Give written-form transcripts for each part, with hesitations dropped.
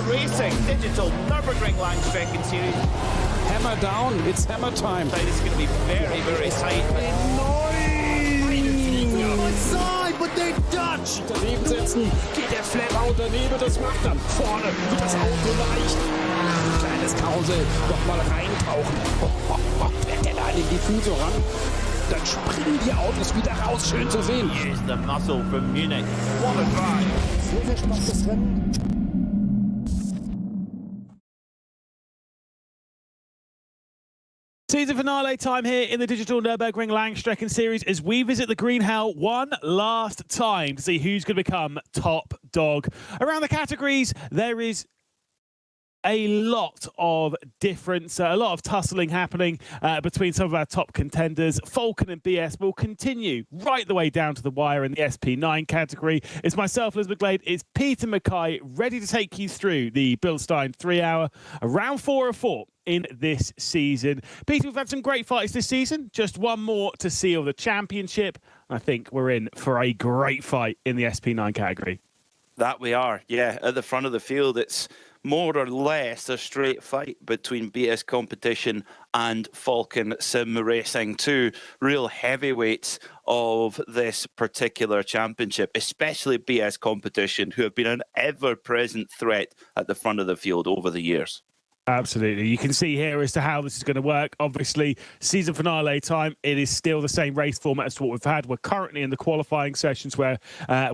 Racing Digital Nürburgring Endurance Series. Hammer down, it's hammer time. This is going to be very, very tight. Side, but they touch. Daneben setzen, geht der Flammer und daneben, das macht dann. Vorne wird das Auto leicht. Kleines Kausel, nochmal reintauchen. Fährt der da an den Diffusor ran? Dann springen die Autos wieder raus, schön zu sehen. Here's the muscle from Munich. What a drive. Sehr, sehr spannendes Rennen. Season finale time here in the Digital Nürburgring Langstrecken Series as we visit the Green Hell one last time to see who's going to become top dog. Around the categories, there is a lot of difference, a lot of tussling happening between some of our top contenders. Falcon and BS will continue right the way down to the wire in the SP9 category. It's myself, Liz McGlade, it's Peter Mackay, ready to take you through the Bilstein 3-hour, round 4 of 4 in this season. Peter, we've had some great fights this season. Just one more to seal the championship. I think we're in for a great fight in the SP9 category. That we are, yeah. At the front of the field, it's more or less a straight fight between BS Competition and Falcon Sim Racing, two real heavyweights of this particular championship, especially BS Competition, who have been an ever-present threat at the front of the field over the years. Absolutely. You can see here as to how this is going to work. Obviously, season finale time, it is still the same race format as what we've had. We're currently in the qualifying sessions where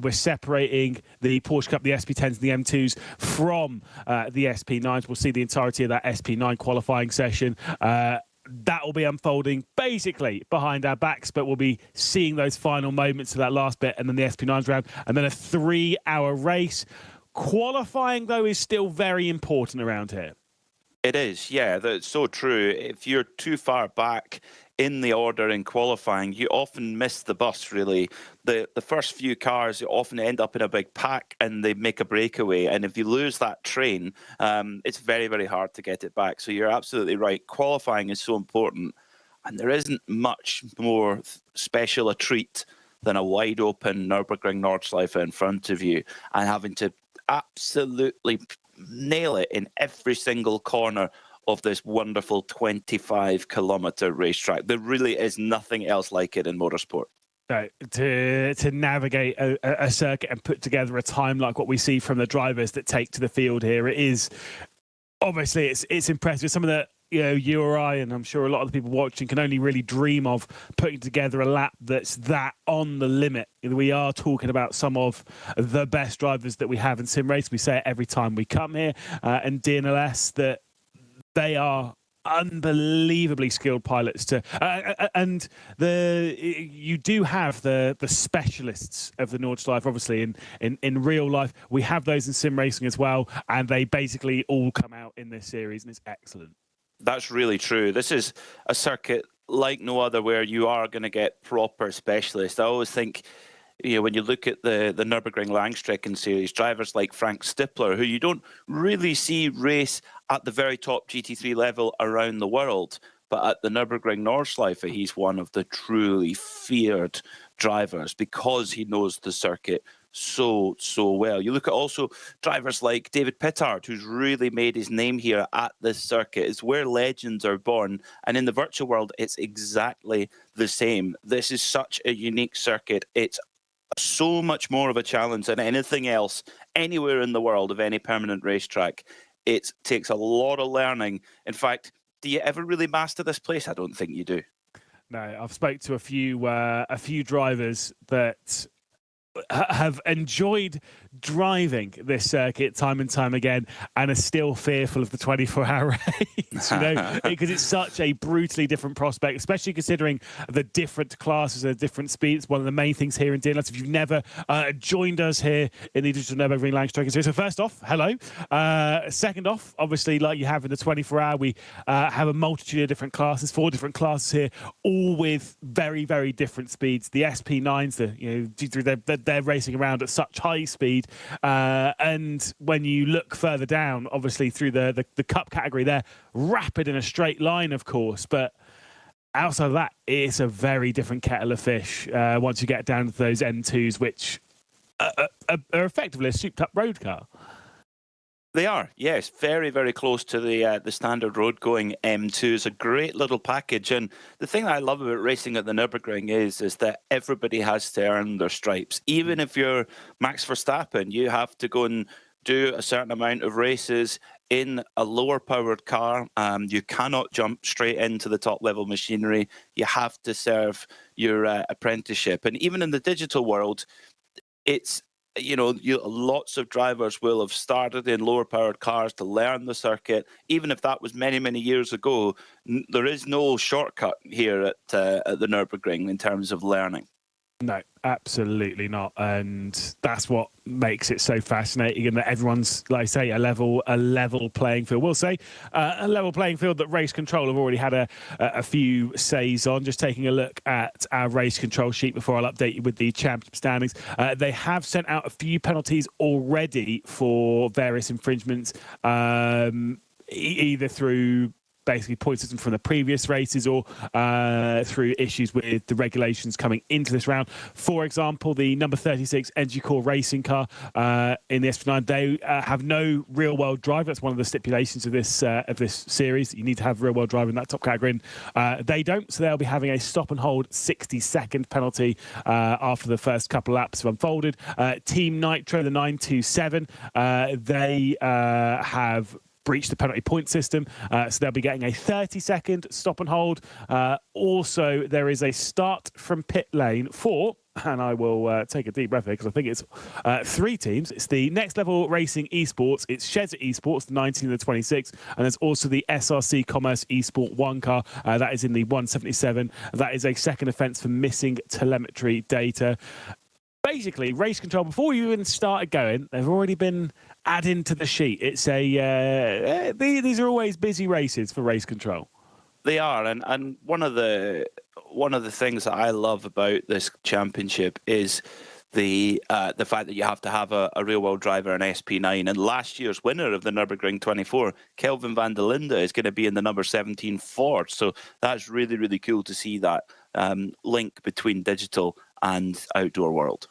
we're separating the Porsche Cup, the SP10s and the M2s from the SP9s. We'll see the entirety of that SP9 qualifying session. That will be unfolding basically behind our backs, but we'll be seeing those final moments of that last bit and then the SP9s round and then a 3-hour race. Qualifying, though, is still very important around here. It is, yeah, that's so true. If you're too far back in the order in qualifying, you often miss the bus, really. The first few cars often end up in a big pack and they make a breakaway. And if you lose that train, it's very, very hard to get it back. So you're absolutely right. Qualifying is so important. And there isn't much more special a treat than a wide open Nürburgring Nordschleife in front of you and having to absolutely nail it in every single corner of this wonderful 25-kilometer racetrack. There really is nothing else like it in motorsport. To navigate a circuit and put together a time like what we see from the drivers that take to the field here, it is obviously it's impressive. Some of the you or I, and I'm sure a lot of the people watching, can only really dream of putting together a lap that's that on the limit. We are talking about some of the best drivers that we have in sim race. We say it every time we come here, and DNLS, that they are unbelievably skilled pilots and you do have the specialists of the Nordschleife. Obviously in real life we have those in sim racing as well, and they basically all come out in this series, and it's excellent. That's really true. This is a circuit like no other where you are going to get proper specialists. I always think, when you look at the Nürburgring Langstrecken series, drivers like Frank Stippler, who you don't really see race at the very top GT3 level around the world, but at the Nürburgring Nordschleife, he's one of the truly feared drivers because he knows the circuit so well. You look at also drivers like David Pittard, who's really made his name here at this circuit. It's where legends are born, and in the virtual world it's exactly the same. This is such a unique circuit. It's so much more of a challenge than anything else anywhere in the world of any permanent racetrack. It takes a lot of learning. In fact, do you ever really master this place? I don't think you do. No, I've spoke to a few drivers that have enjoyed driving this circuit time and time again and are still fearful of the 24-hour race, because it's such a brutally different prospect, especially considering the different classes and different speeds. One of the main things here in DNLS, if you've never joined us here in the Digital Nürburgring Langstrecken Series. So first off, hello. Second off, obviously, like you have in the 24-hour, we have a multitude of different classes, 4 different classes here, all with very, very different speeds. The SP9s, they're racing around at such high speed, and when you look further down, obviously through the cup category, they're rapid in a straight line, of course, but outside of that, it's a very different kettle of fish once you get down to those N2s, which are effectively a souped up road car. They are, yes, very, very close to the standard road-going M2. It's a great little package, and the thing that I love about racing at the Nürburgring is that everybody has to earn their stripes. Even if you're Max Verstappen, you have to go and do a certain amount of races in a lower-powered car. You cannot jump straight into the top-level machinery. You have to serve your apprenticeship, and even in the digital world, it's lots of drivers will have started in lower powered cars to learn the circuit. Even if that was many, many years ago, there is no shortcut here at the Nürburgring in terms of learning. No, absolutely not. And that's what makes it so fascinating, and that everyone's, like I say, a level playing field. We'll say a level playing field that Race Control have already had a few says on. Just taking a look at our Race Control sheet before I'll update you with the championship standings. They have sent out a few penalties already for various infringements, either through basically point system from the previous races or through issues with the regulations coming into this round. For example, the number 36 Energy Core racing car in the SP9, they have no real-world drive. That's one of the stipulations of this series. You need to have real-world drive in that top category. They don't, so they'll be having a stop-and-hold 60-second penalty after the first couple of laps have unfolded. Team Nitro, the 927, they have breached the penalty point system, so they'll be getting a 30-second stop and hold. Also, there is a start from pit lane for, and I will take a deep breath here because I think it's 3 teams. It's the Next Level Racing Esports, it's Shedder Esports, the 19 and the 26, and there's also the SRC Commerce Esport 1 car. That is in the 177. That is a second offence for missing telemetry data. Basically, Race Control, before you even started going, they've already been adding to the sheet. It's these are always busy races for Race Control. They are, and one of the things that I love about this championship is the fact that you have to have a real-world driver, an SP9. And last year's winner of the Nürburgring 24, Kelvin van der Linde, is going to be in the number 17 Ford. So that's really, really cool to see that link between digital and outdoor world.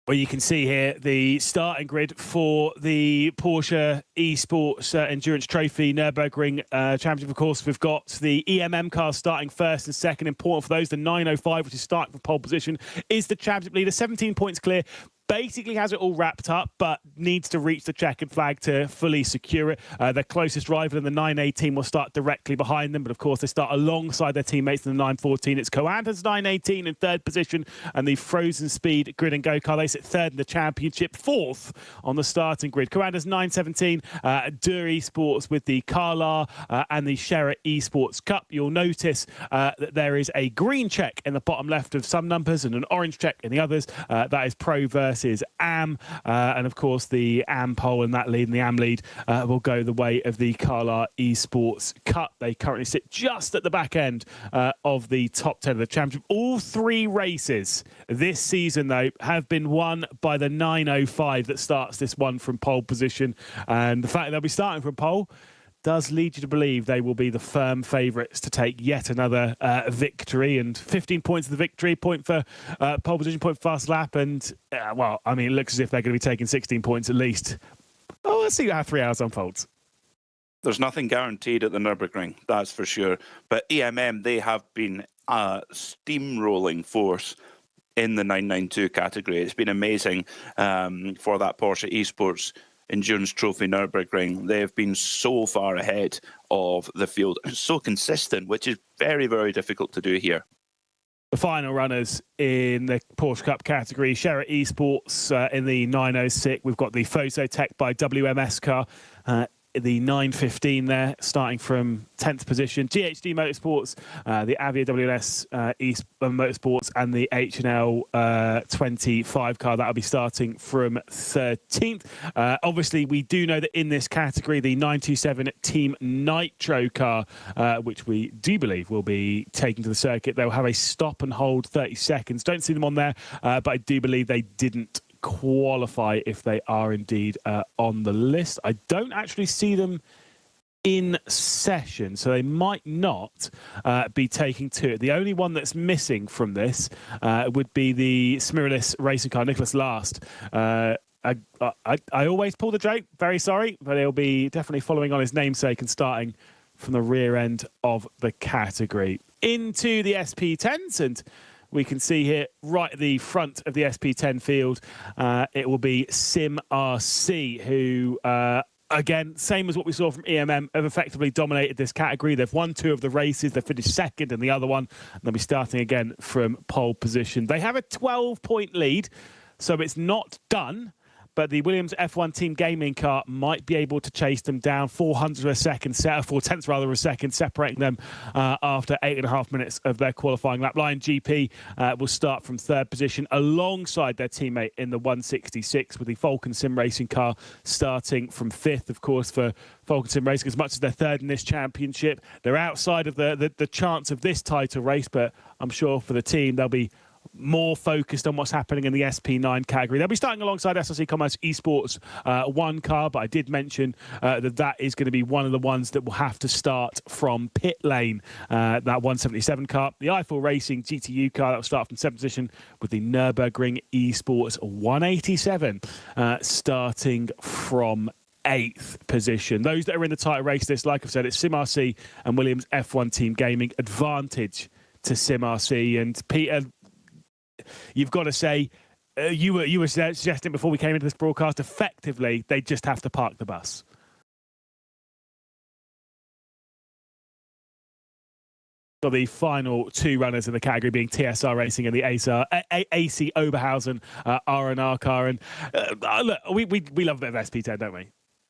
Well, you can see here the starting grid for the Porsche Esports Endurance Trophy Nürburgring Championship. Of course, we've got the EMM car starting first and second. Important for those. The 905, which is starting from pole position, is the championship leader. 17 points clear. Basically has it all wrapped up, but needs to reach the checkered flag to fully secure it. Their closest rival in the 918 will start directly behind them, but of course they start alongside their teammates in the 914. It's Coanda's 918 in third position, and the Frozen Speed Grid and Go car, they sit third in the championship, fourth on the starting grid. Coanda's 917, Dur Esports with the Carlar and the Scherer Esports Cup. You'll notice that there is a green check in the bottom left of some numbers and an orange check in the others. That is Pro versus AM, and of course the AM pole and that lead and the AM lead will go the way of the Carlar Esports Cup. They currently sit just at the back end of the top 10 of the championship. All 3 races this season, though, have been won by the 905 that starts this one from pole position, and the fact that they'll be starting from pole does lead you to believe they will be the firm favourites to take yet another victory. And 15 points of the victory, point for pole position, point for fast lap. And, well, I mean, it looks as if they're going to be taking 16 points at least. Oh, let's see how 3 hours unfolds. There's nothing guaranteed at the Nürburgring, that's for sure. But EMM, they have been a steamrolling force in the 992 category. It's been amazing for that Porsche Esports Endurance Trophy Nürburgring. They've been so far ahead of the field, so consistent, which is very, very difficult to do here. The final runners in the Porsche Cup category, Scherer Esports in the 906. We've got the Phototech by WMS car, the 915 there, starting from 10th position. GHD Motorsports, the Avia WLS East Motorsports, and the H&L 25 car. That'll be starting from 13th. Obviously, we do know that in this category, the 927 Team Nitro car, which we do believe will be taken to the circuit, they'll have a stop and hold 30 seconds. Don't see them on there, but I do believe they didn't qualify if they are indeed on the list. I don't actually see them in session, so they might not be taking to it. The only one that's missing from this would be the Smirlis racing car, Nicholas Last. I always pull the joke. Very sorry, but he'll be definitely following on his namesake and starting from the rear end of the category. Into the SP10s, and we can see here right at the front of the SP10 field, it will be Sim RC, who, again, same as what we saw from EMM, have effectively dominated this category. They've won 2 of the races. They've finished second in the other one. And they'll be starting again from pole position. They have a 12-point lead, so it's not done. But the Williams F1 Team Gaming car might be able to chase them down 400 a second, 4/10 rather a second, separating them after 8.5 minutes of their qualifying lap. Lion GP will start from 3rd position alongside their teammate in the 166, with the Falcon Sim Racing car starting from 5th, of course, for Falcon Sim Racing. As much as they're 3rd in this championship, they're outside of the chance of this title race, but I'm sure for the team, they'll be more focused on what's happening in the SP9 category. They'll be starting alongside SRC Commerce Esports 1 car, but I did mention that is going to be one of the ones that will have to start from pit lane, that 177 car. The Eiffel Racing GTU car that will start from 7th position, with the Nürburgring Esports 187 starting from 8th position. Those that are in the title race, this, like I've said, it's SimRC and Williams F1 Team Gaming. Advantage to SimRC. And Peter, you've got to say, you were suggesting before we came into this broadcast, effectively, they just have to park the bus. So the final 2 runners in the category being TSR Racing and the AC Oberhausen R&R car. And look, we love a bit of SP10, don't we?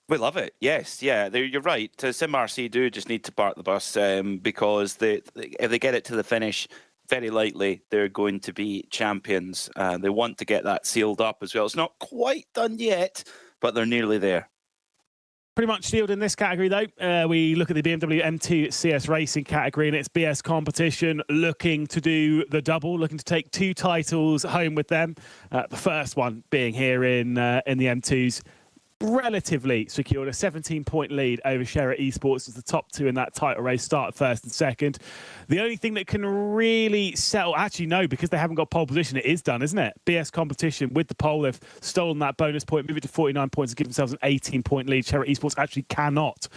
We love it. Yes, yeah, you're right. SimRC do just need to park the bus because if they get it to the finish, very likely they're going to be champions. They want to get that sealed up as well. It's not quite done yet, but they're nearly there. Pretty much sealed in this category, though. We look at the BMW M2 CS Racing category, and it's BS Competition looking to do the double, looking to take 2 titles home with them. The first one being here in the M2s. Relatively secured a 17-point lead over Share Esports as the top 2 in that title race start 1st and 2nd. The only thing that can really settle, actually no, because they haven't got pole position, it is done, isn't it? BS Competition with the pole, they've stolen that bonus point, move it to 49 points and give themselves an 18-point lead. Share Esports actually cannot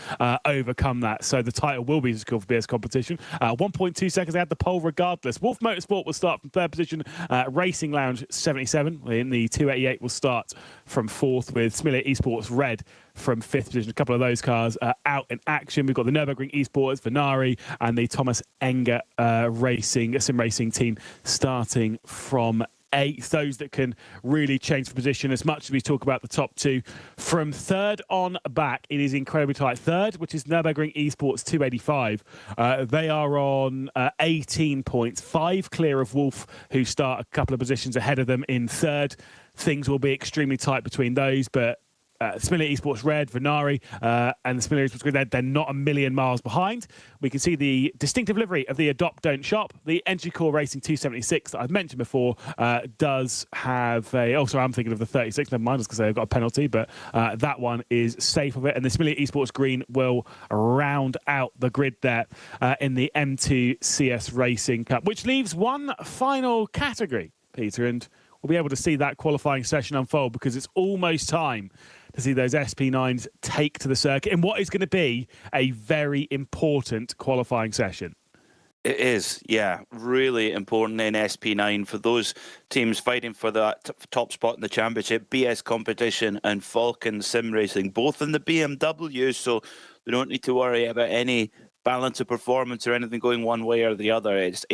overcome that, so the title will be secured for BS Competition. 1.2 seconds, they had the pole regardless. Wolf Motorsport will start from 3rd position. Racing Lounge 77 in the 288 will start from 4th, with Similia Esports Red from 5th position. A couple of those cars out in action. We've got the Nürburgring Esports, Venari, and the Thomas Enger Sim Racing team starting from 8th. Those that can really change the position as much as we talk about the top 2. From 3rd on back, it is incredibly tight. 3rd, which is Nürburgring Esports 285. They are on 18 points, 5 clear of Wolf, who start a couple of positions ahead of them in 3rd. Things will be extremely tight between those, but Similia Esports Red, Venari, and the Similia Esports Green, they're not a million miles behind. We can see the distinctive livery of the Adopt Don't Shop. The Entry Core Racing 276 that I've mentioned before does have a... Oh, sorry, I'm thinking of the 36. Never mind, because they've got a penalty, but that one is safe of it. And the Similia Esports Green will round out the grid there in the M2 CS Racing Cup, which leaves one final category, Peter, and we'll be able to see that qualifying session unfold, because it's almost time to see those SP9s take to the circuit in what is going to be a very important qualifying session. It is, yeah, really important in SP9 for those teams fighting for that top spot in the championship. BS Competition and Falcon Sim Racing, both in the BMW, so they don't need to worry about any balance of performance or anything going one way or the other. It's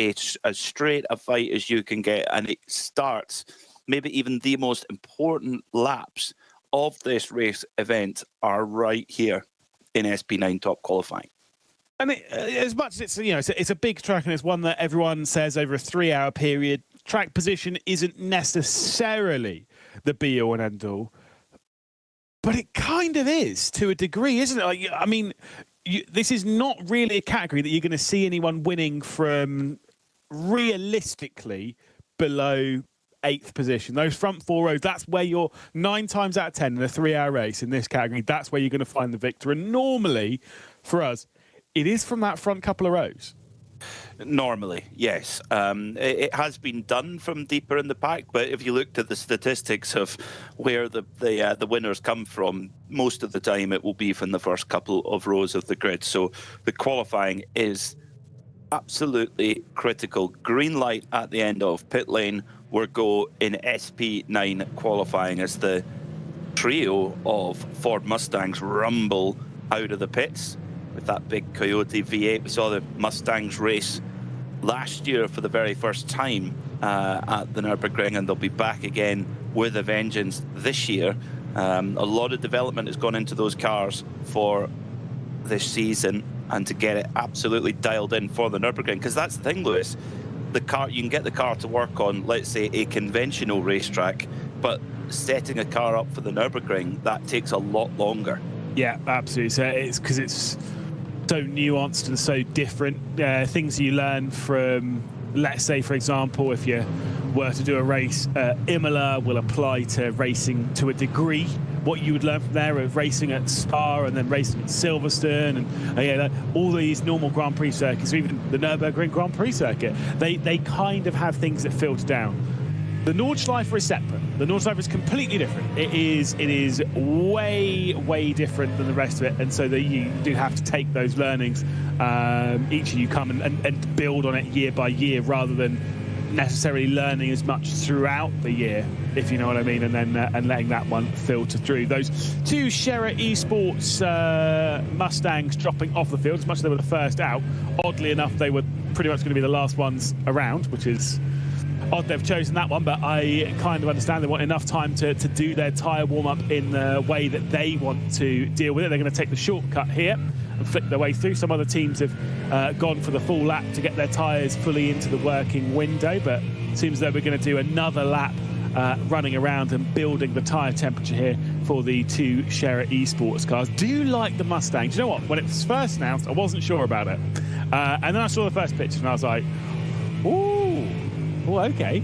as straight a fight as you can get, and it starts maybe even the most important laps of this race event are right here in SP9 top qualifying. And as much as it's a big track, and it's one that everyone says over a 3-hour period, track position isn't necessarily the be-all and end-all, but it kind of is to a degree, isn't it? I mean, this is not really a category that you're going to see anyone winning from realistically below 8th position. Those front 4 rows, that's where you're 9 times out of 10 in a 3-hour race in this category. That's where you're going to find the victor. And normally, for us, it is from that front couple of rows. Normally, yes. It has been done from deeper in the pack, but if you looked at the statistics of where the winners come from, most of the time it will be from the first couple of rows of the grid. So the qualifying is absolutely critical. Green light at the end of pit lane. We're go in SP9 qualifying as the trio of Ford Mustangs rumble out of the pits with that big Coyote V8. We saw the Mustangs race last year for the very first time at the Nürburgring, and they'll be back again with a vengeance this year. A lot of development has gone into those cars for this season, and to get it absolutely dialed in for the Nürburgring, because that's the thing, Lewis. The car, you can get the car to work on, let's say, a conventional racetrack, but setting a car up for the Nürburgring, that takes a lot longer. Yeah, absolutely. So it's because it's so nuanced and so different. Things you learn from, let's say, for example, if you were to do a race, Imola will apply to racing to a degree. What you would learn from there of racing at Spa and then racing at Silverstone and all these normal Grand Prix circuits, or even the Nürburgring Grand Prix circuit, they kind of have things that filter down. The Nordschleife is separate. The Nordschleife is completely different. It is way different than the rest of it, and so you do have to take those learnings. Each of you come and build on it year by year, rather than necessarily learning as much throughout the year, if you know what I mean, and then and letting that one filter through. Those two Sherra Esports Mustangs dropping off the field, as much as they were the first out, oddly enough, they were pretty much going to be the last ones around, which is odd they've chosen that one, but I kind of understand they want enough time to do their tyre warm-up in the way that they want to deal with it. They're going to take the shortcut here and flick their way through. Some other teams have gone for the full lap to get their tyres fully into the working window, but it seems that we're going to do another lap running around and building the tyre temperature here for the two Sherra Esports cars. Do you like the Mustang? Do you know what? When it was first announced, I wasn't sure about it. And then I saw the first picture and I was like, ooh. Oh, okay.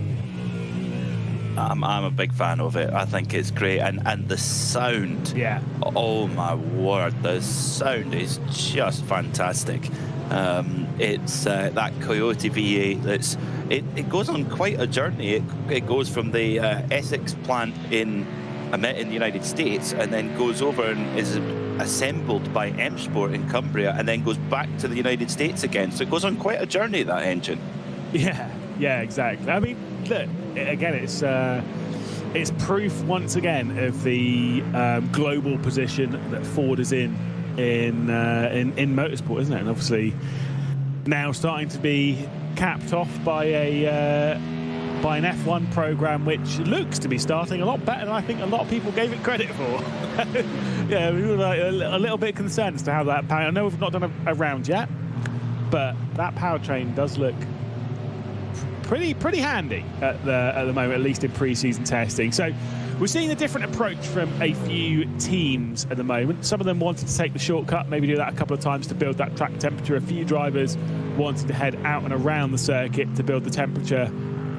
I'm a big fan of it. I think it's great, and the sound. Yeah. Oh my word, the sound is just fantastic. It's that Coyote V8. It goes on quite a journey. It goes from the Essex plant in the United States, and then goes over and is assembled by M Sport in Cumbria, and then goes back to the United States again. So it goes on quite a journey, that engine. Yeah, exactly. I mean, look, again, it's proof once again of the global position that Ford is in motorsport, isn't it? And obviously now starting to be capped off by an F1 program, which looks to be starting a lot better than I think a lot of people gave it credit for. Yeah, we were like a little bit concerned as to how that power. I know we've not done a round yet, but that powertrain does look pretty handy at the moment, at least in pre-season testing. So we're seeing a different approach from a few teams at the moment. Some of them wanted to take the shortcut, maybe do that a couple of times to build that track temperature. A few drivers wanted to head out and around the circuit to build the temperature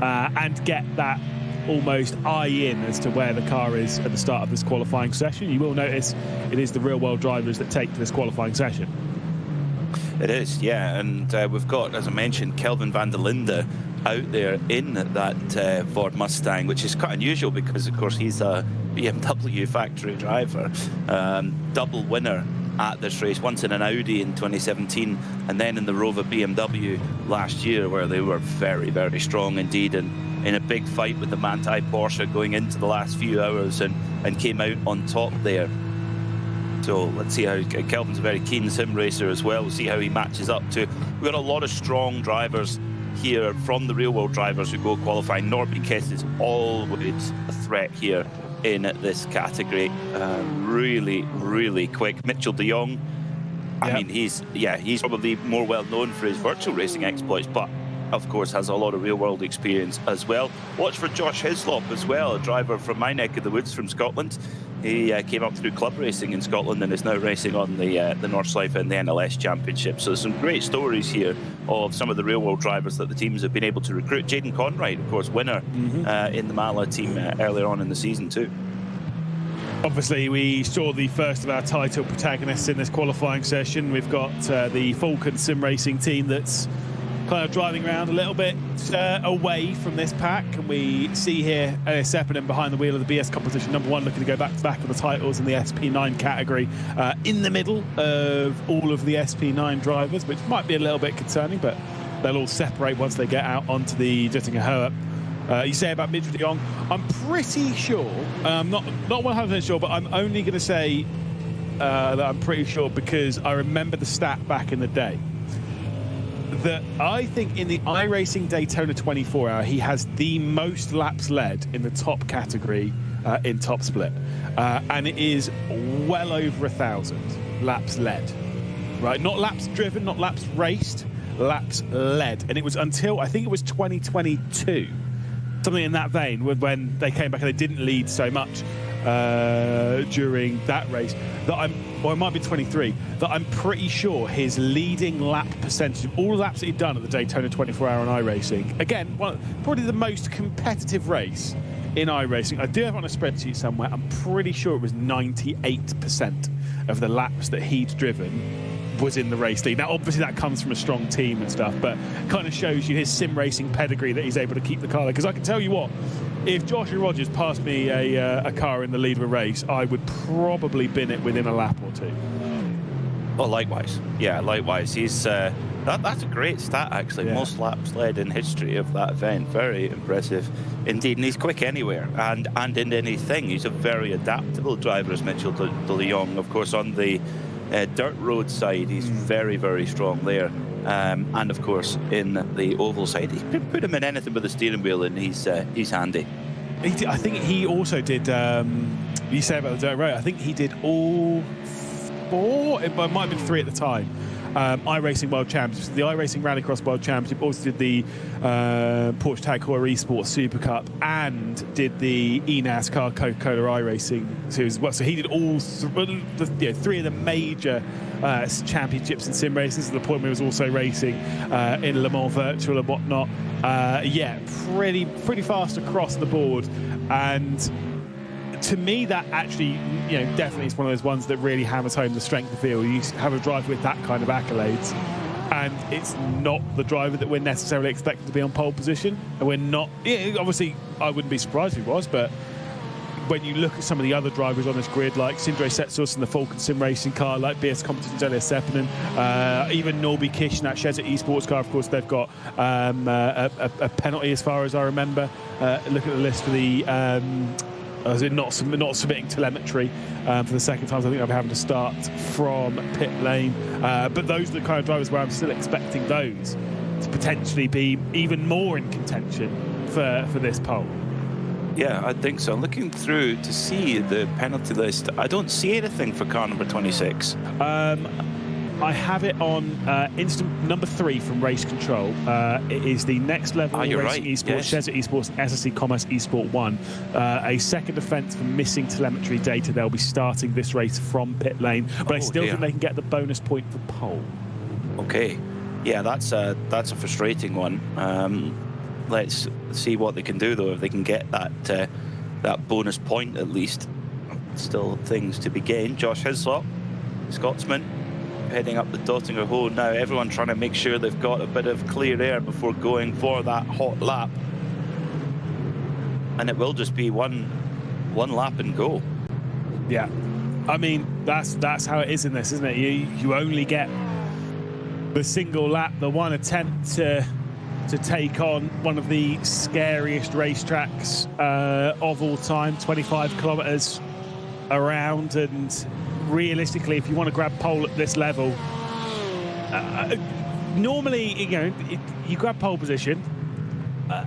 and get that almost eye in as to where the car is at the start of this qualifying session. You will notice it is the real world drivers that take to this qualifying session. It is, yeah, and we've got, as I mentioned, Kelvin van der Linde out there in that Ford Mustang, which is quite unusual because, of course, he's a BMW factory driver, double winner at this race, once in an Audi in 2017 and then in the Rover BMW last year, where they were very strong indeed, and in a big fight with the Manthey Porsche going into the last few hours and came out on top there. So let's see how Kelvin's a very keen sim racer as well. We'll see how he matches up to. We've got a lot of strong drivers here from the real world drivers who go qualifying. Norby Kiss is always a threat here in this category. Really quick. Mitchell de Jong, I mean, he's probably more well known for his virtual racing exploits, but of course has a lot of real world experience as well. Watch for Josh Hislop as well, a driver from my neck of the woods from Scotland. He came up through club racing in Scotland and is now racing on the Nordschleife and the NLS Championship. So there's some great stories here of some of the real world drivers that the teams have been able to recruit. Jaden Conright, of course, winner in the Mala team earlier on in the season too. Obviously, we saw the first of our title protagonists in this qualifying session. We've got the Falcon Sim Racing team that's kind of driving around a little bit away from this pack, and we see here SP10 behind the wheel of the BS competition number 1, looking to go back to back on the titles in the SP9 category, in the middle of all of the SP9 drivers, which might be a little bit concerning, but they'll all separate once they get out onto the Dittinger Hohe. You say about Mitchell de Jong, I'm pretty sure, not 100% sure, but I'm only going to say that I'm pretty sure because I remember the stat back in the day that I think in the iRacing Daytona 24 Hour, he has the most laps led in the top category in top split. And it is well over 1,000 laps led, right? Not laps driven, not laps raced, laps led. And it was until, I think it was 2022, something in that vein, when they came back and they didn't lead so much during that race, that it might be 23, that I'm pretty sure his leading lap percentage of all the laps that he'd done at the Daytona 24 Hour on iRacing, again, probably the most competitive race in iRacing. I do have it on a spreadsheet somewhere. I'm pretty sure it was 98% of the laps that he'd driven was in the race lead. Now, obviously, that comes from a strong team and stuff, but kind of shows you his sim racing pedigree that he's able to keep the car there. Because I can tell you what, if Joshua Rogers passed me a car in the lead of a race, I would probably bin it within a lap or two. Well, likewise. Yeah, likewise. He's that's a great stat, actually. Yeah. Most laps led in history of that event. Very impressive indeed. And he's quick anywhere and in anything. He's a very adaptable driver, as Mitchell de Jong. Of course, on the dirt road side, he's very, very strong there. And of course, in the oval side, he could put him in anything with the steering wheel, and he's handy. I think he also did. You say about the dirt road. I think he did all 4. It might have been 3 at the time. iRacing World Championships, the iRacing Rallycross World Championship, also did the Porsche Tag Heuer Esports Super Cup, and did the eNASCAR Coca-Cola iRacing Series as well. So he did all 3 of the major championships in sim races, at the point where he was also racing in Le Mans Virtual and whatnot. Pretty fast across the board. And to me, that actually, definitely is one of those ones that really hammers home the strength of the field. You have a driver with that kind of accolades, and it's not the driver that we're necessarily expected to be on pole position. And we're not, obviously, I wouldn't be surprised if he was, but when you look at some of the other drivers on this grid, like Sindre Setsus in the Falcon Sim racing car, like BS Competition's Elias Seppänen, even Norby Kish in that Shezza Esports car, of course, they've got a penalty as far as I remember. Look at the list for the not submitting telemetry for the second time. I think I'll be having to start from pit lane. But those are the kind of drivers where I'm still expecting those to potentially be even more in contention for this pole. Yeah, I think so. Looking through to see the penalty list, I don't see anything for car number 26. I have it on instant number 3 from Race Control. It is the Next Level Racing right. Esports, Yes. Shezza Esports, SSC Commerce Esport 1. A second offence for missing telemetry data. They'll be starting this race from pit lane, but I still think they can get the bonus point for pole. Okay. Yeah, that's a frustrating one. Let's see what they can do, though, if they can get that bonus point at least. Still things to be gained. Josh Hislop, Scotsman, heading up the Dottinger Hoe now. Everyone trying to make sure they've got a bit of clear air before going for that hot lap. And it will just be one lap and go. Yeah, I mean that's how it is in this, isn't it? You only get the single lap, the one attempt to take on one of the scariest racetracks of all time, 25 kilometers around, and realistically, if you want to grab pole at this level, normally you grab pole position,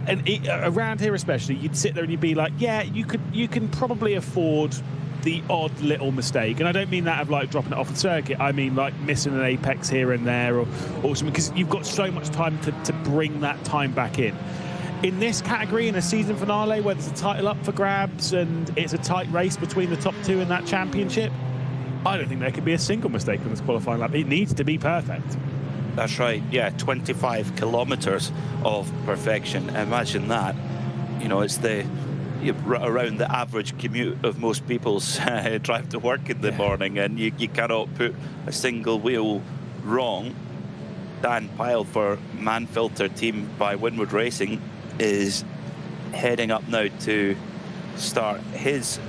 and around here especially, you'd sit there and you'd be like, yeah, you can probably afford the odd little mistake. And I don't mean that of like dropping it off the circuit. I mean like missing an apex here and there or something, because you've got so much time to bring that time back in. In this category, in a season finale where there's a title up for grabs and it's a tight race between the top 2 in that championship, I don't think there could be a single mistake on this qualifying lap. It needs to be perfect. That's right. Yeah, 25 kilometers of perfection. Imagine that. It's around the average commute of most people's drive to work in the morning, and you cannot put a single wheel wrong. Dan Pyle for Manfilter team by Winward Racing is heading up now to start his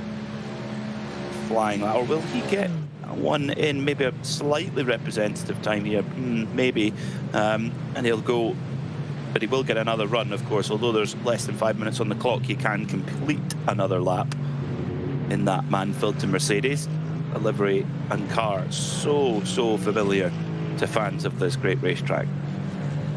flying lap. Or will he get one in maybe a slightly representative time here? Maybe. And he'll go, but he will get another run, of course. Although there's less than 5 minutes on the clock, he can complete another lap in that Manfilter Mercedes. A livery and car so familiar to fans of this great racetrack.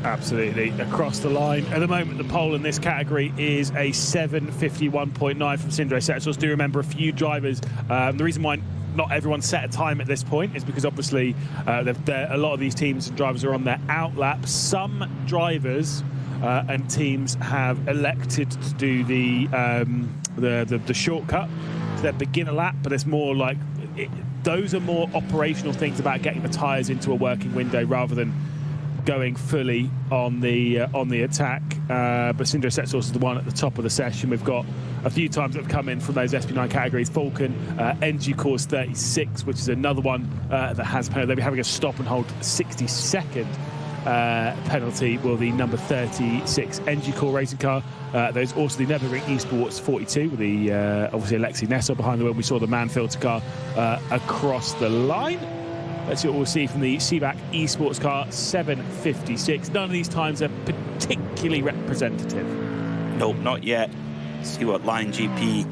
Absolutely, across the line. At the moment, the pole in this category is a 7:51.9 from Sindre Setsos. Do remember a few drivers. The reason why not everyone set a time at this point is because obviously a lot of these teams and drivers are on their out lap. Some drivers and teams have elected to do the shortcut to their beginner lap, but it's more like those are more operational things about getting the tyres into a working window rather than going fully on the attack. But Sindre Setsos is the one at the top of the session. We've got a few times that have come in from those SP9 categories. Falcon, NG Course 36, which is another one that has penalty. They'll be having a stop and hold 60-second penalty. Will the number 36 NG Core racing car. There's also the Nürburgring Esports 42 with the obviously Alexei Nessel behind the wheel. We saw the Manfilter car across the line. Let's see what we'll see from the Seaback Esports car, 7:56. None of these times are particularly representative. Nope, not yet. See what Line GP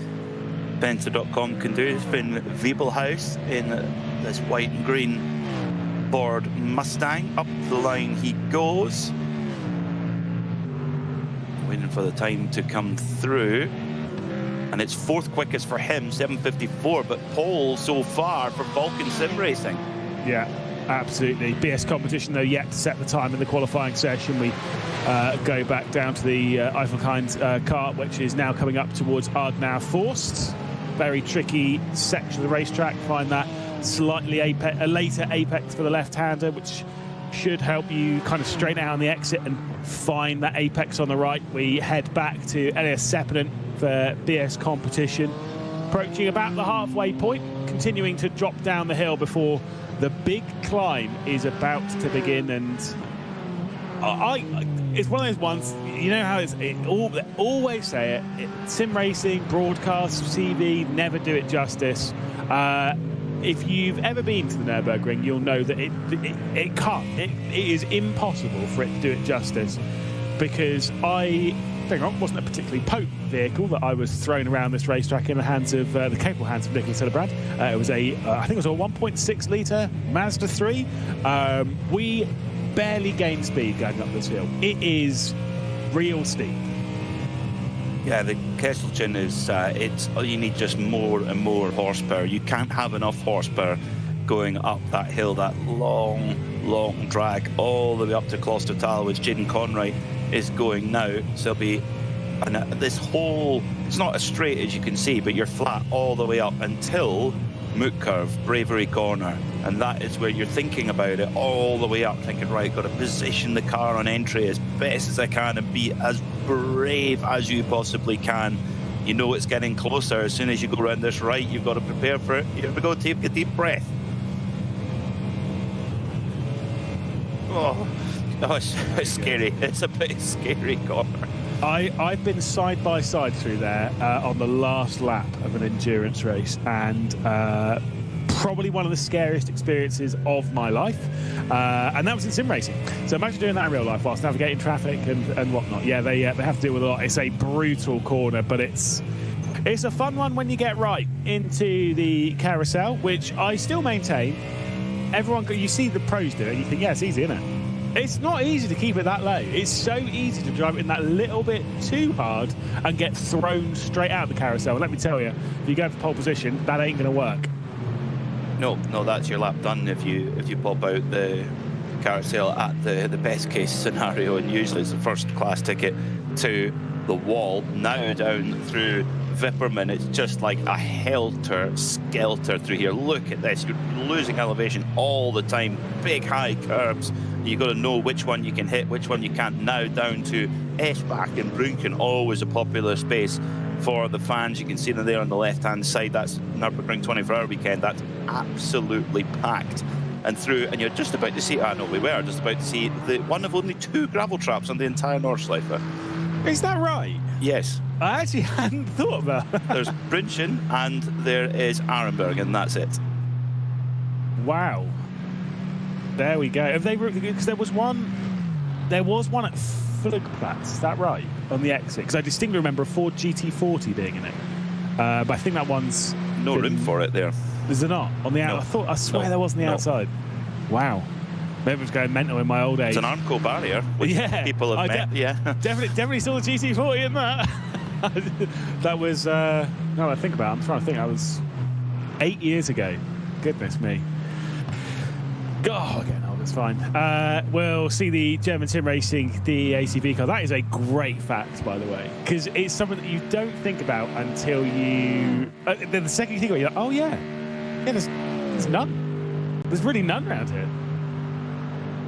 Benzer.com can do. It's been Wiebelhaus in this white and green Ford Mustang. Up the line he goes. Waiting for the time to come through. And it's fourth quickest for him, 7:54, but pole so far for Falcon Sim Racing. Yeah, absolutely. BS competition, though, yet to set the time in the qualifying session. We go back down to the Eifelkind kart, which is now coming up towards Ardnau Forst. Very tricky section of the racetrack. Find that slightly a later apex for the left-hander, which should help you kind of straighten out on the exit and find that apex on the right. We head back to Elias Seppänen for BS competition. Approaching about the halfway point, continuing to drop down the hill before the big climb is about to begin. And it's one of those ones, you know how always say it, sim racing, broadcast, CV, never do it justice. If you've ever been to the Nürburgring, you'll know that it can't. It is impossible for it to do it justice, because wasn't a particularly potent vehicle that I was thrown around this racetrack in the hands of the capable hands of Nicolas Hillebrand. It was I think it was a 1.6 litre Mazda 3. We barely gained speed going up this hill. It is real steep. Yeah, the Kesselchen is, you need just more and more horsepower. You can't have enough horsepower going up that hill, that long drag all the way up to Klostertal, which Jaden Conroy is going now. So there'll be this whole, it's not as straight as you can see, but you're flat all the way up until Moot Curve, Bravery Corner. And that is where you're thinking about it all the way up, thinking, right, got to position the car on entry as best as I can and be as brave as you possibly can. You know it's getting closer. As soon as you go around this right, you've got to prepare for it. Here we go, take a deep breath. Oh, it's scary. It's a pretty scary corner. I've been side by side through there on the last lap of an endurance race, and probably one of the scariest experiences of my life, and that was in sim racing. So imagine doing that in real life whilst navigating traffic and whatnot. Yeah, they have to deal with a lot. It's a brutal corner, but it's a fun one when you get right into the carousel, which I still maintain. You see the pros do it, and you think, yeah, it's easy, isn't it? It's not easy to keep it that low. It's so easy to drive it in that little bit too hard and get thrown straight out of the carousel. And let me tell you, if you go for pole position, that ain't going to work. No, that's your lap done if you pop out the carousel at the best case scenario, and usually it's the first class ticket to the wall. Now down through Wipperman, it's just like a helter-skelter through here. Look at this, you're losing elevation all the time, big high curbs. You've got to know which one you can hit, which one you can't. Now down to Eschbach and Brunken, always a popular space for the fans. You can see them there on the left-hand side. That's Nürburgring 24-hour weekend. That's absolutely packed and through, and you're just about to see, we were just about to see the one of only 2 gravel traps on the entire Nordschleife. Is that right? Yes. I actually hadn't thought of that. There's Brünchen and there is Arenberg, and that's it. Wow. There we go. Have they? Because there was one at Flugplatz. Is that right? On the exit? Because I distinctly remember a Ford GT40 being in it. But I think that one's no room for it there. Is there not on the outside? No. I swear there was on the outside. Wow. Maybe I was going mental in my old age. It's an Armco barrier, which people have met. Definitely saw the GT40 in that. That was, now I think about it, I'm trying to think, that was 8 years ago. Goodness me. God, again, that's fine. We'll see the German sim racing, the ACV car. That is a great fact, by the way, because it's something that you don't think about until you. Then the second you think about it, you're like, oh yeah, there's none. There's really none around here.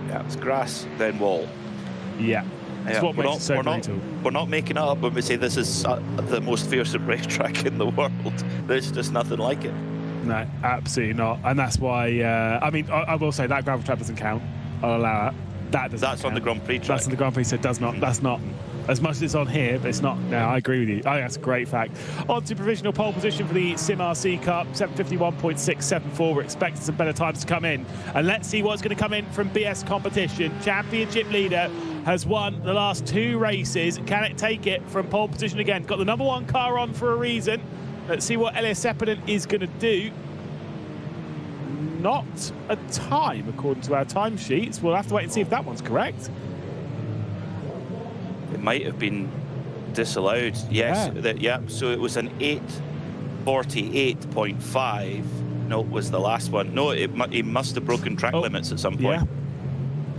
Yeah, it's grass, then wall. Yeah. It's what makes it so brutal. We're not making it up when we say this is the most fearsome racetrack in the world. There's just nothing like it. No, absolutely not. And that's why, I will say that gravel trap doesn't count. I'll allow that. That's on the Grand Prix track. That's on the Grand Prix, so it does not. That's not. As much as it's on here, but it's not. No, I agree with you. I think that's a great fact. On to provisional pole position for the Sim RC Cup, 7:51.674. We're expecting some better times to come in. And let's see what's going to come in from BS competition. Championship leader has won the last 2 races. Can it take it from pole position again? Got the number 1 car on for a reason. Let's see what Elias Seppänen is going to do. Not a time, according to our timesheets. We'll have to wait and see if that one's correct. It might have been disallowed. Yes. Yeah. So it was an 8:48.5. No, it was the last one. No, he must have broken track limits at some point. Yeah.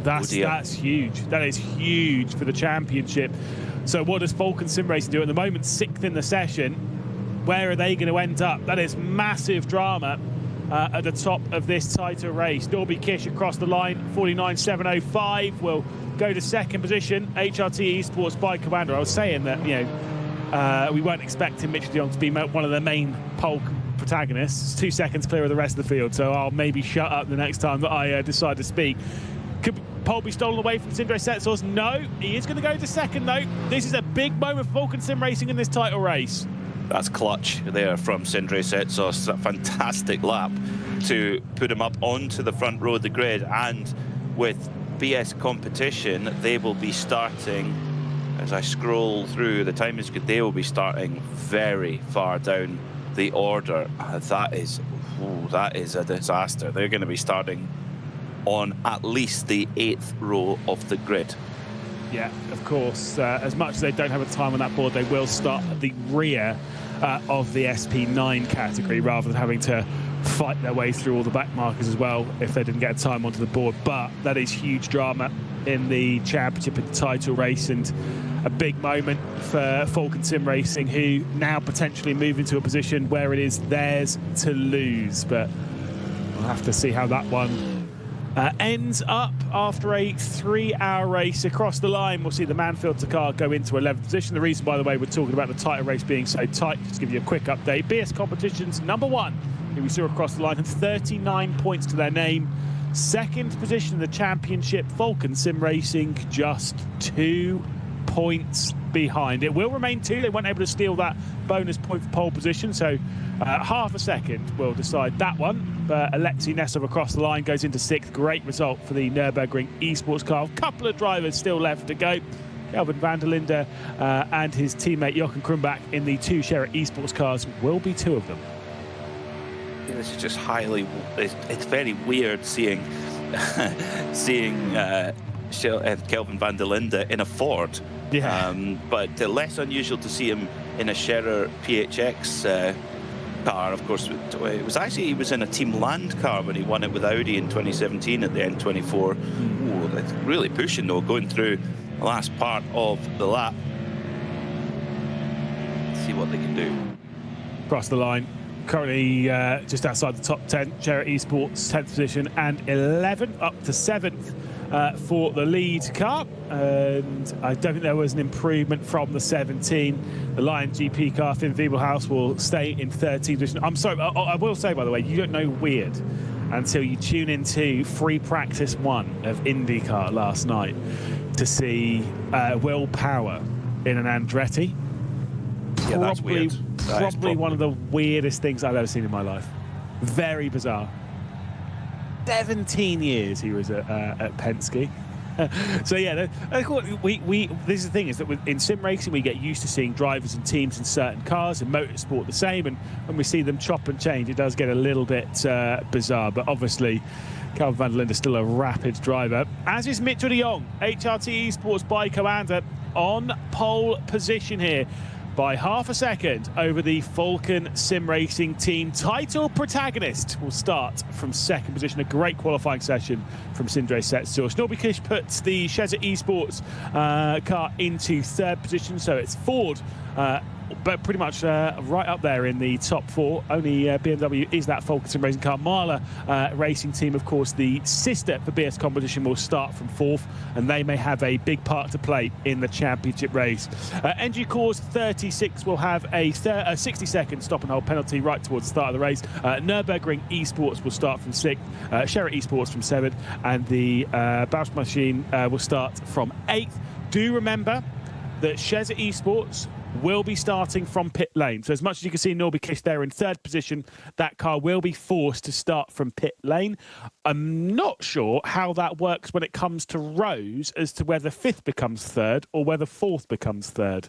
That's huge. That is huge for the championship. So what does Falcon Sim Racing do at the moment? 6th in the session. Where are they going to end up? That is massive drama at the top of this title race. Norby Kish across the line, 49.705 will go to 2nd position. HRT Esports by Commander. I was saying that, we weren't expecting Mitchell de Jong to be one of the main pole protagonists. 2 seconds clear of the rest of the field, so I'll maybe shut up the next time that I decide to speak. Could pole be stolen away from Sindre Setsos? No, he is going to go to 2nd though. This is a big moment for Falcon Sim Racing in this title race. That's clutch there from Sindre Setsos. A fantastic lap to put him up onto the front row of the grid. And with BS competition, they will be starting, as I scroll through, the time is good, they will be starting very far down the order. That is a disaster. They're going to be starting on at least the 8th row of the grid. Yeah, of course. As much as they don't have a time on that board, they will start at the rear of the SP9 category rather than having to fight their way through all the back markers as well if they didn't get a time onto the board. But that is huge drama in the championship and title race, and a big moment for Falcon Sim Racing, who now potentially move into a position where it is theirs to lose. But we'll have to see how that one ends up after a 3-hour race across the line. We'll see the Manfilter car go into 11th position. The reason, by the way, we're talking about the title race being so tight, just to give you a quick update, BS Competition's number 1, who we saw across the line, have 39 points to their name. 2nd position in the championship, Falcon Sim Racing, just 2 points behind. It will remain 2. They weren't able to steal that bonus point for pole position, so half a second will decide that one. But Alexei Nesov across the line goes into 6th. Great result for the Nürburgring Esports car. A couple of drivers still left to go. Kelvin van der Linde and his teammate Jochen Krumbach in the 2 Sherritt Esports cars will be 2 of them. Yeah, this is just it's very weird seeing Kelvin van der Linde in a Ford. Yeah. But less unusual to see him in a Scherrer PHX car. Of course, he was in a Team Land car when he won it with Audi in 2017 at the N24. Ooh, that's really pushing though, going through the last part of the lap. Let's see what they can do. Across the line, currently just outside the top 10, Sherritt Esports 10th position and 11th, up to 7th for the lead car. And I don't think there was an improvement from the 17. The Lion GP car, Finn Wiebelhaus, will stay in 13th position. I'm sorry, I will say, by the way, you don't know Weird. until you tune into free practice 1 of IndyCar last night to see Will Power in an Andretti. Yeah, that's weird. Probably one of the weirdest things I've ever seen in my life. Very bizarre. 17 years he was at Penske. So yeah, this is the thing, is that in sim racing we get used to seeing drivers and teams in certain cars, and motorsport the same, and when we see them chop and change, it does get a little bit bizarre. But obviously Calvin van der Linde is still a rapid driver, as is Mitchell de Jong, HRT Esports by Commander, on pole position here by half a second over the Falcon Sim Racing team. Title protagonist will start from second position. A great qualifying session from Sindre Setsource. Nürburgring puts the Cheza Esports car into third position, so it's Ford but pretty much right up there in the top 4. Only BMW is that Falcon Sim Racing car. Mahler Racing Team, of course, the sister for BS Competition, will start from 4th, and they may have a big part to play in the championship race. NG Course 36 will have a 60-second stop and hold penalty right towards the start of the race. Nürburgring Esports will start from 6th, Sherry Esports from 7th, and the Bausch Machine will start from 8th. Do remember that Cheza Esports will be starting from pit lane. So as much as you can see Nürburgring there in third position, that car will be forced to start from pit lane. I'm not sure how that works when it comes to rows, as to whether 5th becomes 3rd or whether 4th becomes 3rd,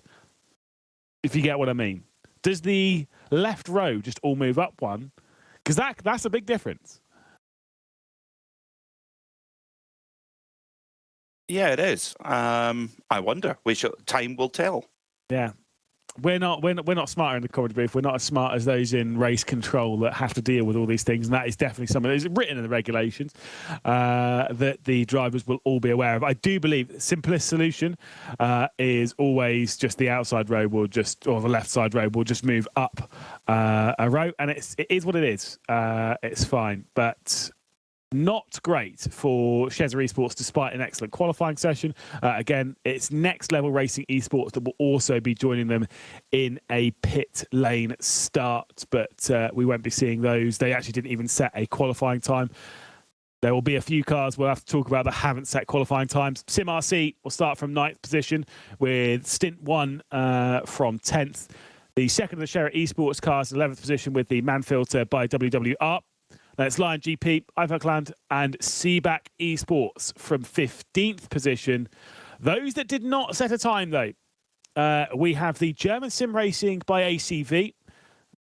if you get what I mean. Does the left row just all move up one? Because that's a big difference. Yeah, it is. I wonder. Time will tell. Yeah. We're not smarter in the commentary booth. We're not as smart as those in race control that have to deal with all these things, and that is definitely something that is written in the regulations that the drivers will all be aware of. I do believe the simplest solution is always just the outside row or the left side row will just move up a row, and it is what it is. It's fine, but not great for Cheza Esports despite an excellent qualifying session. Again, it's Next Level Racing Esports that will also be joining them in a pit lane start, but we won't be seeing those. They actually didn't even set a qualifying time. There will be a few cars we'll have to talk about that haven't set qualifying times. Sim RC will start from 9th position, with Stint 1 from 10th. The second of the Sherry Esports cars, 11th position, with the Manfilter by WWR. That's Lion GP, Iverkland, and Seaback Esports from 15th position. Those that did not set a time, though, we have the German Sim Racing by ACV.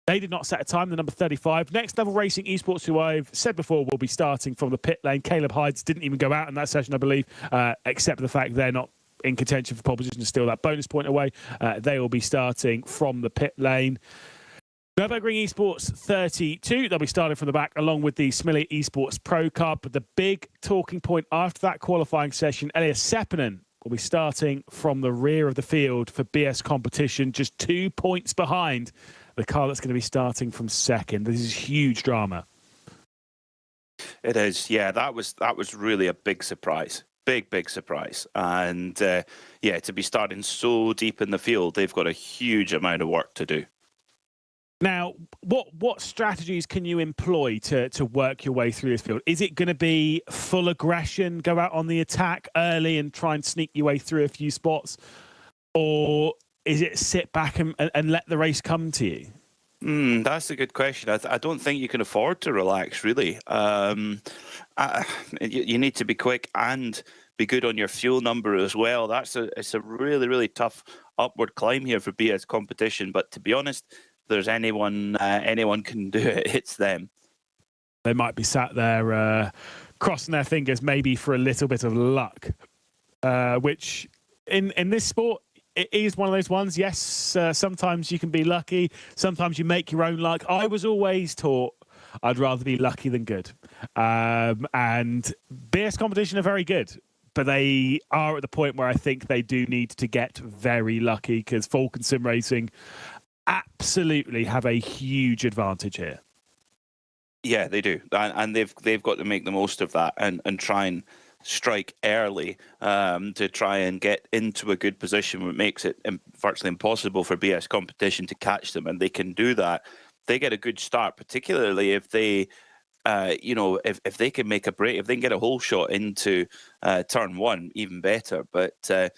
They did not set a time, the number 35. Next Level Racing Esports, who I've said before will be starting from the pit lane. Caleb Hides didn't even go out in that session, I believe, except for the fact they're not in contention for pole position to steal that bonus point away. They will be starting from the pit lane. Nürburgring Esports 32, they'll be starting from the back along with the Smiley Esports Pro Car. But the big talking point after that qualifying session, Elias Seppänen will be starting from the rear of the field for BS Competition, just 2 points behind the car that's going to be starting from second. This is huge drama. It is, yeah. That was really a big surprise. Big surprise. And to be starting so deep in the field, they've got a huge amount of work to do. Now, what strategies can you employ to work your way through this field? Is it going to be full aggression, go out on the attack early and try and sneak your way through a few spots? Or is it sit back and let the race come to you? That's a good question. I don't think you can afford to relax, really. You need to be quick and be good on your fuel number as well. It's a really, really tough upward climb here for BS Competition. But to be honest, there's anyone can do it, it's them. They might be sat there crossing their fingers maybe for a little bit of luck, which in this sport, it is one of those ones. Yes, sometimes you can be lucky. Sometimes you make your own luck. I was always taught I'd rather be lucky than good. And BS Competition are very good, but they are at the point where I think they do need to get very lucky, because Falcon Sim Racing absolutely have a huge advantage here. Yeah, they do, and they've got to make the most of that and try and strike early to try and get into a good position, which makes it virtually impossible for BS Competition to catch them. And they can do that. They get a good start, particularly if they if they can make a break, if they can get a whole shot into turn one, even better. But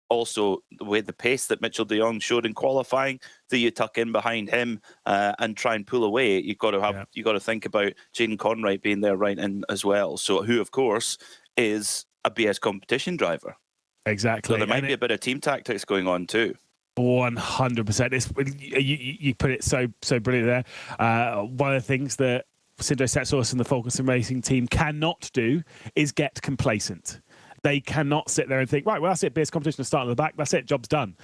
also the pace that Mitchell de Jong showed in qualifying, do you tuck in behind him and try and pull away? You've got to think about Jaden Conright being there right in as well. So who, of course, is a BS competition driver. Exactly. So there might be a bit of team tactics going on too. 100%. You put it so brilliant there. One of the things that Sindre Setsaus and the Falkenson Racing team cannot do is get complacent. They cannot sit there and think, right, well, that's it, BS competition to start at the back. That's it, job's done.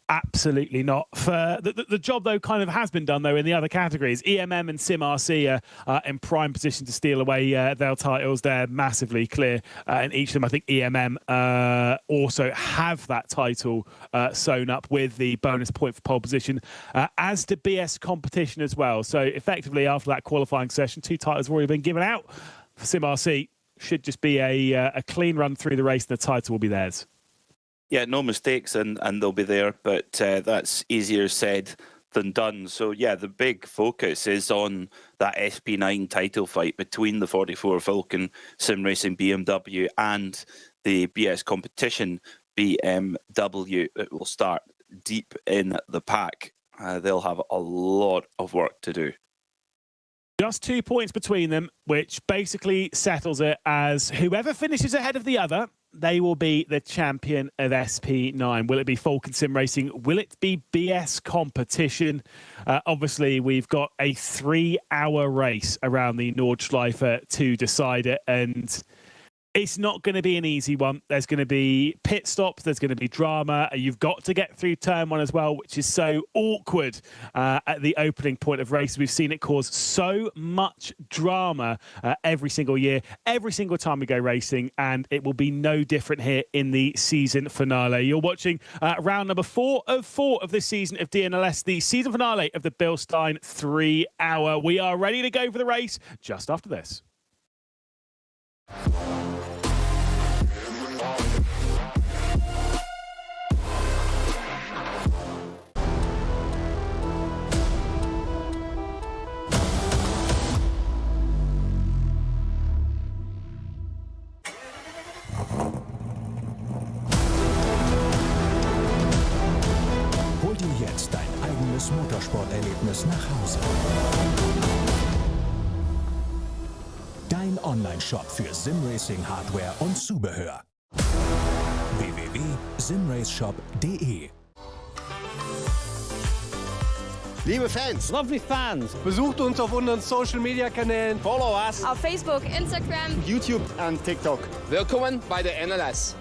Absolutely not. For the job, though, kind of has been done, though, in the other categories. EMM and Sim RC are in prime position to steal away their titles. They're massively clear in each of them. I think EMM also have that title sewn up with the bonus point for pole position, as to BS competition as well. So, effectively, after that qualifying session, 2 titles have already been given out for Sim RC. Should just be a clean run through the race, and the title will be theirs. Yeah, no mistakes, and they'll be there, but that's easier said than done. So, yeah, the big focus is on that SP9 title fight between the 44 Falcon Sim Racing BMW and the BS competition BMW. It will start deep in the pack. They'll have a lot of work to do. Just 2 points between them, which basically settles it as whoever finishes ahead of the other, they will be the champion of SP9. Will it be Falcon Sim Racing? Will it be BS competition? Obviously, we've got a 3-hour race around the Nordschleife to decide it, and it's not going to be an easy one. There's going to be pit stops. There's going to be drama. You've got to get through turn one as well, which is so awkward at the opening point of race. We've seen it cause so much drama every single year, every single time we go racing, and it will be no different here in the season finale. You're watching round number 4 of this season of DNLS, the season finale of the Bilstein 3-hour. We are ready to go for the race just after this. Hol dir jetzt dein eigenes Motorsporterlebnis nach Hause. Dein Online-Shop für Simracing-Hardware und Zubehör. www.simraceshop.de. Liebe Fans, Lovely fans. besucht uns auf unseren Social-Media-Kanälen. Follow us. Auf Facebook, Instagram. YouTube und TikTok. Willkommen bei der NLS.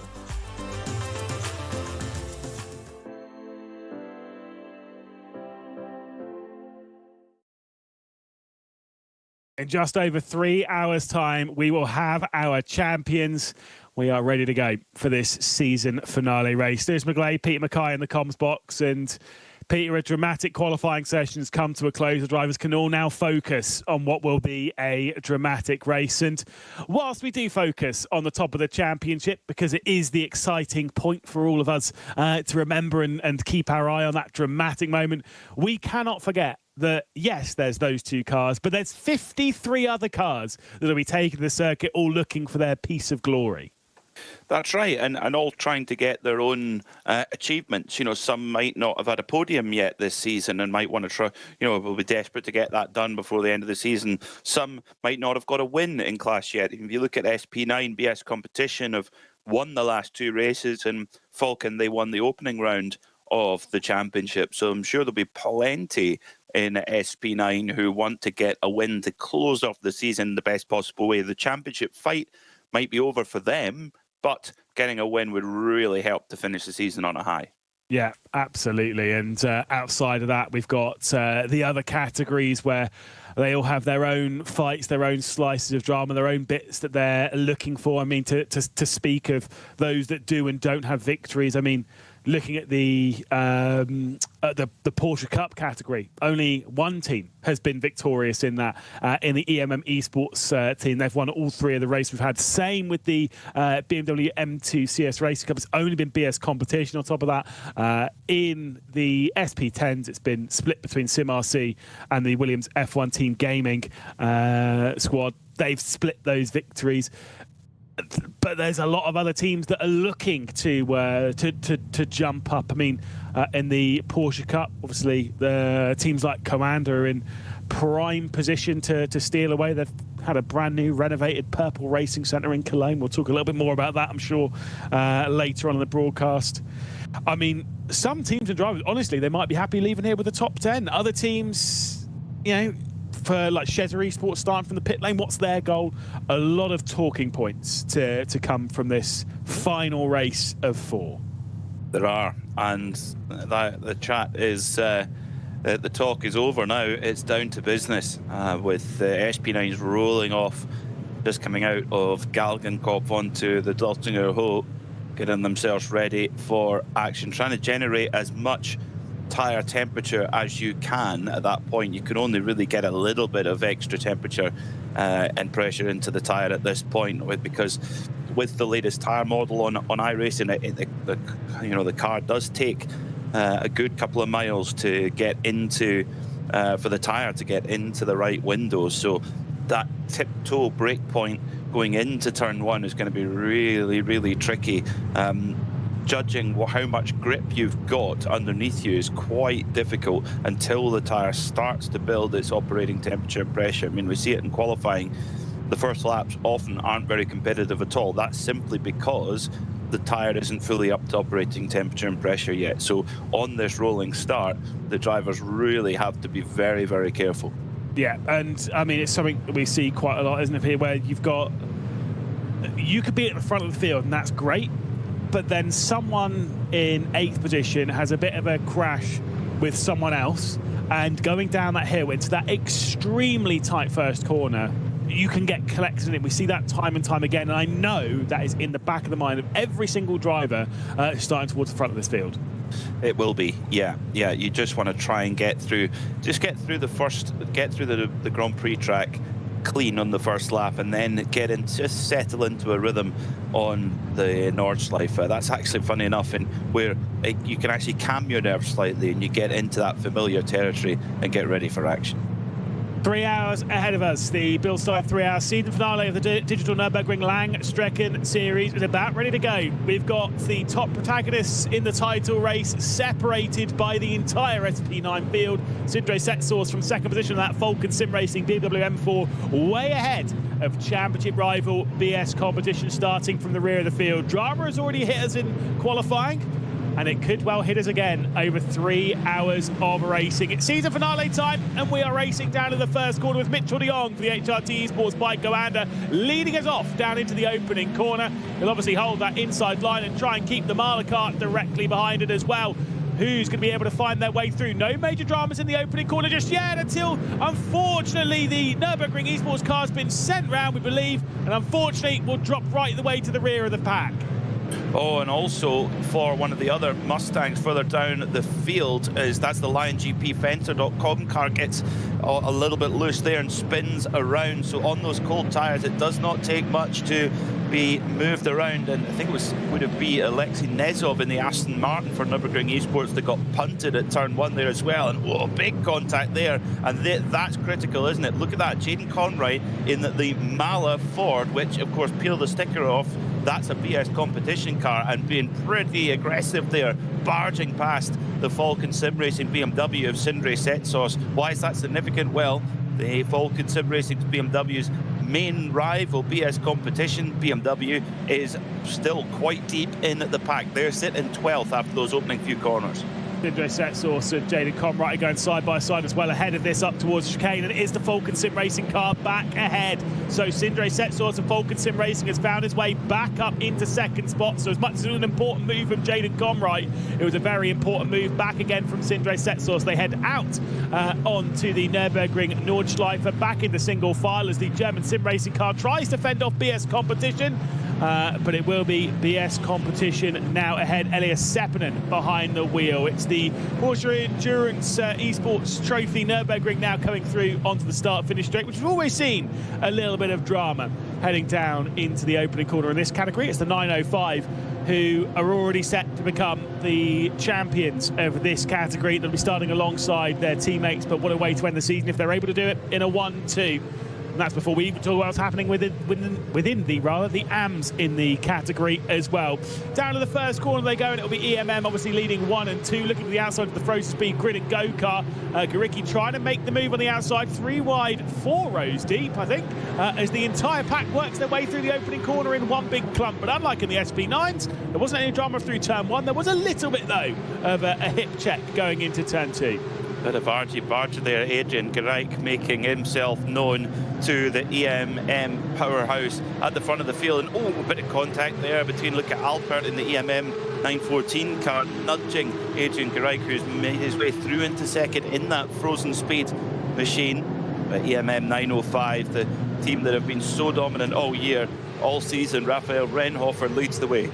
In just over 3 hours' time, we will have our champions. We are ready to go for this season finale race. There's McGlade, Peter Mackay in the comms box. And Peter, a dramatic qualifying session has come to a close. The drivers can all now focus on what will be a dramatic race. And whilst we do focus on the top of the championship, because it is the exciting point for all of us to remember and keep our eye on that dramatic moment, we cannot forget that, yes, there's those 2 cars, but there's 53 other cars that will be taking the circuit, all looking for their piece of glory. That's right, and all trying to get their own achievements. You know, some might not have had a podium yet this season and might want to try, will be desperate to get that done before the end of the season. Some might not have got a win in class yet. If you look at SP9, BS competition have won the last 2 races, and Falcon, they won the opening round of the championship. So I'm sure there'll be plenty in SP9 who want to get a win to close off the season the best possible way. The championship fight might be over for them, but getting a win would really help to finish the season on a high. Yeah, absolutely. And outside of that, we've got the other categories where they all have their own fights, their own slices of drama, their own bits that they're looking for. I mean, to speak of those that do and don't have victories, I mean, looking at the Porsche Cup category, only one team has been victorious in that, in the EMM Esports team. They've won all 3 of the races we've had. Same with the BMW M2 CS Racing Cup. It's only been BS competition on top of that. In the SP10s, it's been split between SimRC and the Williams F1 Team Gaming squad. They've split those victories. But there's a lot of other teams that are looking to jump up. I mean, in the Porsche Cup, obviously, the teams like Commander are in prime position to steal away. They've had a brand new renovated purple racing centre in Cologne. We'll talk a little bit more about that, I'm sure, later on in the broadcast. I mean, some teams and drivers, honestly, they might be happy leaving here with the top 10. Other teams, you know, for like Shezza Esports starting from the pit lane, what's their goal? A lot of talking points to come from this final race of 4. There are, and the chat is, the talk is over now. It's down to business with the SP9s rolling off, just coming out of Galgenkopf onto the Dottinger Hohe, getting themselves ready for action, trying to generate as much tyre temperature as you can. At that point, you can only really get a little bit of extra temperature and pressure into the tyre at this point, because with the latest tyre model on iRacing, the car does take a good couple of miles to get into for the tyre to get into the right windows. So that tiptoe brake point going into turn 1 is going to be really, really tricky. Judging how much grip you've got underneath you is quite difficult until the tyre starts to build its operating temperature and pressure. I mean, we see it in qualifying. The first laps often aren't very competitive at all. That's simply because the tyre isn't fully up to operating temperature and pressure yet. So on this rolling start, the drivers really have to be very, very careful. Yeah, and I mean, it's something that we see quite a lot, isn't it, here, where you could be at the front of the field and that's great, but then someone in 8th position has a bit of a crash with someone else, and going down that hill into that extremely tight first corner, you can get collected in it. We see that time and time again, and I know that is in the back of the mind of every single driver starting towards the front of this field. It will be, yeah. You just want to try and get through the Grand Prix track clean on the first lap, and then just settle into a rhythm on the Nordschleife. That's actually funny enough, and where you can actually calm your nerves slightly and you get into that familiar territory and get ready for action. 3 hours ahead of us. The Bill Stein 3-hour season finale of the Digital Nürburgring Langstrecken Series is about ready to go. We've got the top protagonists in the title race separated by the entire SP9 field. Sindre Setsource from 2nd position, that Falcon Sim Racing BMW M4 way ahead of championship rival BS Competition starting from the rear of the field. Drama has already hit us in qualifying, and it could well hit us again over 3 hours of racing. It's season finale time, and we are racing down to the first corner with Mitchell de Jong for the HRT Esports bike Goanda leading us off down into the opening corner. He'll obviously hold that inside line and try and keep the Mahler cart directly behind it as well. Who's going to be able to find their way through? No major dramas in the opening corner just yet, until unfortunately the Nürburgring Esports car has been sent round, we believe, and unfortunately will drop right the way to the rear of the pack. Oh, and also for one of the other Mustangs further down the field, that's the LionGP Fenter.com car, gets a little bit loose there and spins around. So on those cold tyres, it does not take much to be moved around. And I think would have been Alexei Nezov in the Aston Martin for Nürburgring Esports that got punted at turn 1 there as well. And whoa, big contact there. And that's critical, isn't it? Look at that, Jaden Conroy in the Mala Ford, which of course peeled the sticker off. That's a BS competition car, and being pretty aggressive there, barging past the Falcon Sim Racing BMW of Sindre Setsource. Why is that significant? Well, the Falcon Sim Racing BMW's main rival, BS Competition BMW, is still quite deep in the pack. They're sitting 12th after those opening few corners. Sindre Setsource and Jaden Conroy going side by side as well ahead of this up towards chicane, and it is the Falcon Sim Racing car back ahead. So Sindre Setsource and Falcon Sim Racing has found his way back up into 2nd spot. So as much as it was an important move from Jaden Conroy, it was a very important move back again from Sindre Setsource. They head out onto the Nürburgring Nordschleife, back into single file as the German Sim Racing car tries to fend off BS Competition. but it will be BS competition now ahead. Elias Seppänen behind the wheel. It's the Porsche Endurance Esports Trophy Nürburgring now coming through onto the start-finish straight, which we've always seen a little bit of drama heading down into the opening corner in this category. It's the 905 who are already set to become the champions of this category. They'll be starting alongside their teammates, but what a way to end the season if they're able to do it in a 1-2. And that's before we even talk about what's happening within the AMs in the category as well. Down to the first corner they go, and it'll be EMM obviously leading 1 and 2, looking to the outside of the Frozen Speed Grid and Go-Kart. Garicki trying to make the move on the outside, 3 wide, 4 rows deep, I think, as the entire pack works their way through the opening corner in one big clump. But unlike in the SP9s, there wasn't any drama through turn 1. There was a little bit, though, of a hip check going into turn 2. Bit of argy-bargy there, Adrian Garicki making himself known to the EMM powerhouse at the front of the field. And a bit of contact there between, look at Alpert in the EMM 914 car, nudging Adrian Garicki, who's made his way through into second in that Frozen Speed machine. But EMM 905, the team that have been so dominant all year, all season, Raphael Renhofer leads the way.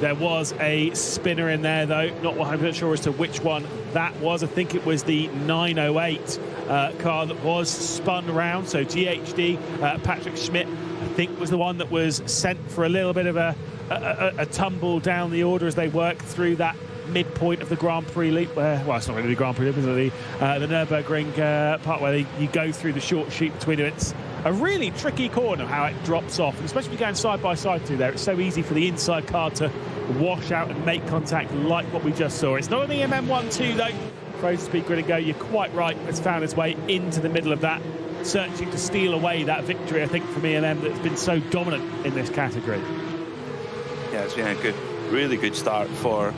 There was a spinner in there, though. Not 100% sure as to which one that was. I think it was the 908 car that was spun around. So GHD, Patrick Schmidt, I think was the one that was sent for a little bit of a tumble down the order as they worked through that midpoint of the Grand Prix loop. Well, it's not really the Grand Prix loop, is it? The Nürburgring part where you go through the short sheet between them. It's a really tricky corner how it drops off, and especially if you're going side by side through there. It's so easy for the inside car to wash out and make contact like what we just saw. It's not an EMM 1-2 though. Frozen Speed Grid and Go, you're quite right, has found its way into the middle of that, searching to steal away that victory, I think, from EMM that's been so dominant in this category. Yeah, it's been a really good start for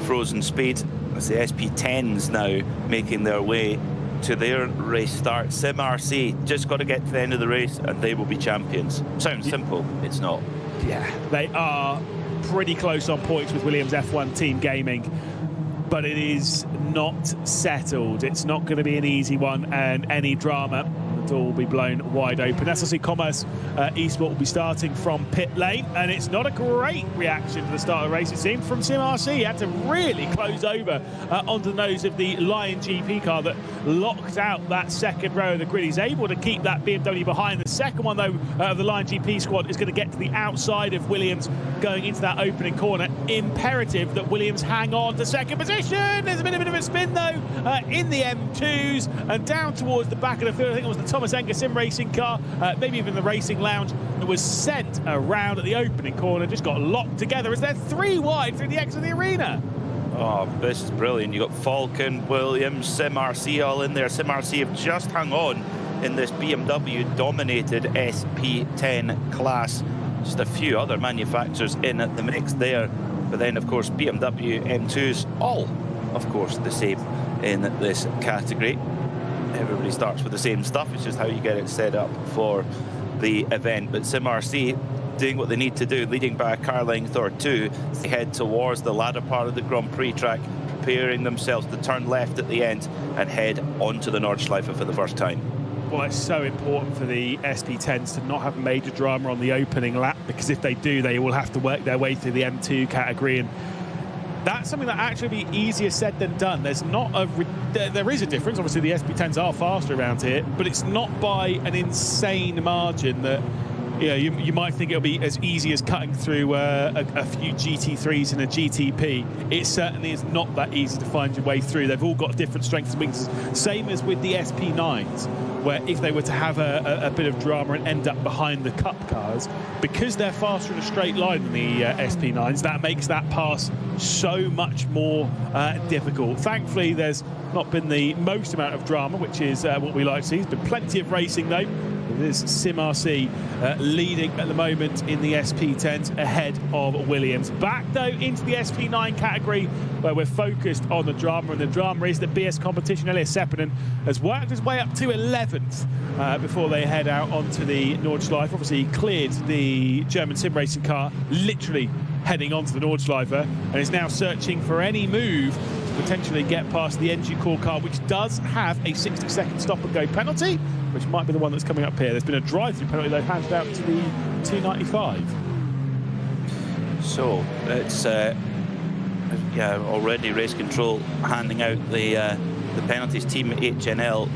Frozen Speed. As the SP10s now making their way to their race start. Sim RC just got to get to the end of the race and they will be champions. Sounds simple, it's not. Yeah, they are pretty close on points with Williams F1 Team Gaming, but it is not settled. It's not going to be an easy one, and any drama, the door will be blown wide open. SLC Commerce Esport will be starting from pit lane, and it's not a great reaction to the start of the race, it seemed, from Sim RC. He had to really close over onto the nose of the Lion GP car that locked out that second row of the grid. He's able to keep that BMW behind. The second one, though, of the Lion GP squad is going to get to the outside of Williams going into that opening corner. Imperative that Williams hang on to second position. There's a bit of a spin, though, in the M2s and down towards the back of the field. I think it was the Thomas Enger Sim Racing car, maybe even the Racing Lounge, that was sent around at the opening corner, just got locked together as they're 3 wide through the exit of the arena. Oh, this is brilliant. You've got Falcon, Williams, Sim RC all in there. Sim RC have just hung on in this BMW-dominated SP10 class. Just a few other manufacturers in at the mix there. But then, of course, BMW M2s, all, of course, the same in this category. Everybody starts with the same stuff. It's just how you get it set up for the event. But Sim RC doing what they need to do, leading by a car length or 2. They head towards the ladder part of the Grand Prix track, preparing themselves to turn left at the end and head onto the Nordschleife for the first time. Well, it's so important for the SP10s to not have major drama on the opening lap, because if they do, they will have to work their way through the M2 category, and that's something that actually be easier said than done. There is a difference. Obviously, the SP10s are faster around here, but it's not by an insane margin that you might think it'll be as easy as cutting through a few GT3s and a GTP. It certainly is not that easy to find your way through. They've all got different strengths and weaknesses. Same as with the SP9s, where if they were to have a bit of drama and end up behind the Cup cars, because they're faster in a straight line than the SP9s, that makes that pass so much more difficult. Thankfully, there's not been the most amount of drama, which is what we like to see. There's been plenty of racing, though. There's Sim RC leading at the moment in the SP10s ahead of Williams. Back, though, into the SP9 category, where we're focused on the drama, and the drama is that BS competition Elias Seppänen has worked his way up to 11th before they head out onto the Nordschleife. Obviously, he cleared the German sim racing car, literally heading onto the Nordschleife, and is now searching for any move to potentially get past the NG Core car, which does have a 60-second stop-and-go penalty, which might be the one that's coming up here. There's been a drive-through penalty, though, handed out to the 295. So it's yeah, already race control handing out the penalties. Team HNL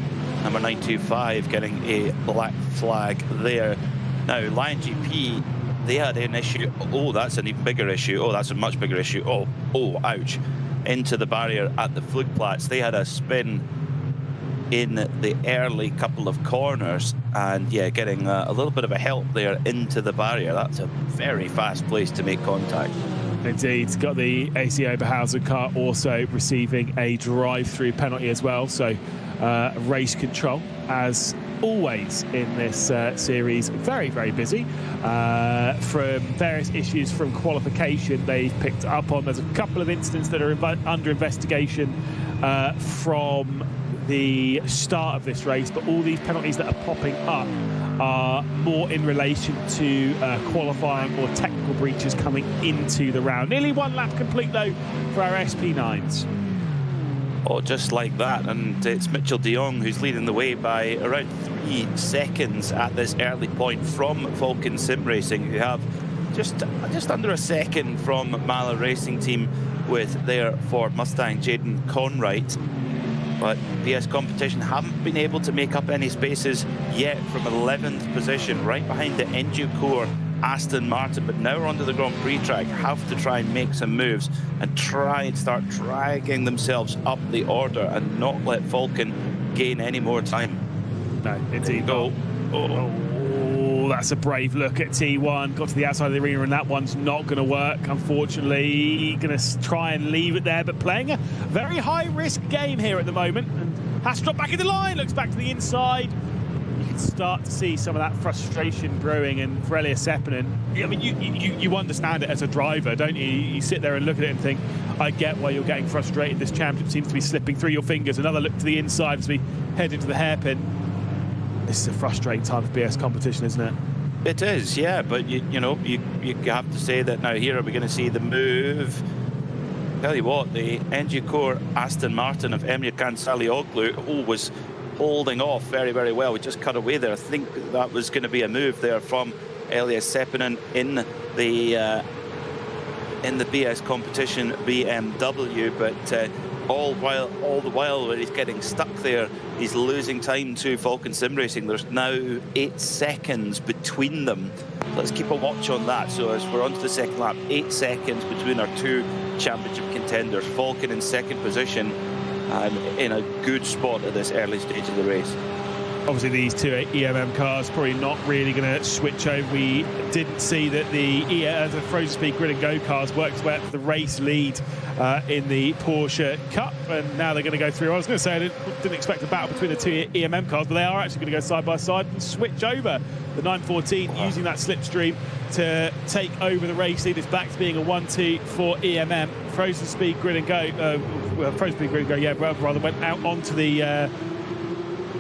number 925 getting a black flag there. Now Lion GP, they had an issue. Oh, that's an even bigger issue. Oh, that's a much bigger issue. Oh, ouch. Into the barrier at the Flugplatz. They had a spin in the early couple of corners, and yeah, getting a little bit of a help there into the barrier. That's a very fast place to make contact. Indeed, got the AC Oberhausen car also receiving a drive-through penalty as well. So race control, as always in this series, very, very busy. From various issues from qualification, they've picked up on. There's a couple of incidents that are under investigation from the start of this race, but all these penalties that are popping up are more in relation to qualifying or technical breaches coming into the round. Nearly one lap complete though for our SP9s. Oh, just like that, and it's Mitchell de Jong who's leading the way by around 3 seconds at this early point from Falcon Sim Racing, who have just under a second from Mala Racing Team with their Ford Mustang Jaden Conwright. But BS Competition haven't been able to make up any spaces yet from 11th position, right behind the Enducore Aston Martin. But now we're onto the Grand Prix track, have to try and make some moves and try and start dragging themselves up the order and not let Falcon gain any more time. No, indeed. Oh, that's a brave look at T1. Got to the outside of the arena, and that one's not going to work, unfortunately. Going to try and leave it there, but playing a very high-risk game here at the moment. And has to drop back in the line, looks back to the inside. You can start to see some of that frustration brewing, and for Elias Seppänen, I mean, you understand it as a driver, don't you? You sit there and look at it and think, I get why you're getting frustrated. This championship seems to be slipping through your fingers. Another look to the inside as we head into the hairpin. This is a frustrating time of BS Competition, isn't it? It is, yeah, but you have to say that now here are we going to see the move. Tell you what, the Enducore Aston Martin of Emir Kansalioglu was holding off very, very well. We just cut away there. I think that was going to be a move there from Elias Seppänen in the BS Competition BMW, but all the while where he's getting stuck there, he's losing time to Falcon Sim Racing. There's now 8 seconds between them. Let's keep a watch on that. So as we're on to the second lap, 8 seconds between our two championship contenders. Falcon in second position and in a good spot at this early stage of the race. Obviously, these two EMM cars probably not really going to switch over. We didn't see that the Frozen Speed Grid and Go cars worked well for the race lead in the Porsche Cup, and now they're going to go through. I was going to say I didn't expect a battle between the two EMM cars, but they are actually going to go side by side and switch over. The 914 using that slipstream to take over the race lead. It's back to being a 1-2 for EMM. Frozen Speed Grid and Go, Frozen Speed Grid and Go, yeah, rather went out onto the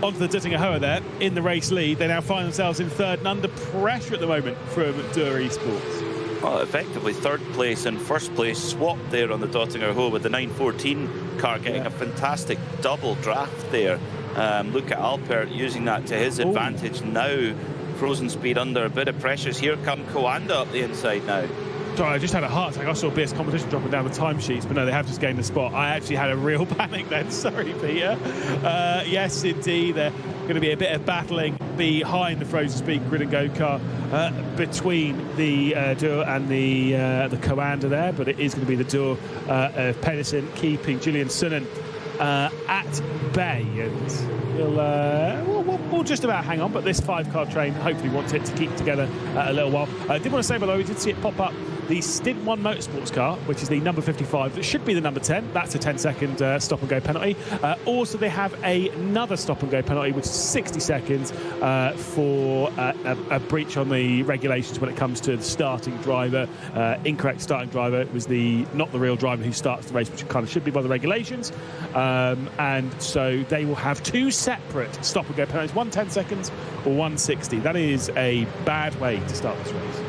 Dittinger Hoa there in the race lead. They now find themselves in third and under pressure at the moment from Dur Esports. Well, effectively third place and first place swapped there on the Dottinger Hoa, with the 914 car getting a fantastic double draft there. Look at Alpert using that to his advantage. Now Frozen Speed under a bit of pressures. Here come Coanda up the inside now. Sorry, I just had a heart attack. I saw BS Competition dropping down the timesheets, but no, they have just gained the spot. I actually had a real panic then. Sorry, Peter. Yes, indeed, there's going to be a bit of battling behind the Frozen Speed Grid and Go car between the Dur and the Coanda there, but it is going to be the Dur of Pedersen keeping Julian Sunnen at bay, and we'll just about hang on, but this 5-car train hopefully wants it to keep together a little while. I did want to say, by the way, we did see it pop up, the Stint 1 Motorsports car, which is the number 55, that should be the number 10. That's a 10-second stop-and-go penalty. Also, they have another stop-and-go penalty, which is 60 seconds for a breach on the regulations when it comes to the starting driver. Incorrect starting driver. It was not the real driver who starts the race, which kind of should be by the regulations. And so they will have 2 separate stop-and-go penalties, one 10 seconds or one 60. That is a bad way to start this race.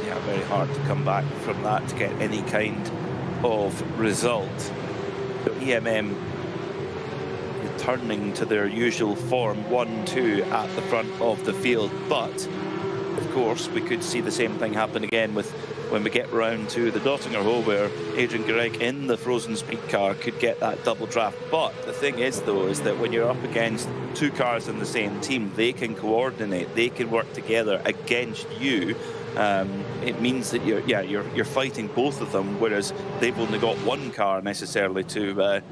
Yeah, very hard to come back from that to get any kind of result. So EMM returning to their usual form, 1-2 at the front of the field, but of course we could see the same thing happen again with when we get round to the Dottinger Hole, where Adrian Gareg in the frozen speed car could get that double draft. But the thing is, though, is that when you're up against two cars in the same team, they can coordinate, they can work together against you. It means that you're fighting both of them, whereas they've only got one car necessarily to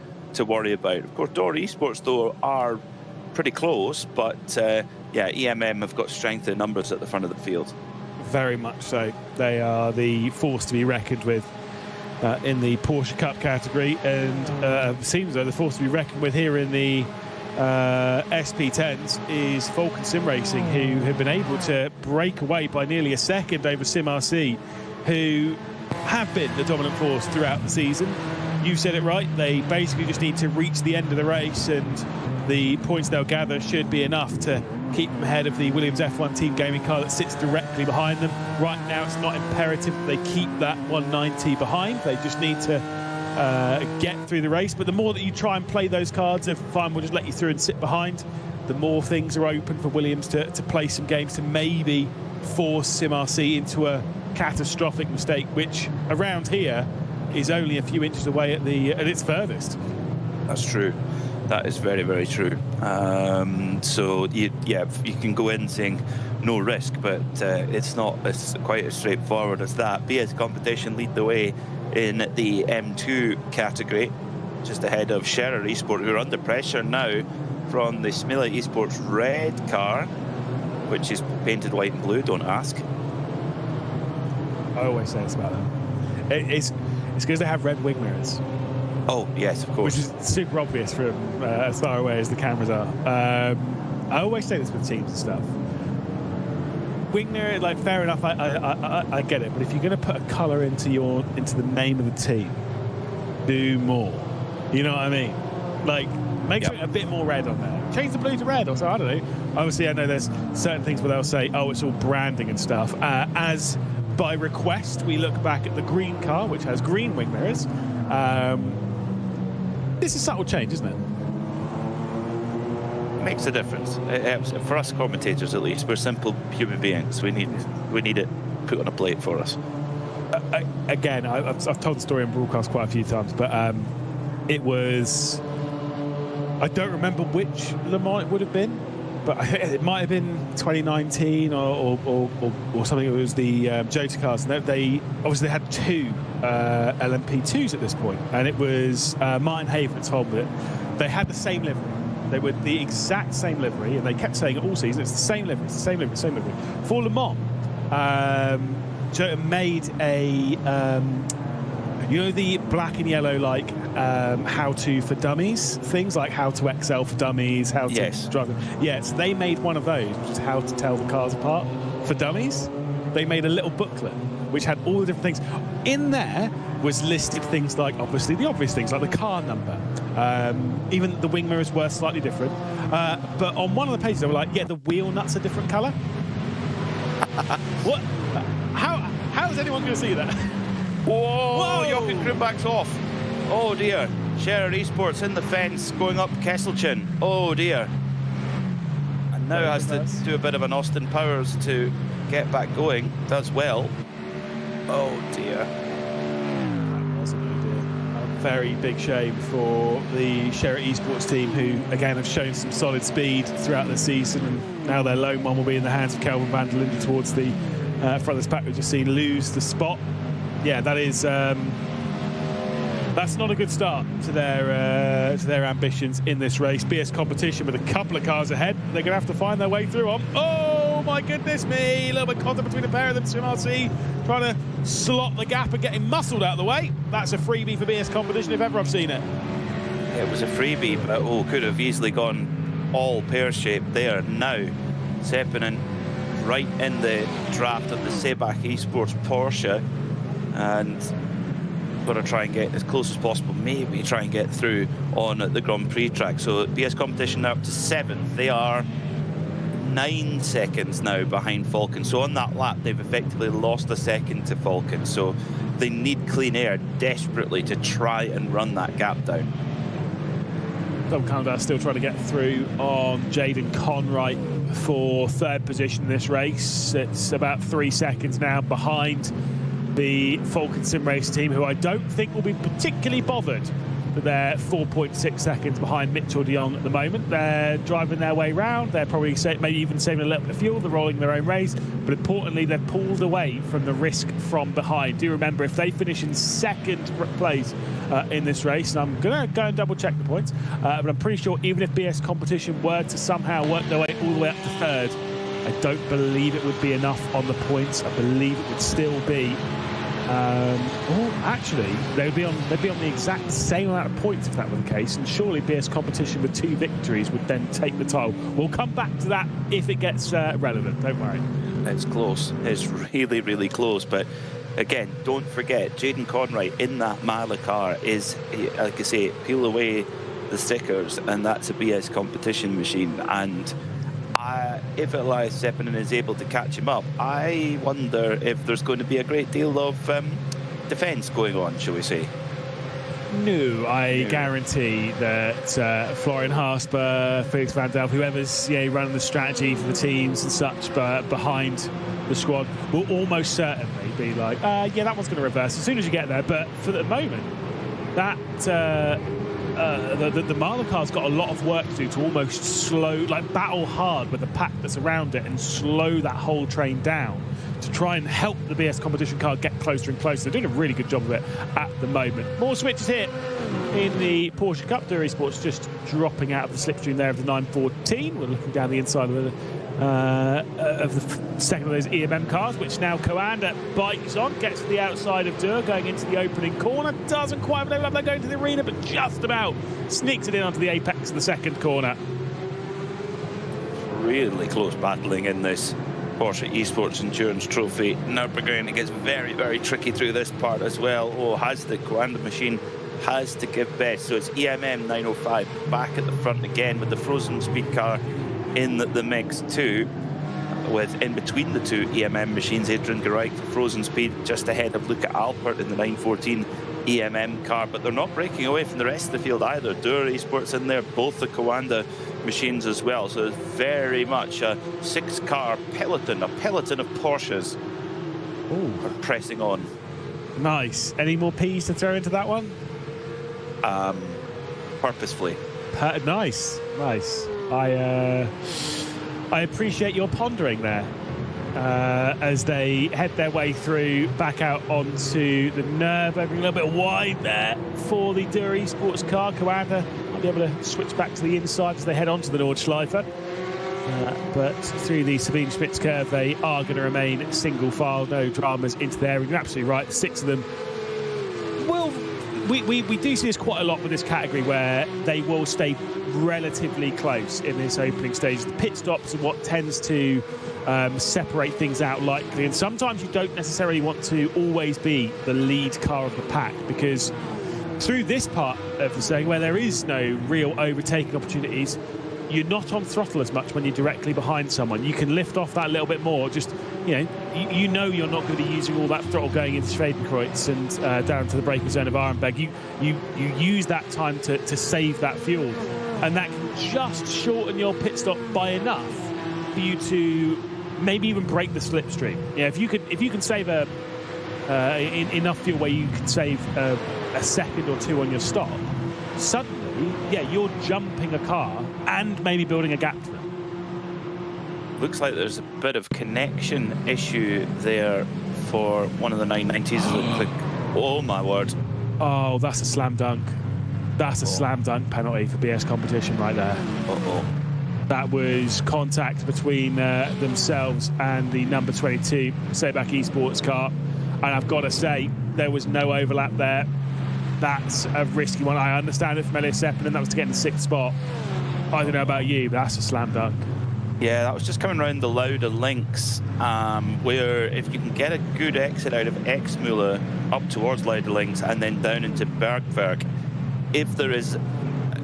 worry about. Of course, Dora Esports, though, are pretty close, but EMM have got strength in numbers at the front of the field. Very much so. They are the force to be reckoned with in the Porsche Cup category, and seems though the force to be reckoned with here in the SP10s is Falcon Sim Racing, who have been able to break away by nearly a second over Sim RC, who have been the dominant force throughout the season. You said it right, they basically just need to reach the end of the race, and the points they'll gather should be enough to keep them ahead of the Williams F1 team gaming car that sits directly behind them. Right now it's not imperative that they keep that 190 behind, they just need to get through the race. But the more that you try and play those cards, if fine will just let you through and sit behind, the more things are open for Williams to play some games to maybe force Sim RC into a catastrophic mistake, which around here is only a few inches away at its furthest. That's true. That is very, very true. So you can go in saying no risk, but it's not quite as straightforward as that. BS Competition lead the way in the M2 category, just ahead of Scherer Esport, who are under pressure now from the Smila Esports red car, which is painted white and blue. Don't ask. I always say it's about them. It's because they have red wing mirrors. Oh, yes, of course. Which is super obvious from as far away as the cameras are. I always say this with teams and stuff. Wing mirror, like, fair enough, I get it. But if you're going to put a colour into the name of the team, do more. You know what I mean? Like, make something a bit more red on there. Change the blue to red or so, I don't know. Obviously, I know there's certain things where they'll say, oh, it's all branding and stuff. As by request, we look back at the green car, which has green wing mirrors. It's a subtle change, isn't it? Makes a difference. For us commentators, at least, we're simple human beings. We need it put on a plate for us. Again, I've told the story on broadcast quite a few times, but it was, I don't remember which Le Mans it would have been, but it might have been 2019 or something. It was the Jota cars, and they obviously had two LMP2s at this point, and it was Martin Haven that told me that they had the same livery. They were the exact same livery, and they kept saying it all season, it's the same livery, it's the same livery, it's the same livery. For Le Mans, Jota made a, you know, the black and yellow, like, how to for dummies, things like how to excel for dummies, how to drive them. Yes, they made one of those, which is how to tell the cars apart for dummies. They made a little booklet which had all the different things. In there was listed things like, obviously, the obvious things like the car number. Even the wing mirrors were slightly different. But on one of the pages, they were like, yeah, the wheel nuts are different colour. What? How is anyone going to see that? Whoa! Jochen Krumback's off. Oh dear. Scherer Esports in the fence, going up Kesselchen. Oh dear. And now has to do a bit of an Austin Powers to get back going. Does well. Oh dear. That was a very big shame for the Scherer Esports team, who again have shown some solid speed throughout the season, and now their lone one will be in the hands of Kelvin van der Linde towards the front of this pack. We've just seen lose the spot. Yeah, that is that's not a good start to their ambitions in this race. BS Competition with a couple of cars ahead. They're going to have to find their way through on. Oh my goodness me! A little bit of contact between a pair of them. Sim RC trying to slot the gap and getting muscled out of the way. That's a freebie for BS Competition if ever I've seen it. It was a freebie, but could have easily gone all pear-shaped there. Now, Seppinen right in the draft of the Sebach Esports Porsche, and got to try and get as close as possible, maybe try and get through on the Grand Prix track. So BS Competition now up to 7th. They are 9 seconds now behind Falcon. So on that lap, they've effectively lost a second to Falcon. So they need clean air desperately to try and run that gap down. Dom Canada still trying to get through on Jaden Conwright for 3rd position in this race. It's about 3 seconds now behind the Falcon Sim Race team, who I don't think will be particularly bothered that they're 4.6 seconds behind Mitchell de Jong at the moment. They're driving their way round. They're probably maybe even saving a little bit of fuel. They're rolling their own race. But importantly, they're pulled away from the risk from behind. Do remember, if they finish in second place in this race, and I'm going to go and double check the points, but I'm pretty sure even if BS Competition were to somehow work their way all the way up to third, I don't believe it would be enough on the points. I believe it would still be actually, they'd be on the exact same amount of points if that were the case, and surely BS Competition with 2 victories would then take the title. We'll come back to that if it gets relevant, don't worry. It's close. It's really, really close. But again, don't forget, Jaden Conroy in that Mala car is, like I say, peel away the stickers, and that's a BS Competition machine. And if Elias Sepinen is able to catch him up, I wonder if there's going to be a great deal of defence going on, shall we say. No, I guarantee that Florian Hasper, Felix van Delft, whoever's running the strategy for the teams and such, but behind the squad, will almost certainly be like, yeah, that one's going to reverse as soon as you get there. But for the moment, that the Marla car's got a lot of work to do to almost slow, like battle hard with the pack that's around it and slow that whole train down to try and help the BS Competition car get closer and closer. They're doing a really good job of it at the moment. More switches here in the Porsche Cup. Duri Sports just dropping out of the slipstream there of the 914. We're looking down the inside of the second of those EMM cars, which now Coanda bites on, gets to the outside of Dur, going into the opening corner. Doesn't quite overlap, they're going to the arena, but just about sneaks it in onto the apex of the second corner. Really close battling in this Porsche Esports Endurance Trophy Nürburgring. It gets very, very tricky through this part as well. Has the Coanda machine has to give best. So it's EMM 905 back at the front again with the frozen speed car in the mix too, with in between the two EMM machines, Adrian Gereich for frozen speed just ahead of Luca Alpert in the 914 EMM car. But they're not breaking away from the rest of the field either. Dur Esports in there, both the Coanda machines as well. So it's very much a 6-car peloton, a peloton of Porsches are pressing on. Nice. Any more P's to throw into that one? Purposefully. Nice. I appreciate your pondering there as they head their way through back out onto the Nürburgring. A little bit wide there for the Dur Esports car. Coanda might be able to switch back to the inside as they head onto the Nordschleife. But through the Sabine Spitz curve, they are going to remain single file, no dramas into there. You're absolutely right. 6 of them will. We do see this quite a lot with this category where they will stay relatively close in this opening stage. The pit stops are what tends to separate things out likely, and sometimes you don't necessarily want to always be the lead car of the pack, because through this part of the saying where there is no real overtaking opportunities, you're not on throttle as much when you're directly behind someone. You can lift off that little bit more. Just, you know you're not going to be using all that throttle going into Schwedenkreuz and down to the braking zone of Arenberg. You use that time to save that fuel, and that can just shorten your pit stop by enough for you to maybe even break the slipstream. If you can save enough fuel where you can save a second or two on your stop, suddenly, you're jumping a car and maybe building a gap to them. Looks like there's a bit of connection issue there for one of the 990s. Oh my word. Oh, that's a slam dunk. That's a slam dunk penalty for BS Competition right there. That was contact between themselves and the number 22 Sebak Esports car. And I've got to say, there was no overlap there. That's a risky one. I understand it from Elias Sepinen, and that was to get in the 6th spot. I don't know about you, but that's a slam dunk. Yeah, that was just coming around the Lauda links, where if you can get a good exit out of Exmüller up towards Lauda links and then down into Bergwerk, if there is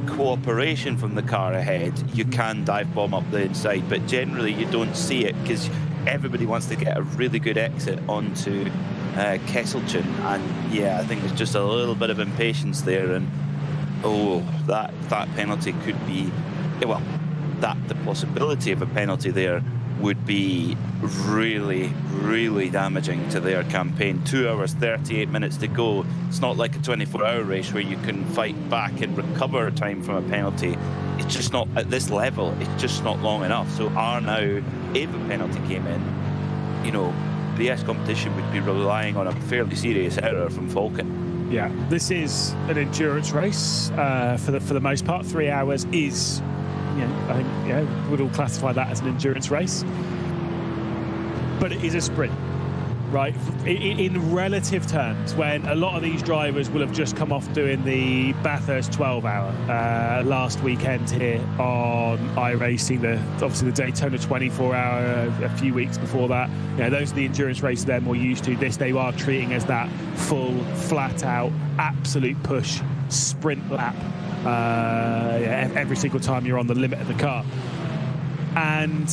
cooperation from the car ahead, you can dive bomb up the inside, but generally you don't see it because everybody wants to get a really good exit onto Kesselchen, and I think there's just a little bit of impatience there, and that penalty could be, the possibility of a penalty there would be really, really damaging to their campaign. 2 hours, 38 minutes to go. It's not like a 24-hour race where you can fight back and recover time from a penalty. It's just not, at this level, it's just not long enough. So now, if a penalty came in, you know, BS competition would be relying on a fairly serious error from Falcon. Yeah, this is an endurance race for the most part. 3 hours is, you know, I think would all classify that as an endurance race, but it is a sprint, right? In relative terms, when a lot of these drivers will have just come off doing the Bathurst 12-hour last weekend here on iRacing, obviously the Daytona 24-hour a few weeks before that. You know, those are the endurance races they're more used to. This they are treating as that full, flat-out, absolute push sprint lap. Every single time you're on the limit of the car, and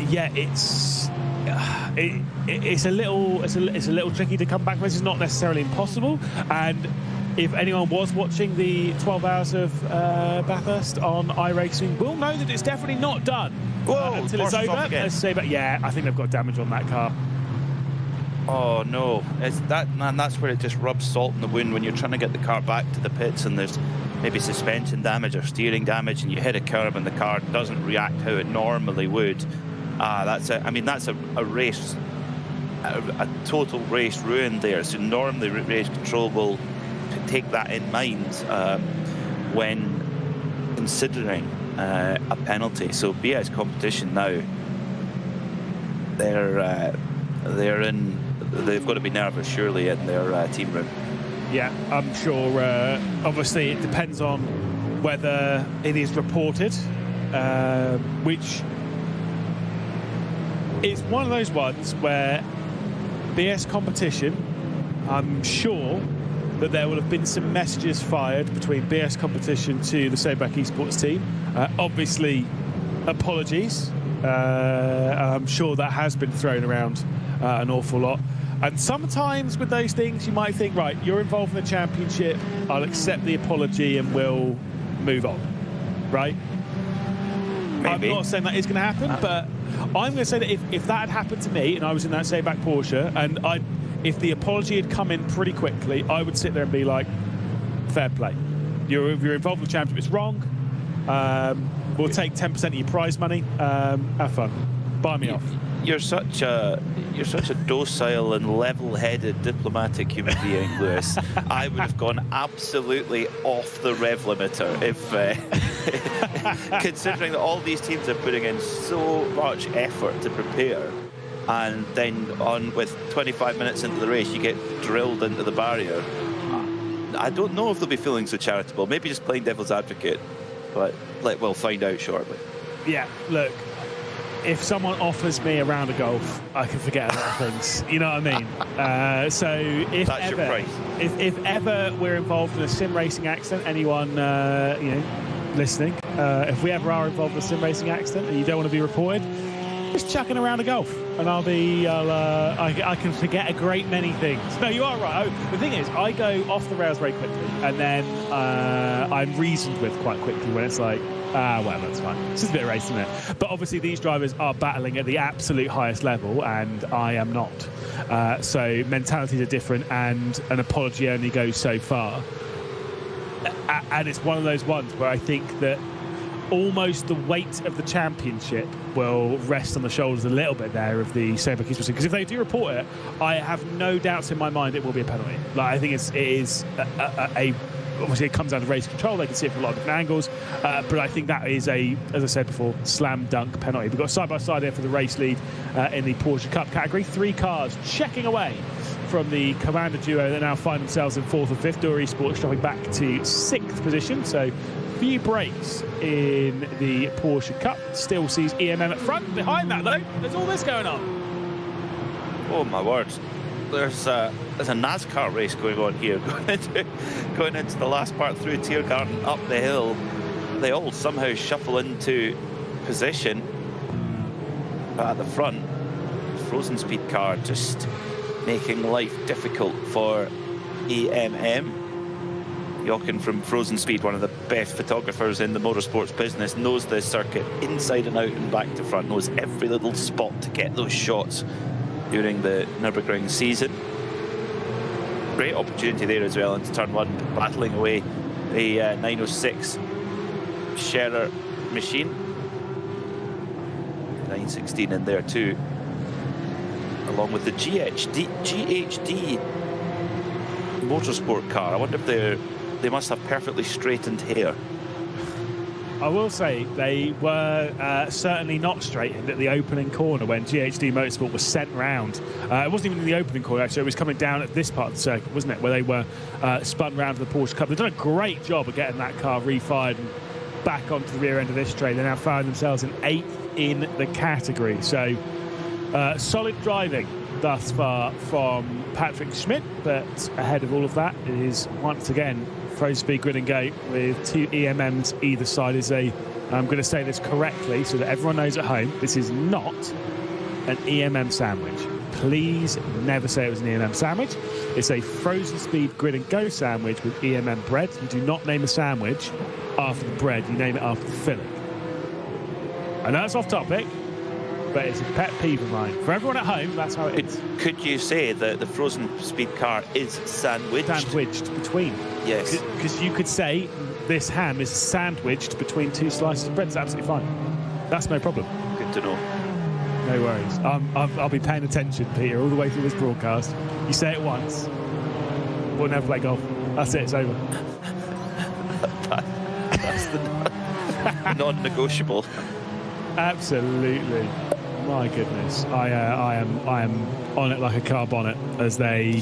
yeah, it's a little tricky to come back. This is not necessarily impossible, and if anyone was watching the 12 hours of Bathurst on iRacing, will know that it's definitely not done until it's over. Let's say, but yeah, I think they've got damage on that car. Oh no, it's that, man, that's where it just rubs salt in the wound when you're trying to get the car back to the pits and there's maybe suspension damage or steering damage and you hit a curb and the car doesn't react how it normally would. That's a race, a total race ruined there. So normally race control will take that in mind when considering a penalty. So BS competition now, they've got to be nervous surely in their team room. Yeah, I'm sure. Obviously, it depends on whether it is reported, which is one of those ones where BS competition, I'm sure that there will have been some messages fired between BS competition to the Sabac Esports team. Obviously, apologies. I'm sure that has been thrown around an awful lot. And sometimes with those things, you might think, right, you're involved in the championship, I'll accept the apology and we'll move on, right? Maybe. I'm not saying that is going to happen, but I'm going to say that if that had happened to me and I was in that Sabac Porsche, and if the apology had come in pretty quickly, I would sit there and be like, fair play. You're involved in the championship, it's wrong. We'll take 10% of your prize money. Have fun. Buy me off. You're such a docile and level-headed diplomatic human being, Lewis. I would have gone absolutely off the rev limiter if, considering that all these teams are putting in so much effort to prepare, and then on with 25 minutes into the race, you get drilled into the barrier. I don't know if they'll be feeling so charitable. Maybe just playing devil's advocate, but we'll find out shortly. Yeah, look. If someone offers me a round of golf, I can forget a lot of things. You know what I mean? So if ever we're involved in a sim racing accident, anyone listening, if we ever are involved in a sim racing accident and you don't want to be reported, just chucking a round of golf, and I can forget a great many things. No, you are right. The thing is, I go off the rails very quickly, and then I'm reasoned with quite quickly when it's like, well, that's fine. It's just a bit of racing, isn't it? But obviously these drivers are battling at the absolute highest level, and I am not. So mentalities are different, and an apology only goes so far. And it's one of those ones where I think that almost the weight of the championship will rest on the shoulders a little bit there of the Sabac Esports team. Because if they do report it, I have no doubts in my mind it will be a penalty. Like, I think it is obviously it comes down to race control. They can see it from a lot of different angles, but I think that is as I said before, slam dunk penalty. We've got side by side here for the race lead in the Porsche Cup category. 3 cars checking away from the Commander duo that now find themselves in 4th and 5th. Door Esports dropping back to 6th position. So few breaks in the Porsche Cup. Still sees EMM at front. Behind that though, there's all this going on. Oh my word. There's a NASCAR race going on here, going into the last part through Tiergarten up the hill. They all somehow shuffle into position, but at the front, the Frozen Speed car just making life difficult for EMM. Jochen from Frozen Speed, one of the best photographers in the motorsports business, knows this circuit inside and out and back to front, knows every little spot to get those shots during the Nürburgring season. Great opportunity there as well into turn one, battling away the 906 Scherer machine. 916 in there too, along with the GHD motorsport car. I wonder if they must have perfectly straightened hair. I will say they were certainly not straightened at the opening corner when GHD Motorsport was sent round. It wasn't even in the opening corner, actually. It was coming down at this part of the circuit, wasn't it, where they were spun round to the Porsche Cup. They've done a great job of getting that car refired and back onto the rear end of this straight. They now find themselves in 8th in the category. So solid driving thus far from Patrick Schmidt, but ahead of all of that is once again Frozen Speed Grid and Go with 2 EMMs either side. I'm going to say this correctly so that everyone knows at home, this is not an EMM sandwich. Please never say it was an EMM sandwich. It's a Frozen Speed Grid and Go sandwich with EMM bread. You do not name a sandwich after the bread, you name it after the filling. I know it's off topic, but it's a pet peeve of mine. For everyone at home, that's how it is. Could you say that the Frozen Speed car is sandwiched? Sandwiched between. Yes. Because you could say this ham is sandwiched between 2 slices of bread. It's absolutely fine. That's no problem. Good to know. No worries. I'll be paying attention, Peter, all the way through this broadcast. You say it once, we'll never play golf. That's it, it's over. That's the non-negotiable. Absolutely. My goodness. I am on it like a car bonnet as they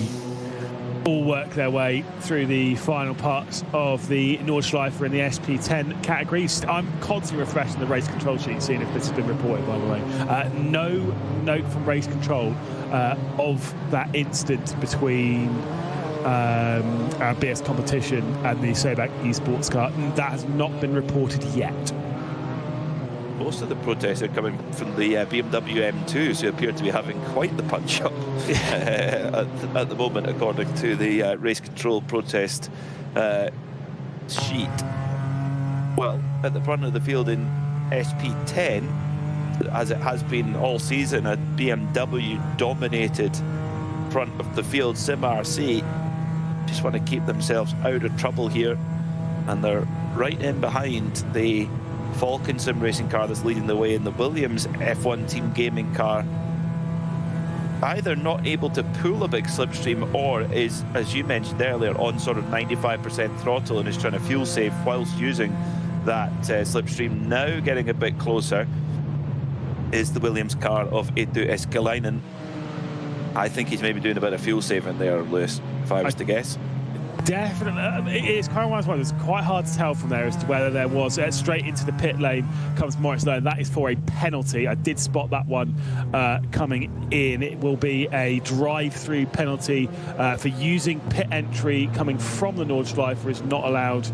all work their way through the final parts of the Nordschleife in the SP10 categories. I'm constantly refreshing the race control sheet, seeing if this has been reported, by the way. No note from race control of that incident between our BS competition and the Sobak esports car. That has not been reported yet. Most of the protests are coming from the BMW M2s, who appear to be having quite the punch-up at the moment, according to the race control protest sheet. Well, at the front of the field in SP10, as it has been all season, a BMW-dominated front of the field. Sim RC just want to keep themselves out of trouble here, and they're right in behind the Falcon sim racing car that's leading the way in the Williams F1 team gaming car. Either not able to pull a big slipstream, or is, as you mentioned earlier, on sort of 95% throttle and is trying to fuel save whilst using that slipstream. Now getting a bit closer is the Williams car of Eetu Eskalainen. I think he's maybe doing a bit of fuel saving there, Lewis, if I was to guess. Definitely. It's kind of one of those. It's quite hard to tell from there as to whether there was straight into the pit lane comes Moritz Lane. That is for a penalty. I did spot that one coming in. It will be a drive-through penalty for using pit entry coming from the Nordschleife is not allowed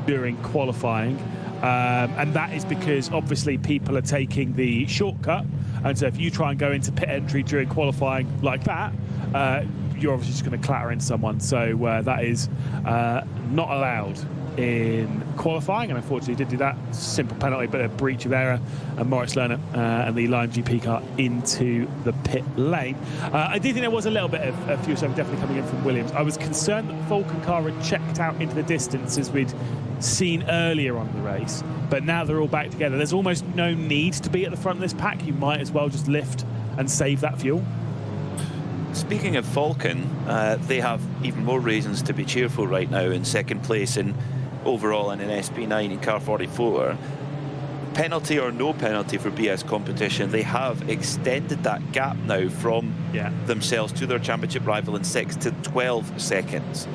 during qualifying. And that is because obviously people are taking the shortcut. And so if you try and go into pit entry during qualifying like that, you're obviously just going to clatter into someone. So that is not allowed in qualifying, and unfortunately did do that. Simple penalty, but a breach of error, and Moritz Lerner and the Lime GP car into the pit lane. I did think there was a little bit of fuel saving definitely coming in from Williams. I was concerned that the Falcon car had checked out into the distance as we'd seen earlier on in the race, but now they're all back together. There's almost no need to be at the front of this pack. You might as well just lift and save that fuel. Speaking of Falcon, they have even more reasons to be cheerful right now in second place in overall and in SP9 in car 44. Penalty or no penalty for BS competition, they have extended that gap now from themselves to their championship rival in 6 to 12 seconds.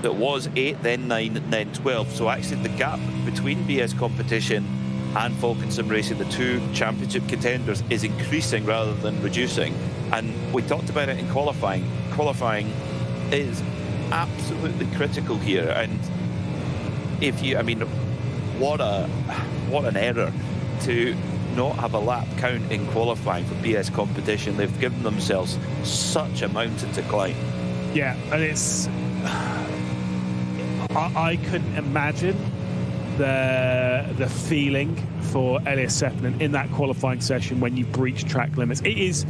It was 8, then 9, then 12. So actually the gap between BS competition and Falcon Sim Racing, the two championship contenders, is increasing rather than reducing. And we talked about it in qualifying. Qualifying is absolutely critical here. And if you, I mean, what an error to not have a lap count in qualifying for BS competition. They've given themselves such a mountain to climb. Yeah, and it's I couldn't imagine the feeling for Elias Seppänen in that qualifying session when you breach track limits. It is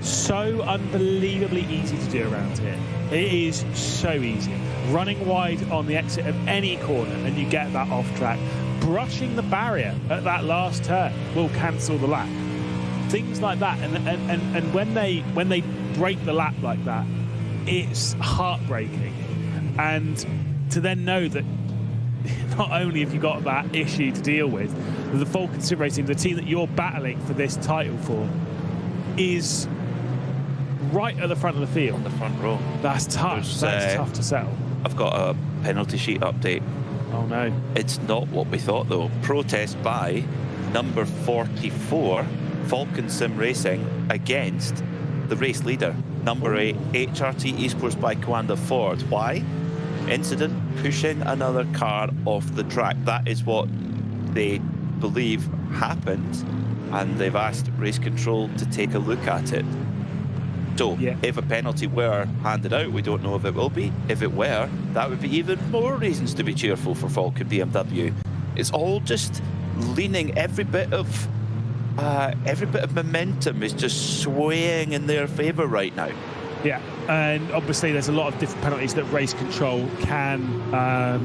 so unbelievably easy to do around here. It is so easy. Running wide on the exit of any corner and you get that off track. Brushing the barrier at that last turn will cancel the lap. Things like that, and when they break the lap like that, it's heartbreaking. And to then know that not only have you got that issue to deal with, the Falken Sim Racing, the team that you're battling for this title for, is right at the front of the field. On the front row. That's tough. That's tough to settle. I've got a penalty sheet update. Oh no. It's not what we thought though. Protest by number 44, Falken Sim Racing, against the race leader, number 8, HRT Esports by Coanda Ford. Why? Incident pushing another car off the track. That is what they believe happened, and they've asked race control to take a look at it. So if a penalty were handed out, we don't know if it will be. If it were, that would be even more reasons to be cheerful for Falken BMW. It's all just leaning, every bit of momentum is just swaying in their favour right now. Yeah, and obviously there's a lot of different penalties that race control can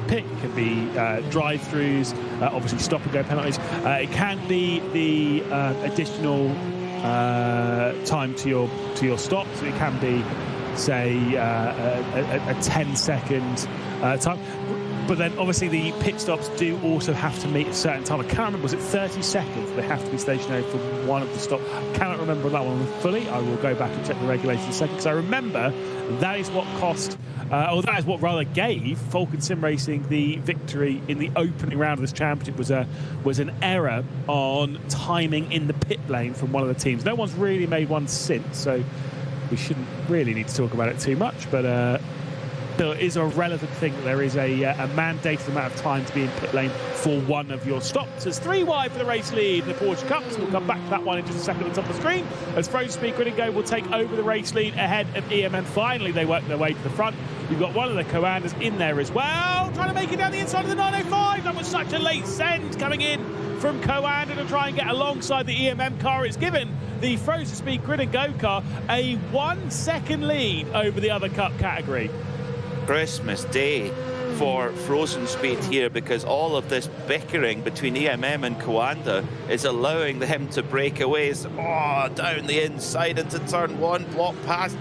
pick. It can be drive-throughs, obviously stop-and-go penalties. It can be the additional time to your stop, so it can be, say, a 10-second time. But then obviously the pit stops do also have to meet a certain time. I can't remember, was it 30 seconds they have to be stationary for one of the stops? I cannot remember that one fully. I will go back and check the regulations in a second, because I remember that is what cost, or that is what rather gave Falken Sim Racing the victory in the opening round of this championship, was an error on timing in the pit lane from one of the teams. No one's really made one since, so we shouldn't really need to talk about it too much, but there is a relevant thing that there is a mandated amount of time to be in pit lane for one of your stops. There's 3 wide for the race lead in the Porsche Cup, so we'll come back to that one in just a second on top of the screen. As Frozen Speed Grid and Go will take over the race lead ahead of EMM. Finally, they work their way to the front. You've got one of the Coanders in there as well, trying to make it down the inside of the 905. That was such a late send coming in from Coander to try and get alongside the EMM car. It's given the Frozen Speed Grid and Go car a 1 second lead over the other Cup category. Christmas Day for Frozen Speed here, because all of this bickering between EMM and Coanda is allowing them to break away. Down the inside into turn 1, block past,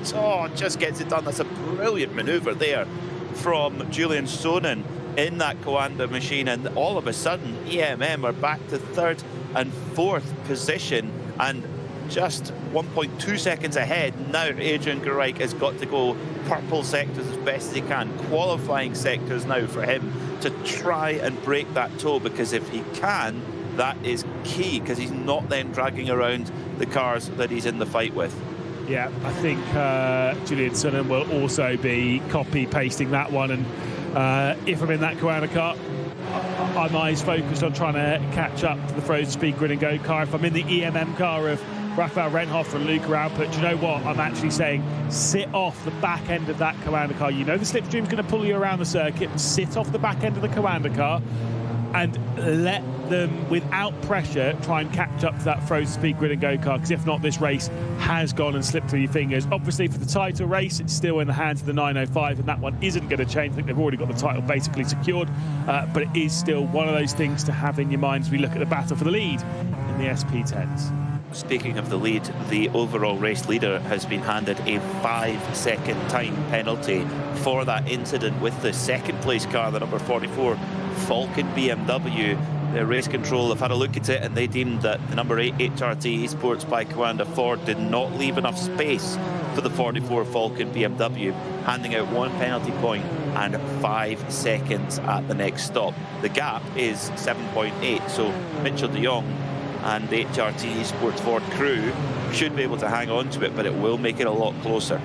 just gets it done. That's a brilliant manoeuvre there from Julian Sonnen in that Coanda machine, and all of a sudden EMM are back to 3rd and 4th position, and just 1.2 seconds ahead. Now Adrian Gereich has got to go purple sectors as best as he can, qualifying sectors now for him to try and break that toe, because if he can, that is key, because he's not then dragging around the cars that he's in the fight with. Yeah, I think Julian Sonnen will also be copy-pasting that one, and if I'm in that Coanda car, I'm eyes focused on trying to catch up to the Frozen Speed Grid and Go car. If I'm in the EMM car of Raphael Renhoff and Luca Alpert, do you know what? I'm actually saying sit off the back end of that Coanda car. You know the slipstream's going to pull you around the circuit. Sit off the back end of the Coanda car and let them, without pressure, try and catch up to that Frozen Speed Grid and Go car, because if not, this race has gone and slipped through your fingers. Obviously, for the title race, it's still in the hands of the 905, and that one isn't going to change. I think they've already got the title basically secured, but it is still one of those things to have in your mind as we look at the battle for the lead in the SP10s. Speaking of the lead, the overall race leader has been handed a 5-second time penalty for that incident with the second place car, the number 44 Falken BMW. The race control have had a look at it, and they deemed that the number 8 HRT Esports by Coanda Ford did not leave enough space for the 44 Falken BMW, handing out 1 penalty point and 5 seconds at the next stop. The gap is 7.8, so Mitchell de Jong and the HRT Esports Ford crew should be able to hang on to it, but it will make it a lot closer.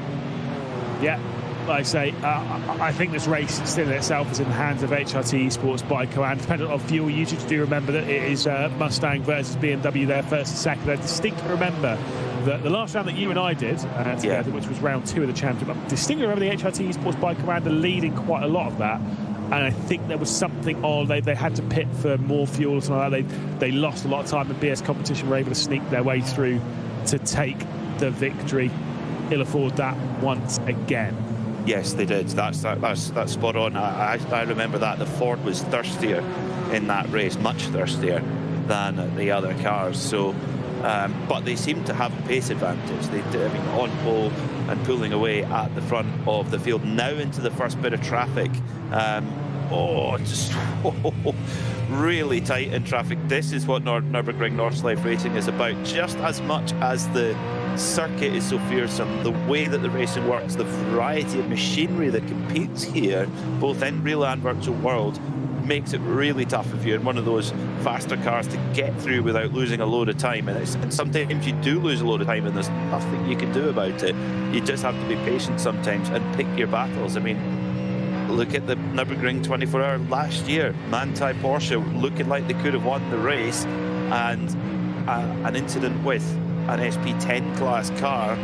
Yeah, like I say, I think this race still in itself is in the hands of HRT Esports by Coanda. Dependent on fuel usage, do remember that it is Mustang versus BMW there, first and second. I distinctly remember that the last round that you and I did together, which was round 2 of the championship, I distinctly remember the HRT Esports by Coanda leading quite a lot of that. and I think there was something on. They had to pit for more fuel or something like that. They lost a lot of time. The BS competition were able to sneak their way through to take the victory. He'll afford that once again. Yes, they did. That's spot on. I remember that. The Ford was thirstier in that race, much thirstier than the other cars. So, but they seem to have a pace advantage. They did, I mean, on pole and pulling away at the front of the field. Now into the first bit of traffic. Just really tight in traffic. This is what Nürburgring Nordschleife racing is about. Just as much as the circuit is so fearsome, the way that the racing works, the variety of machinery that competes here, both in real and virtual world, makes it really tough if you're in one of those faster cars to get through without losing a load of time. And sometimes you do lose a load of time and there's nothing you can do about it. You just have to be patient sometimes and pick your battles. I mean, look at the Nürburgring 24-hour last year. Manthey Porsche looking like they could have won the race, and an incident with an SP10 class car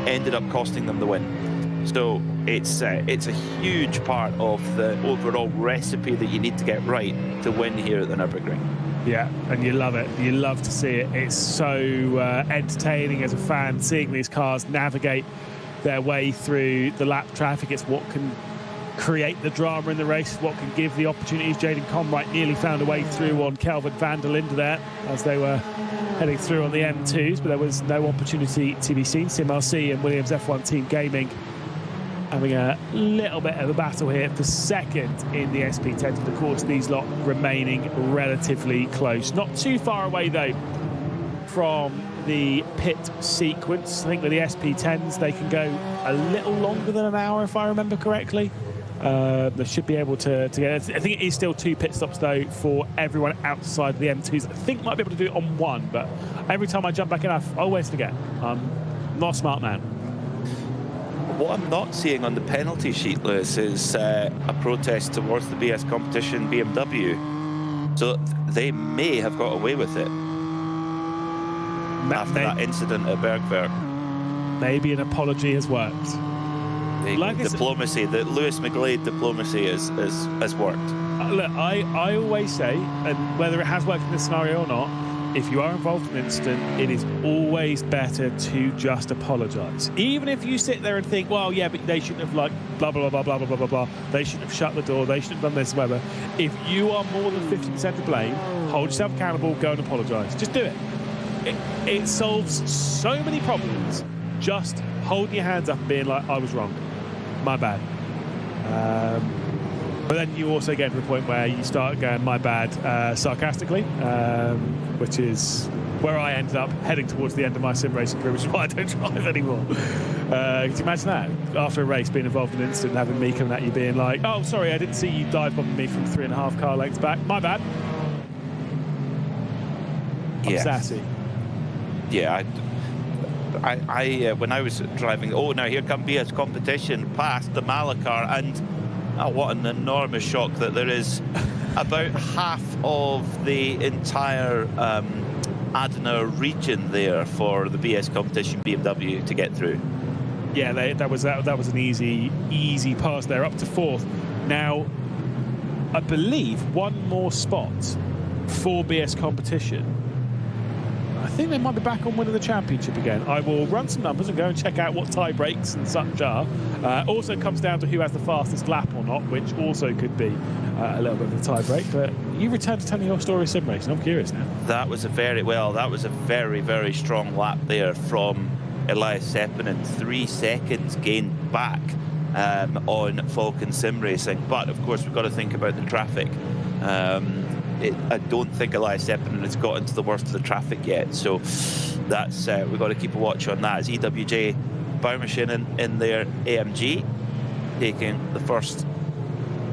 ended up costing them the win. So it's a huge part of the overall recipe that you need to get right to win here at the Nürburgring. Yeah, and you love it. You love to see it. It's so entertaining as a fan, seeing these cars navigate their way through the lap traffic. It's what can create the drama in the race, what can give the opportunities. Jaden Comright nearly found a way through on Kelvin van der Linde there as they were heading through on the M2s, but there was no opportunity to be seen. SimRC and Williams F1 Team Gaming having a little bit of a battle here for second in the SP10s, but of course these lot remaining relatively close. Not too far away though from the pit sequence. I think with the SP10s they can go a little longer than an hour if I remember correctly. They should be able to get it. I think it is still 2 pit stops though for everyone outside the M2s. I think might be able to do it on 1, but every time I jump back in I always forget. I'm not a smart man. What I'm not seeing on the penalty sheet, Lewis, is a protest towards the BS competition BMW. So they may have got away with it after that incident at Bergwerk. Maybe an apology has worked. Like diplomacy, the Lewis McGlade diplomacy has worked. Look, I always say, and whether it has worked in this scenario or not, if you are involved in an incident, it is always better to just apologise. Even if you sit there and think, well, yeah, but they shouldn't have, like, blah, blah, blah, blah, blah, blah, blah, blah. They shouldn't have shut the door. They shouldn't have done this, whatever. If you are more than 50% to blame, hold yourself accountable, go and apologise. Just do it. It solves so many problems. Just holding your hands up and being like, I was wrong. My bad. But then you also get to the point where you start going, my bad, sarcastically, which is where I ended up heading towards the end of my sim racing career, which is why I don't drive anymore. Can you imagine that? After a race, being involved in an incident, having me coming at you being like, oh, sorry, I didn't see you dive bombing me from 3.5 car lengths back. My bad. I'm sassy. Yeah, I when I was driving, now here come BS competition past the Malakar, and what an enormous shock that there is about half of the entire Adana region there for the BS competition BMW to get through. Yeah, that was an easy pass there, up to 4th. Now, I believe one more spot for BS competition. I think they might be back on winning the championship again. I will run some numbers and go and check out what tie breaks and such are. Also comes down to who has the fastest lap or not, which also could be a little bit of a tie break. But you return to telling your story of sim racing. I'm curious now. That was a very, very strong lap there from Elias Sepinen. 3 seconds gained back on Falcon Sim Racing. But of course, we've got to think about the traffic. I don't think Elias Sepinen has got into the worst of the traffic yet, so that's we've got to keep a watch on that. As EWJ Baumachinen in their AMG taking the first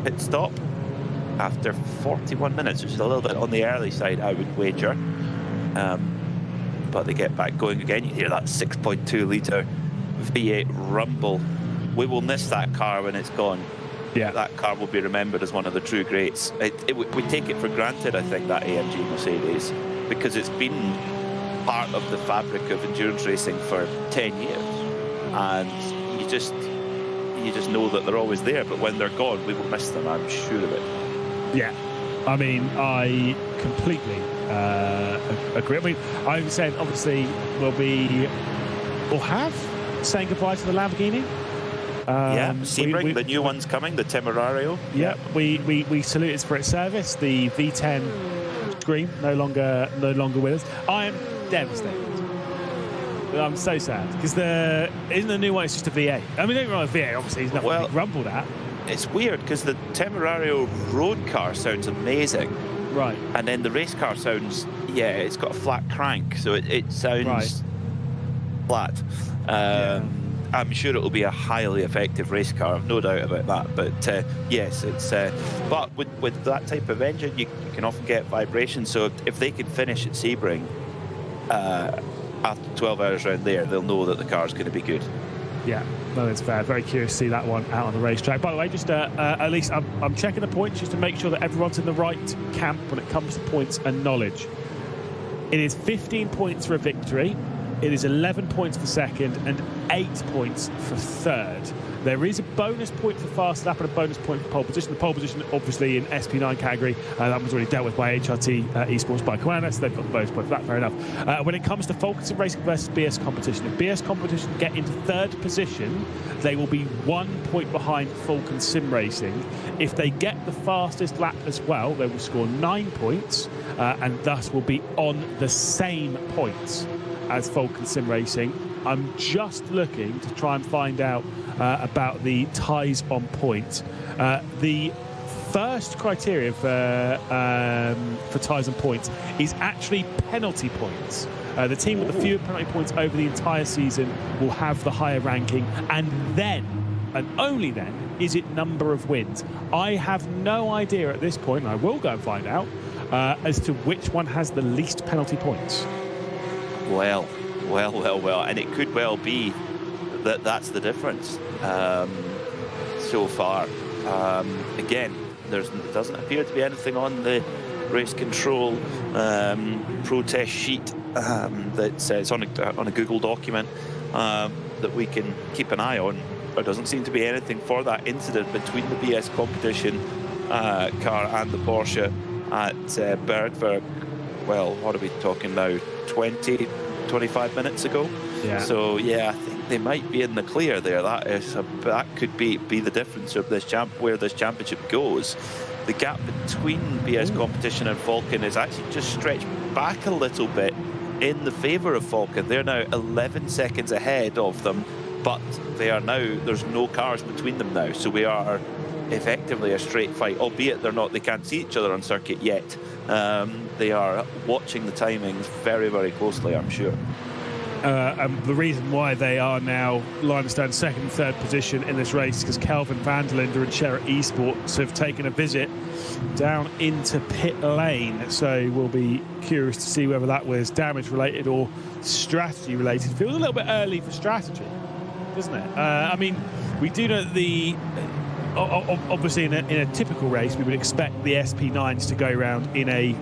pit stop after 41 minutes, which is a little bit on the early side, I would wager. But they get back going again. You hear that 6.2 litre V8 rumble. We will miss that car when it's gone. Yeah, that car will be remembered as one of the true greats. We take it for granted, I think, that AMG Mercedes, because it's been part of the fabric of endurance racing for 10 years. And you just you just know that they're always there. But when they're gone, we will miss them. I'm sure of it. Yeah, I mean, I completely agree. I mean, I'm saying obviously we'll have saying goodbye to the Lamborghini. Yeah, Sebring, the new one's coming, the Temerario. Yeah, we salute it for its service. The V10 Scream no longer with us. I am devastated. I'm so sad because isn't the new one? It's just a V8. I mean, don't get me wrong, V8 obviously is nothing to be grumbled at. It's weird because the Temerario road car sounds amazing, right? And then the race car sounds, it's got a flat crank, so it sounds flat. I'm sure it will be a highly effective race car, I've no doubt about that. But yes, it's but with that type of engine, you can often get vibration. So if they can finish at Sebring after 12 hours around there, they'll know that the car's going to be good. Yeah, no, it's fair. Very curious to see that one out on the racetrack. By the way, just at least I'm checking the points just to make sure that everyone's in the right camp when it comes to points and knowledge. It is 15 points for a victory. It is 11 points for second and 8 points for third. There is a bonus point for fast lap and a bonus point for pole position. The pole position, obviously, in SP9 category, that was already dealt with by HRT Esports by Koana, so they've got the bonus point for that, fair enough. When it comes to Falcon Sim Racing versus BS Competition, if BS Competition get into third position, they will be 1 point behind Falcon Sim Racing. If they get the fastest lap as well, they will score 9 points, and thus will be on the same points as Falcon Sim Racing. I'm just looking to try and find out about the ties on point. The first criteria for ties on points is actually penalty points. The team with the fewer penalty points over the entire season will have the higher ranking, and then, and only then, is it number of wins. I have no idea at this point, and I will go and find out, as to which one has the least penalty points. Well, and it could well be that that's the difference so far. Again, there doesn't appear to be anything on the race control protest sheet that says on a Google document that we can keep an eye on. There doesn't seem to be anything for that incident between the BS Competition car and the Porsche at Bergwerk. Well, what are we talking now? 25 minutes ago. Yeah. So I think they might be in the clear there. That could be the difference of this where this championship goes. The gap between BS Competition and Falcon is actually just stretched back a little bit in the favour of Falcon. They're now 11 seconds ahead of them, but there's no cars between them now. So we are effectively a straight fight, albeit they can't see each other on circuit yet. They are watching the timings very, very closely, I'm sure. And the reason why they are now limestone second and third position in this race is because Kelvin van der Linde and Sherritt Esports have taken a visit down into pit lane. So we'll be curious to see whether that was damage related or strategy related. Feels a little bit early for strategy, doesn't it? I mean, we do know obviously in a typical race we would expect the SP9s to go around in a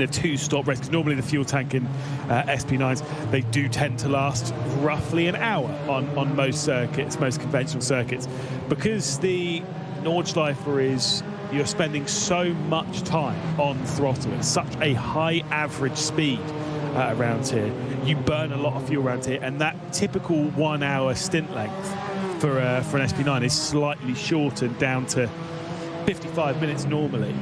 two-stop race, because normally the fuel tank in SP9s, they do tend to last roughly an hour on most circuits, most conventional circuits. Because the Nordschleifer you're spending so much time on throttle at such a high average speed around here, you burn a lot of fuel around here, and that typical 1 hour stint length for an SP9 is slightly shortened down to 55 minutes normally.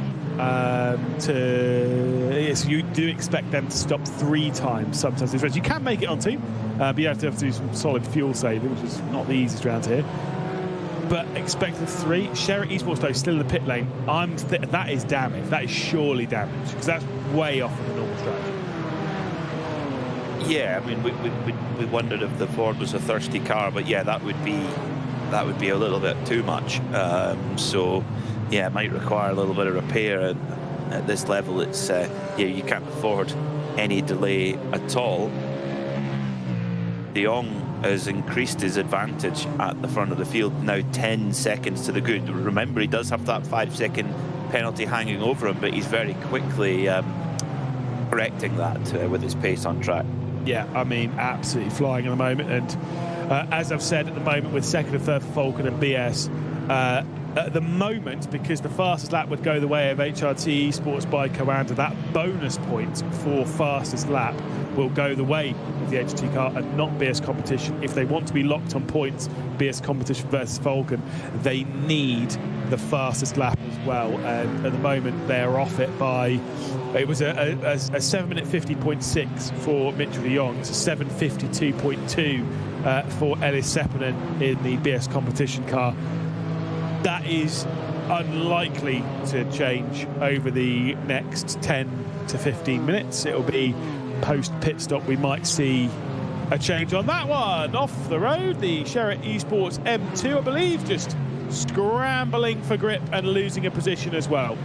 So you do expect them to stop 3 times sometimes this race. You can make it on 2, but you have to do some solid fuel saving, which is not the easiest around here. But expecting 3. Sherritt Esports though still in the pit lane. That is damage. That is surely damage, because that's way off of the normal strategy. Yeah, I mean, we wondered if the Ford was a thirsty car, but yeah, that would be a little bit too much. So yeah, it might require a little bit of repair, and at this level, it's you can't afford any delay at all. De Jong has increased his advantage at the front of the field, now 10 seconds to the good. Remember, he does have that 5-second penalty hanging over him, but he's very quickly correcting that with his pace on track. Yeah, I mean, absolutely flying at the moment. And as I've said, at the moment, with second and third for Falcon and BS, at the moment, because the fastest lap would go the way of HRT Esports by Coanda, that bonus point for fastest lap will go the way of the HRT car and not BS competition. If they want to be locked on points, BS competition versus Falcon, they need the fastest lap as well. And at the moment, they're off it by, it was a 7 minute 50.6 for Mitchell de Jong. It's a 7:52.2 for Ellis Seppänen in the BS competition car. That is unlikely to change over the next 10 to 15 minutes. It'll be post pit stop. We might see a change on that one. Off the road, the Sherritt Esports M2, I believe, just scrambling for grip and losing a position as well.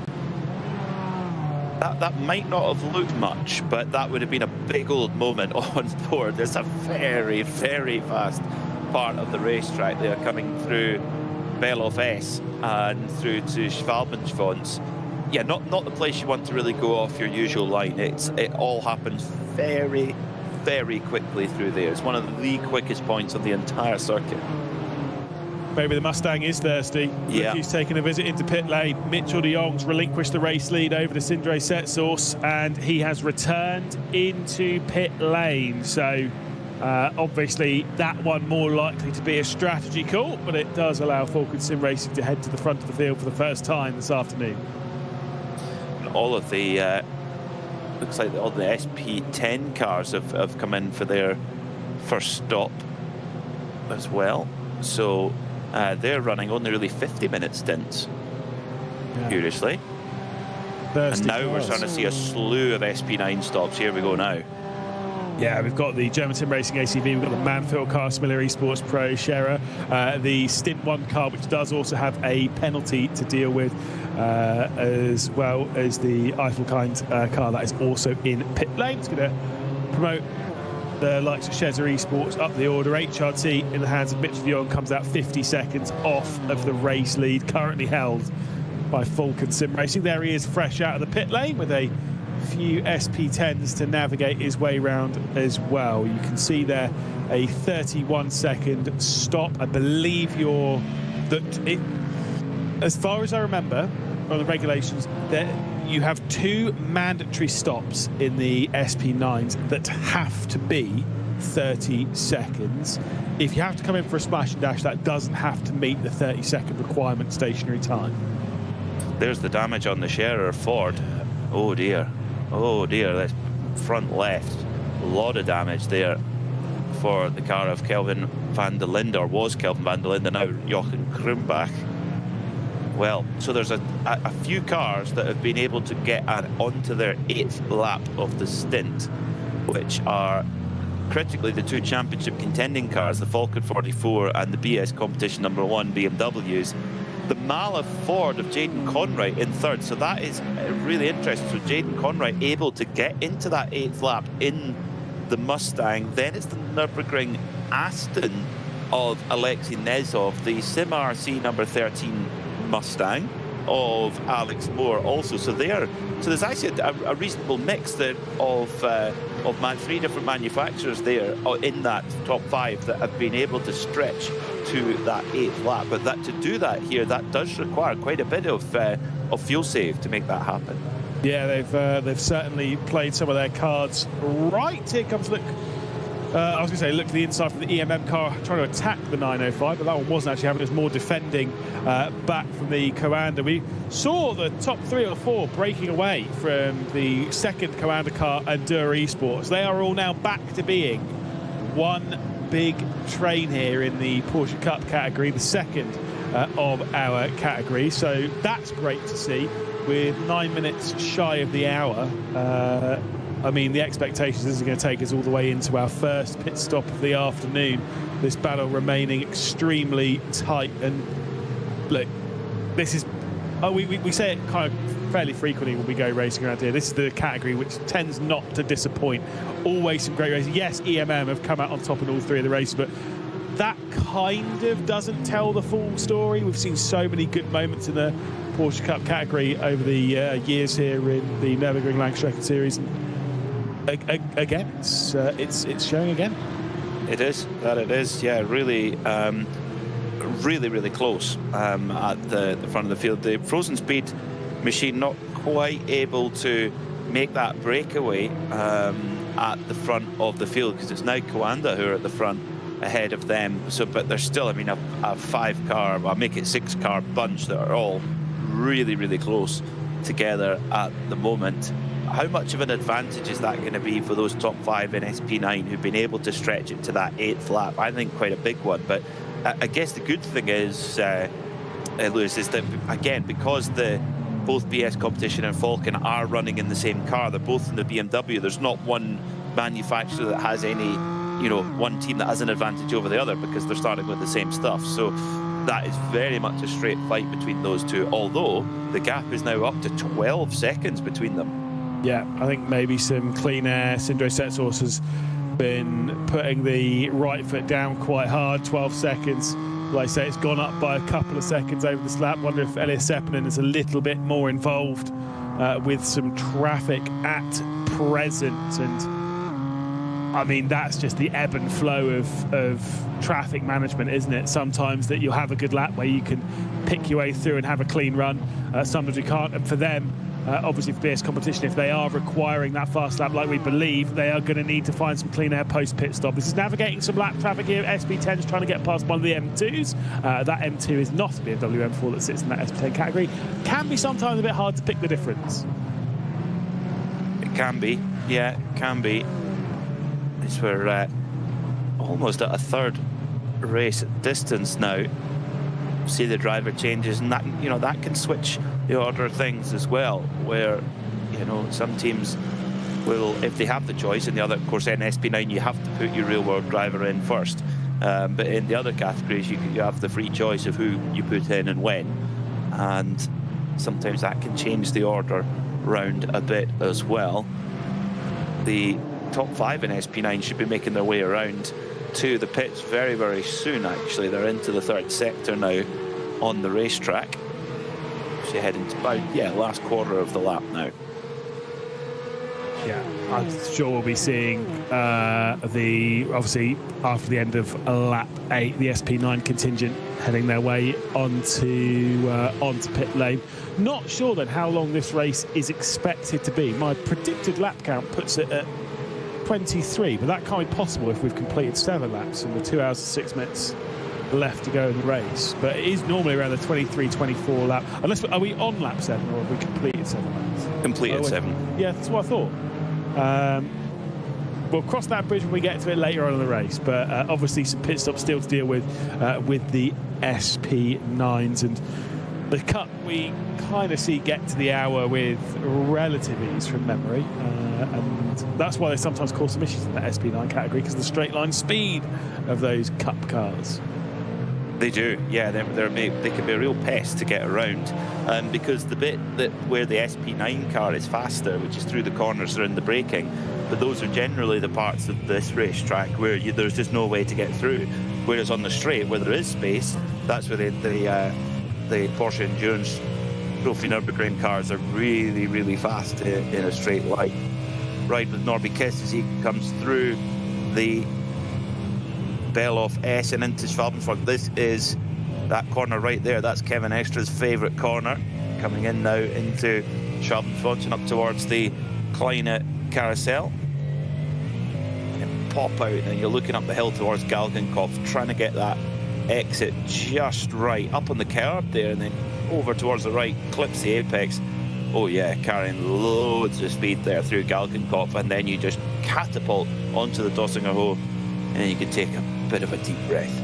That might not have looked much, but that would have been a big old moment on board. There's a very, very fast part of the racetrack there coming through Beloff S and through to Schwalbenschwanz. Yeah, not the place you want to really go off your usual line. It all happens very, very quickly through there. It's one of the quickest points on the entire circuit. Maybe the Mustang is thirsty. Yeah. He's taking a visit into pit lane. Mitchell de Jong's relinquished the race lead over to Sindre Setsource, and he has returned into pit lane. So obviously that one more likely to be a strategy call, but it does allow Falcon Sim Racing to head to the front of the field for the first time this afternoon. All of the looks like all the SP10 cars have come in for their first stop as well. So they're running only really 50-minute stints, curiously. And now we're starting to see a slew of SP9 stops. Here we go now. Yeah, we've got the German Sim Racing ACV, we've got the Manfield car, Smiller Esports Pro, Scherer, the Stint 1 car, which does also have a penalty to deal with, as well as the Eiffelkind car that is also in pit lane. It's going to promote the likes of Scherer Esports up the order. HRT in the hands of Mitchell de Jong comes out 50 seconds off of the race lead, currently held by Falcon Sim Racing. There he is, fresh out of the pit lane with a few SP10s to navigate his way round as well. You can see there a 31-second stop. I believe as far as I remember on the regulations, that you have 2 mandatory stops in the SP9s that have to be 30 seconds. If you have to come in for a smash and dash, that doesn't have to meet the 30-second requirement stationary time. There's the damage on the Scherer Ford. Oh dear. Oh dear, that's front left. A lot of damage there for the car of Kelvin van der Linde, or was Kelvin van der Linde, now Jochen Krumbach. Well, so there's a few cars that have been able to get onto their 8th lap of the stint, which are critically the 2 championship contending cars, the Falcon 44 and the BS competition number 1 BMWs. The Mala Ford of Jaden Conroy in 3rd, so that is really interesting. So Jaden Conroy able to get into that 8th lap in the Mustang. Then it's the Nürburgring Aston of Alexei Nezov, the Sim RC number 13 Mustang of Alex Moore also. So there's actually a reasonable mix there of 3 different manufacturers there in that top 5 that have been able to stretch to that 8th lap. But to do that here, that does require quite a bit of fuel save to make that happen. Yeah, they've certainly played some of their cards right. Here comes look to the inside from the EMM car, trying to attack the 905, but that one wasn't actually happening. It was more defending back from the Coanda. We saw the top 3 or 4 breaking away from the second Coanda car, Endura Esports. They are all now back to being one big train here in the Porsche Cup category, the second of our category. So that's great to see. With 9 minutes shy of the hour, I mean, the expectations is going to take us all the way into our first pit stop of the afternoon. This battle remaining extremely tight. And look, this is, we say it kind of fairly frequently when we go racing around here. This is the category which tends not to disappoint. Always some great racing. Yes, EMM have come out on top in all 3 of the races, but that kind of doesn't tell the full story. We've seen so many good moments in the Porsche Cup category over the years here in the Nürburgring Endurance Series. And again, it's showing again. It is. Yeah, really, really close at the front of the field. The frozen speed machine not quite able to make that breakaway at the front of the field, because it's now Coanda who are at the front ahead of them. So, but there's still, I mean, a 5-car, well, make it 6-car bunch that are all really close together at the moment. How much of an advantage is that going to be for those top 5 in SP9 who've been able to stretch it to that 8th lap? I think quite a big one. But I guess the good thing is, Lewis, is that, again, because both BS Competition and Falcon are running in the same car, they're both in the BMW, there's not one manufacturer that has any, one team that has an advantage over the other, because they're starting with the same stuff. So that is very much a straight fight between those two, although the gap is now up to 12 seconds between them. Yeah, I think maybe some clean air. Sindre Setsource has been putting the right foot down quite hard. 12 seconds. Like I say, it's gone up by a couple of seconds over this lap. Wonder if Elias Seppänen is a little bit more involved with some traffic at present. And I mean, that's just the ebb and flow of traffic management, isn't it? Sometimes that you'll have a good lap where you can pick your way through and have a clean run. Sometimes you can't. And for them, obviously for BS Competition, if they are requiring that fast lap like we believe, they are going to need to find some clean air post pit stop. This is navigating some lap traffic here. SP10 is trying to get past one of the M2s. That M2 is not a BMW M4 that sits in that SP10 category. Can be sometimes a bit hard to pick the difference. It can be, yeah, it can be. It's we're almost at a third race distance now. See the driver changes, and that that can switch the order of things as well, where some teams will, if they have the choice, and the other, of course, in SP9 you have to put your real world driver in first, but in the other categories you have the free choice of who you put in and when, and sometimes that can change the order round a bit as well. The top 5 in SP9 should be making their way around to the pits very soon. Actually, they're into the 3rd sector now on the racetrack. Actually heading to about last quarter of the lap now. Yeah, I'm sure we'll be seeing obviously after the end of lap 8, the SP9 contingent heading their way onto pit lane. Not sure then how long this race is expected to be. My predicted lap count puts it at 23, but that can't be possible if we've completed 7 laps and we're 2 hours and 6 minutes left to go in the race. But it is normally around the 23-24 lap, unless are we on lap 7 or have we completed 7 laps? Completed 7. Yeah, that's what I thought. We'll cross that bridge when we get to it later on in the race, but obviously some pit stops still to deal with the SP9s, and the Cup we kind of see get to the hour with relative ease from memory, and that's why they sometimes cause some issues in the SP9 category, because of the straight line speed of those Cup cars. They do, yeah. They can be a real pest to get around, because the bit where the SP9 car is faster, which is through the corners or in the braking, but those are generally the parts of this racetrack where there's just no way to get through. Whereas on the straight, where there is space, that's where the Porsche Endurance Trophy Nürburgring cars are really fast in a straight line. Ride with Norby Kiss as he comes through the Beloff S and into Schwalbenfront. This is that corner right there. That's Kevin Extra's favourite corner. Coming in now into Schwalbenfront and up towards the Kleine Carousel. And pop out, and you're looking up the hill towards Galgenkopf, trying to get that exit just right. Up on the curb there, and then over towards the right, clips the apex. Oh yeah, carrying loads of speed there through Galgenkopf, and then you just catapult onto the Dossinger Ho, and then you can take a bit of a deep breath.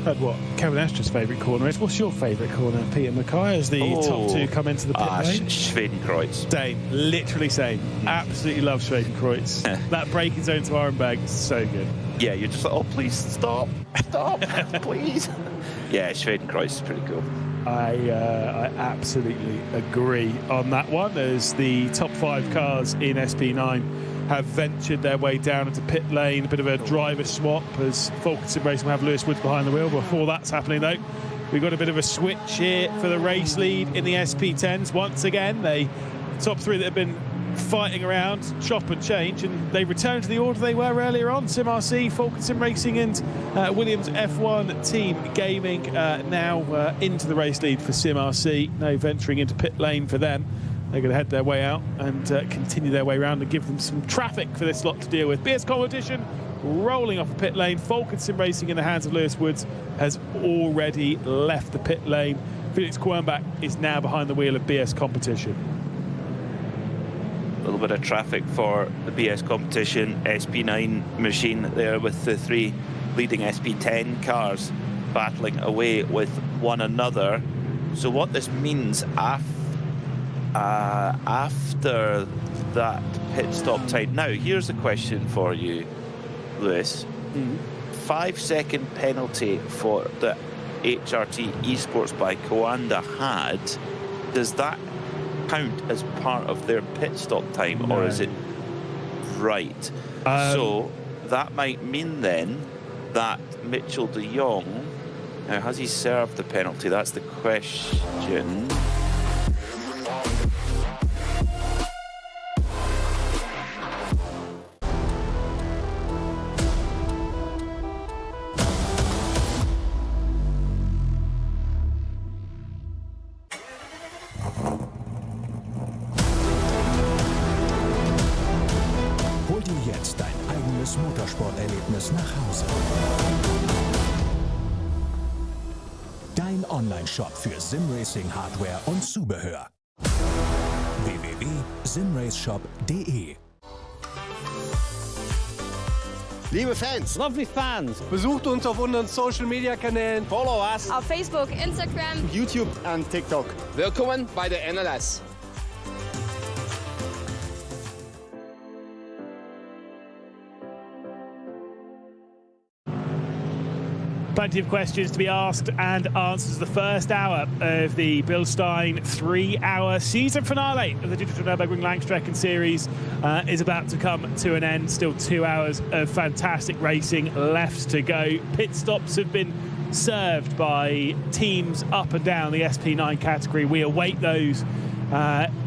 Heard what Kevin Estra's favourite corner is. What's your favourite corner, Peter Mackay, as the top 2 come into the pit lane? Schwedenkreuz. Same, literally same. Absolutely love Schwedenkreuz. That braking zone to Arenberg is so good. Yeah, you're just like, oh, please stop, please. Yeah, Schwedenkreuz is pretty cool. I absolutely agree on that one, as the top 5 cars in SP9 have ventured their way down into pit lane. A bit of a driver swap as Falkenstein Racing will have Lewis Woods behind the wheel. Before that's happening though, we've got a bit of a switch here for the race lead in the SP10s. Once again, the top 3 that have been fighting around, chop and change, and they return to the order they were earlier on. Sim RC, Falcon Sim Racing and Williams F1 Team Gaming now into the race lead for Sim RC. No venturing into pit lane for them. They're going to head their way out and continue their way around and give them some traffic for this lot to deal with. BS Competition rolling off the pit lane. Falcon Sim Racing in the hands of Lewis Woods has already left the pit lane. Felix Quernbach is now behind the wheel of BS Competition. A little bit of traffic for the BS Competition SP9 machine there with the three leading SP10 cars battling away with one another. So what this means after that pit stop time. Now, here's a question for you, Lewis. 5-second penalty for the HRT Esports by Coanda had. Does that count as part of their pit stop time, No. or is it right? So that might mean then that Mitchell de Jong, now has he served the penalty? That's the question. Hol dir jetzt dein eigenes Motorsporterlebnis nach Hause. Dein Online-Shop für Simracing-Hardware und Zubehör. www.simraceshop.de. Liebe Fans, Lovely fans. besucht uns auf unseren Social Media Kanälen, Follow us. Auf Facebook, Instagram. YouTube und TikTok. Willkommen bei der NLS. Plenty of questions to be asked and answers. The first hour of the Bilstein 3-hour season finale of the Digital Nürburgring Langstrecken Series is about to come to an end. Still 2 hours of fantastic racing left to go. Pit stops have been served by teams up and down the SP9 category. We await those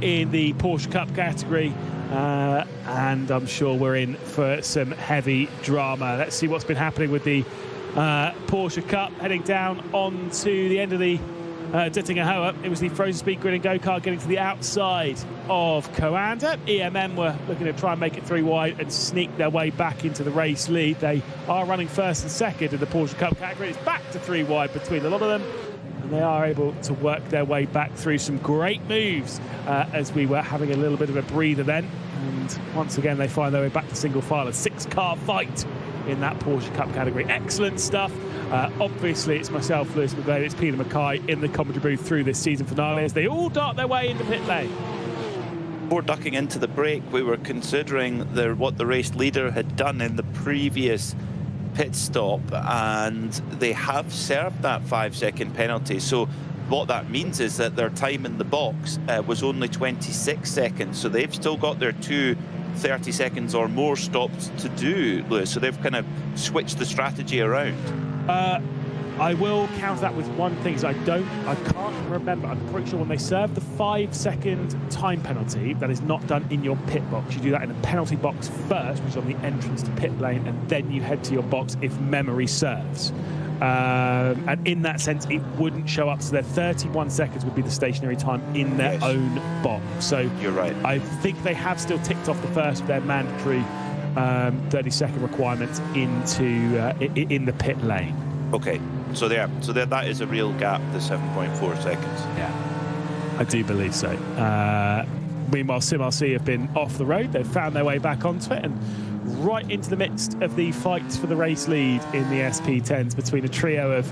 in the Porsche Cup category. And I'm sure we're in for some heavy drama. Let's see what's been happening with the Porsche Cup, heading down onto the end of the Dittinger Hoa. It was the Frozen Speed Grid and Go-Kart getting to the outside of Coanda. EMM were looking to try and make it 3 wide and sneak their way back into the race lead. They are running first and second in the Porsche Cup category. It's back to 3 wide between a lot of them. And they are able to work their way back through some great moves as we were having a little bit of a breather then. And once again, they find their way back to single file. A 6-car fight in that Porsche Cup category. Excellent stuff. Obviously, it's myself, Lewis McGlade, it's Peter Mackay in the commentary booth through this season finale as they all dart their way into pit lane. Before ducking into the break, we were considering what the race leader had done in the previous pit stop, and they have served that 5-second penalty. So what that means is that their time in the box was only 26 seconds. So they've still got their 2 30 seconds or more stops to do, Lewis. So they've kind of switched the strategy around. I will counter that with one thing, is I can't remember. I'm pretty sure when they serve the 5-second time penalty, that is not done in your pit box. You do that in a penalty box first, which is on the entrance to pit lane, and then you head to your box if memory serves. And in that sense, it wouldn't show up. So their 31 seconds would be the stationary time in their own box. So You're right. I think they have still ticked off the first of their mandatory 30-second requirements in the pit lane. Okay, so that is a real gap, the 7.4 seconds. Yeah, I do believe so. Meanwhile, SimRC have been off the road. They've found their way back onto it and right into the midst of the fights for the race lead in the SP10s between a trio of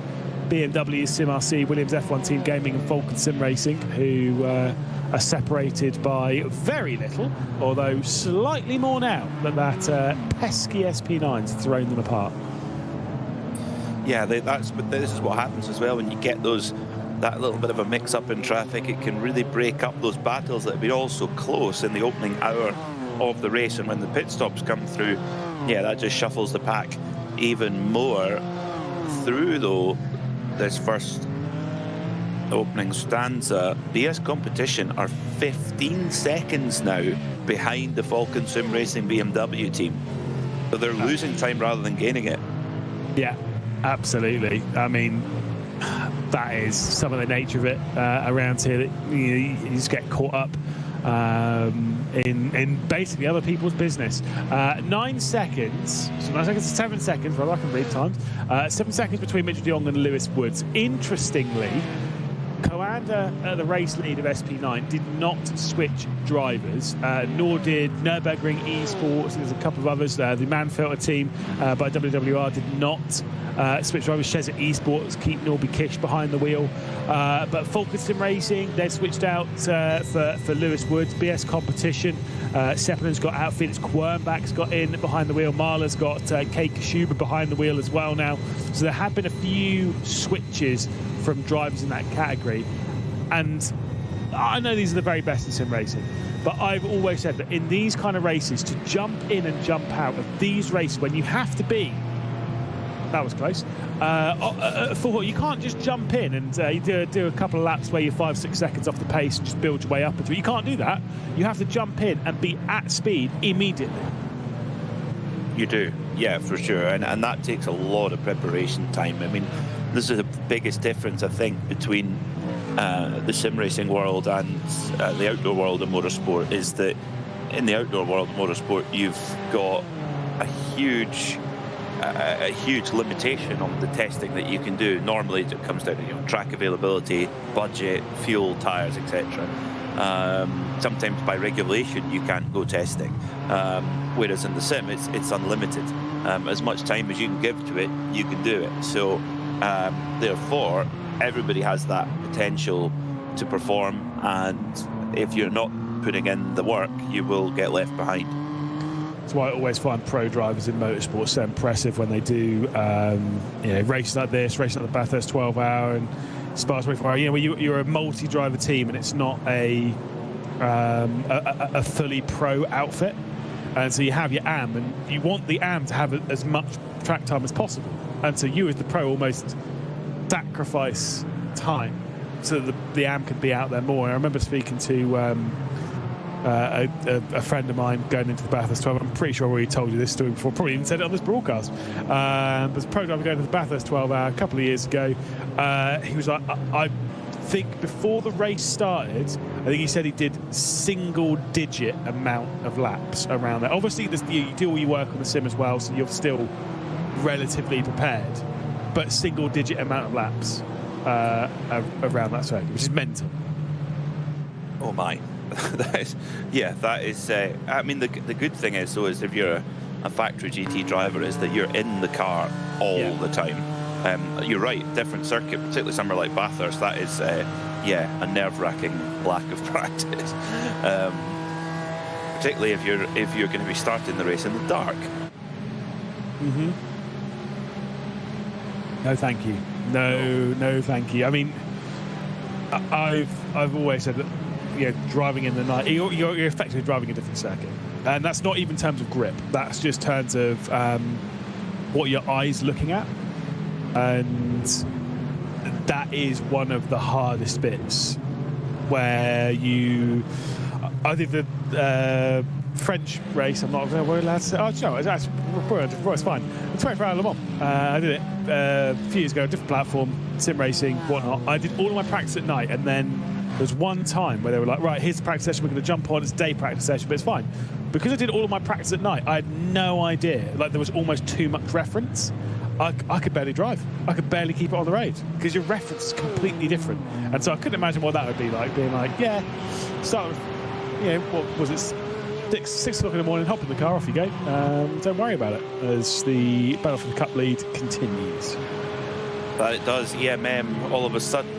BMW, SimRC, Williams F1 Team Gaming and Falcon Sim Racing, who are separated by very little, although slightly more now that pesky SP9's thrown them apart. Yeah, but this is what happens as well when you get that little bit of a mix-up in traffic. It can really break up those battles that have been all so close in the opening hour of the race, and when the pit stops come through, yeah, that just shuffles the pack even more. Through though this first opening stanza, BS Competition are 15 seconds now behind the Falcon Sim Racing BMW team. So they're losing time rather than gaining it. Yeah, absolutely. I mean, that is some of the nature of it around here. That you just get caught up in basically other people's business. 9 seconds, so 9 seconds to 7 seconds, well, I can read times. 7 seconds between Mitchell de Jong and Lewis Woods. Interestingly, Coanda, the race lead of SP9, did not switch drivers, nor did Nürburgring Esports. There's a couple of others. The Manfilter team by WWR did not switch drivers. Shezza Esports keep Norby Kish behind the wheel. But Falcon Sim Racing, they switched out for Lewis Woods. BS Competition, Seppelin's got out. Felix Quernbach's got in behind the wheel. Mahler's got Kate Kashuba behind the wheel as well now. So there have been a few switches from drivers in that category. And I know these are the very best in sim racing, but I've always said that in these kind of races, to jump in and jump out of these races when you have to be, that was close, you can't just jump in and you do a couple of laps where you're 5-6 seconds off the pace and just build your way up into it. You can't do that. You have to jump in and be at speed immediately. You do, yeah, for sure, and that takes a lot of preparation time. I mean, this is the biggest difference, I think, between the sim racing world and the outdoor world of motorsport, is that in the outdoor world of motorsport, you've got a huge limitation on the testing that you can do. Normally, it comes down to track availability, budget, fuel, tyres, etc. Sometimes by regulation, you can't go testing. Whereas in the sim, it's unlimited. As much time as you can give to it, you can do it. So therefore, everybody has that potential to perform, and if you're not putting in the work, you will get left behind. That's why I always find pro drivers in motorsport so impressive when they do races like this, racing like the Bathurst 12-hour and Spa 24-hour. Where you're a multi-driver team and it's not a fully pro outfit, and so you have your AM, and you want the AM to have as much track time as possible, and so you as the pro almost sacrifice time so that the AM can be out there more. And I remember speaking to a friend of mine going into the Bathurst 12. I'm pretty sure I already told you this story before, probably even said it on this broadcast. There's a pro driver going to the Bathurst 12-hour a couple of years ago. He was like, I think before the race started, I think he said he did single-digit amount of laps around there. Obviously, you do all your work on the sim as well, so you're still relatively prepared. But single-digit amount of laps around that circuit, which is mental. Oh my. That is. I mean, the good thing is, though, is if you're a factory GT driver, is that you're in the car all the time. You're right, different circuit, particularly somewhere like Bathurst, that is, a nerve-wracking lack of practice. Particularly if you're going to be starting the race in the dark. Mm-hmm. No, thank you. No, thank you. I mean, I've always said that, driving in the night, you're effectively driving a different circuit, and that's not even in terms of grip. That's just terms of what your eyes looking at, and that is one of the hardest bits. Where I think the French race, I'm not allowed to say. Oh, no, it's fine. The 24-hour Le Mans. I did it a few years ago, different platform, sim racing, whatnot. I did all of my practice at night, and then there's one time where they were like, right, here's the practice session, we're going to jump on, it's a day practice session, but it's fine. Because I did all of my practice at night, I had no idea. Like, there was almost too much reference. I could barely drive. I could barely keep it on the road because your reference is completely different. And so I couldn't imagine what that would be like, being like, start with, what was it, 6 o'clock in the morning, hop in the car, off you go. Don't worry about it as the battle for the Cup lead continues. But it does. EMM all of a sudden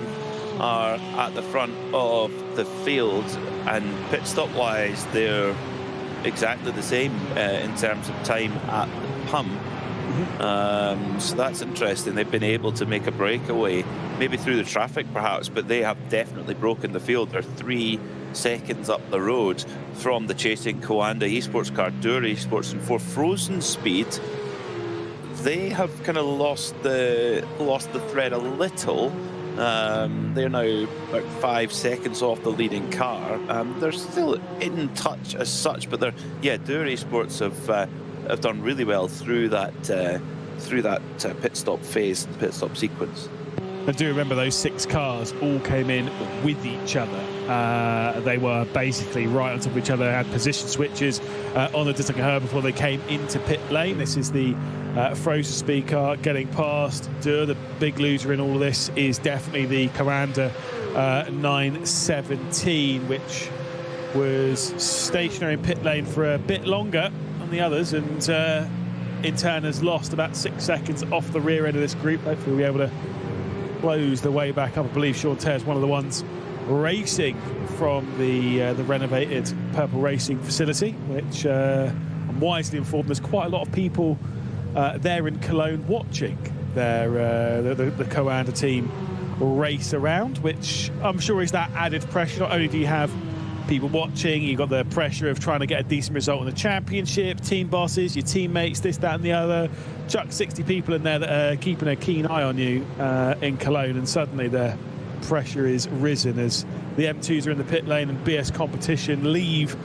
are at the front of the field, and pit stop wise they're exactly the same in terms of time at the pump. So that's interesting. They've been able to make a breakaway, maybe through the traffic perhaps, but they have definitely broken the field. They're 3 seconds up the road from the chasing Coanda Esports car, Dur Esports, and for Frozen Speed, they have kind of lost the thread a little, They're now about 5 seconds off the leading car. They're still in touch as such, but Dur Esports have done really well through that pit stop phase, pit stop sequence. I do remember those 6 cars all came in with each other. They were basically right on top of each other, had position switches on the Digital before they came into pit lane. This is the Frozen Speed car getting past Dur. The big loser in all of this is definitely the Commander 917, which was stationary in pit lane for a bit longer than the others, and in turn has lost about 6 seconds off the rear end of this group. Hopefully we'll be able to close the way back up. I believe Sean Terr is one of the ones racing from the renovated Purple Racing facility, which I'm wisely informed there's quite a lot of people there in Cologne watching the Coanda team race around, which I'm sure is that added pressure. Not only do you have people watching, you've got the pressure of trying to get a decent result in the championship, team bosses, your teammates, this, that and the other. Chuck 60 people in there that are keeping a keen eye on you in Cologne, and suddenly the pressure is risen as the M2s are in the pit lane and BS Competition leave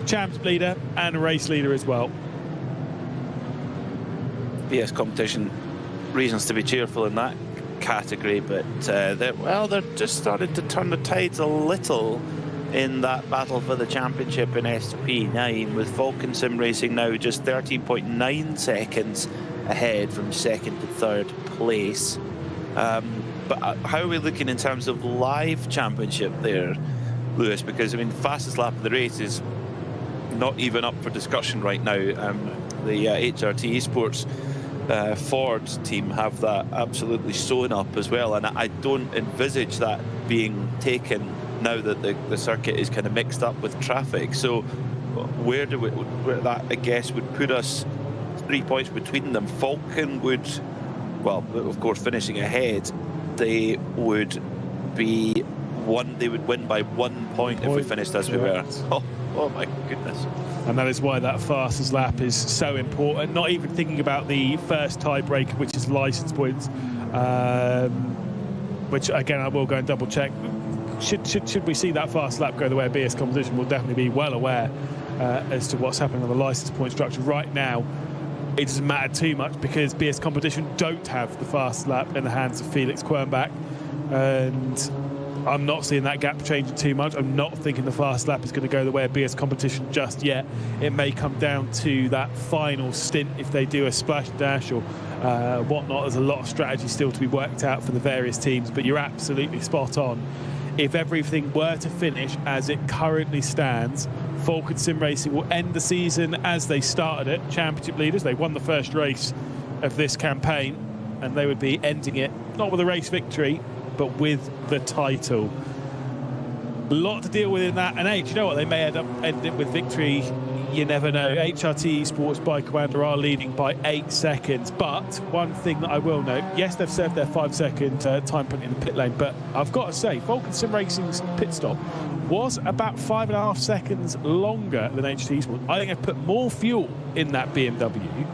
champs leader and race leader as well. BS Competition, reasons to be cheerful in that category, but they're just starting to turn the tides a little in that battle for the championship in SP9, with Falcon Sim Racing now just 13.9 seconds ahead from second to third place. But how are we looking in terms of live championship there, Lewis? Because I mean, the fastest lap of the race is not even up for discussion right now. The HRT Esports Ford team have that absolutely sewn up as well, and I don't envisage that being taken now that the circuit is kind of mixed up with traffic. So where that, I guess, would put us 3 points between them. Falcon would, well, of course, finishing ahead, they would win by 1 point if we finished as we were. Oh my goodness. And that is why that fastest lap is so important. Not even thinking about the first tiebreaker, which is license points, which again I will go and double check. Should we see that fast lap go the way of BS Competition, we'll definitely be well aware as to what's happening on the license point structure. Right now, it doesn't matter too much because BS Competition don't have the fast lap in the hands of Felix Quernbach, and I'm not seeing that gap changing too much. I'm not thinking the fast lap is going to go the way of BS Competition just yet. It may come down to that final stint if they do a splash dash or whatnot. There's a lot of strategy still to be worked out for the various teams, but you're absolutely spot on. If everything were to finish as it currently stands, Falcon Sim Racing will end the season as they started it, championship leaders. They won the first race of this campaign, and they would be ending it not with a race victory, but with the title. A lot to deal with in that, and hey, do you know what? They may end up ending it with victory. You never know. HRT Esports by Commander are leading by 8 seconds, but one thing that I will note, yes, they've served their 5 second time point in the pit lane, but I've got to say, Falcon Sim Racing's pit stop was about 5.5 seconds longer than HRT Esports. I think they've put more fuel in that BMW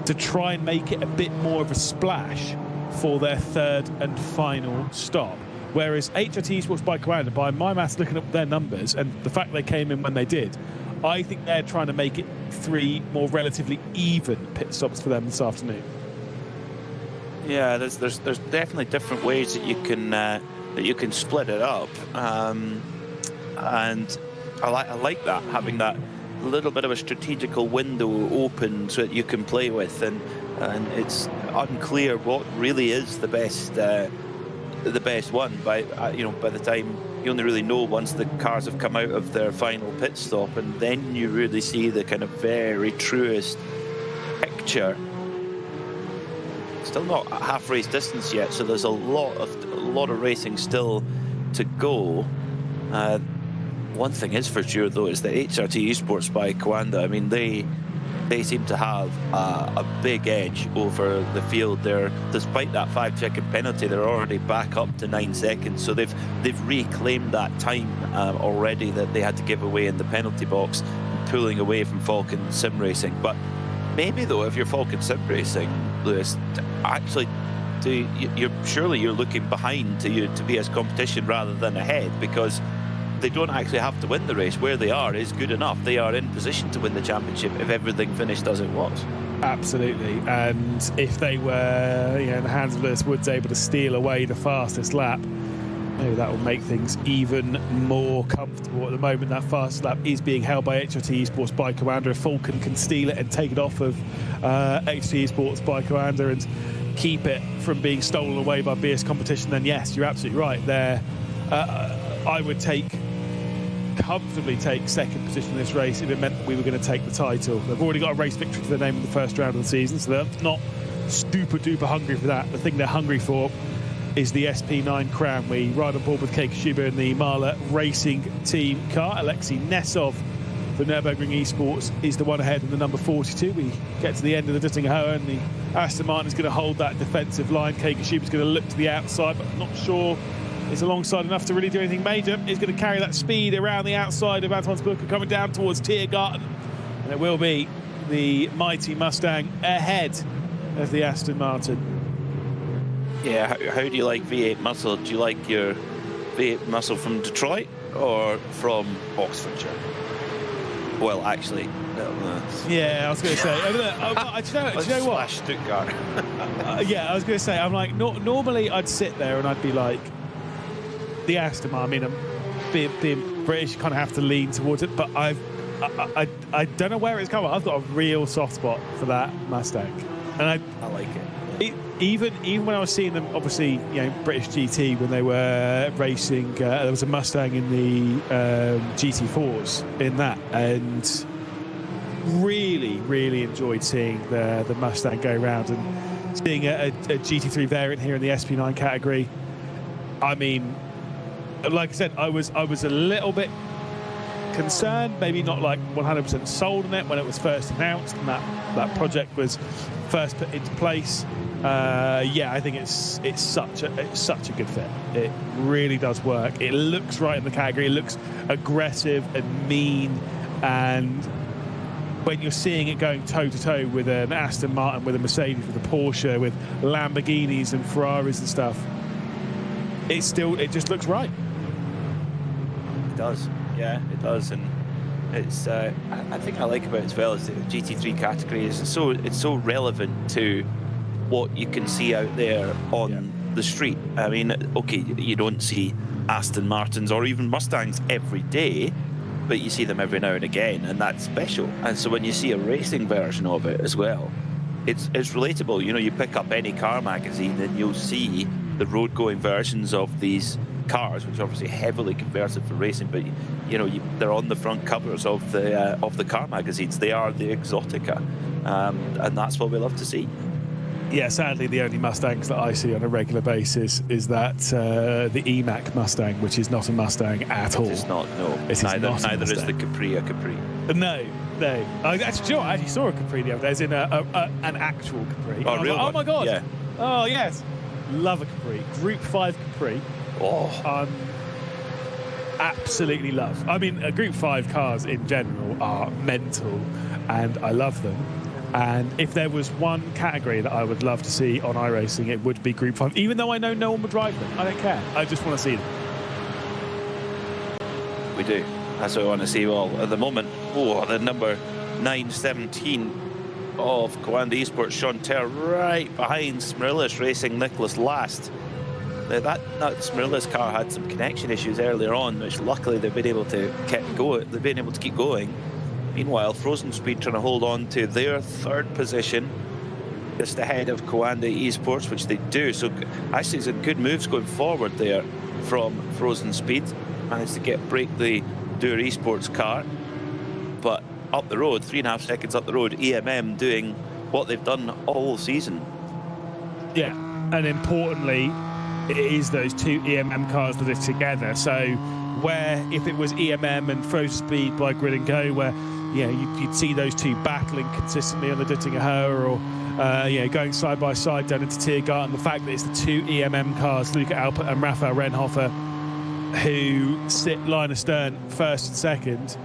to try and make it a bit more of a splash for their third and final stop. Whereas HRT Esports by Commander, by my maths looking at their numbers and the fact they came in when they did, I think they're trying to make it 3 more relatively even pit stops for them this afternoon. Yeah, there's definitely different ways that you can split it up, and I like that, having that little bit of a strategical window open so that you can play with, and it's unclear what really is the best one by the time you only really know once the cars have come out of their final pit stop, and then you really see the kind of very truest picture. Still not a half race distance yet, so there's a lot of racing still to go. One thing is for sure though is that HRT Esports by Coanda, I mean they seem to have a big edge over the field there. Despite that 5 second penalty, they're already back up to 9 seconds. So they've reclaimed that time already that they had to give away in the penalty box, pulling away from Falcon Sim Racing. But maybe though, if you're Falcon Sim Racing, Lewis, actually you're looking behind to be as competition rather than ahead, because they don't actually have to win the race. Where they are is good enough. They are in position to win the championship if everything finished as it was. Absolutely. And if they were, in the hands of Lewis Woods, able to steal away the fastest lap, maybe that will make things even more comfortable. At the moment, that fastest lap is being held by HRT Esports by Commander. If Falcon can steal it and take it off of HRT Esports by Commander and keep it from being stolen away by BS Competition, then yes, you're absolutely right. There, I would comfortably take second position in this race if it meant that we were going to take the title. They've already got a race victory to their name in the first round of the season, so they're not super duper hungry for that. The thing they're hungry for is the SP9 crown. We ride on board with Keiko Schuber in the Mahler Racing Team car. Alexei Nesov for Nürburgring Esports is the one ahead in the number 42. We get to the end of the Dittinger and the Aston Martin is going to hold that defensive line. Keiko Schuber's going to look to the outside, but I'm not sure it's alongside enough to really do anything major. He's going to carry that speed around the outside of Antoine Spucker coming down towards Tiergarten. And it will be the mighty Mustang ahead of the Aston Martin. Yeah, how do you like V8 muscle? Do you like your V8 muscle from Detroit or from Oxfordshire? Well, actually, yeah, I was going to say. Do you know what? Stuttgart. Yeah, I was going to say. I'm like, normally I'd sit there and I'd be like, the Aston Martin. I mean, being British, you kind of have to lean towards it. But I don't know where it's coming. I've got a real soft spot for that Mustang, and I like it. Even when I was seeing them, obviously, British GT when they were racing, there was a Mustang in the GT4s in that, and really enjoyed seeing the Mustang go around and seeing a GT3 variant here in the SP9 category. I mean, like I said, I was a little bit concerned, maybe not like 100% sold on it when it was first announced and that project was first put into place. I think it's such a good fit. It really does work. It looks right in the category. It looks aggressive and mean, and when you're seeing it going toe to toe with an Aston Martin, with a Mercedes, with a Porsche, with Lamborghinis and Ferraris and stuff, it just looks right. It does, yeah, it does, and it's. I think I like about it as well is the GT3 category is it's so relevant to what you can see out there on the street. I mean, okay, you don't see Aston Martins or even Mustangs every day, but you see them every now and again, and that's special. And so when you see a racing version of it as well, it's relatable. You pick up any car magazine and you'll see the road-going versions of these cars, which are obviously heavily converted for racing, but they're on the front covers of the car magazines. They are the exotica, and that's what we love to see. Yeah, sadly, the only Mustangs that I see on a regular basis is that the EMAC Mustang, which is not a Mustang at all. It's not, no. Neither is the Capri a Capri. No. I actually saw a Capri the other day, as in an actual Capri. Oh, real one? Oh, my God. Yeah. Oh, yes. Love a Capri. Group 5 Capri. Oh. Absolutely love. I mean, Group 5 cars in general are mental, and I love them. And if there was one category that I would love to see on iRacing, it would be Group 5, even though I know no one would drive them. I don't care. I just want to see them. We do. That's what we want to see. Well, at the moment, the number 917 of Coanda Esports, Sean Terr, right behind Smirillis Racing, Nicholas Last. Now, that Smirillis car had some connection issues earlier on, which luckily they've been able to keep going. Meanwhile, Frozen Speed trying to hold on to their third position, just ahead of Coanda Esports, which they do. So actually, some good moves going forward there from Frozen Speed. Managed to break the Doer Esports car, but up the road, 3.5 seconds up the road, EMM doing what they've done all season. Yeah, and importantly, it is those two EMM cars that are together. So where if it was EMM and Frozen Speed by Grid and Go, where you'd see those two battling consistently on the Dittinger or going side by side down into Tiergarten, the fact that it's the two EMM cars, Luca Alpert and Raphael Renhofer, who sit line astern first and second,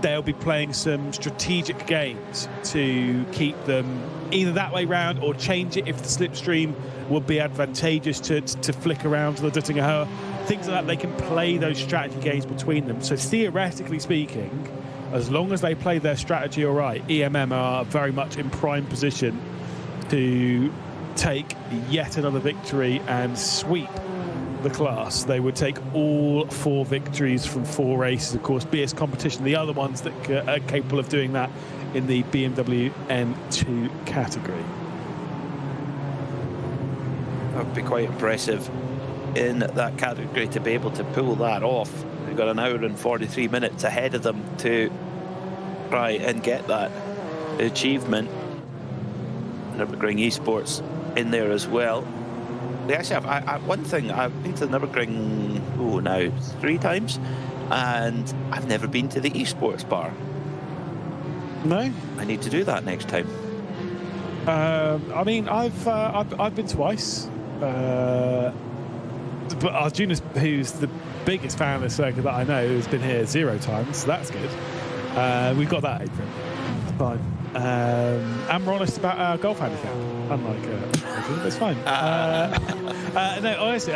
they'll be playing some strategic games to keep them either that way round or change it if the slipstream will be advantageous to flick around to the Duttinger. Things like that, they can play those strategy games between them. So theoretically speaking, as long as they play their strategy all right, EMM are very much in prime position to take yet another victory and sweep the class. They would take all 4 victories from 4 races, of course, BS competition, the other ones that are capable of doing that in the BMW M2 category. That would be quite impressive in that category to be able to pull that off. They've got an hour and 43 minutes ahead of them to try and get that achievement. Nürburgring Esports in there as well. They actually have, one thing, I've been to the Nürburgring, now 3 times, and I've never been to the esports bar. No? I need to do that next time. I mean, I've been twice. But Arjunas, who's the biggest fan of the circuit that I know, has been here 0 times, so that's good. We've got that apron. It's fine. And we're honest about our golf handicap, unlike that's fine. No, honestly,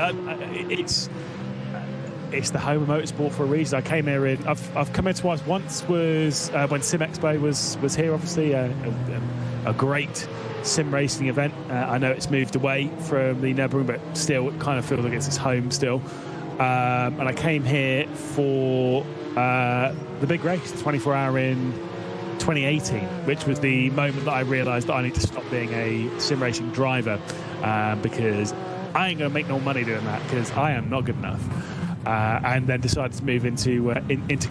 it's the home of motorsport for a reason. I came here in. I've come here twice. Once was when Sim Expo was here, obviously a great sim racing event. I know it's moved away from the Nürburgring, but still, it kind of feels like it's its home still. And I came here for the big race, 24-hour in 2018, which was the moment that I realised that I need to stop being a sim racing driver, because I ain't going to make no money doing that, because I am not good enough. And then decided to move into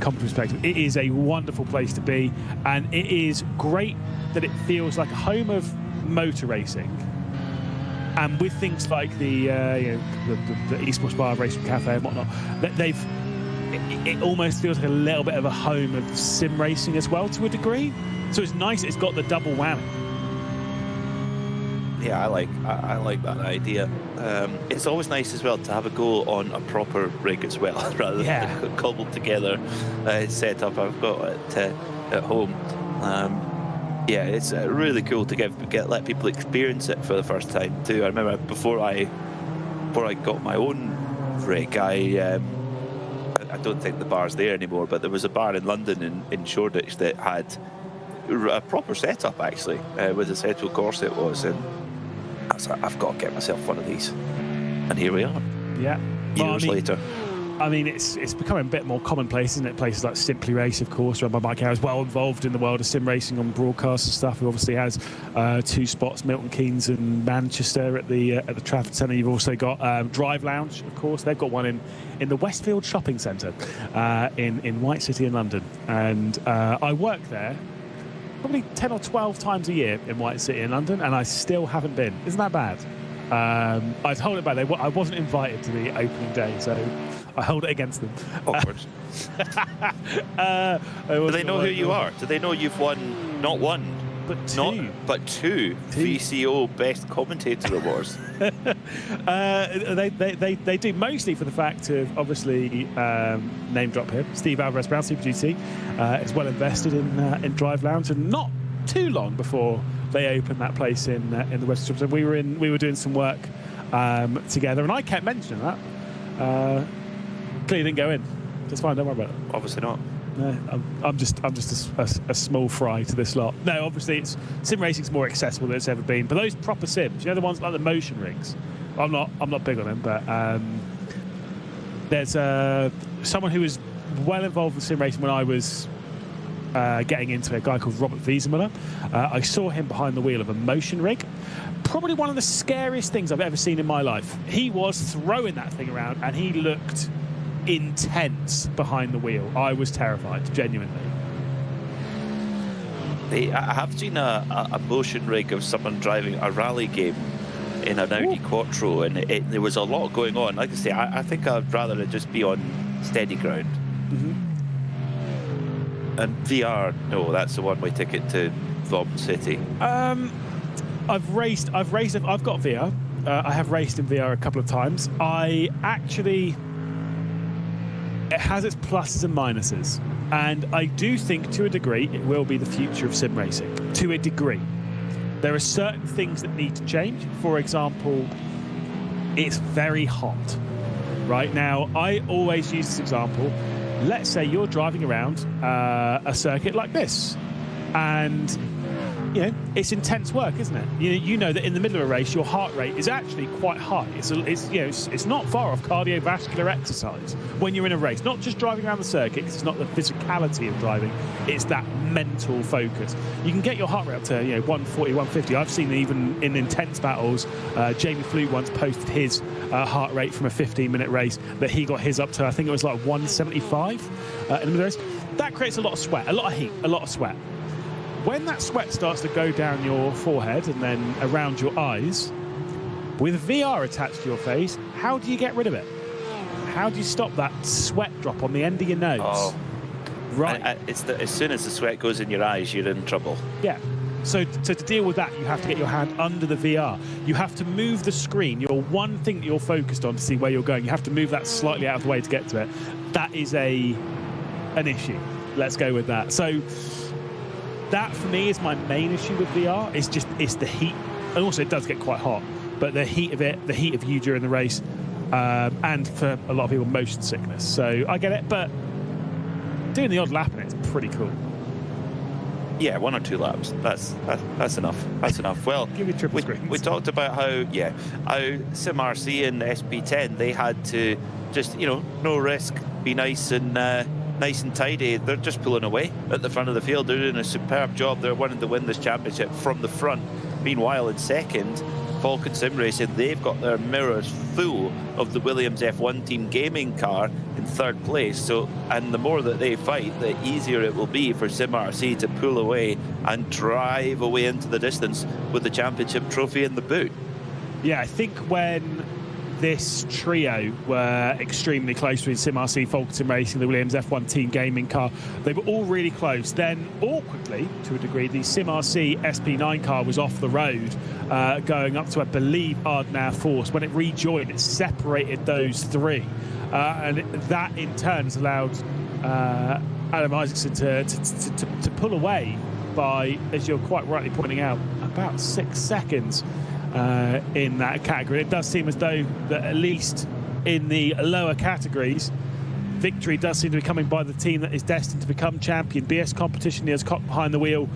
company perspective. It is a wonderful place to be, and it is great that it feels like a home of motor racing. And with things like the esports bar, racing cafe, and whatnot, it almost feels like a little bit of a home of sim racing as well, to a degree. So it's nice. It's got the double whammy. Yeah, I like that idea. It's always nice as well to have a go on a proper rig as well, rather than cobbled together setup. I've got it at home. It's really cool to let people experience it for the first time too. I remember before I got my own rig, I don't think the bar's there anymore, but there was a bar in London in Shoreditch that had a proper setup actually, with a central corset was, and I was like, I've got to get myself one of these, and here we are. Yeah, years later. I mean, it's becoming a bit more commonplace, isn't it? Places like Simply Race, of course, run by Mike Harris, well involved in the world of sim racing on broadcast and stuff. He obviously has 2 spots, Milton Keynes and Manchester at the Trafford Centre. You've also got Drive Lounge, of course. They've got one in the Westfield Shopping Centre in White City in London. And I work there probably 10 or 12 times a year in White City in London, and I still haven't been. Isn't that bad? I told it back. I wasn't invited to the opening day, so I hold it against them. Awkward. Do they know who you are? Do they know you've won not one, but two? But two VCO Best Commentator Awards? They do, mostly for the fact of, obviously, name drop here, Steve Alvarez Brown, Super GT, is well invested in Drive Lounge, and not too long before they opened that place in the West Strip. So we were doing some work together, and I kept mentioning that. Clearly didn't go in. That's fine. Don't worry about it. Obviously not. No, I'm just a small fry to this lot. No, obviously sim racing's more accessible than it's ever been. But those proper sims, the ones like the motion rigs, I'm not big on them. But there's someone who was well involved in sim racing when I was getting into it, a guy called Robert Wiesemuller. I saw him behind the wheel of a motion rig. Probably one of the scariest things I've ever seen in my life. He was throwing that thing around, and he looked intense behind the wheel. I was terrified, genuinely. I have seen a motion rig of someone driving a rally game in an Audi Quattro, and there was a lot going on. Like I say, I think I'd rather it just be on steady ground. Mm-hmm. And VR, no, that's the one-way ticket to Vom City. I've got VR. I have raced in VR a couple of times. It has its pluses and minuses. And I do think, to a degree, it will be the future of sim racing. To a degree. There are certain things that need to change. For example, it's very hot. Right now, I always use this example. Let's say you're driving around a circuit like this. And you know, it's intense work, isn't it? You know that in the middle of a race, your heart rate is actually quite high. It's not far off cardiovascular exercise when you're in a race. Not just driving around the circuit, 'cause it's not the physicality of driving, it's that mental focus. You can get your heart rate up to 140, 150. I've seen even in intense battles, Jamie Flew once posted his heart rate from a 15-minute race that he got his up to, I think it was like 175 in the middle of the race. That creates a lot of sweat, a lot of heat, a lot of sweat. When that sweat starts to go down your forehead and then around your eyes, with VR attached to your face, how do you get rid of it? How do you stop that sweat drop on the end of your nose? Oh. Right. As soon as the sweat goes in your eyes, you're in trouble. Yeah. So to deal with that, you have to get your hand under the VR. You have to move the screen, your one thing that you're focused on to see where you're going. You have to move that slightly out of the way to get to it. That is an issue. Let's go with that. So that for me is my main issue with VR. It's the heat, and also it does get quite hot. But the heat of it, the heat of you during the race, and for a lot of people, motion sickness. So I get it, but doing the odd lap in it's pretty cool. Yeah, 1 or 2 laps. That's enough. That's enough. Well, Give me triple screens. We talked about how SimRC and SP10, they had to just no risk, be nice and tidy. They're just pulling away at the front of the field. They're doing a superb job. They're wanting to win this championship from the front. Meanwhile, in second, Falcon Sim Racing, they've got their mirrors full of the Williams F1 team gaming car in third place. So, and the more that they fight, the easier it will be for SimRC to pull away and drive away into the distance with the championship trophy in the boot. Yeah, I think when this trio were extremely close with SimRC, Falcon Sim Racing, the Williams F1 team gaming car, they were all really close. Then, awkwardly, to a degree, the SimRC SP9 car was off the road, going up to, I believe, Ardnau Force. When it rejoined, it separated those three. And that, in turn, has allowed Adam Isaacson to pull away by, as you're quite rightly pointing out, about 6 seconds. In that category. It does seem as though that at least in the lower categories, victory does seem to be coming by the team that is destined to become champion. BS Competition is caught behind the wheel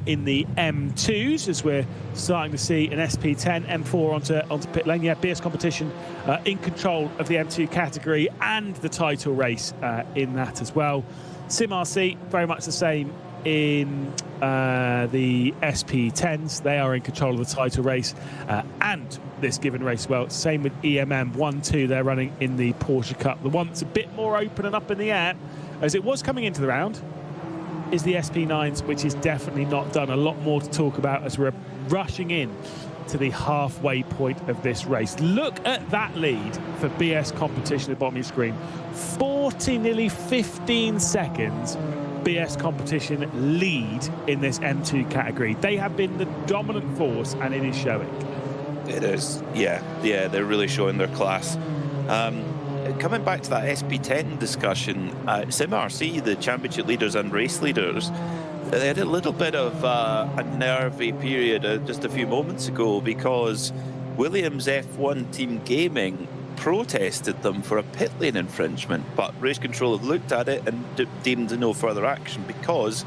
in the M2s, as we're starting to see an SP10 M4 onto pit lane. Yeah, BS Competition in control of the M2 category and the title race in that as well. SimRC very much the same in the SP10s. They are in control of the title race and this given race well. Same with EMM 1-2. They're running in the Porsche Cup. The one that's a bit more open and up in the air, as it was coming into the round, is the SP9s, which is definitely not done. A lot more to talk about as we're rushing in to the halfway point of this race. Look at that lead for BS Competition at the bottom of your screen. 40, nearly 15 seconds BS Competition lead in this M2 category. They have been the dominant force, and it is showing. It is, yeah, they're really showing their class. Coming back to that SP10 discussion, SimRC, the championship leaders and race leaders, they had a little bit of a nervy period just a few moments ago because Williams F1 Team Gaming protested them for a pit lane infringement, but race control have looked at it and deemed no further action because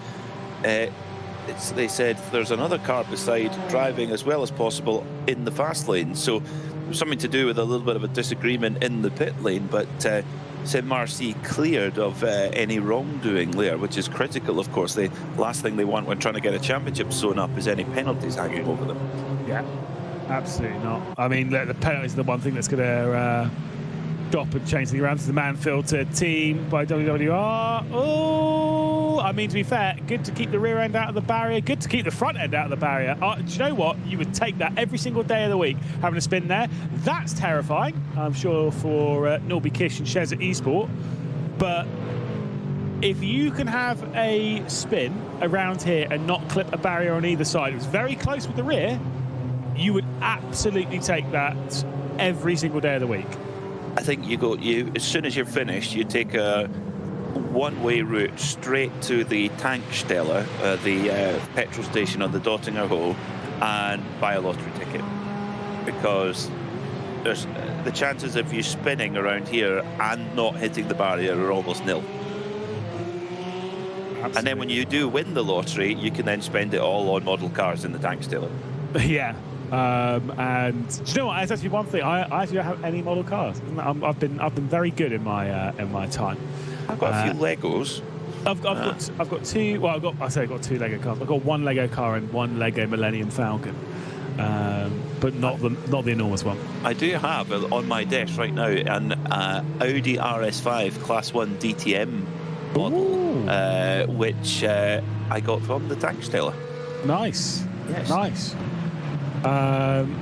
they said there's another car beside driving as well as possible in the fast lane. So it was something to do with a little bit of a disagreement in the pit lane, but SimRC cleared of any wrongdoing there, which is critical, of course. The last thing they want when trying to get a championship sewn up is any penalties hanging over them. Yeah. Absolutely not. I mean, the penalties are the one thing that's going to stop and change things around. To the man-filtered team by WWR. Oh, I mean, to be fair, good to keep the rear end out of the barrier. Good to keep the front end out of the barrier. Do you know what? You would take that every single day of the week, having a spin there. That's terrifying, I'm sure, for Norby Kish and Shez at eSport. But if you can have a spin around here and not clip a barrier on either side, it was very close with the rear, you would absolutely take that every single day of the week. I think you as soon as you're finished, you take a one-way route straight to the Tankstelle, the petrol station on the Dottinger Hole, and buy a lottery ticket, because there's the chances of you spinning around here and not hitting the barrier are almost nil. Absolutely. And then when you do win the lottery, you can then spend it all on model cars in the Tankstelle. Yeah. And do you know what? It's actually one thing. I actually don't have any model cars. I've been very good in my time. I've got a few Legos. I've got two. Well, I've got two Lego cars. I've got one Lego car and one Lego Millennium Falcon, but not the enormous one. I do have on my desk right now an Audi RS5 Class 1 DTM model, which I got from the Tankstelle. Nice. Yes. Nice.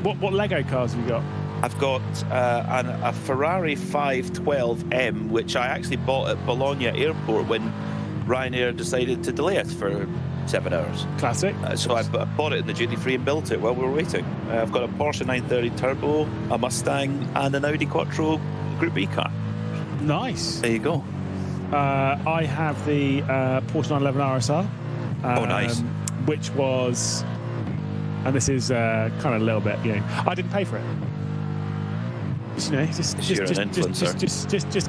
What Lego cars have you got? I've got a Ferrari 512M, which I actually bought at Bologna Airport when Ryanair decided to delay it for 7 hours. Classic. So I bought it in the duty-free and built it while we were waiting. I've got a Porsche 930 Turbo, a Mustang, and an Audi Quattro Group B car. Nice. There you go. I have the Porsche 911 RSR. Oh, nice. Which was, and this is kind of a little bit, I didn't pay for it. Just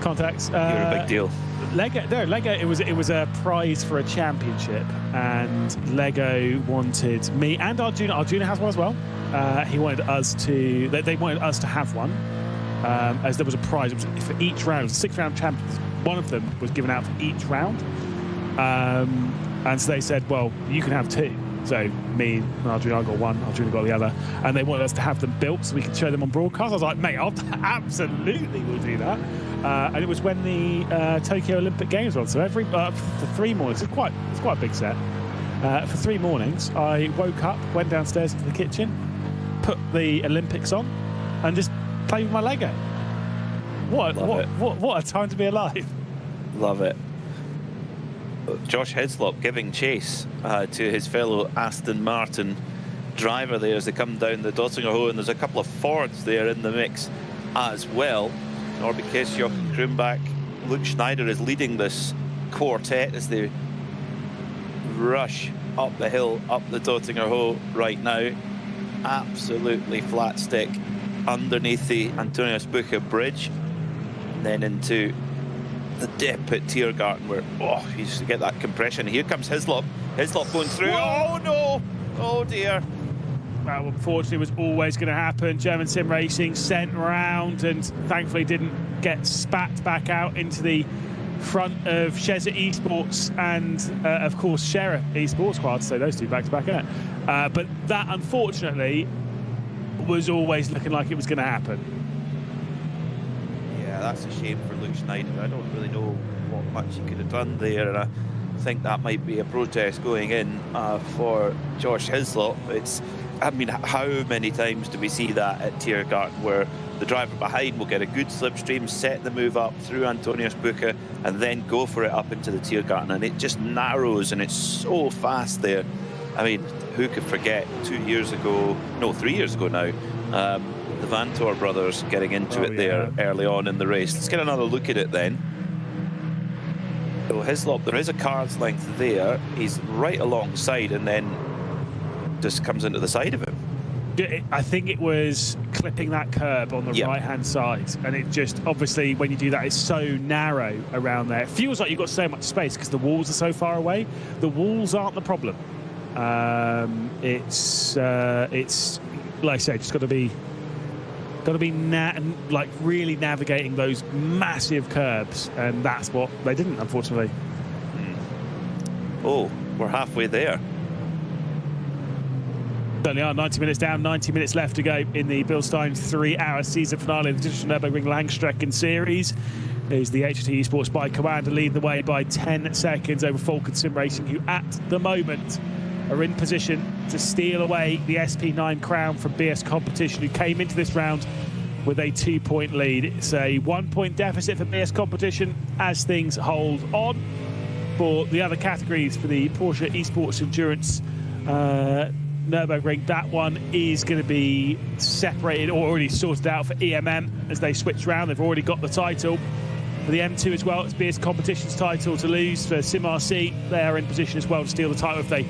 contacts. You're a big deal. Lego. It was a prize for a championship, and Lego wanted me and Arjuna. Arjuna has one as well. He wanted us to. They wanted us to have one, as there was a prize. It was for each round. 6-round champions. One of them was given out for each round, and so they said, "Well, you can have two." So me and Arjuna got one, Arjuna got the other, and they wanted us to have them built so we could show them on broadcast. I was like, mate, I'll absolutely will do that. And it was when the Tokyo Olympic Games were on. So every for 3 mornings, it's quite a big set. For 3 mornings, I woke up, went downstairs into the kitchen, put the Olympics on, and just played with my Lego. What a time to be alive! Love it. Josh Hislop giving chase to his fellow Aston Martin driver there as they come down the Dottinger Hole, and there's a couple of Fords there in the mix as well. Norby Kiss, Jochen Krumbach, Luke Schneider is leading this quartet as they rush up the hill, up the Dottinger Hole right now. Absolutely flat stick underneath the Antonius Bucher bridge, and then into the dip at Tiergarten where, you just get that compression. Here comes Hislop. Hislop going through. Whoa. Oh, no. Oh, dear. Well, unfortunately, it was always going to happen. German Sim Racing sent round and thankfully didn't get spat back out into the front of Shezza Esports and, of course, Sheriff Esports. Quite hard to say those two back-to-back, isn't it? But that, unfortunately, was always looking like it was going to happen. That's a shame for Luke Schneider. I don't really know what much he could have done there, and I think that might be a protest going in for Josh Hislop. How many times do we see that at Tiergarten where the driver behind will get a good slipstream, set the move up through Antonius Bucher, and then go for it up into the Tiergarten, and it just narrows and it's so fast there. I mean, who could forget 3 years ago now, the Vantor brothers getting into it there early on in the race. Let's get another look at it then. So Hislop, there is a car's length there. He's right alongside and then just comes into the side of him. I think it was clipping that curb on the right-hand side, and it just, obviously, when you do that, it's so narrow around there. It feels like you've got so much space because the walls are so far away. The walls aren't the problem. It's like I say, just got to be really navigating those massive curbs, and that's what they didn't, unfortunately. Oh, we're halfway there. Certainly are. 90 minutes down, 90 minutes left to go in the Bilstein 3-hour season finale of the Digital Nürburgring Langstrecken Series. There's the HT Esports by Commander leading the way by 10 seconds over Falcon Sim Racing, who at the moment are in position to steal away the SP9 crown from BS Competition, who came into this round with a 2-point lead. It's a 1-point deficit for BS Competition as things hold on. For the other categories, for the Porsche Esports Endurance Nürburgring, that one is going to be separated or already sorted out for EMM as they switch round. They've already got the title. For the M2 as well, it's BS Competitions title to lose. For SimRC, they are in position as well to steal the title if they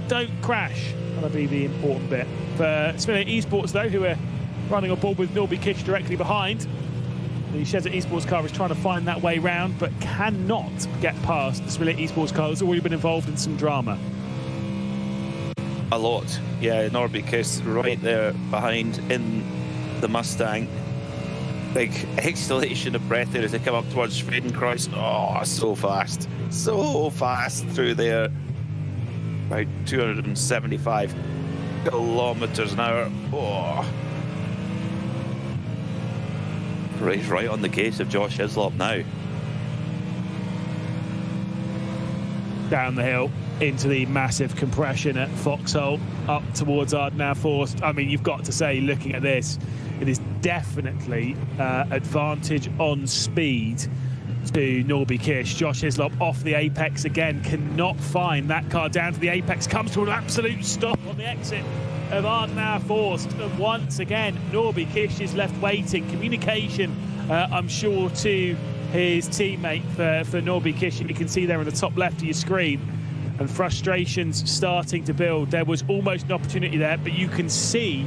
don't crash. That'll be the important bit. For Simulator Esports, though, who are running on board with Norby Kish directly behind, the Shezza Esports car is trying to find that way round, but cannot get past the Simulator Esports car that's already been involved in some drama. A lot. Yeah, Norby Kish right there behind in the Mustang. Big exhalation of breath there as they come up towards Schwedenkreuz. Oh, so fast through there. About 275 kilometers an hour. Oh. Right on the case of Josh Hislop now. Down the hill into the massive compression at Vauxhall, up towards Ardenau Forst. I mean, you've got to say, looking at this, it is definitely advantage on speed to Norby Kish. Josh Hislop off the apex again, cannot find that car down to the apex, comes to an absolute stop on the exit of Ardenau Forst. And once again, Norby Kish is left waiting. Communication, I'm sure, to his teammate for Norby Kish, you can see there on the top left of your screen. And frustrations starting to build. There was almost an opportunity there, but you can see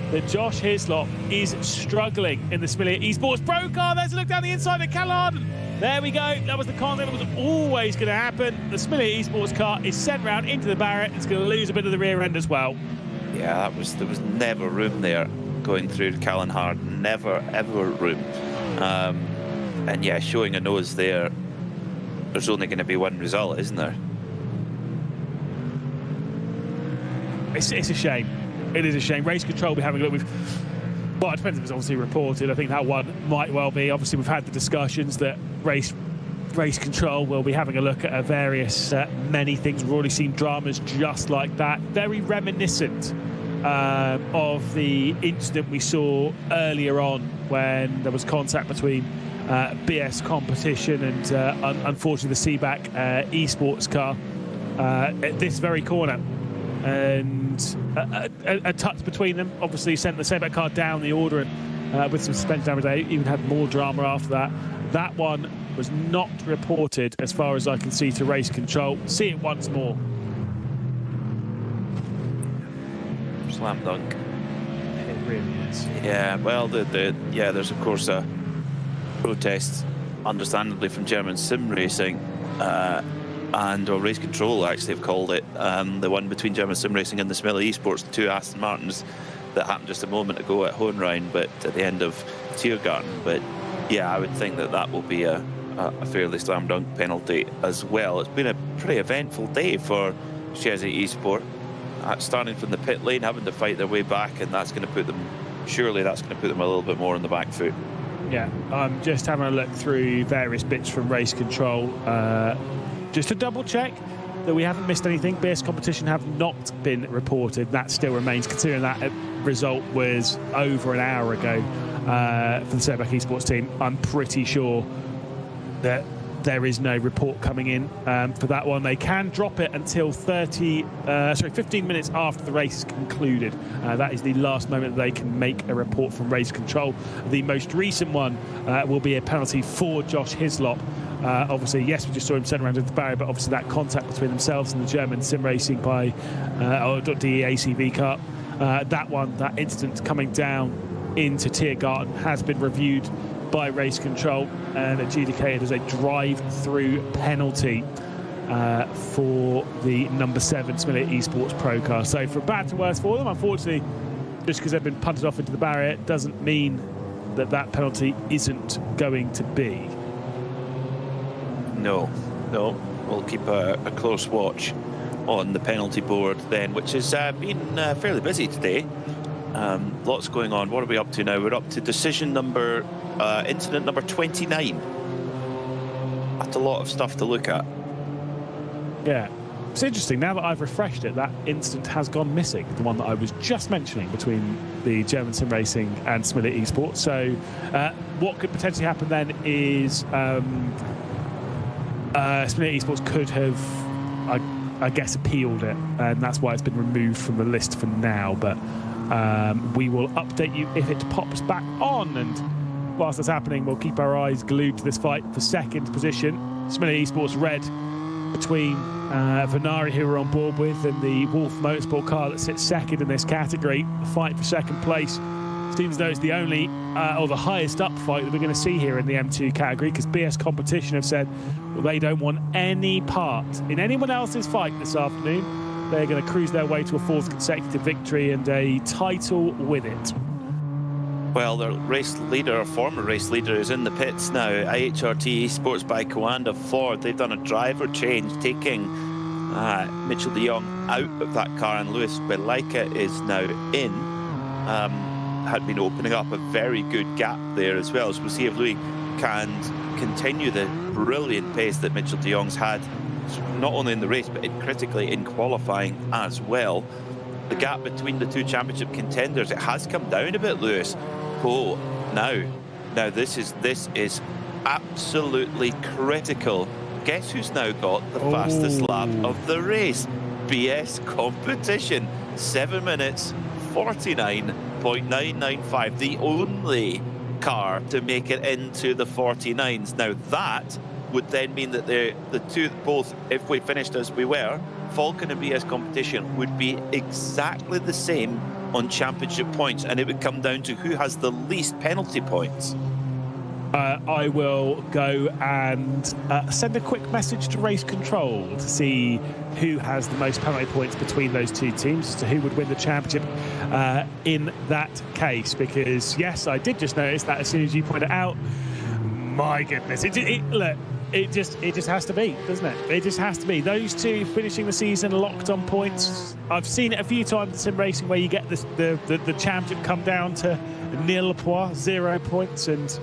that Josh Hislop is struggling in the Simulator Esports Pro car. There's a look down the inside at Callan. There we go. That was the concept that was always going to happen. The Simulator Esports car is sent round into the Barrett. It's going to lose a bit of the rear end as well. Yeah, there was never room there going through Callan Hard. Never, ever room. And yeah, showing a nose there, there's only going to be one result, isn't there? It's a shame. It is a shame. Race Control will be having a look with... Well, it depends if it's obviously reported. I think that one might well be. Obviously, we've had the discussions that Race Control will be having a look at various, many things. We've already seen dramas just like that. Very reminiscent of the incident we saw earlier on when there was contact between BS Competition and, unfortunately, the CBAC Esports car at this very corner. And a touch between them obviously sent the CBAC car down the order and with some suspension damage. They even had more drama after that. That one was not reported, as far as I can see, to Race Control. See it once more. Slam dunk. It really is. Yeah, well, there's of course a protest, understandably, from German sim racing. Or Race Control actually have called it, the one between German Sim Racing and the Simulator Esports, the two Aston Martins that happened just a moment ago at Hohenrhein, but at the end of Tiergarten. But yeah, I would think that will be a fairly slam dunk penalty as well. It's been a pretty eventful day for Shezza Esport, starting from the pit lane, having to fight their way back, and that's going to put them a little bit more on the back foot. Yeah, I'm just having a look through various bits from Race Control. Just to double check that we haven't missed anything. BS Competition have not been reported. That still remains, considering that result was over an hour ago for the CBAC Esports team. I'm pretty sure that there is no report coming in for that one. They can drop it until 15 minutes after the race is concluded. That is the last moment that they can make a report from Race Control. The most recent one will be a penalty for Josh Hislop. Obviously, yes, we just saw him sent around into the barrier, but obviously that contact between themselves and the German sim racing by DEACV car, that incident coming down into Tiergarten has been reviewed by Race Control and adjudicated as a drive-through penalty for the number 7 Simulator Esports Pro car. So from bad to worse for them, unfortunately, just because they've been punted off into the barrier doesn't mean that penalty isn't going to be. No, we'll keep a close watch on the penalty board then, which has been fairly busy today. Lots going on. What are we up to now? We're up to incident number 29. That's a lot of stuff to look at. Yeah, it's interesting. Now that I've refreshed it, that incident has gone missing. The one that I was just mentioning between the German sim racing and Simulator Esports. So what could potentially happen then is Simulator Esports could have, I guess, appealed it, and that's why it's been removed from the list for now. But we will update you if it pops back on. And whilst that's happening, we'll keep our eyes glued to this fight for second position. Similar Esports red between Venari, who we're on board with, and the Wolf Motorsport car that sits second in this category. The fight for second place seems as though it's the only or the highest up fight that we're going to see here in the M2 category, because BS Competition have said they don't want any part in anyone else's fight this afternoon. They're going to cruise their way to a fourth consecutive victory and a title with it. Well, their race leader, or former race leader, is in the pits now. IHRT Esports by Coanda Ford. They've done a driver change, taking Mitchell de Jong out of that car, and Lewis Belaika is now in. Had been opening up a very good gap there as well. So we'll see if Louis can continue the brilliant pace that Mitchell de Jong's had, not only in the race, but critically in qualifying as well. The gap between the two championship contenders, it has come down a bit, Lewis. Oh, now this is absolutely critical. Guess who's now got the fastest lap of the race? BS Competition, 7 minutes 49.995, the only car to make it into the 49s. Now that would then mean that the two, both, if we finished as we were, Falcon and BS Competition would be exactly the same on championship points, and it would come down to who has the least penalty points. I will go and send a quick message to Race Control to see who has the most penalty points between those two teams, as to who would win the championship in that case. Because yes, I did just notice that as soon as you pointed it out. My goodness, look. It just has to be, doesn't it? It just has to be. Those two finishing the season locked on points. I've seen it a few times in sim racing where you get the championship come down to nil points, 0 points, and it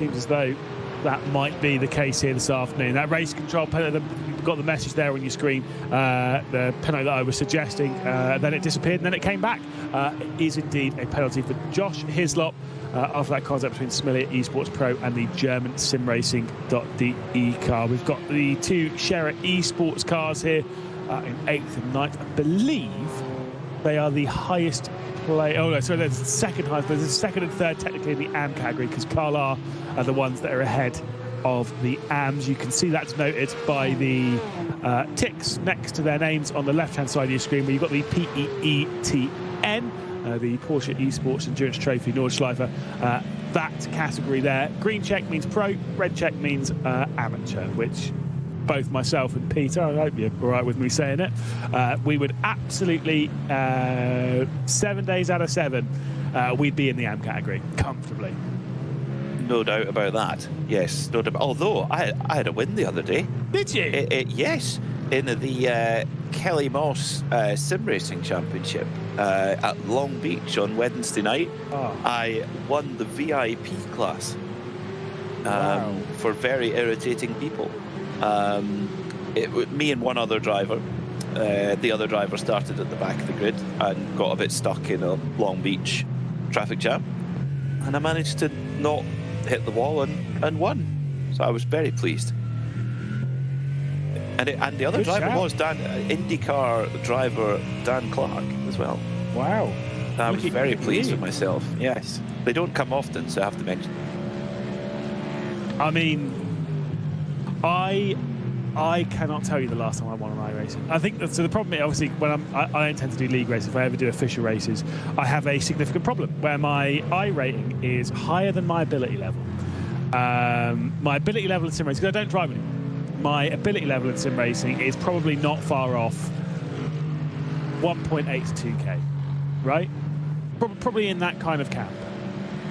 seems as though that might be the case here this afternoon. That Race Control penalty, you've got the message there on your screen, the penalty that I was suggesting, then it disappeared and then it came back. It is indeed a penalty for Josh Hislop. After that contact between Similia Esports Pro and the German simracing.de car. We've got the two Scherer Esports cars here in 8th and 9th. I believe they are the highest play. Oh, no, sorry, there's the second highest. There's the second and third technically in the AM category, because Carlar are the ones that are ahead of the AMs. You can see that's noted by the ticks next to their names on the left-hand side of your screen, where you've got the PEETN. The Porsche Esports Endurance Trophy Nordschleife, that category there. Green check means pro, red check means amateur, which both myself and Peter, I hope you're all right with me saying it, we would absolutely, 7 days out of 7, we'd be in the AM category, comfortably. No doubt about that, yes. No doubt. Although, I had a win the other day. Did you? Yes, in the Kelly Moss Sim Racing Championship at Long Beach on Wednesday night. I won the VIP class for very irritating people. Me and one other driver. The other driver started at the back of the grid and got a bit stuck in a Long Beach traffic jam. And I managed to not hit the wall and won. So I was very pleased. And the other Good driver shout. was IndyCar driver Dan Clark as well. Wow. I was very pleased you. with myself. Yes. They don't come often, so I have to mention. I mean, I cannot tell you the last time I won an iRacing. I think so. The problem is, obviously, when I intend to do league races. If I ever do official races, I have a significant problem where my I rating is higher than my ability level. My ability level in sim racing, because I don't drive anymore. My ability level in sim racing is probably not far off 1.8 to 2K, right? Probably in that kind of camp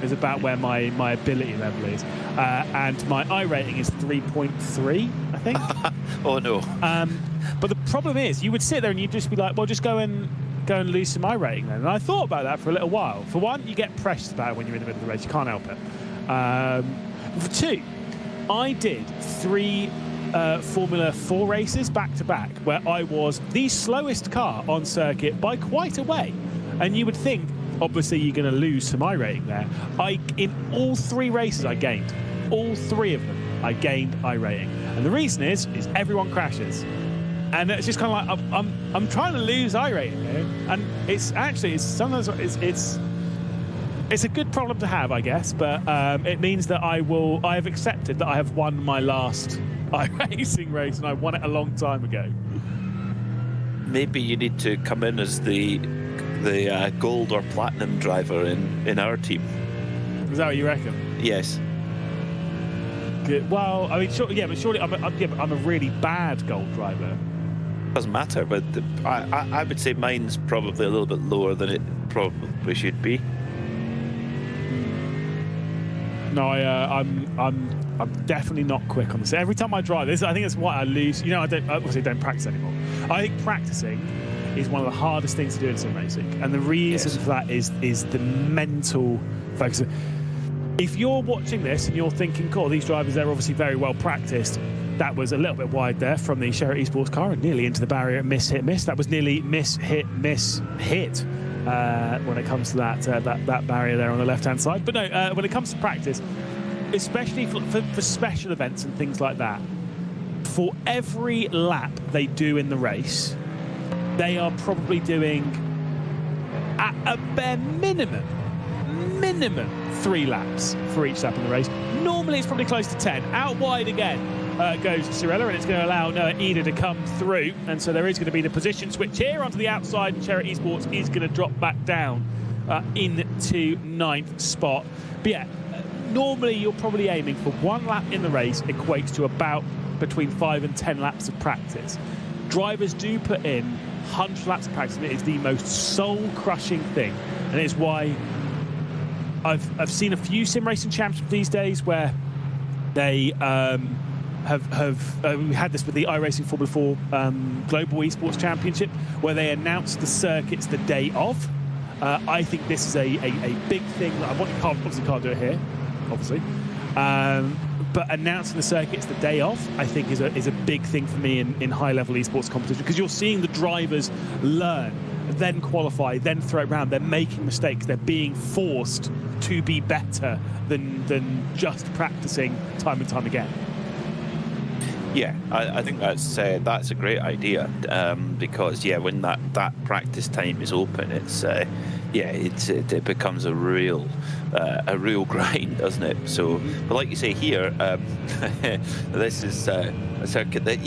is about where my ability level is. And my I rating is 3.3, I think. Oh, no. But the problem is, you would sit there and you'd just be like, well, just go and lose some I rating then. And I thought about that for a little while. For one, you get precious about it when you're in the middle of the race. You can't help it. For two, I did 3 Formula 4 races back-to-back where I was the slowest car on circuit by quite a way. And you would think, obviously, you're going to lose some I rating there. In all 3 races, I gained. All 3 of them, I gained I rating. And the reason is everyone crashes. And it's just kind of like, I'm trying to lose I rating here. And it's sometimes It's a good problem to have, I guess, but it means that I have accepted that I have won my last iRacing race, and I won it a long time ago. Maybe you need to come in as the gold or platinum driver in our team. Is that what you reckon? Yes. Good. Well, I mean, surely I'm a really bad gold driver. Doesn't matter, but I would say mine's probably a little bit lower than it probably should be. No, I'm definitely not quick on this. Every time I drive this, I think that's why I lose. You know, I don't practice anymore. I think practicing is one of the hardest things to do in sim racing, and the reason for that is the mental focus. If you're watching this and you're thinking, "Cool, these drivers, they're obviously very well practiced." That was a little bit wide there from the Sherry Esports car and nearly into the barrier. Miss, hit, miss. That was nearly miss, hit, miss, hit. When it comes to that barrier there on the left-hand side. But no, when it comes to practice, especially for special events and things like that, for every lap they do in the race, they are probably doing, at a bare minimum 3 laps for each lap in the race. Normally it's probably close to 10. Out wide again goes Cirella, and it's going to allow Noah Eder to come through, and so there is going to be the position switch here onto the outside, and Cherry Esports is going to drop back down into 9th spot. But yeah, normally you're probably aiming for 1 lap in the race equates to about between 5 and 10 laps of practice. Drivers do put in 100 laps of practice, and it is the most soul-crushing thing, and it's why I've seen a few sim racing championships these days where they we had this with the iRacing Formula 4 Global Esports Championship, where they announced the circuits the day of. I think this is a big thing. Obviously can't do it here, obviously. But announcing the circuits the day of, I think, is a big thing for me in high-level esports competition, because you're seeing the drivers learn, then qualify, then throw it around. They're making mistakes. They're being forced to be better than just practicing time and time again. Yeah, I think that's a great idea, because when that practice time is open, it becomes a real grind, doesn't it? So, but like you say here, this is a circuit that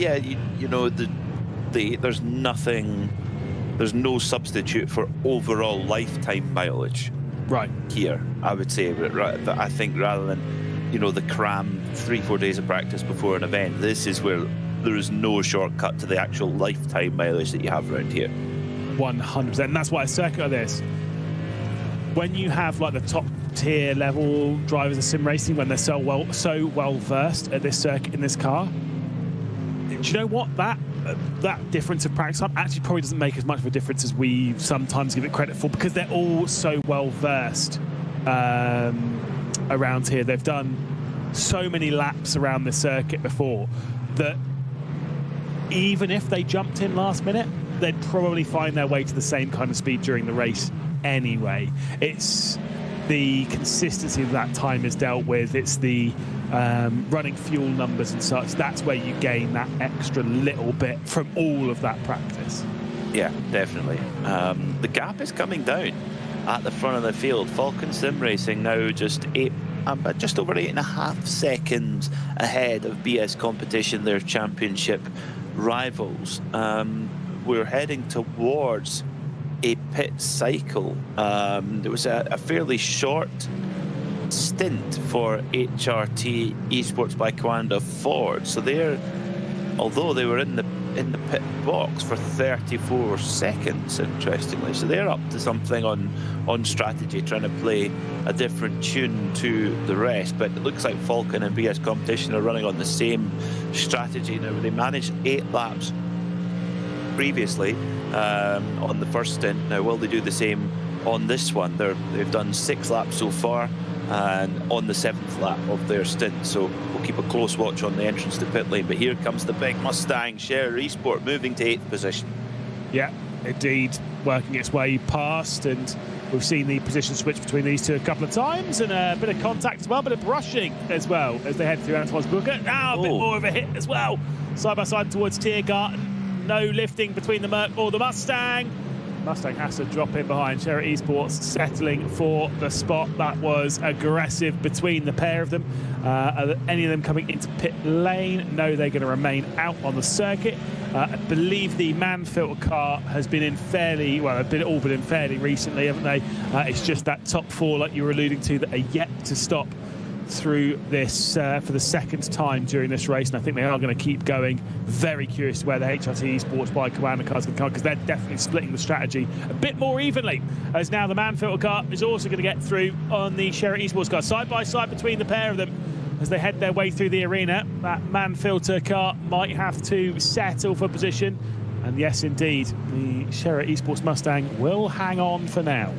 there's no substitute for overall lifetime mileage. Right here, I would say, I think rather than the cram 3-4 days of practice before an event, this is where there is no shortcut to the actual lifetime mileage that you have around here. 100%, and that's why a circuit like this, when you have like the top tier level drivers of sim racing, when they're so well versed at this circuit in this car, do you know what, that difference of practice time actually probably doesn't make as much of a difference as we sometimes give it credit for, because they're all so well versed around here. They've done so many laps around the circuit before that even if they jumped in last minute, they'd probably find their way to the same kind of speed during the race anyway. It's the consistency that time is dealt with. It's the running fuel numbers and such. That's where you gain that extra little bit from all of that practice. Yeah, definitely. The gap is coming down at the front of the field. Falcon Sim Racing now just over 8.5 seconds ahead of BS Competition, their championship rivals. We're heading towards a pit cycle. There was a fairly short stint for HRT Esports by Coanda Ford. So although they were in the pit box for 34 seconds, interestingly. So they're up to something on strategy, trying to play a different tune to the rest. But it looks like Falcon and BS Competition are running on the same strategy now. They managed 8 laps previously on the first stint. Now, will they do the same on this one? They've done 6 laps so far, and on the 7th lap of their stint. So we'll keep a close watch on the entrance to pit lane. But here comes the big Mustang Share Esport moving to 8th position. Yeah, indeed, working its way past, and we've seen the position switch between these two a couple of times, and a bit of contact as well, bit of brushing as well as they head through Antoine's Booker. Now a bit more of a hit as well, side by side towards Tiergarten. No lifting between the Merc or the Mustang. Mustang has to drop in behind. Sherritt Esports settling for the spot. That was aggressive between the pair of them. Are any of them coming into pit lane? No, they're going to remain out on the circuit. I believe the man filter car has been in fairly, well, they've all been in fairly recently, haven't they? It's just that top four, like you were alluding to, that are yet to stop through this for the second time during this race, and I think they are going to keep going. Very curious to where the HRT Esports by Commander cars can come, because they're definitely splitting the strategy a bit more evenly, as now the man filter car is also going to get through on the Sherritt Esports car, side by side between the pair of them as they head their way through the arena. That man filter car might have to settle for position, and yes indeed, the Sherritt Esports Mustang will hang on for now.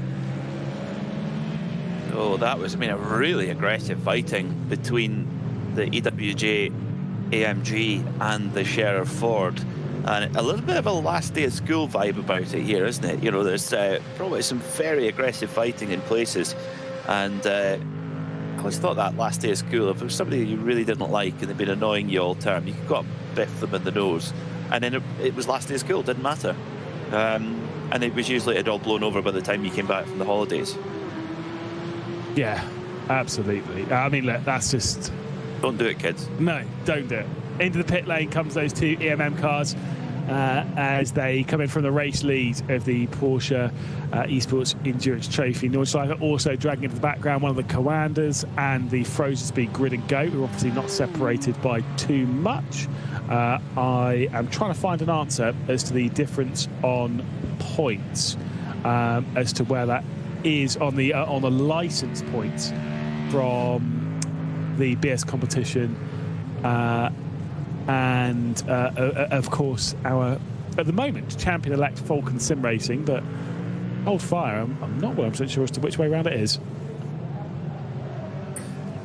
Oh, that was, I mean, a really aggressive fighting between the EWJ AMG and the Sheriff Ford. And a little bit of a last day of school vibe about it here, isn't it? You know, there's probably some very aggressive fighting in places. And I always thought that last day of school, if it was somebody you really didn't like and they'd been annoying you all term, you could go up and biff them in the nose. And then it was last day of school, didn't matter. And it was usually all blown over by the time you came back from the holidays. Yeah, absolutely. I mean, look, that's just... Don't do it, kids. No, don't do it. Into the pit lane comes those two EMM cars as they come in from the race lead of the Porsche Esports Endurance Trophy. Nordschleifer also dragging into the background one of the Commanders and the Frozen Speed Grid and Go, who are obviously not separated by too much. I am trying to find an answer as to the difference on points, as to where that is on the license points from the BS competition, and of course our at the moment champion-elect Falcon Sim Racing, but hold fire, I'm not 100% sure as to which way around it is.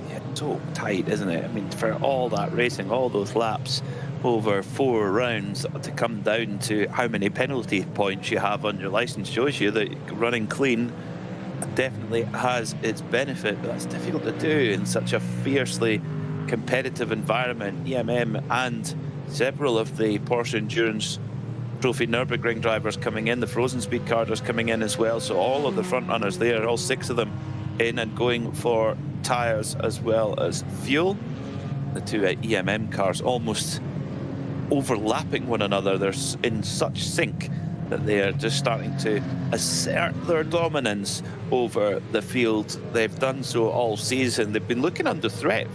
Yeah, so tight, isn't it? I mean, for all that racing, all those laps over 4 rounds to come down to how many penalty points you have on your license shows you that running clean definitely has its benefit, but that's difficult to do in such a fiercely competitive environment. EMM and several of the Porsche Endurance Trophy Nürburgring drivers coming in, the Frozen Speed cars coming in as well, so all of the front runners there, all 6 of them in and going for tyres as well as fuel. The two EMM cars almost overlapping one another. They're in such sync that they are just starting to assert their dominance over the field. They've done so all season. They've been looking under threat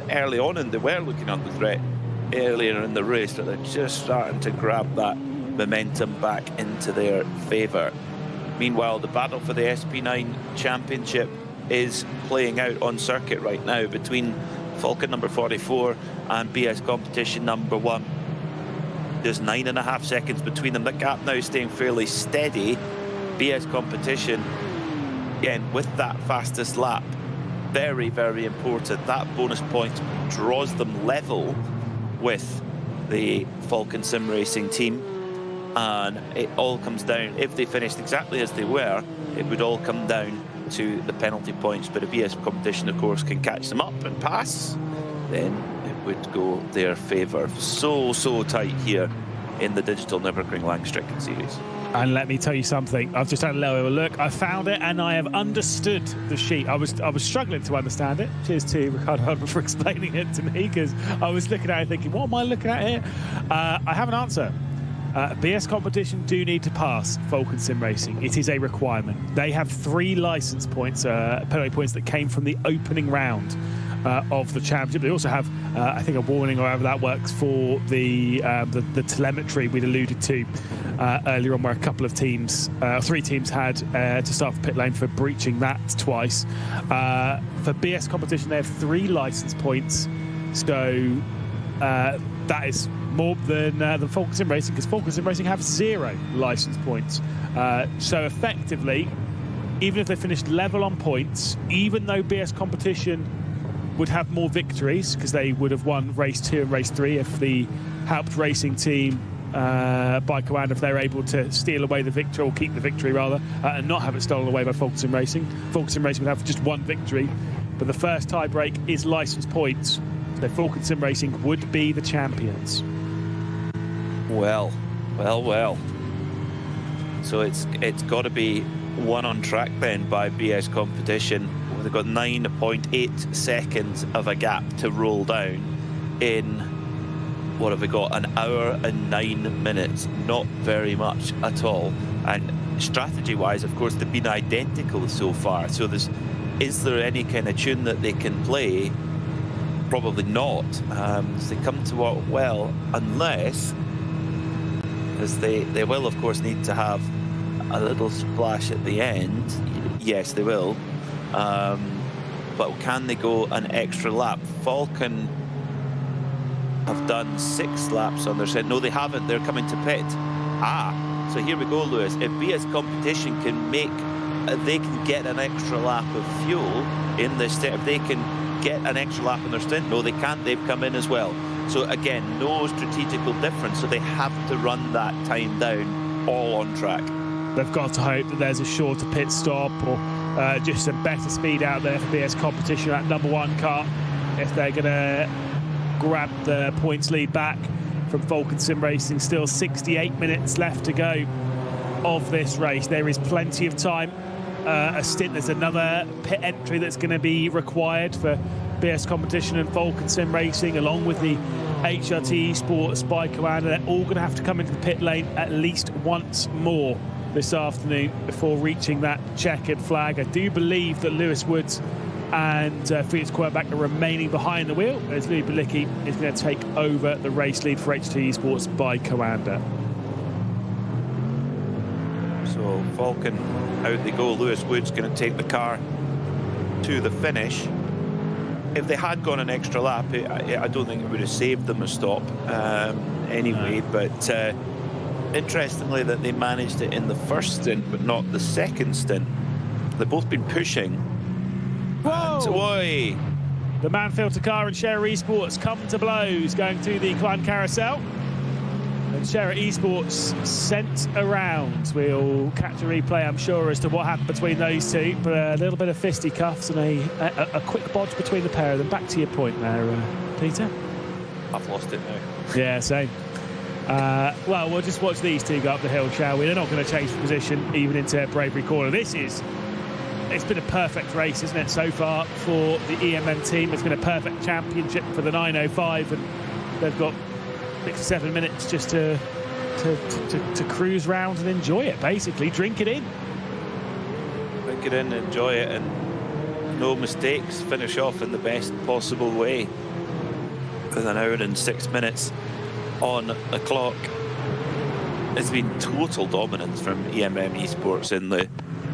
early on, and they were looking under threat earlier in the race, but they're just starting to grab that momentum back into their favour. Meanwhile, the battle for the SP9 Championship is playing out on circuit right now between Falcon number 44 and BS Competition number 1. There's 9.5 seconds between them. The gap now staying fairly steady. BS Competition, again, with that fastest lap, very, very important. That bonus point draws them level with the Falcon Sim Racing team. And it all comes down, if they finished exactly as they were, it would all come down to the penalty points. But a BS Competition, of course, can catch them up and pass, then it would go their favour. So tight here in the Digital Nürburgring Langstrecken Series. And let me tell you something, I've just had a little look, I found it and I have understood the sheet. I was struggling to understand it. Cheers to Ricardo Hubbard for explaining it to me, because I was looking at it thinking, what am I looking at here? I have an answer. BS Competition do need to pass Falcon Sim Racing. It is a requirement. They have 3 license points, penalty points that came from the opening round of the championship. They also have, I think, a warning or however that works for the telemetry we'd alluded to earlier on, where a couple of teams, 3 teams had to start the pit lane for breaching that twice. For BS Competition, they have 3 license points, so that is more than Falcon Sim Racing, because Falcon Sim Racing have 0 license points. So effectively, even if they finished level on points, even though BS Competition would have more victories, because they would have won race 2 and race 3 if the helped racing team by Commander, if they were able to steal away the victory, or keep the victory rather, and not have it stolen away by Falcon Sim Racing. Falcon Sim Racing would have just 1 victory, but the first tie break is license points, so Falcon Sim Racing would be the champions. Well. So it's got to be one on track then by BS Competition. They've got 9.8 seconds of a gap to roll down in, what have we got, an hour and 9 minutes. Not very much at all. And strategy-wise, of course, they've been identical so far. So is there any kind of tune that they can play? Probably not. They come to work well, unless, as they will, of course, need to have a little splash at the end. Yes, they will. But can they go an extra lap? Falcon have done 6 laps on their set. No, they haven't. They're coming to pit. So here we go, Lewis. If BS Competition can they can get an extra lap of fuel in this stint. If they can get an extra lap in their stint, no, they can't. They've come in as well. So again, no strategical difference. So they have to run that time down, all on track. They've got to hope that there's a shorter pit stop or just some better speed out there for BS Competition, that number 1 car, if they're going to grab the points lead back from Falcon Sim Racing. Still 68 minutes left to go of this race. There is plenty of time. A stint, there's another pit entry that's going to be required for BS Competition and Falcon Sim Racing, along with the HRT Sports by Coanda. They're all going to have to come into the pit lane at least once more this afternoon before reaching that checkered flag. I do believe that Lewis Woods and Felix Quirback are remaining behind the wheel, as Louis Balicki is going to take over the race lead for HRT Sports by Coanda. So Falcon, out they go. Lewis Woods going to take the car to the finish. If they had gone an extra lap, I don't think it would have saved them a stop anyway. But interestingly, that they managed it in the first stint, but not the second stint. They've both been pushing. Whoa! The Manfilter car and Share Esports come to blows going through the Klein Carousel. And Share Esports sent around. We'll catch a replay, I'm sure, as to what happened between those two. But a little bit of fisticuffs and a quick bodge between the pair of them. Back to your point there, Peter. I've lost it now. Yeah, same. Well, we'll just watch these two go up the hill, shall we? They're not going to change position even into Bravery Corner. It's been a perfect race, isn't it, so far for the EMM team. It's been a perfect championship for the 905, and they've got 6 or 7 minutes just to cruise round and enjoy it, basically. Drink it in. Drink it in, enjoy it, and no mistakes. Finish off in the best possible way. With an hour and 6 minutes on the clock. It's been total dominance from EMM Esports in the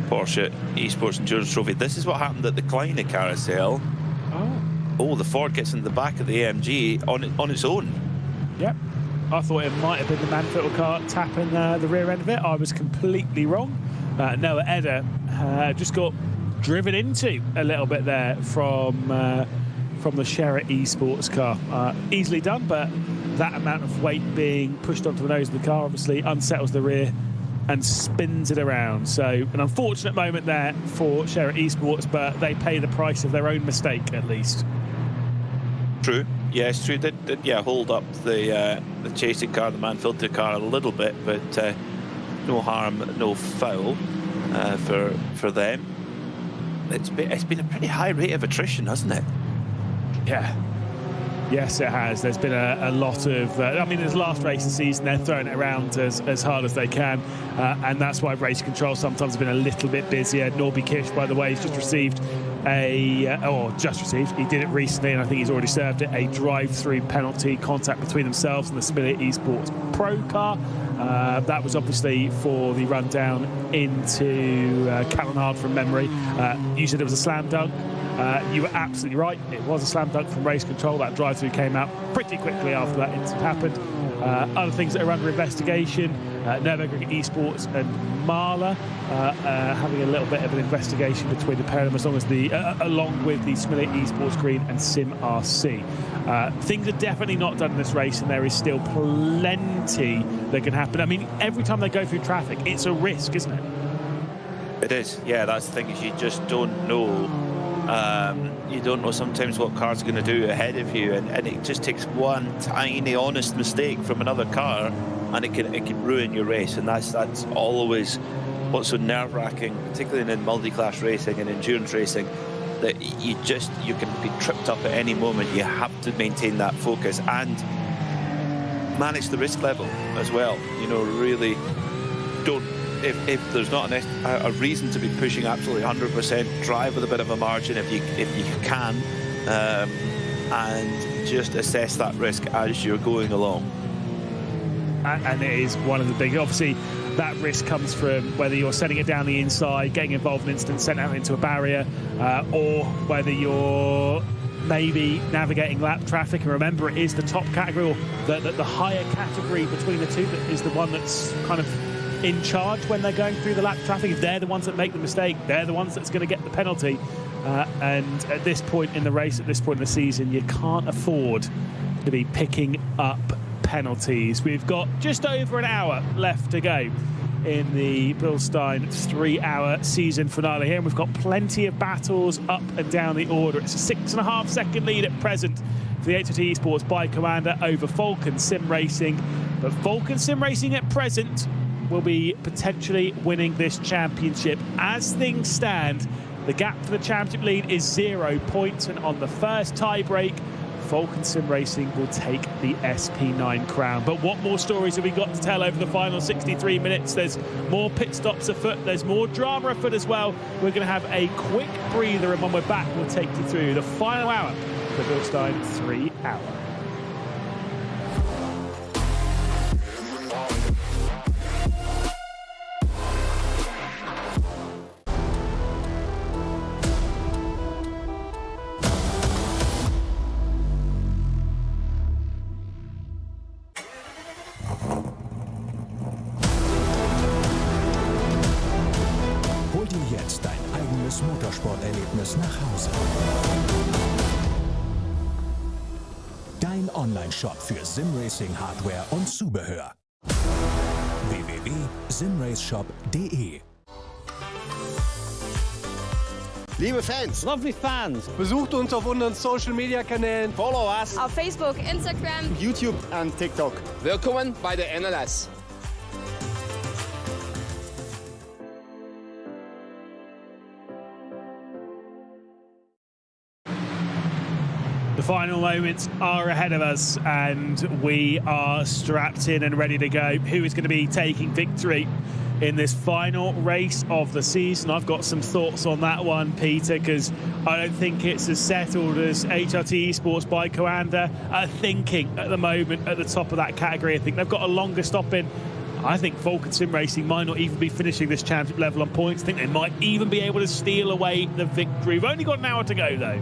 Porsche Esports Endurance Trophy. This is what happened at the Kleine Carousel. Oh, the Ford gets in the back of the AMG on its own. Yep. I thought it might have been the Manfilter car tapping the rear end of it. I was completely wrong. Noah Edder just got driven into a little bit there from the Share Esports car. Easily done, but that amount of weight being pushed onto the nose of the car obviously unsettles the rear and spins it around. So an unfortunate moment there for Share Esports, but they pay the price of their own mistake at least. True. Yes, true. Did hold up the chasing car, the Manfilter car, a little bit, but no harm, no foul for them. It's been a pretty high rate of attrition, hasn't it? Yeah. Yes, it has. There's been a lot of... I mean, this last race of the season, they're throwing it around as hard as they can, and that's why race control sometimes has been a little bit busier. Norby Kish, by the way, has just received he did it recently, and I think he's already served it, a drive-through penalty, contact between themselves and the Smillet Esports Pro car. That was obviously for the run down into Callanhard from memory. You said it was a slam dunk. You were absolutely right. It was a slam dunk from race control. That drive-through came out pretty quickly after that incident happened. Other things that are under investigation, Nürburgring Esports and Marla having a little bit of an investigation between the pair of them, as long as along with the Smillet Esports Green and Sim RC. Things are definitely not done in this race, and there is still plenty that can happen. I mean, every time they go through traffic, it's a risk, isn't it? It is. Yeah, that's the thing, is you just don't know. You don't know sometimes what cars are going to do ahead of you, and it just takes one tiny honest mistake from another car and it can ruin your race, and that's always what's so nerve-wracking, particularly in multi-class racing and endurance racing, that you can be tripped up at any moment. You have to maintain that focus and manage the risk level as well. You know, really don't, if there's not a reason to be pushing absolutely 100%, drive with a bit of a margin if you can, and just assess that risk as you're going along. And it is one of the big, obviously that risk comes from whether you're setting it down the inside, getting involved in an incident, sent out into a barrier, or whether you're maybe navigating lap traffic. And remember, it is the top category, or the higher category between the two, that is the one that's kind of in charge when they're going through the lap traffic. If they're the ones that make the mistake, they're the ones that's going to get the penalty. And at this point in the race, at this point in the season, you can't afford to be picking up penalties. We've got just over an hour left to go in the Bilstein 3-hour season finale here, and we've got plenty of battles up and down the order. It's a 6.5 second lead at present for the HOT Esports Bike Commander over Falcon Sim Racing, but Falcon Sim Racing at present will be potentially winning this championship. As things stand, the gap for the championship lead is 0 points, and on the first tie break, Falcon Sim Racing will take the SP9 crown. But what more stories have we got to tell over the final 63 minutes? There's more pit stops afoot, there's more drama afoot as well. We're going to have a quick breather, and when we're back, we'll take you through the final hour of the Bilstein 3-hour. Hol dir jetzt dein eigenes Motorsporterlebnis nach Hause. Dein Online-Shop für Simracing-Hardware und Zubehör. www.simraceshop.de. Liebe Fans, Lovely fans. besucht uns auf unseren Social Media Kanälen, Follow us. Auf Facebook, Instagram. YouTube und TikTok. Willkommen bei der NLS. The final moments are ahead of us, and we are strapped in and ready to go. Who is going to be taking victory in this final race of the season? I've got some thoughts on that one, Peter, because I don't think it's as settled as HRT Esports Bike Commander are thinking at the moment at the top of that category. I think they've got a longer stop in. I think Falcon Sim Racing might not even be finishing this championship level on points. I think they might even be able to steal away the victory. We've only got an hour to go, though.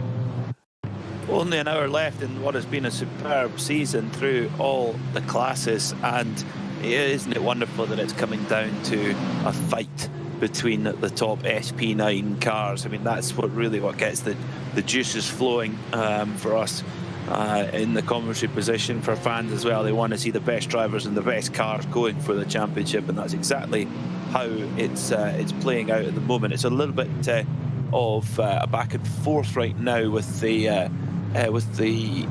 Only an hour left in what has been a superb season through all the classes, and isn't it wonderful that it's coming down to a fight between the top SP9 cars? I mean, that's what gets the juices flowing for us in the commentary position, for fans as well. They want to see the best drivers and the best cars going for the championship, and that's exactly how it's playing out at the moment. It's a little bit of a back and forth right now with the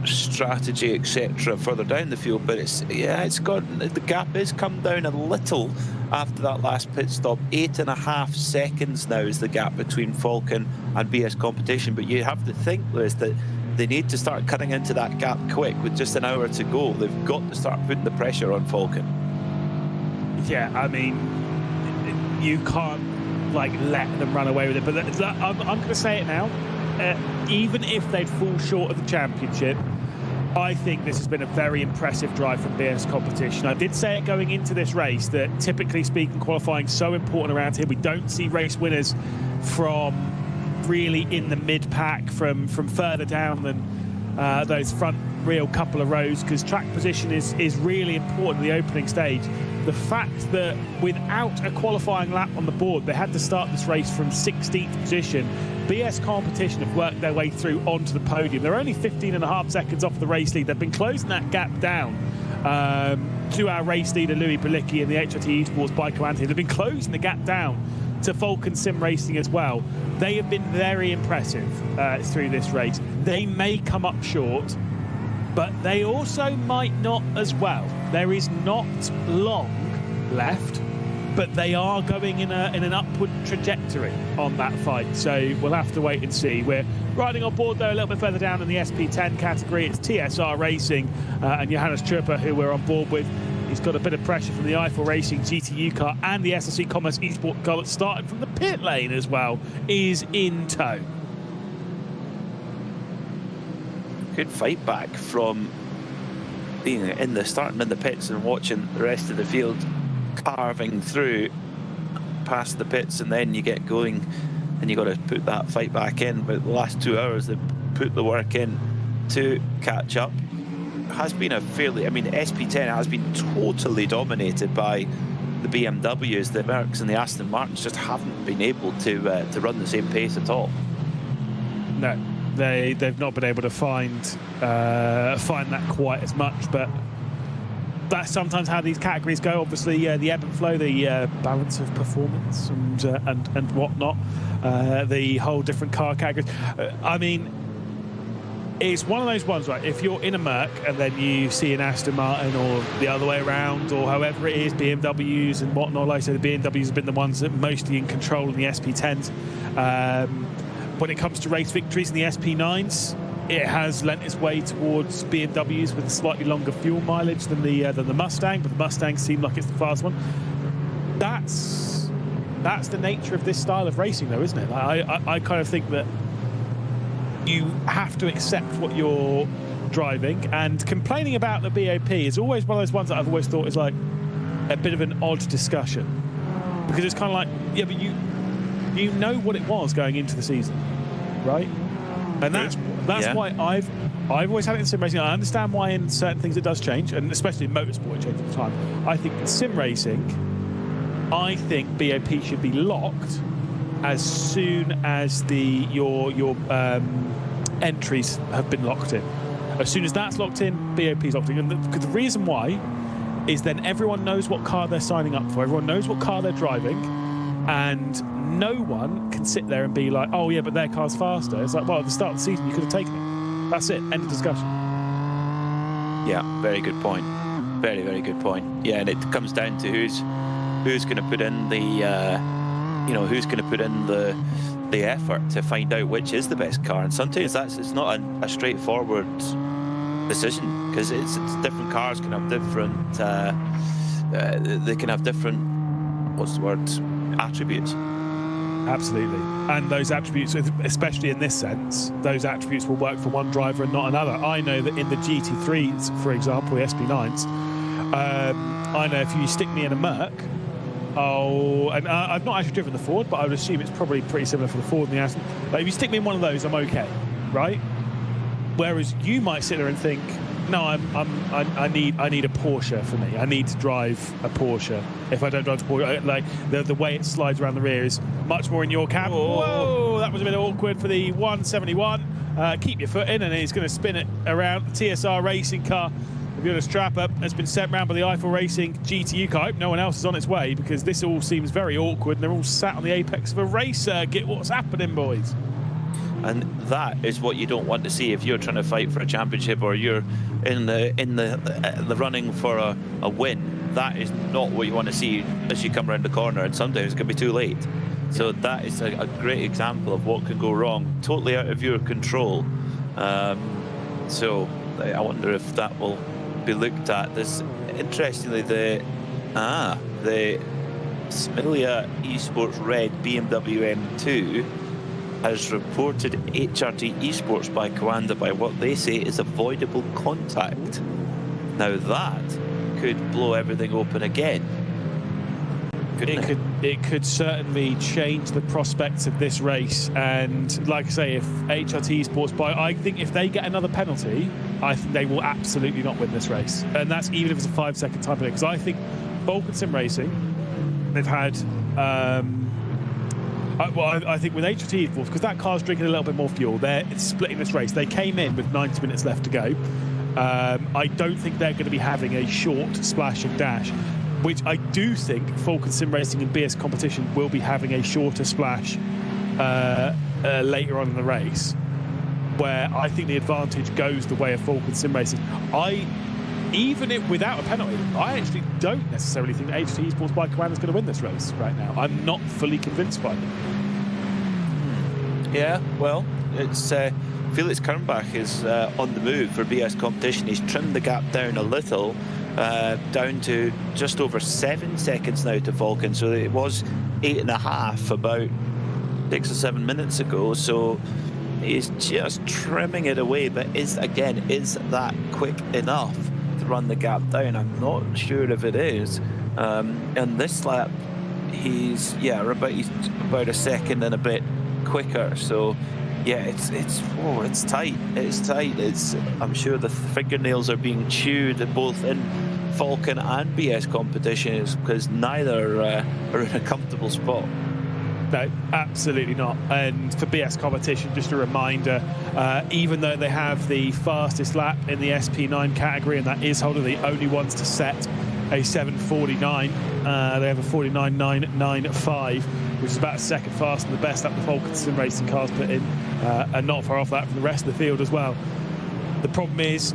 strategy, etc., further down the field, but the gap has come down a little after that last pit stop. 8.5 seconds now is the gap between Falcon and BS Competition, but you have to think, Lewis, that they need to start cutting into that gap quick. With just an hour to go, they've got to start putting the pressure on Falcon. Yeah, I mean, you can't let them run away with it, but I'm going to say it now. Even if they'd fall short of the championship, I think this has been a very impressive drive from BS Competition. I did say it going into this race that, typically speaking, qualifying is so important around here. We don't see race winners from really in the mid-pack, from further down than those front real couple of rows, because track position is really important in the opening stage. The fact that without a qualifying lap on the board, they had to start this race from 16th position. BS Competition have worked their way through onto the podium. They're only 15.5 seconds off the race lead. They've been closing that gap down to our race leader, Louis Balicki, and the HRT Esports Bike Commander. They've been closing the gap down to Falcon Sim Racing as well. They have been very impressive through this race. They may come up short, but they also might not as well. There is not long left, but they are going in an upward trajectory on that fight. So we'll have to wait and see. We're riding on board, though, a little bit further down in the SP10 category. It's TSR Racing and Johannes Churper, who we're on board with. He's got a bit of pressure from the Eiffel Racing GTU car, and the SLC Commerce Esport car that started from the pit lane as well is in tow. Good fight back from being starting in the pits and watching the rest of the field carving through past the pits, and then you get going and you got to put that fight back in. But the last 2 hours they put the work in to catch up. Has been a fairly, I mean, SP10 has been totally dominated by the BMWs. The Mercs and the Aston Martins just haven't been able to run the same pace at all. No, they've not been able to find that quite as much, but that's sometimes how these categories go. Obviously, the ebb and flow, the balance of performance and whatnot, the whole different car categories. I mean, it's one of those ones, right? If you're in a Merc and then you see an Aston Martin, or the other way around, or however it is, BMWs and whatnot. Like I said, the BMWs have been the ones that are mostly in control in the SP10s. When it comes to race victories in the SP9s, it has lent its way towards BMWs with a slightly longer fuel mileage than the Mustang, but the Mustang seemed like it's the fast one. That's the nature of this style of racing, though, isn't it? Like, I kind of think that you have to accept what you're driving, and complaining about the BOP is always one of those ones that I've always thought is like a bit of an odd discussion, because it's kind of like, yeah, but you know what it was going into the season, right? And that's why I've always had it in sim racing. I understand why in certain things it does change, and especially in motorsport it changes all the time. I think in sim racing, I think BOP should be locked as soon as your entries have been locked in. As soon as that's locked in, BOP's locked in. And because the reason why is then everyone knows what car they're signing up for. Everyone knows what car they're driving, and no one can sit there and be like, oh yeah, but their car's faster. It's like, well, at the start of the season you could have taken it. That's it. End of discussion. Yeah, very good point. Very, very good point. Yeah, and it comes down to who's going to put in who's going to put in the effort to find out which is the best car. And sometimes it's not a straightforward decision, because it's different cars can have different they can have different attributes. Absolutely. And those attributes, especially in this sense, those attributes will work for one driver and not another. I know that in the GT3s, for example, the SP9s, I know if you stick me in a Merc, and I've not actually driven the Ford, but I would assume it's probably pretty similar for the Ford and the Aston. Like, if you stick me in one of those, I'm okay, right? Whereas you might sit there and think, no, I need a Porsche for me. I need to drive a Porsche. If I don't drive a Porsche, like the way it slides around the rear is much more in your cab. Whoa, that was a bit awkward for the 171. Keep your foot in, and he's going to spin it around. The TSR Racing car, the Johannes Churper, has been sent round by the Eiffel Racing GTU car. I hope no one else is on its way, because this all seems very awkward, and they're all sat on the apex of a race circuit. What's happening, boys? And that is what you don't want to see if you're trying to fight for a championship, or you're in the running for a win. That is not what you want to see as you come around the corner, and sometimes it can be too late. So that is a great example of what can go wrong, totally out of your control. So I wonder if that will be looked at. There's, interestingly, the Smilia Esports Red BMW M2 has reported HRT Esports by Coanda by what they say is avoidable contact. Now that could blow everything open again. It could certainly change the prospects of this race. And like I say, if HRT Esports I think if they get another penalty, I think they will absolutely not win this race. And that's even if it's a 5-second time penalty. Because I think Vulcan Sim Racing, they've had I think with HRT Esports, because that car's drinking a little bit more fuel, they're splitting this race. They came in with 90 minutes left to go. I don't think they're going to be having a short splash and dash, which I do think Falcon Sim Racing and BS Competition will be having a shorter splash later on in the race. where I think the advantage goes the way of Falcon Sim Racing. Without a penalty, I actually don't necessarily think that HT Esports Bike Command is going to win this race right now. I'm not fully convinced by them. Yeah, well, it's Felix Kernbach is on the move for BS Competition. He's trimmed the gap down a little, down to just over 7 seconds now to Falcon. So it was 8.5 about 6 or 7 minutes ago. So he's just trimming it away. But is that quick enough to run the gap down? I'm not sure if it is. And this lap, he's about a second and a bit quicker. So yeah, it's tight. It's tight. I'm sure the fingernails are being chewed both in Falcon and BS Competition, because neither are in a comfortable spot. No, absolutely not. And for BS Competition, just a reminder, even though they have the fastest lap in the SP9 category, and that is Holder, the only ones to set a 7:49, they have a 49.995, which is about a second faster than the best lap the Falcon Sim Racing cars put in, and not far off that from the rest of the field as well. The problem is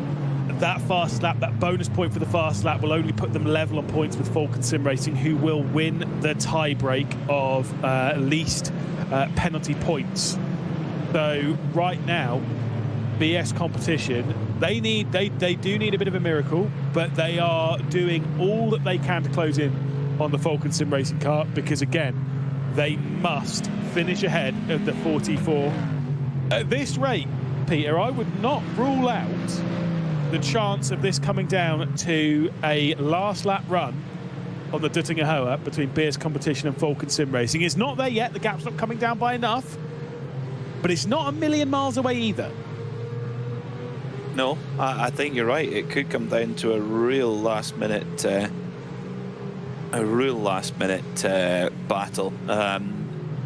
that fast lap, that bonus point for the fast lap, will only put them level on points with Falcon Sim Racing, who will win the tie-break of least penalty points. So right now, BS Competition, they do need a bit of a miracle, but they are doing all that they can to close in on the Falcon Sim Racing car, because again, they must finish ahead of the 44. At this rate, Peter, I would not rule out the chance of this coming down to a last lap run on the Duttinger Hoa between BS Competition and Falcon Sim Racing. It's not there yet. The gap's not coming down by enough, but it's not a million miles away either. No, I think you're right. It could come down to a real last minute battle.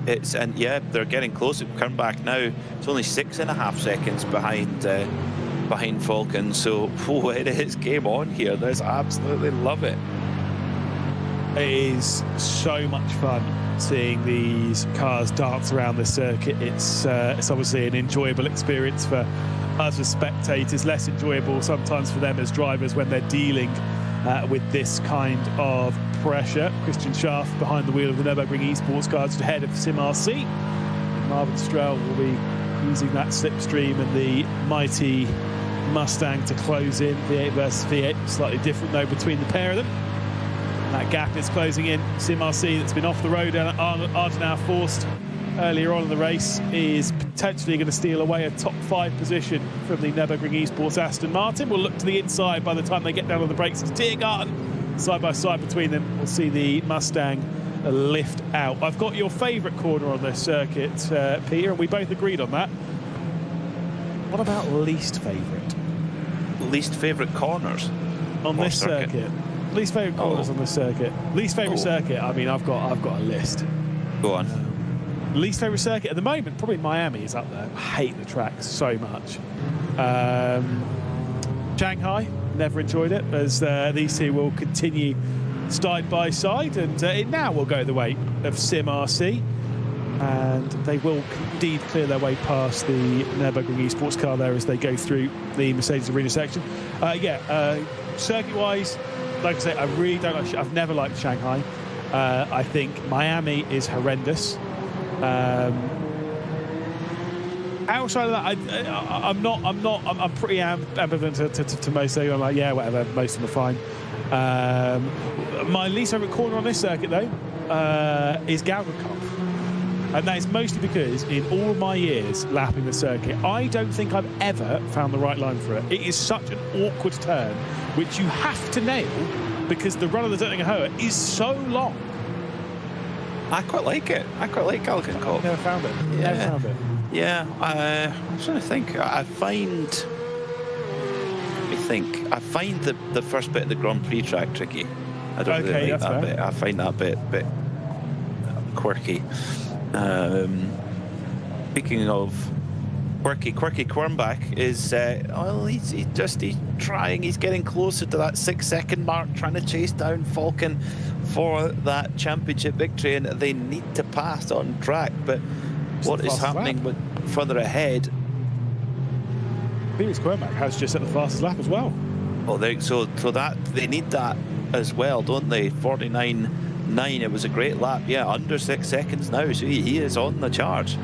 They're getting close. Kernbach now, it's only 6.5 seconds behind Falcon. So it is game on here. There's absolutely love it. It is so much fun seeing these cars dance around the circuit. It's obviously an enjoyable experience for us as spectators, less enjoyable sometimes for them as drivers when they're dealing with this kind of pressure. Christian Schaff behind the wheel of the Nürburgring Esports car just ahead of Sim RC. Marvin Stroll will be using that slipstream and the mighty Mustang to close in. V8 versus V8, slightly different though between the pair of them. And that gap is closing in. Sim RC, that's been off the road and Ardenau forced earlier on in the race, is potentially going to steal away a top 5 position from the Nürburgring Esports Aston Martin. We'll look to the inside by the time they get down on the brakes. It's Tiergarten side by side between them. We'll see the Mustang lift out. I've got your favourite corner on this circuit, Peter, and we both agreed on that. What about least favourite? Least favourite corners on this circuit? Least favourite corners on this circuit. Least favourite circuit, I mean, I've got a list. Go on. Least favourite circuit at the moment, probably Miami is up there. I hate the track so much. Shanghai, never enjoyed it, as these two will continue side by side, and it now will go the way of Sim RC, and they will indeed clear their way past the Nürburgring Esports car there as they go through the Mercedes Arena section. Circuit-wise, like I say, I really don't like. I've never liked Shanghai. I think Miami is horrendous. Outside of that, I'm pretty ambivalent to most of them. I'm like, yeah, whatever, most of them are fine. My least favourite corner on this circuit, though, is Gaugerkopf. And that is mostly because in all of my years lapping the circuit, I don't think I've ever found the right line for it. It is such an awkward turn, which you have to nail because the run of the Duttinger Hoa is so long. I quite like it. I quite like Gaugerkopf. I've never found it. Yeah. Never found it. Yeah, I'm trying to think. I find the first bit of the Grand Prix track tricky. I don't really like that bit. I find that bit quirky. Speaking of quirky, Kernbach is he's trying. He's getting closer to that 6-second mark, trying to chase down Falcon for that championship victory, and they need to pass on track. But what is happening further ahead? Felix Quermack has just set the fastest lap as well. Well, so that they need that as well, don't they? 49.9. It was a great lap. Yeah, under 6 seconds now. So he is on the charge.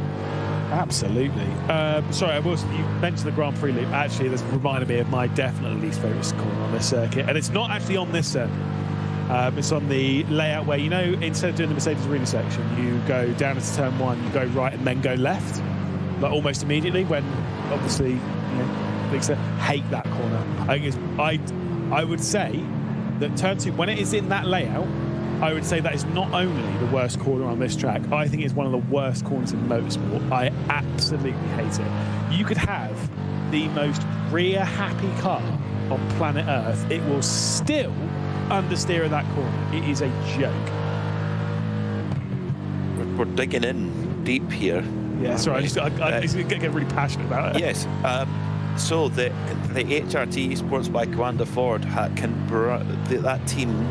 Absolutely. Sorry, you mentioned the Grand Prix loop. Actually, this reminded me of my definitely least favourite corner on this circuit, and it's not actually on this circuit. It's on the layout where, you know, instead of doing the Mercedes Arena section, you go down into turn 1, you go right, and then go left, like almost immediately. When obviously, you know, Felix hate that corner. I would say that turn 2, when it is in that layout, I would say that is not only the worst corner on this track, I think it's one of the worst corners in motorsport. I absolutely hate it. You could have the most rear-happy car on planet Earth, it will still understeer in that corner. It is a joke. We're digging in deep here. Yeah, sorry, I just get really passionate about it. Yes. So the HRT Sports by Coanda Ford that team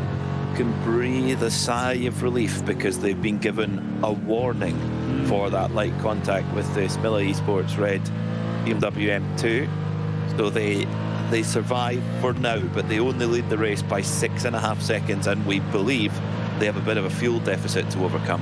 can breathe a sigh of relief because they've been given a warning for that light contact with the Smilla Esports red BMW M2. So they survive for now, but they only lead the race by 6.5 seconds, and we believe they have a bit of a fuel deficit to overcome.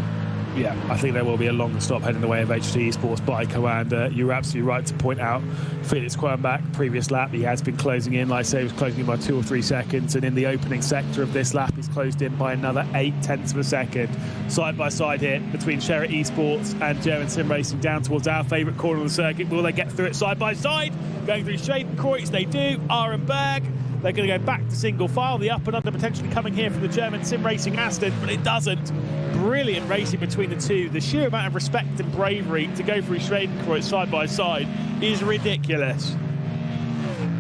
Yeah, I think there will be a longer stop heading the way of HT Esports by Coanda. You're absolutely right to point out Felix Quermack, previous lap, he has been closing in. Like I say, he was closing in by 2 or 3 seconds, and in the opening sector of this lap, he's closed in by another 0.8 of a second. Side-by-side here between Sherritt Esports and German Sim Racing down towards our favourite corner of the circuit. Will they get through it side-by-side? Going through Schadenkreuz, they do. Arenberg. They're going to go back to single file. The up and under potentially coming here from the German Sim Racing Aston, but it doesn't. Brilliant racing between the two. The sheer amount of respect and bravery to go through Schradenkreuz side by side is ridiculous.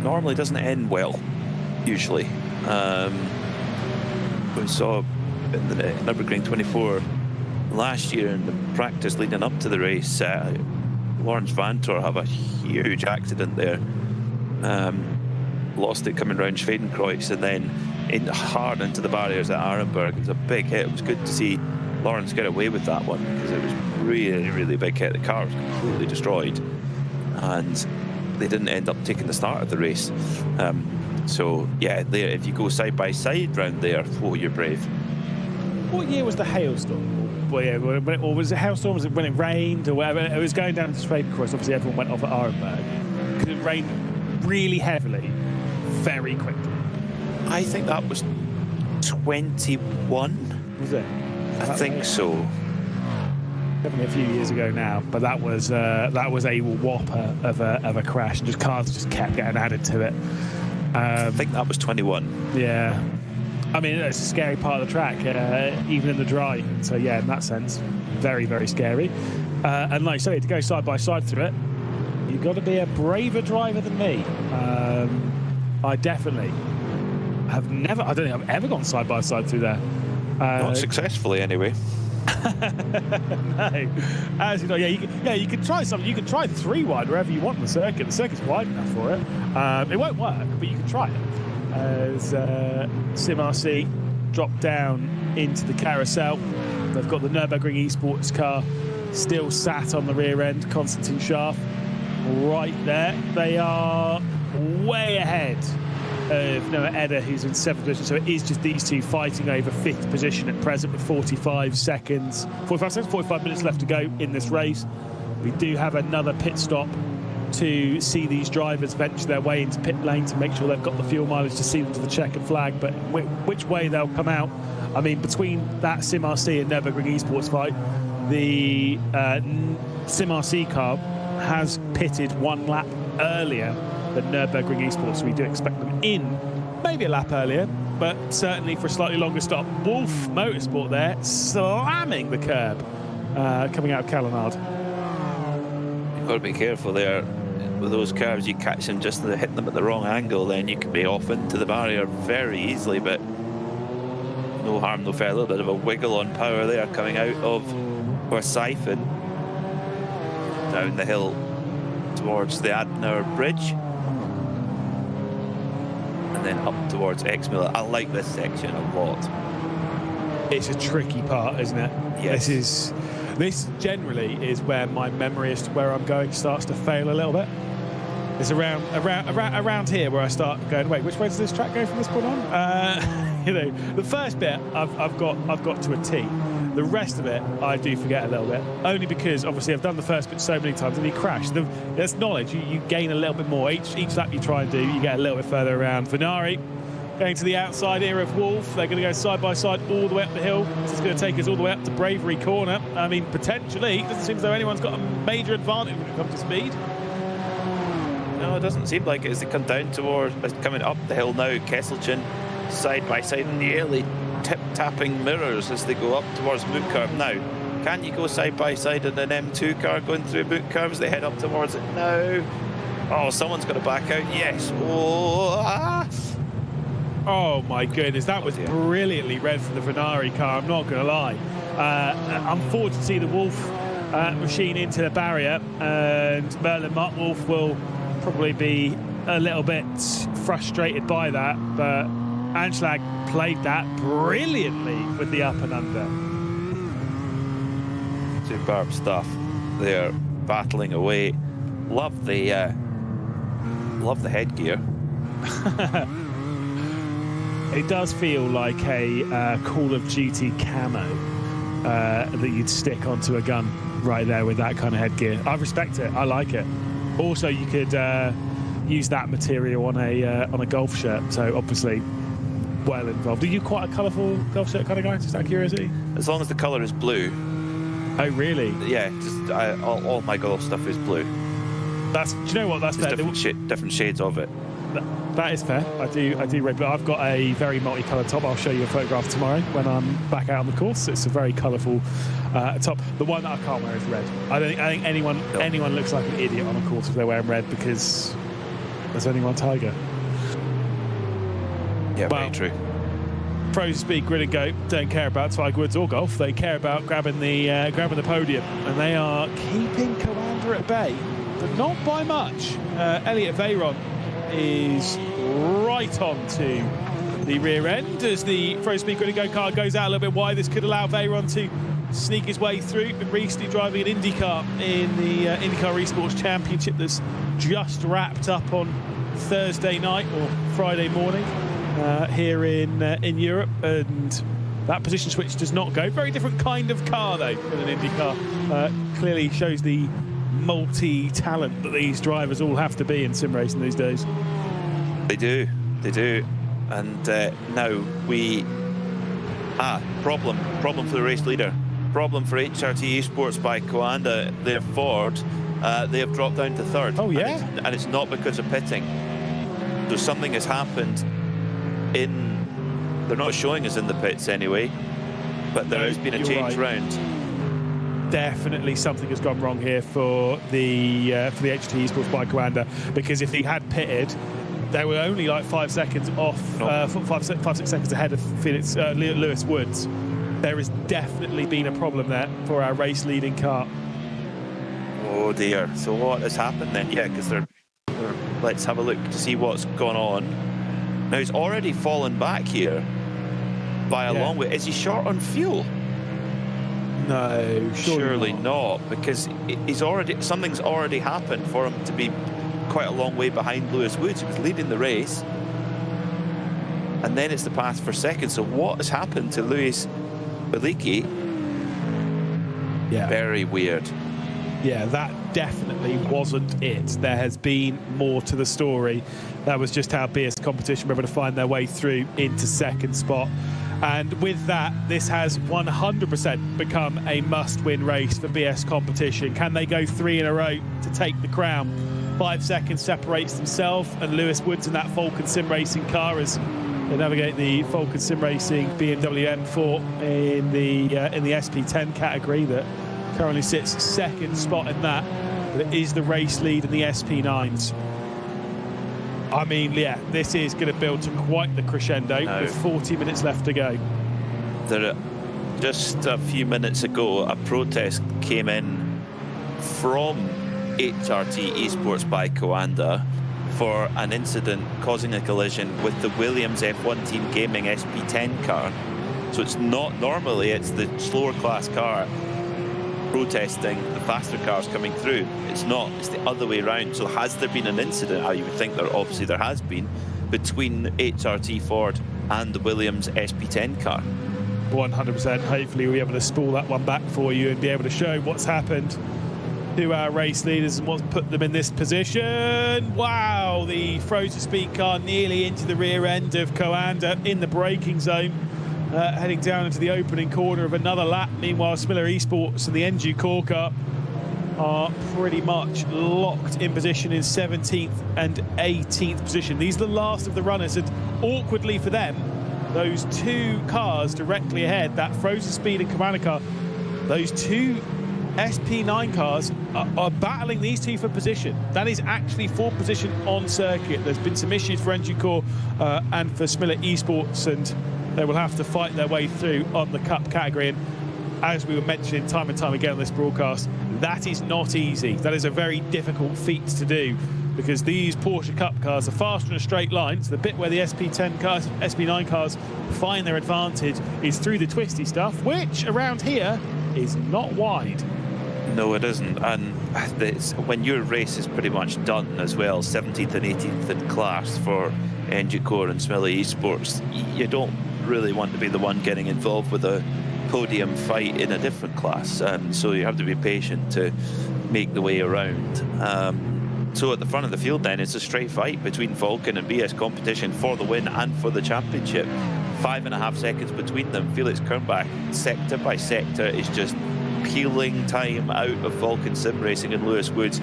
Normally doesn't end well, usually. We saw in the Nürburgring 24 last year in the practice leading up to the race, Lawrence Vantor have a huge accident there. Lost it coming round Schwedenkreuz and then hard into the barriers at Arenberg. It was a big hit. It was good to see Lawrence get away with that one because it was really, really big hit. The car was completely destroyed and they didn't end up taking the start of the race. So yeah, there, if you go side by side round there, you're brave. What year was the hailstorm? Well, yeah, or was it hailstorm? Was it when it rained or whatever? It was going down to Schwedenkreuz. Obviously, everyone went off at Arenberg because it rained really heavily, very quickly. I think that was 21. Was it? I think so. Definitely a few years ago now, but that was a whopper of a crash, and cars just kept getting added to it. I think that was 21. Yeah, I mean it's a scary part of the track, even in the dry. So yeah, in that sense, very, very scary. And like I say, to go side by side through it, you've got to be a braver driver than me. I definitely have never. I don't think I've ever gone side by side through there. Not successfully, anyway. No, as you know, you can try something. You can try the 3 wide wherever you want in the circuit. The circuit's wide enough for it. It won't work, but you can try it. As Sim RC drop down into the carousel, they've got the Nürburgring Esports car still sat on the rear end. Konstantin Schaaf right there. They are way ahead of Noah Edder, who's in 7th position. So it is just these two fighting over 5th position at present with 45 minutes left to go in this race. We do have another pit stop to see these drivers venture their way into pit lane to make sure they've got the fuel mileage to see them to the checkered flag. But which way they'll come out, I mean, between that Sim RC and Nürburgring Esports fight, the Sim RC car has pitted 1 lap earlier than Nürburgring Esports, so we do expect them in maybe a lap earlier, but certainly for a slightly longer stop. Wolf Motorsport there, slamming the curb, coming out of Calenard. You've got to be careful there with those curves. You catch them just hit them at the wrong angle, then you can be off into the barrier very easily, but no harm, no foul. A little bit of a wiggle on power there coming out of Siphon down the hill towards the Adner Bridge. And then up towards Exmiller. I like this section a lot. It's a tricky part, isn't it? Yes. This generally is where my memory as to where I'm going starts to fail a little bit. It's around here where I start going, wait, which way does this track go from this point on? You know, the first bit I've got to a T. The rest of it I do forget a little bit, only because obviously I've done the first bit so many times and you crash. That's knowledge. You gain a little bit more. Each lap you try and do, you get a little bit further around. Ferrari going to the outside here of Wolf. They're going to go side by side all the way up the hill. This is going to take us all the way up to Bravery Corner. I mean, potentially, it doesn't seem as though anyone's got a major advantage when it comes to speed. No, it doesn't seem like it as they come down towards, coming up the hill now. Kesselchen side by side, nearly tip-tapping mirrors as they go up towards Moot Curve. Now, can you go side by side in an M2 car going through Moot Curve as they head up towards it? No. Oh, someone's got to back out. Yes. Oh my goodness, that was brilliantly read for the Ferrari car, I'm not going to lie. Unfortunately, to see the Wolf machine into the barrier, and Merlin Mutt-Wolf will probably be a little bit frustrated by that, but Anschlag played that brilliantly with the up and under. Superb stuff. They're battling away. Love the headgear. It does feel like a Call of Duty camo that you'd stick onto a gun right there with that kind of headgear. I respect it. I like it. Also, you could use that material on a golf shirt. So obviously, well involved. Are you quite a colourful golf shirt kind of guy? Just out of curiosity. As long as the colour is blue. Oh really? Yeah. Just all my golf stuff is blue. Do you know what? That's fair. Different shades of it. That is fair. I do read, but I've got a very multicoloured top. I'll show you a photograph tomorrow when I'm back out on the course. It's a very colourful top. The one that I can't wear is red. I think anyone looks like an idiot on a course if they're wearing red because there's only one tiger. Yeah, very true. Pros Speed Grid and Go don't care about Tiger Woods or golf. They care about grabbing the podium, and they are keeping Coanda at bay, but not by much. Elliot Veyron is right on to the rear end as the Pro Speed Grid and Go car goes out a little bit wide. This could allow Veyron to sneak his way through. Been recently driving an IndyCar in the IndyCar Esports Championship that's just wrapped up on Thursday night or Friday morning here in Europe, and that position switch does not go. Very different kind of car though in an IndyCar. Clearly shows the multi-talent that these drivers all have to be in sim racing these days. They do, and now we problem for the race leader, problem for HRT Esports by Coanda. They're Ford. They have dropped down to third. Oh yeah, and it's not because of pitting. So something has happened they're not showing us in the pits anyway, but there has been a change round. Definitely something has gone wrong here for the HT Esports by Coanda, because if he had pitted, they were only like 5 seconds off, 5-6 seconds ahead of Lewis Woods. There has definitely been a problem there for our race leading car. Oh dear. So what has happened then? Yeah, because let's have a look to see what's gone on. Now he's already fallen back here by a long way. Is he short on fuel? No, surely not, because something's already happened for him to be quite a long way behind Lewis Woods. He was leading the race, and then it's the pass for second. So what has happened to Luis Beliki? Yeah, very weird. Yeah, that definitely wasn't it. There has been more to the story. That was just how BS Competition were able to find their way through into second spot. And with that, this has 100% become a must-win race for BS Competition. Can they go 3 in a row to take the crown? 5 seconds separates themselves and Lewis Woods in that Falcon Sim Racing car as they navigate the Falcon Sim Racing BMW M4 in the SP10 category that currently sits second spot in that. But it is the race lead in the SP9s. I mean, yeah, this is going to build to quite the crescendo with 40 minutes left to go. Just a few minutes ago, a protest came in from HRT Esports by Coanda for an incident causing a collision with the Williams F1 Team Gaming SP10 car. So it's not normally, it's the slower class car protesting the faster cars coming through. It's not, it's the other way around. So has there been an incident, how you would think there obviously there has been, between HRT Ford and the Williams SP10 car? 100%. Hopefully we'll be able to spool that one back for you and be able to show what's happened to our race leaders and what's put them in this position. Wow, the frozen speed car nearly into the rear end of Coanda in the braking zone, heading down into the opening corner of another lap. Meanwhile, Smiller Esports and the NG Core Cup are pretty much locked in position in 17th and 18th position. These are the last of the runners, and awkwardly for them, those two cars directly ahead, that Frozen Speed and Commander car, those two SP9 cars are battling these two for position. That is actually for position on circuit. There's been some issues for NG Core and for Smiller Esports, and they will have to fight their way through on the Cup category. And as we were mentioning time and time again on this broadcast, that is not easy. That is a very difficult feat to do, because these Porsche Cup cars are faster in a straight line. So the bit where the SP10 cars, SP9 cars find their advantage is through the twisty stuff, which around here is not wide. No, it isn't. And when your race is pretty much done as well, 17th and 18th in class for NG Core and Smiller Esports, you don't really want to be the one getting involved with a podium fight in a different class. So you have to be patient to make the way around. So at the front of the field then, it's a straight fight between Vulcan and BS Competition for the win and for the championship. 5.5 seconds between them. Felix Kernbach, sector by sector, is just peeling time out of Vulcan Sim Racing and Lewis Woods,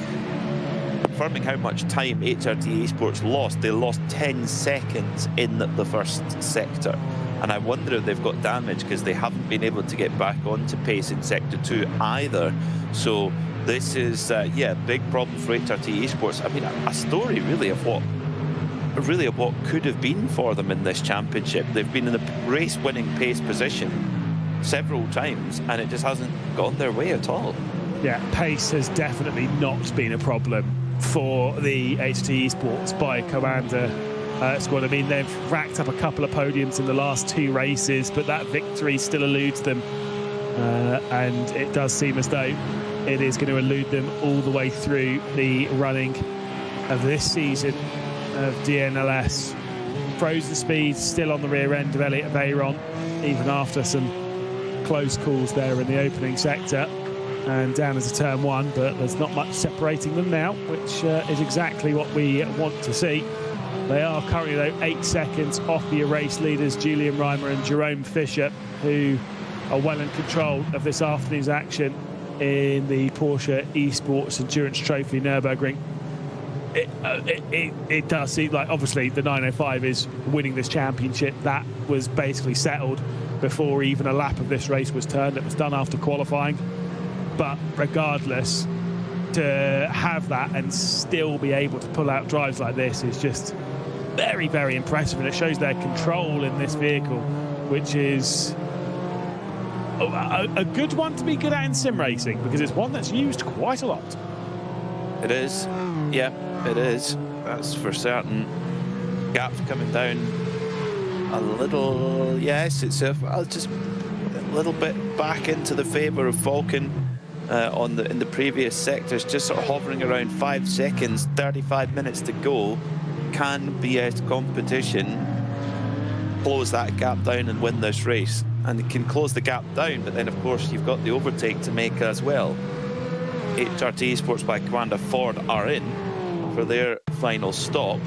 confirming how much time HRT Esports lost. They lost 10 seconds in the first sector. And I wonder if they've got damage because they haven't been able to get back onto pace in Sector 2 either. So this is, yeah, big problem for HRT Esports. I mean, a story really of what could have been for them in this championship. They've been in the race-winning pace position several times, and it just hasn't gone their way at all. Yeah, pace has definitely not been a problem for the HRT Esports by Commander squad. I mean, they've racked up a couple of podiums in the last two races, but that victory still eludes them, and it does seem as though it is going to elude them all the way through the running of this season of DNLS. Frozen Speed still on the rear end of Elliot Veyron, even after some close calls there in the opening sector and down into turn one, but there's not much separating them now, which is exactly what we want to see. They are currently, though, 8 seconds off the race leaders, Julian Reimer and Jerome Fisher, who are well in control of this afternoon's action in the Porsche Esports Endurance Trophy Nürburgring. It does seem like, obviously, the 905 is winning this championship. That was basically settled before even a lap of this race was turned. It was done after qualifying. But regardless, to have that and still be able to pull out drives like this is just very, very impressive, and it shows their control in this vehicle, which is a good one to be good at in sim racing, because it's one that's used quite a lot. It is, yeah, it is. That's for certain. Gaps coming down a little. Yes, it's just a little bit back into the favour of Vulcan in the previous sectors, just sort of hovering around 5 seconds. 35 minutes to go. Can BS Competition close that gap down and win this race? And it can close the gap down, but then of course you've got the overtake to make as well. HRT Esports by Commander Ford are in for their final stop,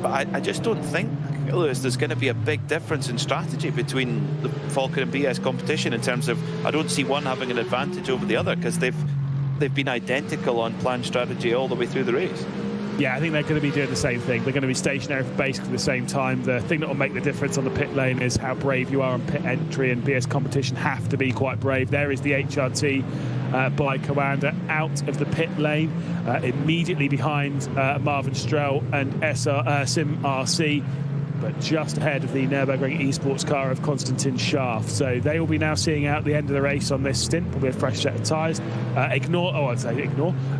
but I just don't think, Lewis, there's going to be a big difference in strategy between the Vulcan and BS Competition in terms of, I don't see one having an advantage over the other, because they've been identical on planned strategy all the way through the race. Yeah, I think they're going to be doing the same thing. They're going to be stationary for basically the same time. The thing that will make the difference on the pit lane is how brave you are on pit entry, and BS Competition have to be quite brave. There is the HRT by Commander out of the pit lane, immediately behind Marvin Strell and Sim RC, but just ahead of the Nürburgring Esports car of Konstantin Schaaf. So they will be now seeing out the end of the race on this stint. Will be a fresh set of tyres. Ignore.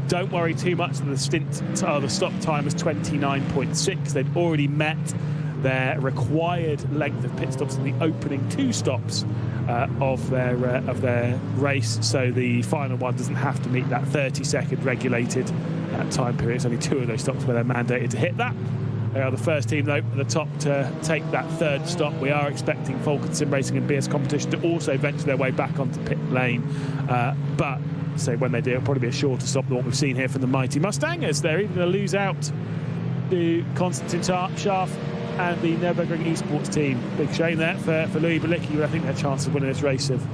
Don't worry too much that the stint, the stop time is 29.6. They've already met their required length of pit stops in the opening 2 stops of their race, so the final one doesn't have to meet that 30-second regulated time period. It's only 2 of those stops where they're mandated to hit that. They are the first team, though, at the top to take that 3rd stop. We are expecting Falcon Sim Racing and BS Competition to also venture their way back onto pit lane. But so when they do, it'll probably be a shorter stop than what we've seen here from the mighty Mustang, as they're even going to lose out to Konstantin Schaaf and the Nürburgring Esports team. Big shame there for Louis Balicki, but I think their chances of winning this race have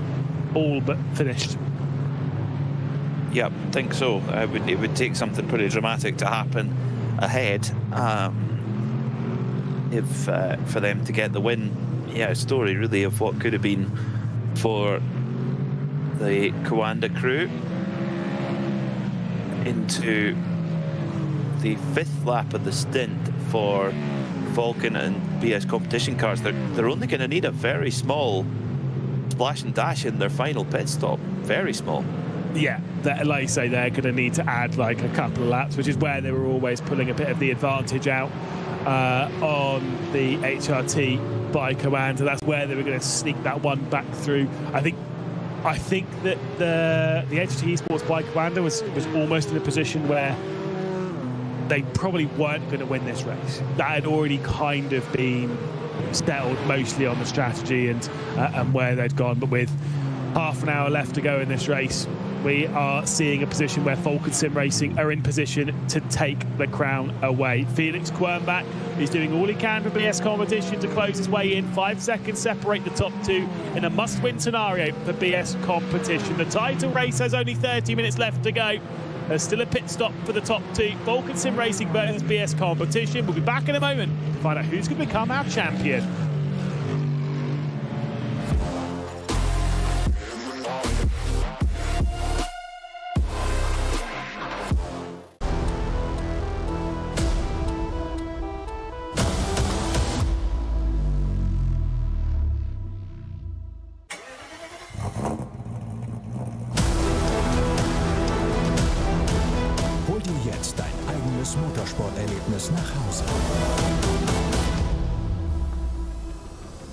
all but finished. Yeah, I think so. It would take something pretty dramatic to happen ahead if for them to get the win. Yeah, a story really of what could have been for the Coanda crew into the 5th lap of the stint for Falcon and BS Competition cars. They're only going to need a very small splash and dash in their final pit stop. Very small. Yeah, like you say, they're going to need to add like a couple of laps, which is where they were always pulling a bit of the advantage out on the HRT by Coanda. That's where they were going to sneak that one back through. I think that the HRT Esports by Coanda was almost in a position where they probably weren't going to win this race. That had already kind of been settled mostly on the strategy and where they'd gone. But with half an hour left to go in this race, we are seeing a position where Falcon Sim Racing are in position to take the crown away. Felix Quernbach is doing all he can for BS Competition to close his way in. 5 seconds separate the top 2 in a must-win scenario for BS Competition. The title race has only 30 minutes left to go. There's still a pit stop for the top 2. Falcon Sim Racing versus BS Competition. We'll be back in a moment to find out who's going to become our champion. Hol dir jetzt dein eigenes Motorsporterlebnis nach Hause.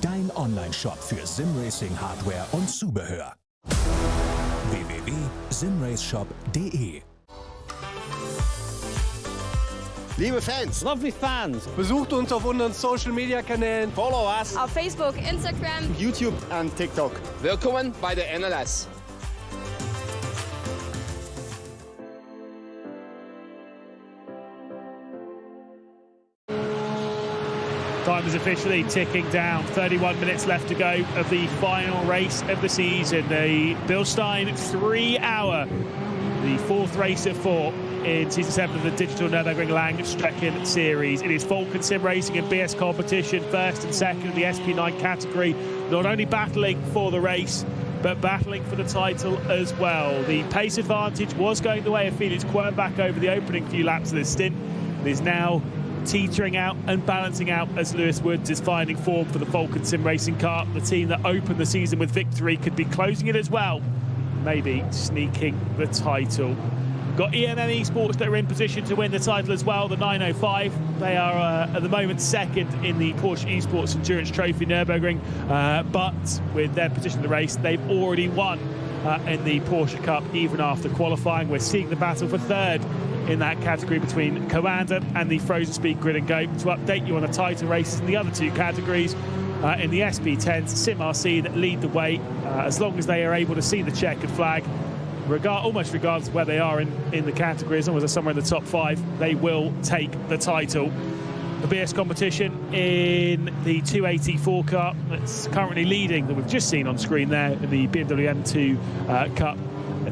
Dein Online-Shop für Simracing-Hardware und Zubehör. www.simraceshop.de. Liebe Fans, Lovely fans. besucht uns auf unseren Social-Media-Kanälen, Follow us. Auf Facebook, Instagram. YouTube und TikTok. Willkommen bei der NLS. Time is officially ticking down. 31 minutes left to go of the final race of the season. The Bilstein 3-hour, the 4th race of 4 in Season 7 of the Digital Nürburgring Endurance Series. It is Falcon Sim Racing and BS Competition, 1st and 2nd in the SP9 category, not only battling for the race, but battling for the title as well. The pace advantage was going the way of Felix Quernbach over the opening few laps of this stint. It is now teetering out and balancing out as Lewis Woods is finding form for the Falcon Sim Racing car. The team that opened the season with victory could be closing it as well, maybe sneaking the title. Got EMM Esports that are in position to win the title as well, the 905. They are at the moment 2nd in the Porsche Esports Endurance Trophy Nürburgring, but with their position in the race, they've already won in the Porsche Cup even after qualifying. We're seeing the battle for 3rd in that category between Coanda and the Frozen Speed Grid and Go. To update you on the title races in the other 2 categories, in the SP10s, Sim RC that lead the way, as long as they are able to see the checkered flag, almost regardless of where they are in the category, as long as they're somewhere in the top 5, they will take the title. The BS Competition in the 284 car that's currently leading, that we've just seen on screen there, in the BMW M2 Cup.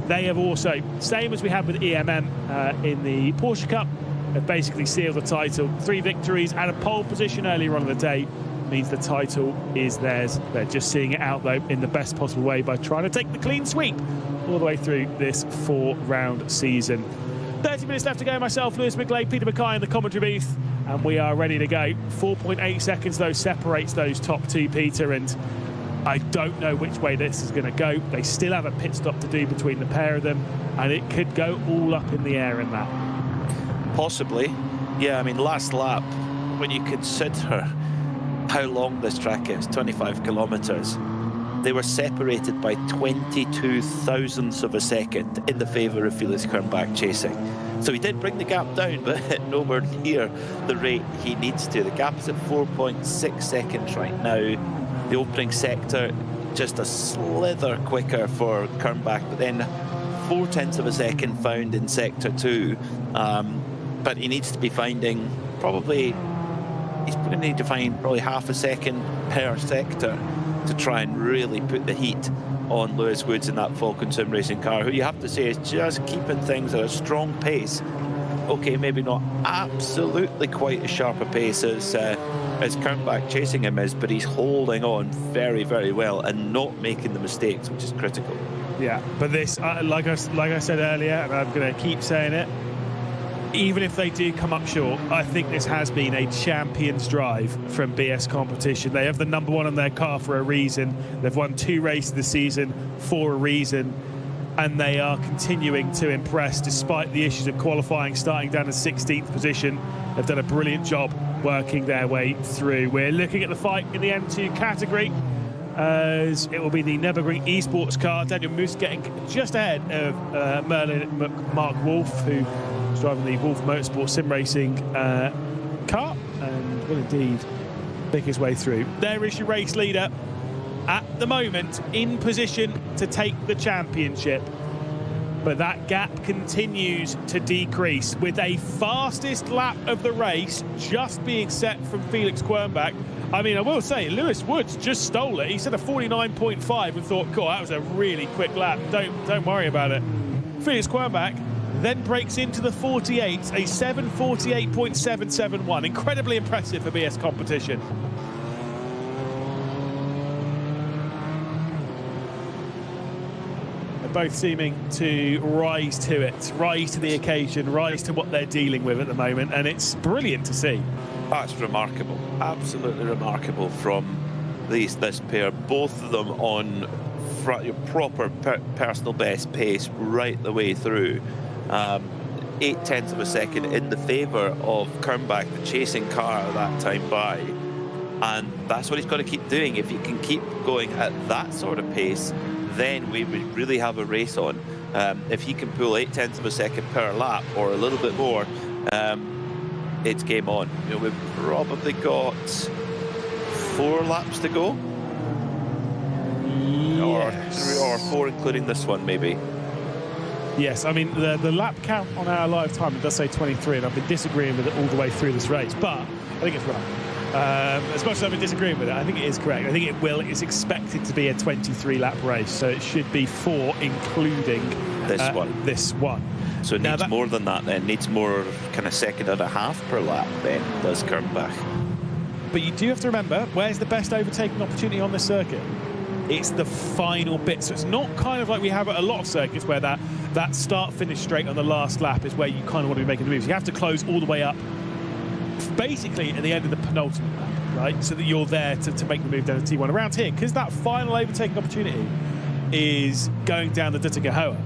They have also, same as we had with EMM in the Porsche Cup, have basically sealed the title. 3 victories and a pole position earlier on in the day means the title is theirs. They're just seeing it out, though, in the best possible way by trying to take the clean sweep all the way through this 4-round season. 30 minutes left to go. Myself, Lewis McGlade, Peter Mackay in the commentary booth, and we are ready to go. 4.8 seconds, though, separates those top 2, Peter, and I don't know which way this is going to go. They still have a pit stop to do between the pair of them, and it could go all up in the air in that. Possibly. Yeah, I mean, last lap, when you consider how long this track is, 25 kilometres. They were separated by 22 thousandths of a second in the favour of Felix Kernbach chasing. So he did bring the gap down, but nowhere near the rate he needs to. The gap is at 4.6 seconds right now. The opening sector just a slither quicker for Kernbach, but then 0.4 of a second found in sector 2. But he needs to be finding he's going to need to find probably half a second per sector to try and really put the heat on Lewis Woods in that Falcon Sim Racing car, who you have to say is just keeping things at a strong pace. Okay, maybe not absolutely quite as sharp a pace as Kernbach chasing him is, but he's holding on very, very well and not making the mistakes, which is critical. Yeah, but this, like I said earlier, and I'm going to keep saying it, even if they do come up short, I think this has been a champion's drive from BS Competition. They have the #1 on their car for a reason. They've won 2 races this season for a reason, and they are continuing to impress despite the issues of qualifying, starting down in 16th position. They've done a brilliant job working their way through. We're looking at the fight in the M2 category, as it will be the Nürburgring Esports car. Daniel Moose getting just ahead of Mark Wolf, who is driving the Wolf Motorsport Sim Racing car, and will indeed pick his way through. There is your race leader at the moment in position to take the championship. But that gap continues to decrease, with a fastest lap of the race just being set from Felix Kernbach. I mean, I will say, Lewis Woods just stole it. He said a 49.5 and thought, cool, that was a really quick lap. Don't worry about it. Felix Kernbach then breaks into the 48, a 7:48.771. Incredibly impressive for BS Competition. Both seeming to rise to it, rise to the occasion, rise to what they're dealing with at the moment, and it's brilliant to see. That's remarkable, absolutely remarkable from this pair. Both of them on proper personal best pace right the way through. 0.8 of a second in the favour of Kernbach, the chasing car that time by, and that's what he's got to keep doing. If he can keep going at that sort of pace, then we would really have a race on. If he can pull 0.8 of a second per lap or a little bit more, it's game on. You know, we've probably got 4 laps to go, yes. or 4 including this one maybe. Yes, I mean the lap count on our live time, it does say 23, and I've been disagreeing with it all the way through this race, but I think it's right. As much as I've been disagreeing with it, I think it is correct. I think it's expected to be a 23-lap race, so it should be 4, including this one. So it needs more than that then. It needs more kind of 1.5 seconds per lap then, does Kernbach. But you do have to remember, where's the best overtaking opportunity on this circuit? It's the final bit. So it's not kind of like we have at a lot of circuits where that start-finish straight on the last lap is where you kind of want to be making the moves. You have to close all the way up basically at the end of the penultimate lap, right? So that you're there to make the move down to T1. Around here, because that final overtaking opportunity is going down the Dittinger-Hoa,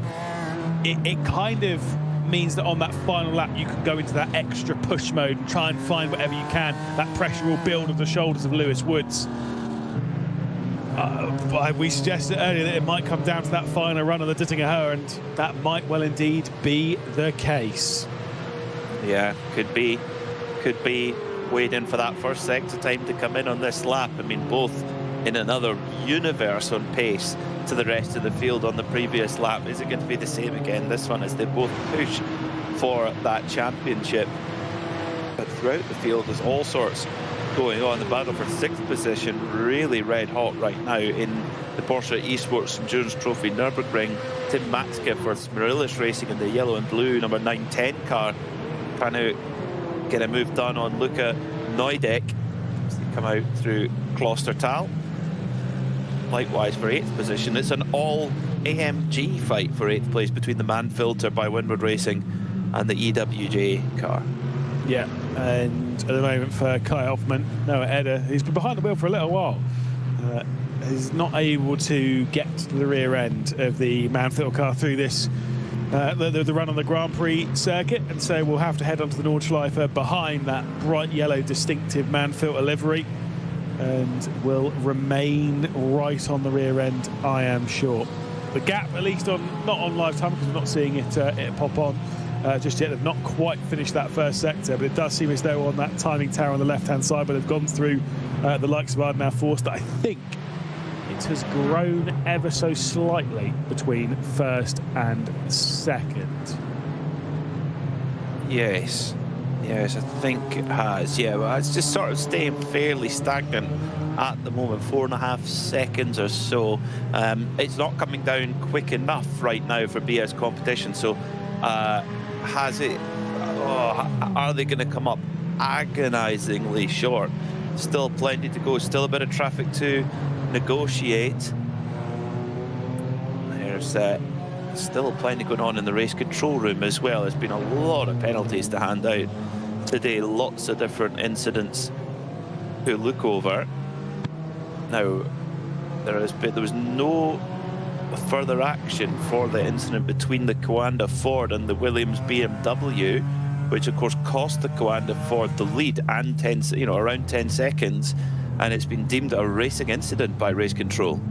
it kind of means that on that final lap you can go into that extra push mode and try and find whatever you can. That pressure will build on the shoulders of Lewis Woods. We suggested earlier that it might come down to that final run of the Dittinger-Hoa, and that might well indeed be the case. Yeah, could be waiting for that first sector time to come in on this lap. I mean, both in another universe on pace to the rest of the field on the previous lap. Is it going to be the same again this one as they both push for that championship? But throughout the field there's all sorts going on. The battle for 6th position really red hot right now in the Porsche Esports Endurance Trophy Nürburgring. Tim Matzke for Smirillis Racing in the yellow and blue number 910 car, trying to get a move done on Luca Neudeck as they come out through Klostertal. Likewise for 8th position, it's an all AMG fight for 8th place between the Manfilter by Windward Racing and the EWJ car. Yeah, and at the moment for Kai Hoffman, Noah Edder, who's been behind the wheel for a little while, is not able to get to the rear end of the Manfilter car through this the run on the Grand Prix circuit, and so we'll have to head onto the Nordschleife behind that bright yellow distinctive Manfilter livery. and will remain right on the rear end, I am sure. The gap, at least not on live time, because we're not seeing it pop on just yet. They've not quite finished that first sector, but it does seem as though on that timing tower on the left-hand side, but they've gone through the likes of Arden Force, that I think it has grown ever so slightly between first and second. Yes, I think it has. Yeah, well, it's just sort of staying fairly stagnant at the moment, 4.5 seconds or so. It's not coming down quick enough right now for BS competition. So, has it? Are they going to come up agonisingly short? Still plenty to go. Still a bit of traffic to negotiate. There's still plenty going on in the race control room as well. There's been a lot of penalties to hand out today. Lots of different incidents to look over. Now, there was no further action for the incident between the Coanda Ford and the Williams BMW, which of course cost the Coanda Ford the lead and around 10 seconds, and it's been deemed a racing incident by race control.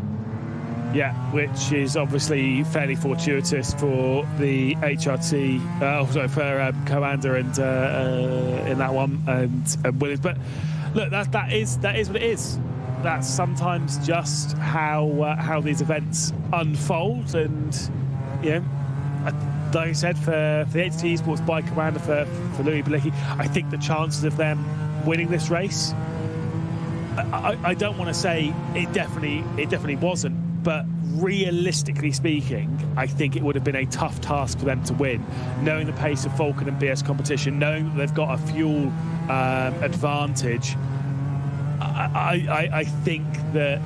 Yeah, which is obviously fairly fortuitous for the HRT, for Coanda and in that one, and Williams. But look, that is what it is. That's sometimes just how these events unfold, and like I said, for the HT Esports by Coanda, for Louis Bilicki, I think the chances of them winning this race, I don't want to say it definitely wasn't, but realistically speaking, I think it would have been a tough task for them to win, knowing the pace of Falcon and BS competition, knowing that they've got a fuel advantage. I think that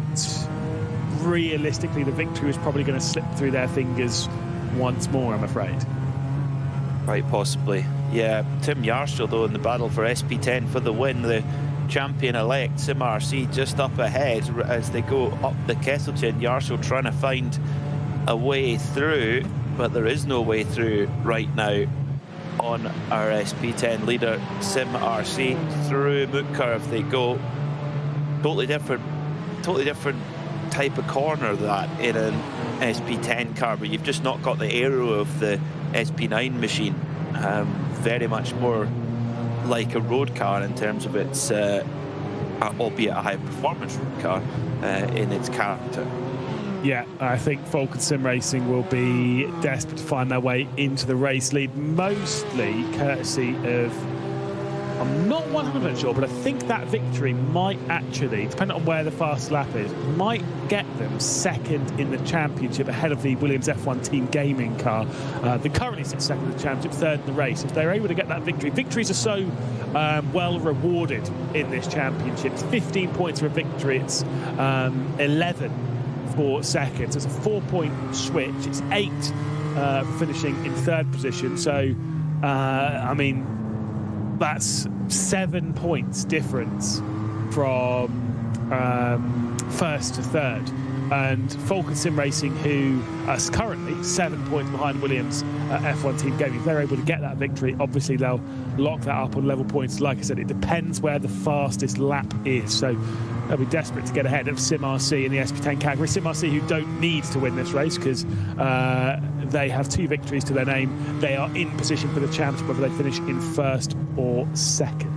realistically the victory was probably going to slip through their fingers once more, I'm afraid. Quite possibly. Yeah, Tim Yarshall, though, in the battle for SP10 for the win. The champion-elect Sim RC just up ahead as they go up the Kesselchen. Yarshall trying to find a way through, but there is no way through right now on our SP10 leader Sim RC. Through Moot Curve they go. Totally different type of corner that in an SP10 car, but you've just not got the aero of the SP9 machine. Very much more like a road car in terms of its, albeit a high performance road car in its character. Yeah, I think Falcon Sim Racing will be desperate to find their way into the race lead, mostly courtesy of, I'm not 100% sure, but I think that victory might actually, depending on where the fast lap is, might get them second in the championship ahead of the Williams F1 Team Gaming car. They currently sit second in the championship, third in the race. If they're able to get that victory, victories are so well rewarded in this championship. It's 15 points for a victory, it's 11 for second. So it's a 4-point switch. It's 8 finishing in third position. So, I mean, that's 7 points difference from first to third. And Falcon Sim Racing, who is currently 7 points behind Williams F1 Team Gaming, if they're able to get that victory, obviously they'll lock that up on level points. Like I said, it depends where the fastest lap is. So they'll be desperate to get ahead of Sim RC in the SP10 category. Sim RC, who don't need to win this race because they have 2 victories to their name. They are in position for the championship, whether they finish in first or second.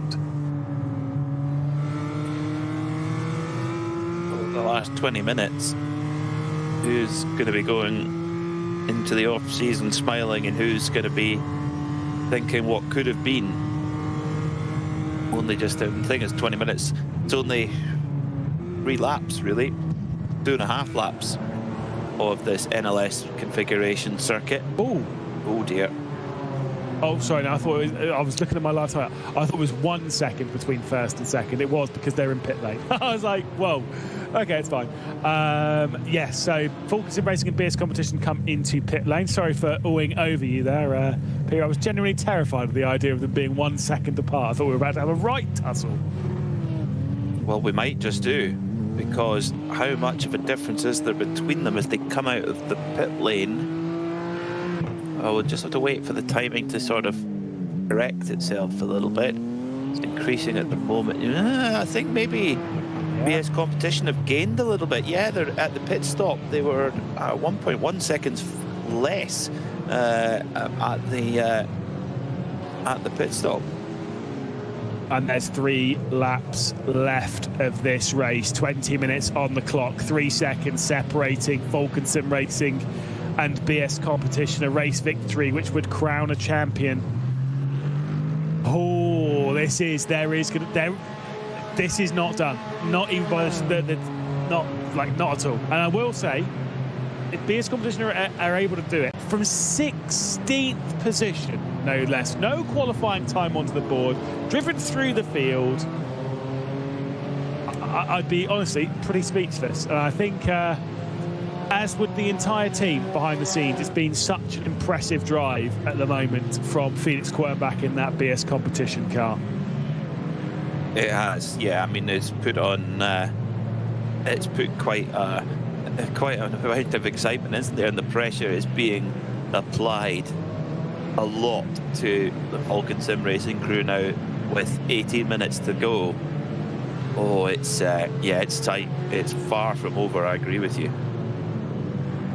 The last 20 minutes, who's going to be going into the off-season smiling and who's going to be thinking what could have been? Only just, the thing is, 20 minutes, it's only 3 laps really, 2.5 laps of this NLS configuration circuit. Oh dear. Oh, sorry, no, I was looking at my last time. I thought it was 1 second between first and second. It was because they're in pit lane. I was like, whoa, okay, it's fine. Yes, so Falcon Sim Racing and BS competition come into pit lane. Sorry for oohing over you there, Peter. I was genuinely terrified of the idea of them being 1 second apart. I thought we were about to have a right tussle. Well, we might just do, because how much of a difference is there between them as they come out of the pit lane? We'll just have to wait for the timing to sort of correct itself a little bit. It's increasing at the moment. I think maybe BS Competition have gained a little bit. Yeah, they're at the pit stop. They were 1.1 seconds less at the pit stop. And there's 3 laps left of this race. 20 minutes on the clock. 3 seconds separating Falcon Sim Racing and BS Competition. A race victory which would crown a champion. Oh, this is not done. Not even by not at all. And I will say, if BS Competition are able to do it from 16th position, no less, no qualifying time onto the board, driven through the field, I'd be honestly pretty speechless. And I think, as would the entire team behind the scenes, it's been such an impressive drive at the moment from Felix Quernbach in that BS Competition car. It has, yeah. I mean, it's put quite an amount of excitement, isn't there? And the pressure is being applied a lot to the Falcon Sim Racing crew now with 18 minutes to go. Oh, it's tight. It's far from over, I agree with you.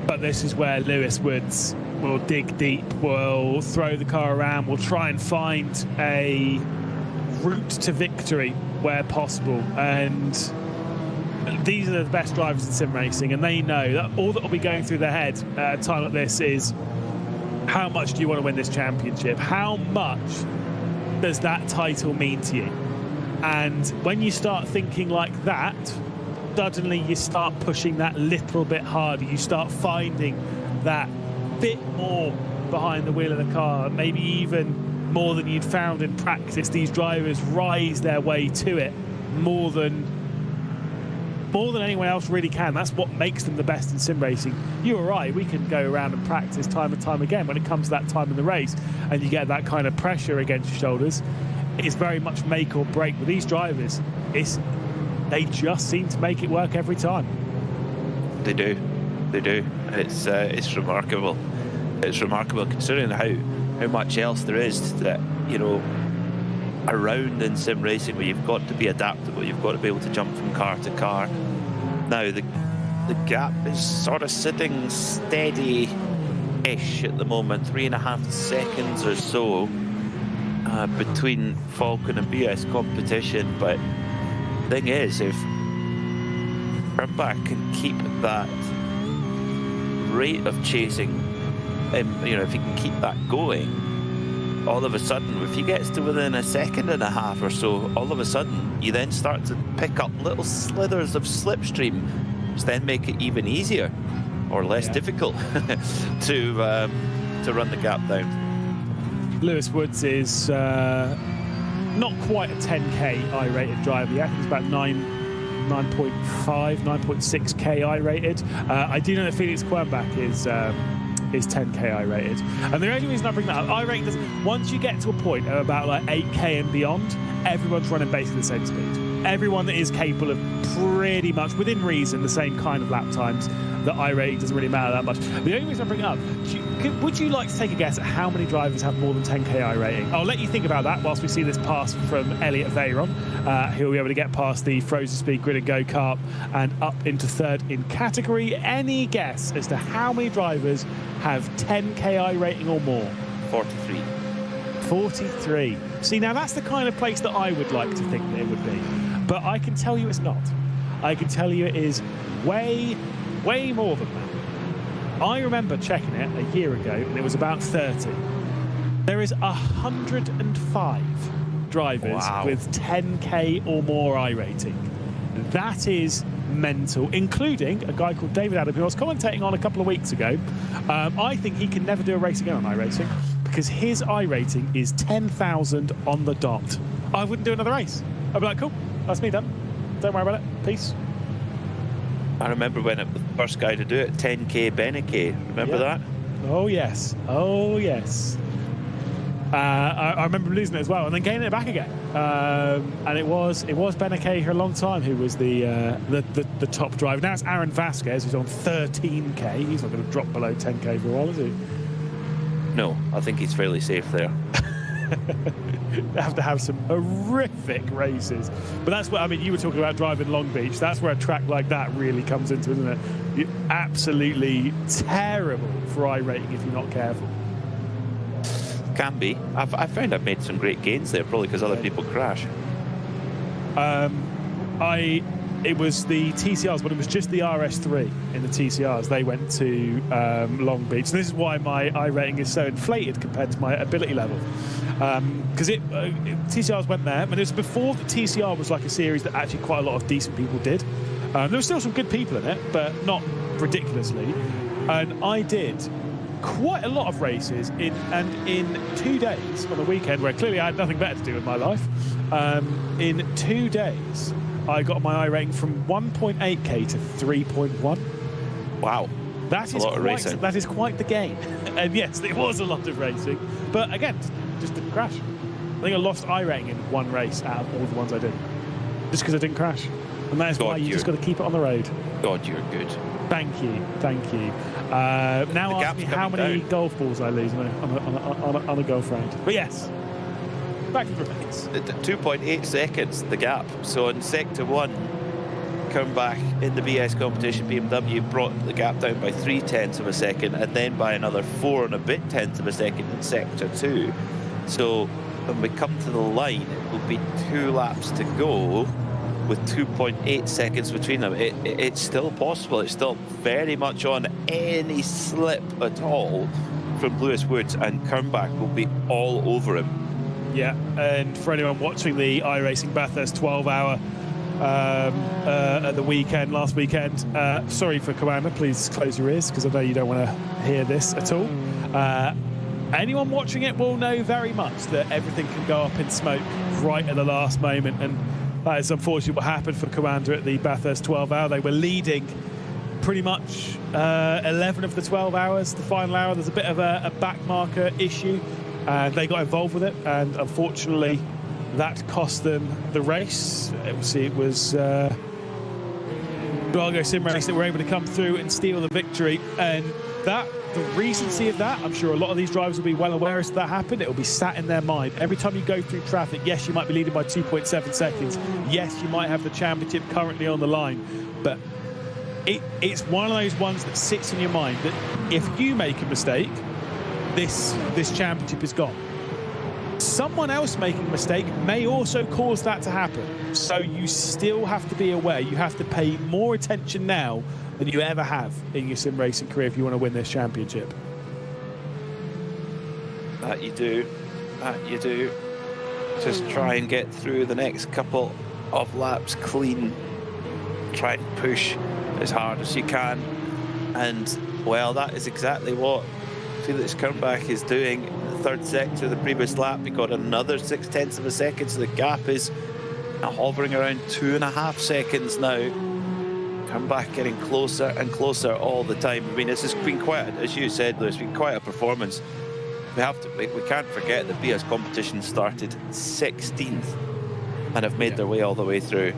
But this is where Lewis Woods will dig deep, will throw the car around, will try and find a route to victory where possible. And these are the best drivers in sim racing, and they know that all that will be going through their head at a time like this is, how much do you want to win this championship? How much does that title mean to you? And when you start thinking like that, suddenly you start pushing that little bit harder. You start finding that bit more behind the wheel of the car, maybe even more than you'd found in practice. These drivers rise their way to it more than anyone else really can. That's what makes them the best in sim racing. You were right, we can go around and practice time and time again. When it comes to that time in the race and you get that kind of pressure against your shoulders, it's very much make or break. With these drivers, they just seem to make it work every time. They do. It's remarkable. It's remarkable considering how much else there is that, you know, around in sim racing, where you've got to be adaptable, you've got to be able to jump from car to car. Now the gap is sort of sitting steady-ish at the moment, 3.5 seconds or so between Falcon and BS Competition. But the thing is, if Quernbach can keep that rate of chasing, you know, if he can keep that going, all of a sudden, if he gets to within 1.5 seconds or so, all of a sudden you then start to pick up little slithers of slipstream, which then make it even easier or less difficult to run the gap down. Lewis Woods is not quite a 10k I-rated driver yet. He's about 9.5, 9.6k I-rated. I do know that Felix Quernbach is 10k I-rated. And the only reason I bring that up, I-rating doesn't, once you get to a point of about like 8k and beyond, everyone's running basically the same speed. Everyone that is capable of pretty much, within reason, the same kind of lap times. The I-rating doesn't really matter that much. The only reason I bring it up, would you like to take a guess at how many drivers have more than 10k I-rating? I'll let you think about that whilst we see this pass from Elliot Veyron. He'll be able to get past the Frozen Speed Grid and Go-Kart and up into third in category. Any guess as to how many drivers have 10k I-rating or more? 43. 43. See, now that's the kind of place that I would like to think that it would be. But I can tell you it's not. I can tell you it is way more than that. I remember checking it a year ago and it was about 30. There is 105 drivers with 10k or more I-rating. That is mental, including a guy called David Adam, who I was commentating on a couple of weeks ago. I think he can never do a race again on I-rating because his I-rating is 10,000 on the dot. I wouldn't do another race. I'd be like, cool, that's me done. Don't worry about it. Peace. I remember when the first guy to do it, 10k Beneke. Remember that? Oh yes. Oh yes. I remember losing it as well, and then gaining it back again. And it was Beneke for a long time who was the top driver. Now it's Aaron Vasquez, who's on 13k. He's not going to drop below 10k for a while, is he? No, I think he's fairly safe there. They have to have some horrific races. But that's what, I mean, you were talking about driving Long Beach. That's where a track like that really comes into, isn't it? You're absolutely terrible for iRating if you're not careful. Can be. I found I've made some great gains there, probably because other people crash. It was the TCRs, but it was just the RS3 in the TCRs. They went to Long Beach. And this is why my iRating is so inflated compared to my ability level. Because TCRs went there, and it was before the TCR was like a series that actually quite a lot of decent people did. There were still some good people in it, but not ridiculously. And I did quite a lot of races in 2 days on the weekend, where clearly I had nothing better to do with my life. In 2 days, I got my iRating from 1.8k to 3.1. Wow. That is quite the gain. And yes, it was a lot of racing. But again, just didn't crash. I think I lost iRating in one race out of all the ones I did. Just because I didn't crash. And that is why you just got to keep it on the road. God, you're good. Thank you. Now ask me how many golf balls I lose on a golf round. But yes, back to the race. 2.8 seconds, the gap. So in Sector 1, come back in the BS competition, BMW brought the gap down by 0.3 of a second, and then by another 4 and a bit tenths of a second in Sector 2. So when we come to the line, it will be 2 laps to go with 2.8 seconds between them. It's still possible. It's still very much on. Any slip at all from Lewis Woods, and Kernbach will be all over him. Yeah, and for anyone watching the iRacing Bathurst 12-hour at the weekend, last weekend, sorry for Commander, please close your ears, because I know you don't want to hear this at all. Anyone watching it will know very much that everything can go up in smoke right at the last moment, and that is unfortunately what happened for Commander at the Bathurst 12-hour. They were leading pretty much 11 of the 12 hours. The final hour, there's a bit of a back marker issue. They got involved with it, and unfortunately that cost them the race. Obviously it was Drago Sim Race that were able to come through and steal the victory, and the recency of that, I'm sure a lot of these drivers will be well aware as that happened. It will be sat in their mind. Every time you go through traffic, yes, you might be leading by 2.7 seconds. Yes, you might have the championship currently on the line, but it's one of those ones that sits in your mind that if you make a mistake, this championship is gone. Someone else making a mistake may also cause that to happen. So you still have to be aware. You have to pay more attention now than you ever have in your sim racing career if you want to win this championship. That you do. Just try and get through the next couple of laps clean. Try and push as hard as you can. And, well, that is exactly what Felix Kernbach is doing. In the third sector of the previous lap, he got another 0.6 of a second, so the gap is hovering around 2.5 seconds now. Kernbach getting closer and closer all the time. I mean, this has been quite, as you said, Lewis, been quite a performance. We can't forget that BS competition started 16th and have made their way all the way through.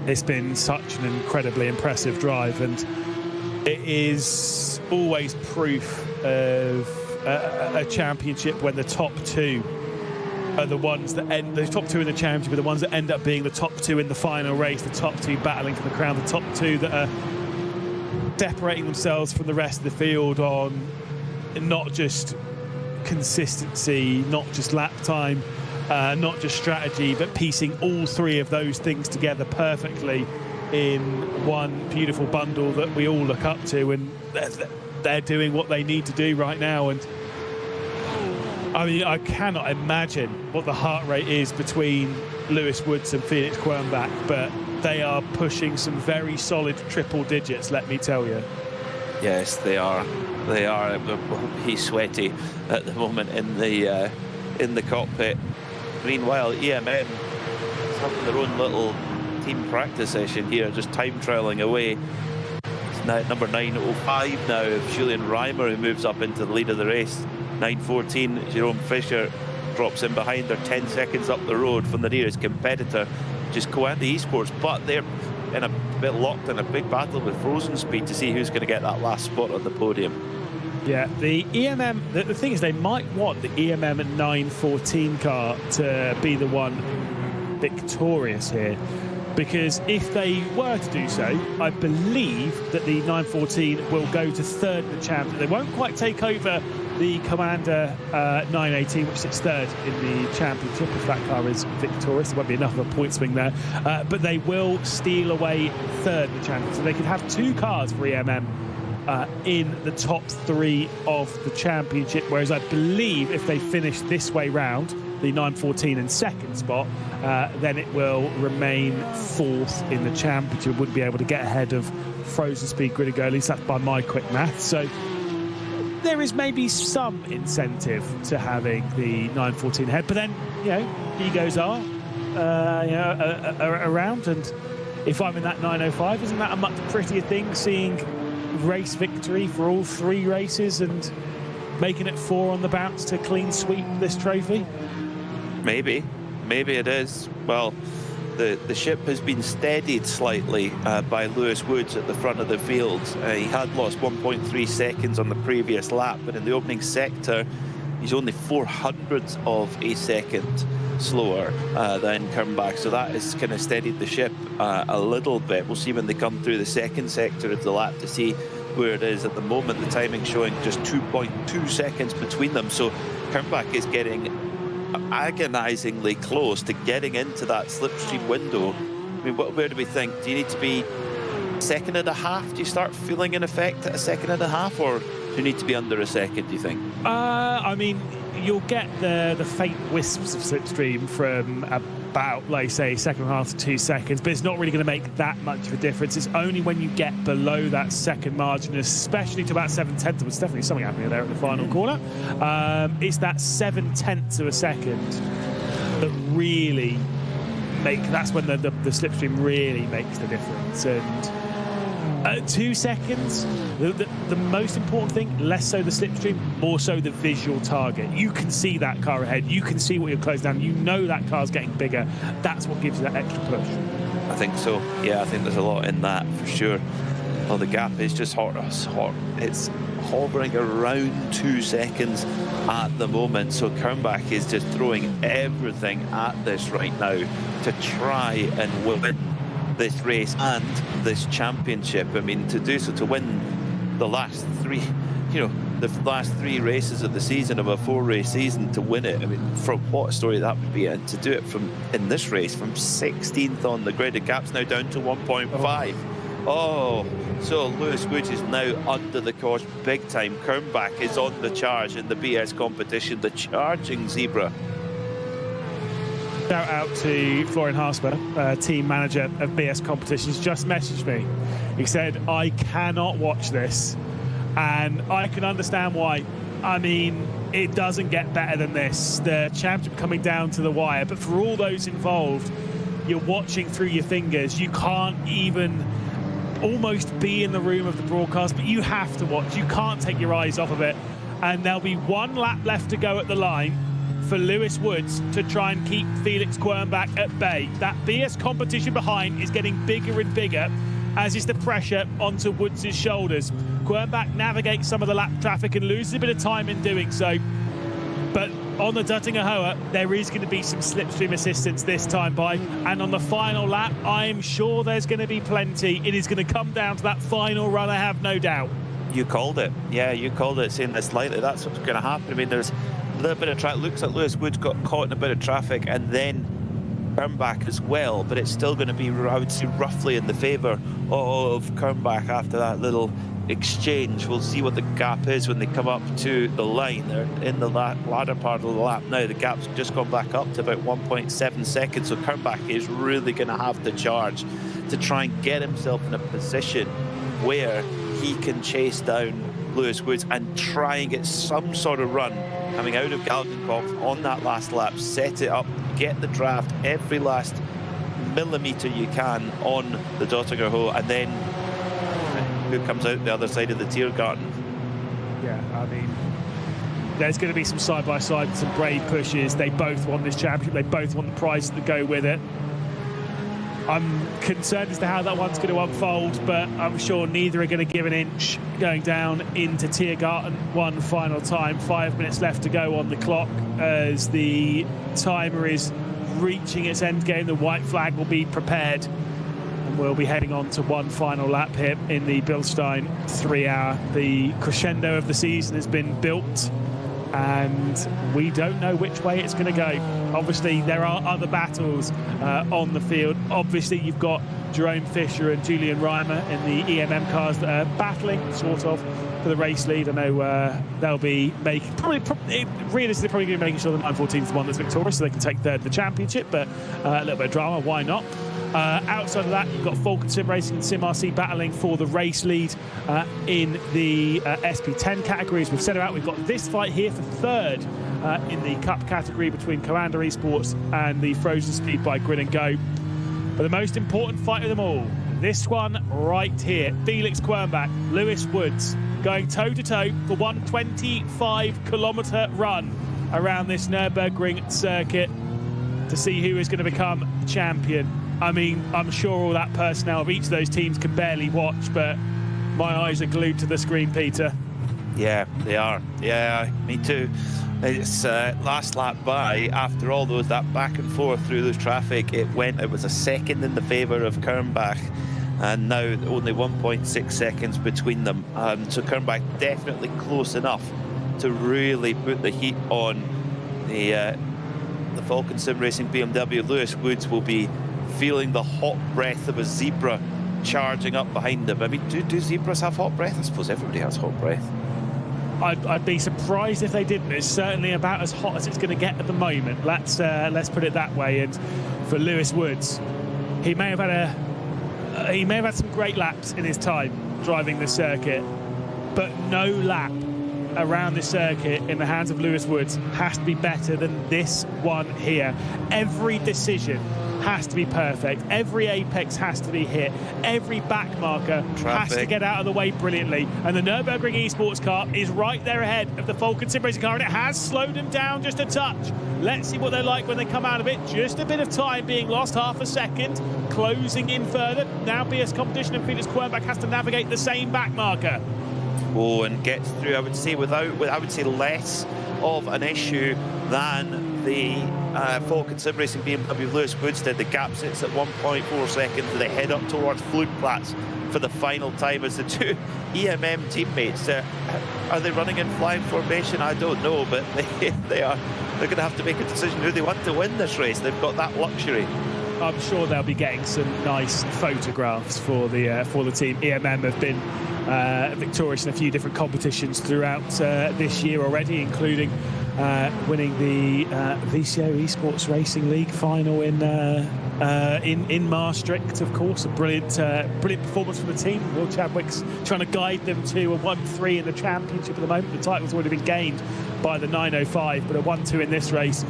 It's been such an incredibly impressive drive, and it is always proof of a championship when the top two are the ones that end, the top two in the championship are the ones that end up being the top two in the final race, the top two battling for the crown, the top two that are separating themselves from the rest of the field on not just consistency, not just lap time, not just strategy, but piecing all three of those things together perfectly in one beautiful bundle that we all look up to, and they're doing what they need to do right now. And I mean, I cannot imagine what the heart rate is between Lewis Woods and Felix Kernbach, but they are pushing some very solid triple digits, let me tell you. Yes, they are. They are. He's sweaty at the moment in the cockpit. Meanwhile, EMM is having their own little team practice session here, just time trialing away. It's now number 9:05 now of Julian Reimer, who moves up into the lead of the race. 9:14, Jerome Fischer drops in behind. They're 10 seconds up the road from the nearest competitor, which is Coanda Esports, but they're in a bit locked in a big battle with Frozen Speed to see who's going to get that last spot on the podium. Yeah, the EMM, the thing is they might want the EMM 914 car to be the one victorious here, because if they were to do so, I believe that the 914 will go to third in the championship. They won't quite take over the Commander 918, which sits third in the championship if that car is victorious. There won't be enough of a point swing there, but they will steal away third in the championship. So they could have 2 cars for EMM in the top 3 of the championship, whereas I believe if they finish this way round, the 914 in second spot, then it will remain 4th in the championship. Wouldn't be able to get ahead of Frozen Speed Grid, at least that's by my quick math. So there is maybe some incentive to having the 914 ahead, but then, you know, egos are around, and if I'm in that 905, isn't that a much prettier thing, seeing race victory for all 3 races and making it 4 on the bounce to clean sweep this trophy? Maybe it is. Well, the ship has been steadied slightly by Lewis Woods at the front of the field. He had lost 1.3 seconds on the previous lap, but in the opening sector he's only 0.04 of a second slower than Kernbach, so that has kind of steadied the ship a little bit. We'll see when they come through the second sector of the lap to see where it is. At the moment the timing showing just 2.2 seconds between them, so Kernbach is getting agonizingly close to getting into that slipstream window. I mean, where do we think? Do you need to be 1.5 seconds? Do you start feeling in effect at 1.5 seconds, or do you need to be under a second, do you think? I mean, you'll get the faint wisps of slipstream from about, like say, 1.5 to 2 seconds, but it's not really going to make that much of a difference. It's only when you get below that second margin, especially to about 0.7, there's definitely something happening there at the final corner. It's that 0.7 of a second that really that's when the slipstream really makes the difference. And 2 seconds, the most important thing, less so the slipstream, more so the visual target. You can see that car ahead, you can see what you're closing down, you know that car's getting bigger. That's what gives you that extra push. I think so, yeah, I think there's a lot in that for sure. Well, the gap is just hot. It's hovering around 2 seconds at the moment, so Kernbach is just throwing everything at this right now to try and win this race and this championship. I mean, to do so, to win the last 3, the last 3 races of the season, of a 4-race season, to win it, I mean, for what a story that would be. And to do it in this race from 16th on the grid, the gap's now down to 1.5. Oh, so Lewis Woods is now under the cosh big time. Kernbach is on the charge in the BS competition, the charging zebra. Shout out to Florian Harsper, team manager of BS Competitions, just messaged me. He said, I cannot watch this, and I can understand why. I mean, it doesn't get better than this. The championship coming down to the wire, but for all those involved, you're watching through your fingers. You can't even almost be in the room of the broadcast, but you have to watch. You can't take your eyes off of it. And there'll be 1 lap left to go at the line for Lewis Woods to try and keep Felix Quernbach at bay. That BS competition behind is getting bigger and bigger, as is the pressure onto Woods' shoulders. Quernbach navigates some of the lap traffic and loses a bit of time in doing so. But on the Duttinger Hoa, there is going to be some slipstream assistance this time by. And on the final lap, I'm sure there's going to be plenty. It is going to come down to that final run, I have no doubt. You called it. Yeah, you called it, saying this lightly. That's what's going to happen. I mean, there's a little bit of traffic. Looks like Lewis Woods got caught in a bit of traffic, and then Kernbach as well, but it's still going to be, I would say, roughly in the favour of Kernbach after that little exchange. We'll see what the gap is when they come up to the line. They're in the latter part of the lap now. The gap's just gone back up to about 1.7 seconds, so Kernbach is really going to have to charge to try and get himself in a position where he can chase down Lewis Woods and try and get some sort of run coming out of Galgenkopf on that last lap, set it up, get the draft every last millimetre you can on the Dottinger Hoe, and then who comes out the other side of the Tiergarten. Yeah, I mean, there's going to be some side-by-side, some brave pushes. They both won this championship. They both want the prizes that go with it. I'm concerned as to how that one's going to unfold, but I'm sure neither are going to give an inch going down into Tiergarten one final time. 5 minutes left to go on the clock as the timer is reaching its end game. The white flag will be prepared, and we'll be heading on to one final lap here in the Bilstein 3 hour. The crescendo of the season has been built, and we don't know which way it's going to go. Obviously, there are other battles on the field. Obviously, you've got Jerome Fisher and Julian Reimer in the EMM cars that are battling, sort of, for the race lead. I know they'll be making, realistically, probably going to be making sure the 914 is the one that's victorious, so they can take third of the championship, but a little bit of drama, why not? Outside of that, you've got Falcon Sim Racing and Sim RC battling for the race lead in the SP10 categories. We've set it out. We've got this fight here for third in the Cup category between Commander Esports and the Frozen Speed by Grid and Go. But the most important fight of them all, this one right here. Felix Quernbach, Lewis Woods going toe-to-toe for 125-kilometre run around this Nürburgring circuit to see who is going to become champion. I mean, I'm sure all that personnel of each of those teams can barely watch, but my eyes are glued to the screen, Peter. Yeah, they are. Yeah, me too. It's last lap by, after all that back and forth through the traffic, it was a second in the favour of Quernbach, and now only 1.6 seconds between them. So Quernbach definitely close enough to really put the heat on the Falcon Sim Racing BMW. Lewis Woods will be feeling the hot breath of a zebra charging up behind him. I mean, do zebras have hot breath? I suppose everybody has hot breath. I'd be surprised if they didn't. It's certainly about as hot as it's going to get at the moment. Let's put it that way. And for Lewis Woods, he may have had some great laps in his time driving the circuit, but no lap around the circuit in the hands of Lewis Woods has to be better than this one here. Every decision has to be perfect. Every apex has to be hit. Every back marker has to get out of the way brilliantly. And the Nürburgring Esports car is right there ahead of the Falcon Sim Racing car, and it has slowed them down just a touch. Let's see what they're like when they come out of it. Just a bit of time being lost, half a second, closing in further. Now BS Competition and Felix Quernbach has to navigate the same back marker. Oh, and gets through, I would say, less of an issue than the Falcon Sim Racing BMW Lewis Woods did. The gap sits at 1.4 seconds as they head up towards Flugplatz for the final time as the two EMM teammates. Are they running in flying formation? I don't know, but they are. They're going to have to make a decision who they want to win this race. They've got that luxury. I'm sure they'll be getting some nice photographs for the team. EMM have been victorious in a few different competitions throughout this year already, including winning the VCO Esports Racing League final in Maastricht, of course. A brilliant performance from the team. Will Chadwick's trying to guide them to a 1-3 in the championship at the moment. The title's already been gained by the 905, but a 1-2 in this race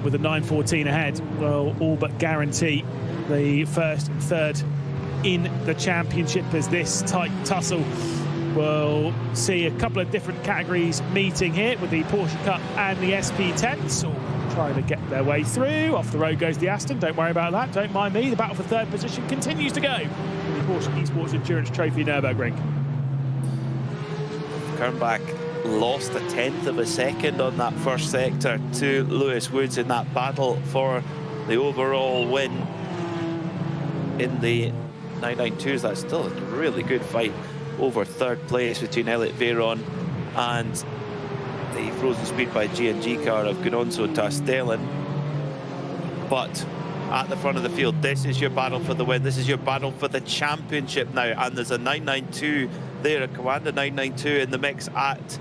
with a 914 ahead will all but guarantee the first and third in the championship, as this tight tussle will see a couple of different categories meeting here with the Porsche Cup and the SP10s, all trying to get their way through. Off the road goes the Aston, don't worry about that, don't mind me. The battle for third position continues to go in the Porsche Esports Endurance Trophy Nürburgring. Quernbach lost a tenth of a second on that first sector to Lewis Woods in that battle for the overall win in the 992s. That's still a really good fight over third place between Elliot Veyron and the Frozen Speed by G&G car of Gunonso Tastelin. But at the front of the field, this is your battle for the win. This is your battle for the championship now. And there's a 992 there, a Commander 992 in the mix at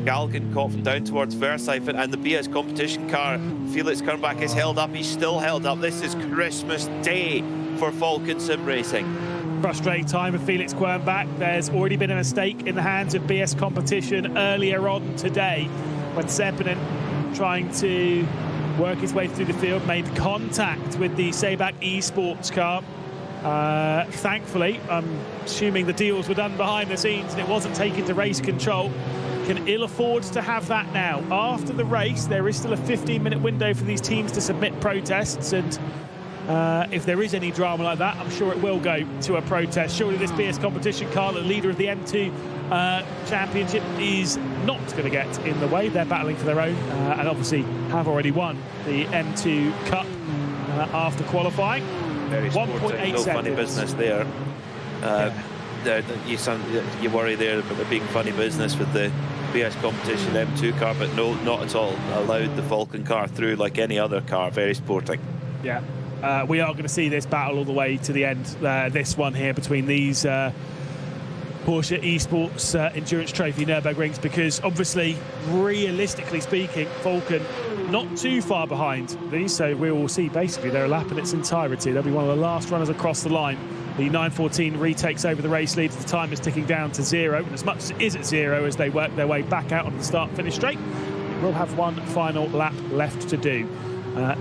Galgenkopf and down towards Versailles, and the BS competition car, Felix Quernbach, is held up. He's still held up. This is Christmas Day for Falcon Sim Racing. Frustrating time for Felix Quernbach. There's already been a mistake in the hands of BS competition earlier on today when Seppinen, trying to work his way through the field, made contact with the Seibach Esports car. Thankfully, I'm assuming the deals were done behind the scenes and it wasn't taken to race control. Can ill afford to have that now. After the race, there is still a 15-minute window for these teams to submit protests, and If there is any drama like that, I'm sure it will go to a protest. Surely this BS competition car, the leader of the M2 championship, is not going to get in the way. They're battling for their own and obviously have already won the M2 Cup after qualifying. Very 1.8 no seconds. funny business there. You worry there about there being funny business with the BS competition M2 car, but no, not at all. Allowed the Falcon car through like any other car. Very sporting. Yeah. We are going to see this battle all the way to the end. This one here between these Porsche Esports Endurance Trophy Nürburgrings, because obviously, realistically speaking, Falcon not too far behind these, so we will see basically their lap in its entirety. They'll be one of the last runners across the line. The 914 retakes over the race lead. The time is ticking down to 0, and as much as it is at 0 as they work their way back out on the start-finish straight, we'll have one final lap left to do.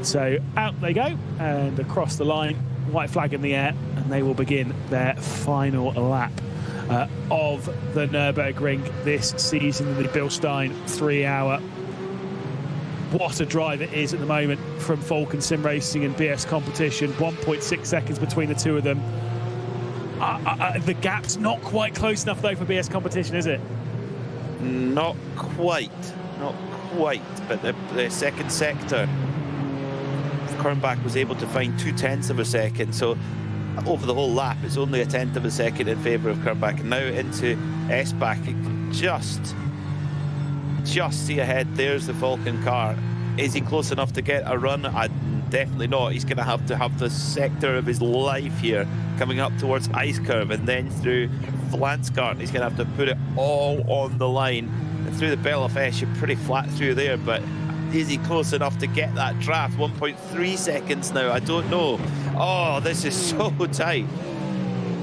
So out they go, and across the line, white flag in the air, and they will begin their final lap of the Nürburgring this season in the Bilstein 3-hour. What a drive it is at the moment from Falcon Sim Racing and BS Competition. 1.6 seconds between the two of them. The gap's not quite close enough though for BS Competition, is it? Not quite, but the second sector, Kernbach was able to find 0.2 of a second, so over the whole lap it's only 1/10 of a second in favour of Kernbach. And now into S-Bach, just see ahead. There's the Falcon car. Is he close enough to get a run? Definitely not. He's going to have the sector of his life here, coming up towards Ice Curve and then through Flanskart. He's going to have to put it all on the line. And through the Belle of Esch, you're pretty flat through there, but is he close enough to get that draft? 1.3 seconds now, I don't know. Oh, this is so tight.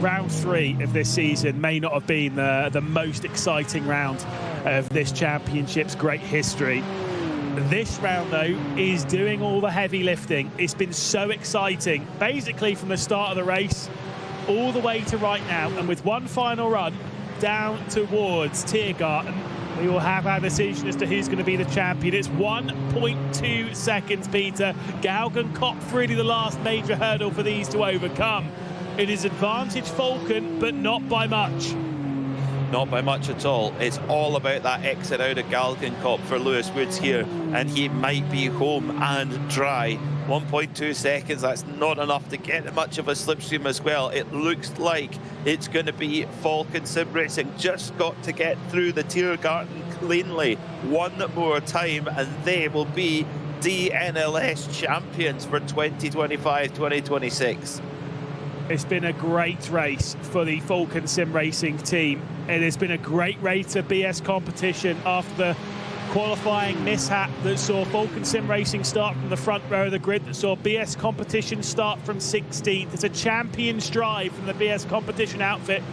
Round 3 of this season may not have been the most exciting round of this championship's great history. This round, though, is doing all the heavy lifting. It's been so exciting, basically from the start of the race all the way to right now. And with one final run down towards Tiergarten, we will have our decision as to who's going to be the champion. It's 1.2 seconds, Peter. Galgen Kopf, really the last major hurdle for these to overcome. It is advantage Falcon, but not by much. Not by much at all. It's all about that exit out of Galgenkop for Lewis Woods here, and he might be home and dry. 1.2 seconds, that's not enough to get much of a slipstream as well. It looks like it's going to be Falcon Sim Racing. Just got to get through the Tiergarten cleanly one more time, and they will be DNLS champions for 2025-2026. It's been a great race for the Falcon Sim Racing team. It has been a great race of BS Competition after the qualifying mishap that saw Falcon Sim Racing start from the front row of the grid, that saw BS Competition start from 16th. It's a champion's drive from the BS Competition outfit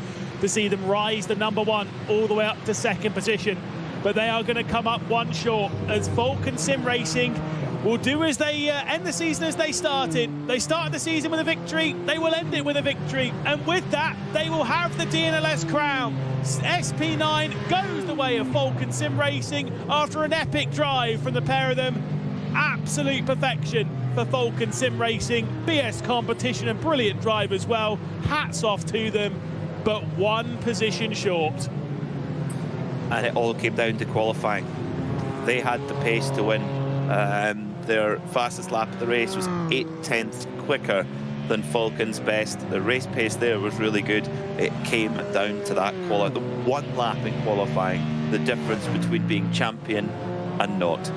to see them rise the #1 all the way up to 2nd position. But they are going to come up one short, as Falcon Sim Racing will do as they end the season as they started. They started the season with a victory, they will end it with a victory, and with that they will have the DNLS crown. SP9 goes the way of Falcon Sim Racing after an epic drive from the pair of them. Absolute perfection for Falcon Sim Racing. BS Competition, and brilliant drive as well. Hats off to them, but one position short. And it all came down to qualifying. They had the pace to win. Their fastest lap of the race was 0.8 quicker than Falcon's best. The race pace there was really good. It came down to that the one lap in qualifying, the difference between being champion and not.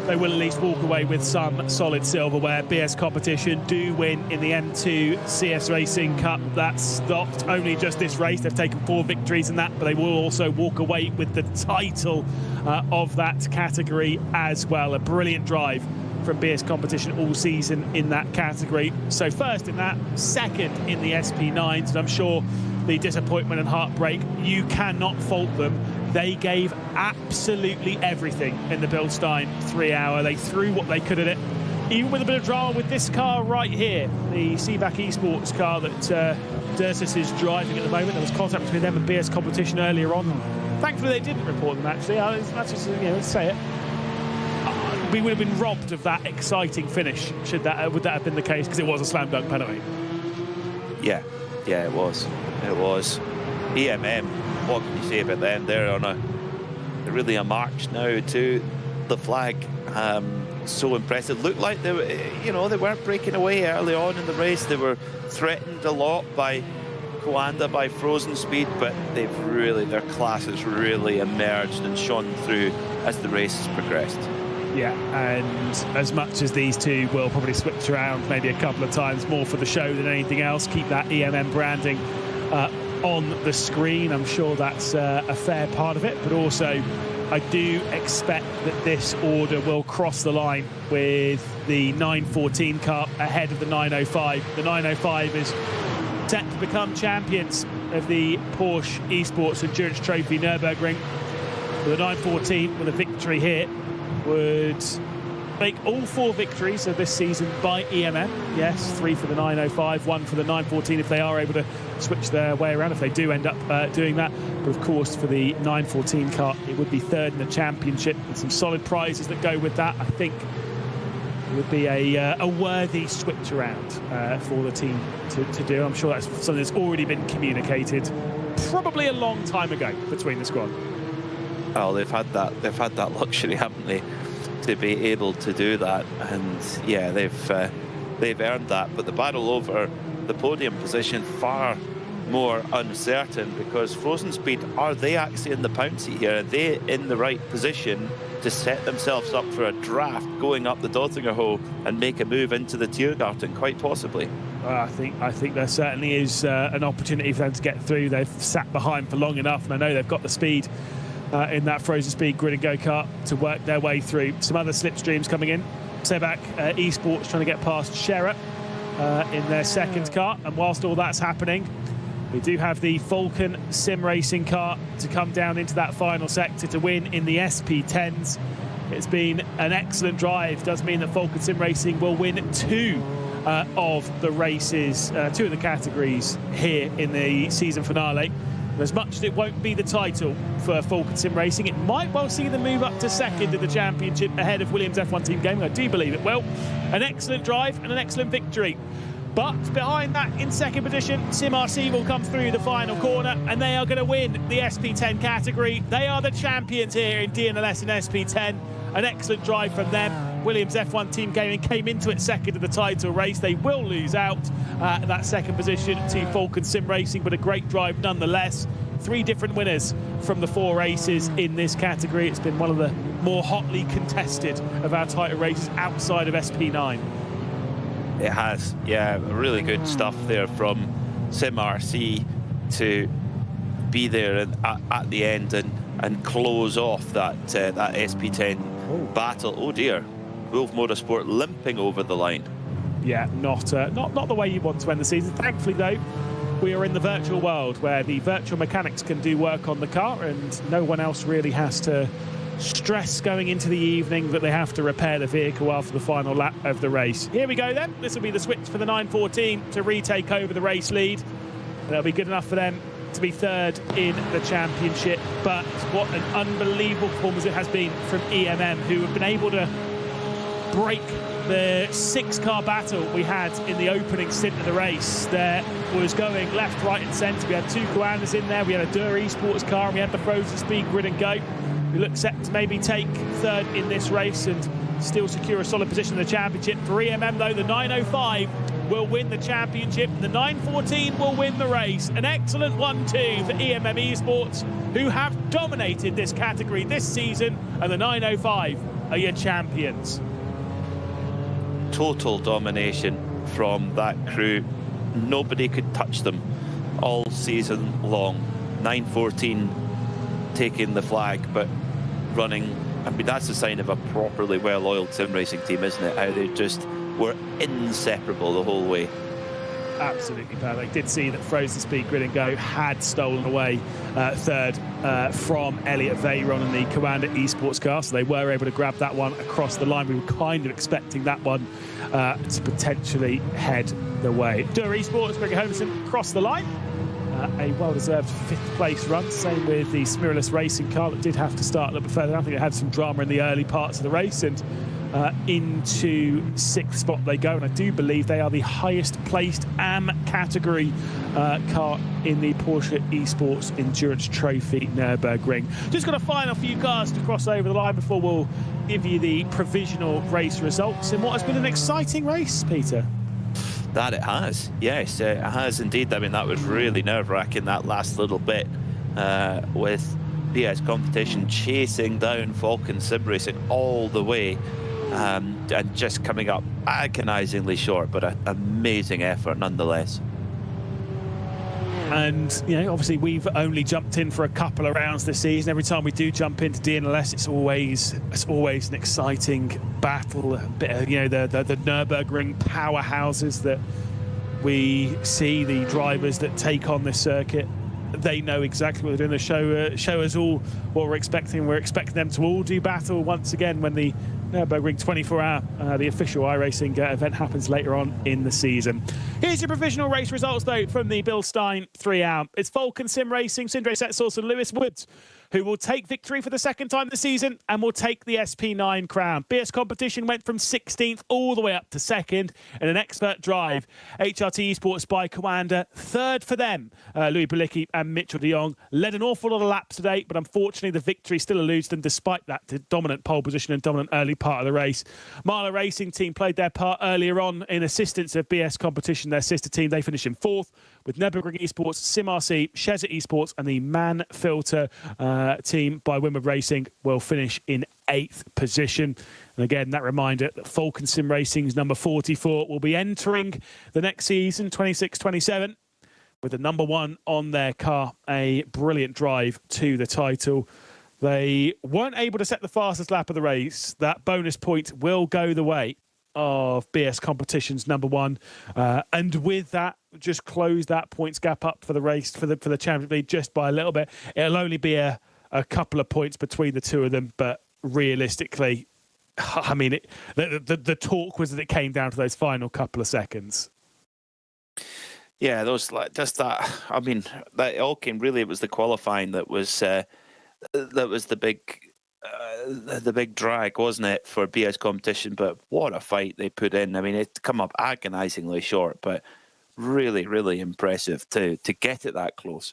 They will at least walk away with some solid silverware. BS Competition do win in the M2 CS Racing Cup. That's not only just this race, they've taken 4 victories in that, but they will also walk away with the title of that category as well. A brilliant drive from BS Competition all season in that category. So first in that, second in the SP9s, and I'm sure the disappointment and heartbreak, you cannot fault them. They gave absolutely everything in the Bilstein 3-hour. They threw what they could at it, even with a bit of drama with this car right here, the Seabach Esports car that Dursus is driving at the moment. There was contact between them and BS Competition earlier on. Thankfully, they didn't report them, actually. Let's say it. we would have been robbed of that exciting finish would that have been the case, because it was a slam dunk penalty. Yeah, it was. EMM, what can you say about them? They're really a march now to the flag. So impressive. Looked like they were, they weren't breaking away early on in the race. They were threatened a lot by Coanda, by Frozen Speed, but their class has really emerged and shone through as the race has progressed. Yeah, and as much as these two will probably switch around maybe a couple of times more for the show than anything else, keep that EMM branding on the screen. I'm sure that's a fair part of it, but also I do expect that this order will cross the line with the 914 car ahead of the 905. The 905 is set to become champions of the Porsche Esports Endurance Trophy Nürburgring. The 914 with a victory here would make all 4 victories of this season by EMM. Yes, 3 for the 905, 1 for the 914 if they are able to switch their way around, if they do end up doing that. But of course, for the 914 car, it would be 3rd in the championship, and some solid prizes that go with that. I think it would be a worthy switch around for the team to do. I'm sure that's something that's already been communicated probably a long time ago between the squad. Oh, they've had that luxury, haven't they, to be able to do that, and yeah, they've earned that. But the battle over the podium position far more uncertain, because Frozen Speed, are they actually in the pouncy here? Are they in the right position to set themselves up for a draft going up the Dottinger hole and make a move into the Tiergarten? Quite possibly. I think there certainly is an opportunity for them to get through. They've sat behind for long enough, and I know they've got the speed in that Frozen Speed grid and go-kart to work their way through. Some other slipstreams coming in. Sebak Esports trying to get past Scherer in their second car, and whilst all that's happening, we do have the Falcon sim racing car to come down into that final sector to win in the SP10s. It's been an excellent drive. Does mean that Falcon sim racing will win 2 of the races, 2 of the categories here in the season finale. As much as it won't be the title for Falcon Sim Racing, it might well see them move up to 2nd in the championship ahead of Williams F1 Team Gaming. I do believe it will. An excellent drive and an excellent victory. But behind that, in 2nd position, Sim RC will come through the final corner, and they are going to win the SP10 category. They are the champions here in DNLS and SP10. An excellent drive from them. Williams F1 Team Gaming came into it 2nd of the title race. They will lose out that 2nd position to Falcon Sim Racing, but a great drive nonetheless. 3 different winners from the 4 races in this category. It's been one of the more hotly contested of our title races outside of SP9. It has, yeah, really good stuff there from Sim RC to be there at the end and close off that SP10 battle. Oh dear, Wolf Motorsport limping over the line. Yeah, not the way you want to end the season. Thankfully, though, we are in the virtual world where the virtual mechanics can do work on the car, and no one else really has to stress going into the evening that they have to repair the vehicle after the final lap of the race. Here we go then. This will be the switch for the 914 to retake over the race lead. That'll be good enough for them to be 3rd in the championship. But what an unbelievable performance it has been from EMM, who have been able to break the 6-car battle we had in the opening stint of the race. There was going left, right and centre. We had 2 Coandas in there, we had a Dur Esports car, and we had the Frozen Speed grid and go. We look set to maybe take 3rd in this race and still secure a solid position in the championship. For EMM though, the 905 will win the championship, the 914 will win the race. An excellent 1-2 for EMM Esports, who have dominated this category this season, and the 905 are your champions. Total domination from that crew. Nobody could touch them all season long. 914 taking the flag, but running. I mean, that's a sign of a properly well-oiled sim racing team, isn't it? How they just were inseparable the whole way. Absolutely perfect. Did see that Frozen Speed Grid and Go had stolen away 3rd from Elliot Veyron in the Coanda Esports car, so they were able to grab that one across the line. We were kind of expecting that one to potentially head the way. Dur Esports, Gregor Homerson across the line. A well-deserved 5th place run. Same with the Smiralus Racing car that did have to start a little bit further. I think it had some drama in the early parts of the race, and into 6th spot they go, and I do believe they are the highest placed AM category car in the Porsche Esports Endurance Trophy Nürburgring. Just got a final few cars to cross over the line before we'll give you the provisional race results in what has been an exciting race, Peter. That it has, yes, it has indeed. I mean, that was really nerve-wracking, that last little bit with BS Competition chasing down Falcon Sim Racing all the way and just coming up agonisingly short, but an amazing effort nonetheless. And, you know, obviously we've only jumped in for a couple of rounds this season. Every time we do jump into DNLS, it's always an exciting battle. A bit of, you know, the Nürburgring powerhouses that we see, the drivers that take on this circuit. They know exactly what they're doing. They show us all what we're expecting. We're expecting them to all do battle once again when the Nürburgring 24-hour, the official iRacing event, happens later on in the season. Here's your provisional race results, though, from the Bill Stein 3-hour. It's Falcon Sim Racing, Sindre Setsource and Lewis Woods who will take victory for the second time this season and will take the SP9 crown. BS Competition went from 16th all the way up to 2nd in an expert drive. HRT Esports by Coanda, 3rd for them. Louis Balicki and Mitchell de Jong led an awful lot of laps today, but unfortunately the victory still eludes them despite that dominant pole position and dominant early part of the race. Marla Racing Team played their part earlier on in assistance of BS Competition, their sister team. They finished in 4th, with Nürburgring Esports, SimRC, Shezza Esports and the Manfilter team by Winward Racing will finish in 8th position. And again, that reminder that Falcon Sim Racing's number 44 will be entering the next season, 26-27, with the number 1 on their car. A brilliant drive to the title. They weren't able to set the fastest lap of the race. That bonus point will go the way of BS Competition's number 1, and with that, just close that points gap up for the race for the Championship League just by a little bit. It'll only be a couple of points between the two of them, but realistically, I mean, the talk was that it came down to those final couple of seconds. Yeah, those just that. I mean, that all came really. It was the qualifying that was the big drag, wasn't it, for BS Competition? But what a fight they put in. I mean, it come up agonisingly short, but really, really impressive to get it that close.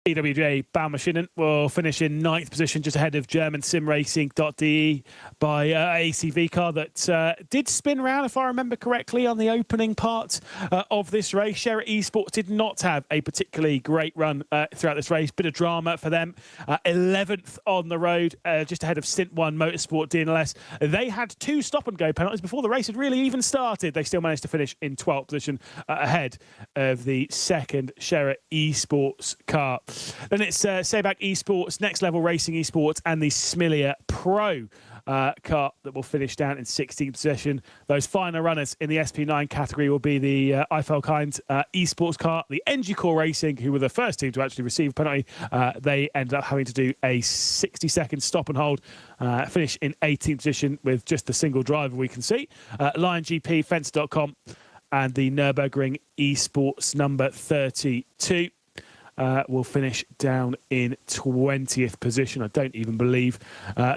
EWJ Baumachinen will finish in 9th position, just ahead of German simracing.de by ACV car that did spin around, if I remember correctly, on the opening part of this race. Sherritt Esports did not have a particularly great run throughout this race. Bit of drama for them. 11th on the road, just ahead of Stint 1 Motorsport DNLS. They had 2 stop-and-go penalties before the race had really even started. They still managed to finish in 12th position, ahead of the second Sherritt Esports car. Then it's Sebag Esports, Next Level Racing Esports, and the Smilia Pro car that will finish down in 16th position. Those final runners in the SP9 category will be the Eiffel Kind Esports car, the NG Core Racing, who were the first team to actually receive a penalty. They ended up having to do a 60-second stop and hold, finish in 18th position with just the single driver we can see. Lion GP, Fence.com, and the Nürburgring Esports number 32. Will finish down in 20th position. I don't even believe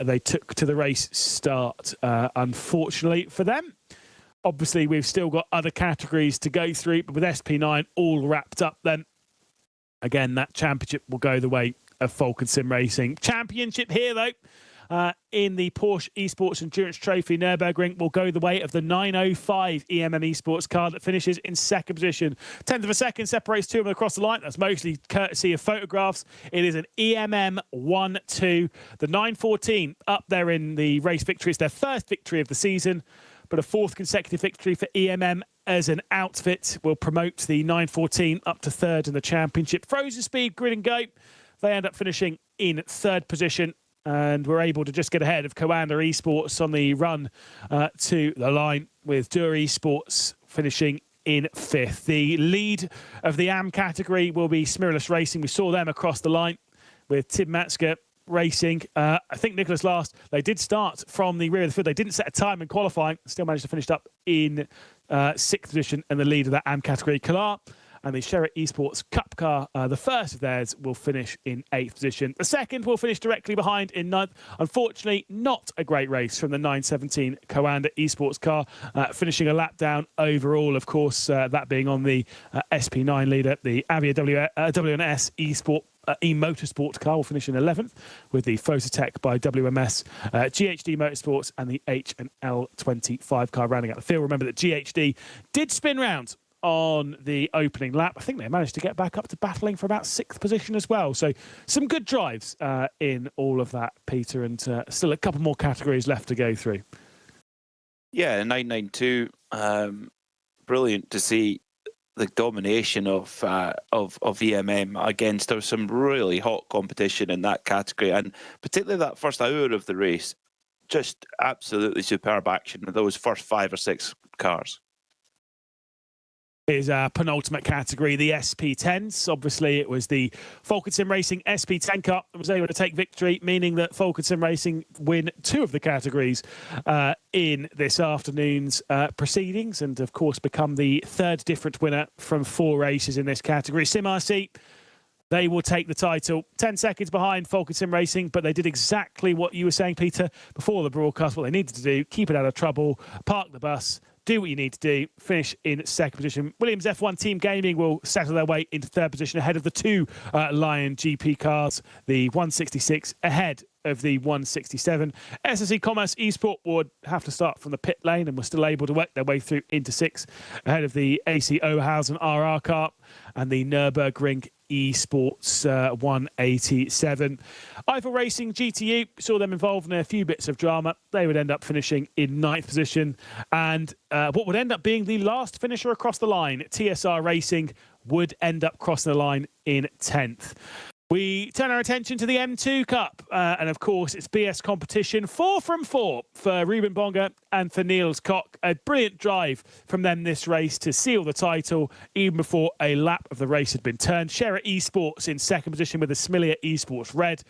they took to the race start, unfortunately for them. Obviously, we've still got other categories to go through, but with SP9 all wrapped up then, again, that championship will go the way of Falcon Sim Racing. Championship here, though, in the Porsche Esports Endurance Trophy Nürburgring will go the way of the 905 EMM Esports car that finishes in 2nd position. 10th of a second separates 2 of them across the line. That's mostly courtesy of photographs. It is an EMM 1-2. The 914 up there in the race victory. It's their first victory of the season, but a 4th consecutive victory for EMM as an outfit will promote the 914 up to 3rd in the championship. Frozen Speed Grid and Go, they end up finishing in 3rd position, and we're able to just get ahead of Coanda Esports on the run to the line, with Dur Esports finishing in 5th. The lead of the AM category will be Smiralus Racing. We saw them across the line with Tim Matska Racing. I think Nicholas Last, they did start from the rear of the field. They didn't set a time in qualifying, still managed to finish up in 6th position in the lead of that AM category. Kalar and the Sherritt Esports Cup car, the first of theirs, will finish in 8th position. The second will finish directly behind in 9th. Unfortunately, not a great race from the 917 Coanda Esports car, finishing a lap down overall, of course, that being on the SP9 leader. The Avia WNS Esport e-motorsport car will finish in 11th, with the Fototech by WMS, GHD Motorsports and the H&L 25 car rounding out the field. Remember that GHD did spin round on the opening lap. I think they managed to get back up to battling for about 6th position as well. So some good drives in all of that, Peter, and still a couple more categories left to go through. Yeah, 992, brilliant to see the domination of EMM against. There was some really hot competition in that category, and particularly that first hour of the race, just absolutely superb action of those first 5 or 6 cars. Is our penultimate category, the SP10s. Obviously, it was the Falcon Sim Racing SP10 Cup that was able to take victory, meaning that Falcon Sim Racing win 2 of the categories in this afternoon's proceedings, and of course become the 3rd different winner from 4 races in this category. Sim RC, they will take the title 10 seconds behind Falcon Sim Racing, but they did exactly what you were saying, Peter, before the broadcast. What they needed to do, keep it out of trouble, park the bus, do what you need to do, finish in 2nd position. Williams F1 Team Gaming will settle their way into 3rd position ahead of the 2 Lion GP cars, the 166 ahead of the 167. SSE Commerce Esport would have to start from the pit lane and were still able to work their way through into 6th ahead of the AC Oberhausen RR car and the Nürburgring Esports 187. Eiffel Racing GTU saw them involved in a few bits of drama. They would end up finishing in 9th position, and what would end up being the last finisher across the line, TSR Racing, would end up crossing the line in 10th. We turn our attention to the M2 Cup, and of course it's BS competition. 4 from 4 for Ruben Bonga and for Niels Koch. A brilliant drive from them this race to seal the title even before a lap of the race had been turned. Sherritt Esports in 2nd position with the Smilia Esports Red.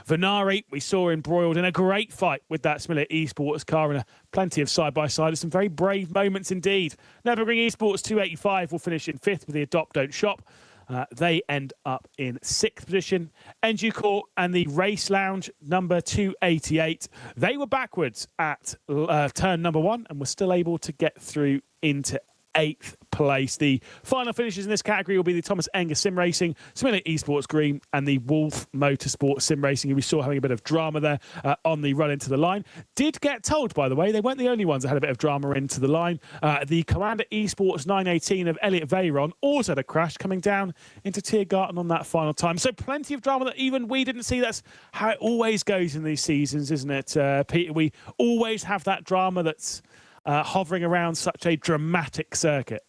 Venari we saw embroiled in a great fight with that Smilia Esports car, and plenty of side-by-side and some very brave moments indeed. Nürburgring Esports 285 will finish in 5th with the Adopt Don't Shop. They end up in 6th position. NG Court and the Race Lounge number 288. They were backwards at turn number 1 and were still able to get through into 8th place. The final finishes in this category will be the Thomas Enger Sim Racing, Smilia Esports Green, and the Wolf Motorsport Sim Racing, who we saw having a bit of drama there on the run into the line. Did get told, by the way, they weren't the only ones that had a bit of drama into the line. The Coanda Esports 918 of Elliot Veyron also had a crash coming down into Tiergarten on that final time. So plenty of drama that even we didn't see. That's how it always goes in these seasons, isn't it, Peter? We always have that drama that's hovering around such a dramatic circuit.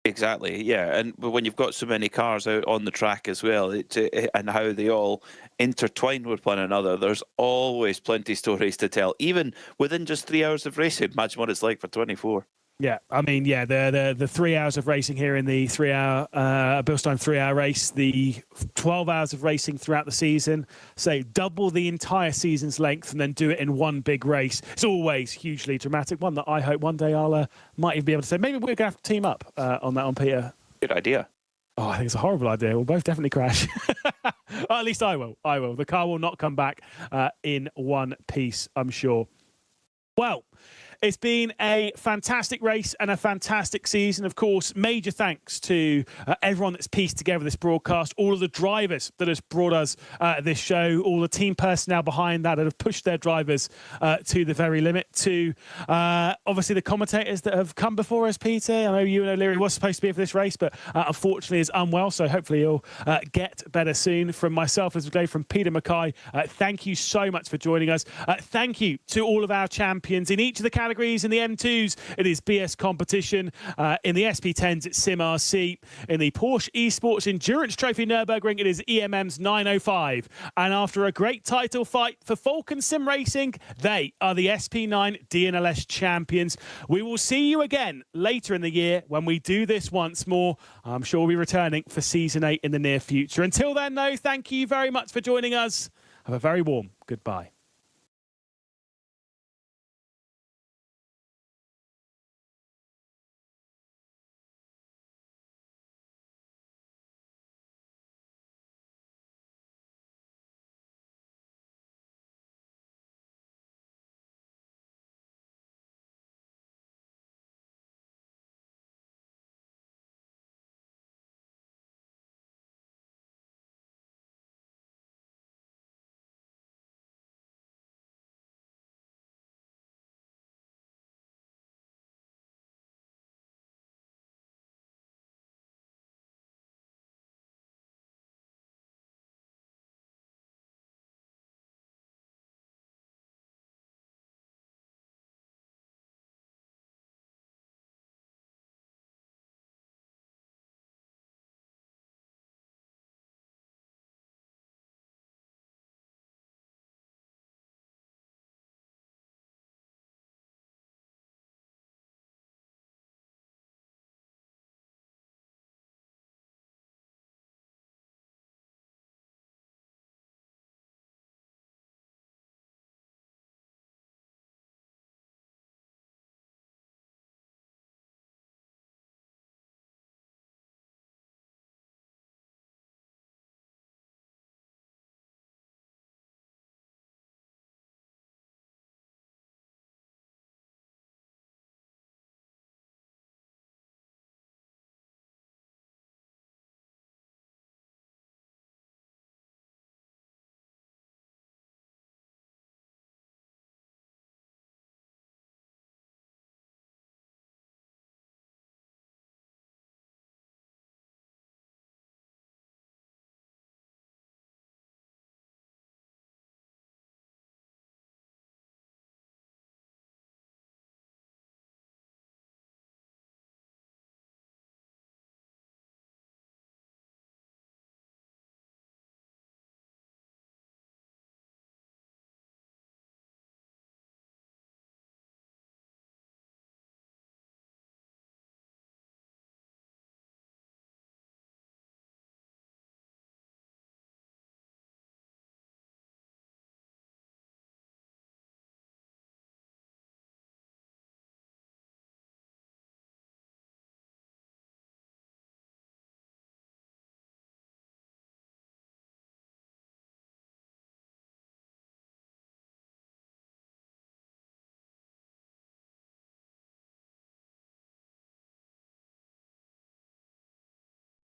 Exactly, yeah. And when you've got so many cars out on the track as well, and how they all intertwine with one another, there's always plenty of stories to tell, even within just 3 hours of racing. Imagine what it's like for 24. Yeah, I mean, yeah, the 3 hours of racing here in the 3-hour Bilstein 3-hour race, the 12 hours of racing throughout the season, say double the entire season's length and then do it in one big race. It's always hugely dramatic. One that I hope one day I'll might even be able to say, maybe we're going to have to team up on that one, Peter. Good idea. Oh, I think it's a horrible idea. We'll both definitely crash. At least I will. The car will not come back in one piece, I'm sure. Well, it's been a fantastic race and a fantastic season. Of course, major thanks to everyone that's pieced together this broadcast, all of the drivers that has brought us this show, all the team personnel behind that have pushed their drivers to the very limit, to obviously the commentators that have come before us, Peter. I know you and O'Leary was supposed to be for this race, but unfortunately is unwell, so hopefully he'll get better soon. From myself, as we go, from Peter Mackay, thank you so much for joining us. Thank you to all of our champions in each of the categories. In the M2s, it is BS competition. In the SP10s, it's Sim RC. In the Porsche Esports Endurance Trophy Nürburgring, it is EMM's 905. And after a great title fight for Falcon Sim Racing, they are the SP9 DNLS champions. We will see you again later in the year when we do this once more. I'm sure we'll be returning for Season 8 in the near future. Until then, though, thank you very much for joining us. Have a very warm goodbye.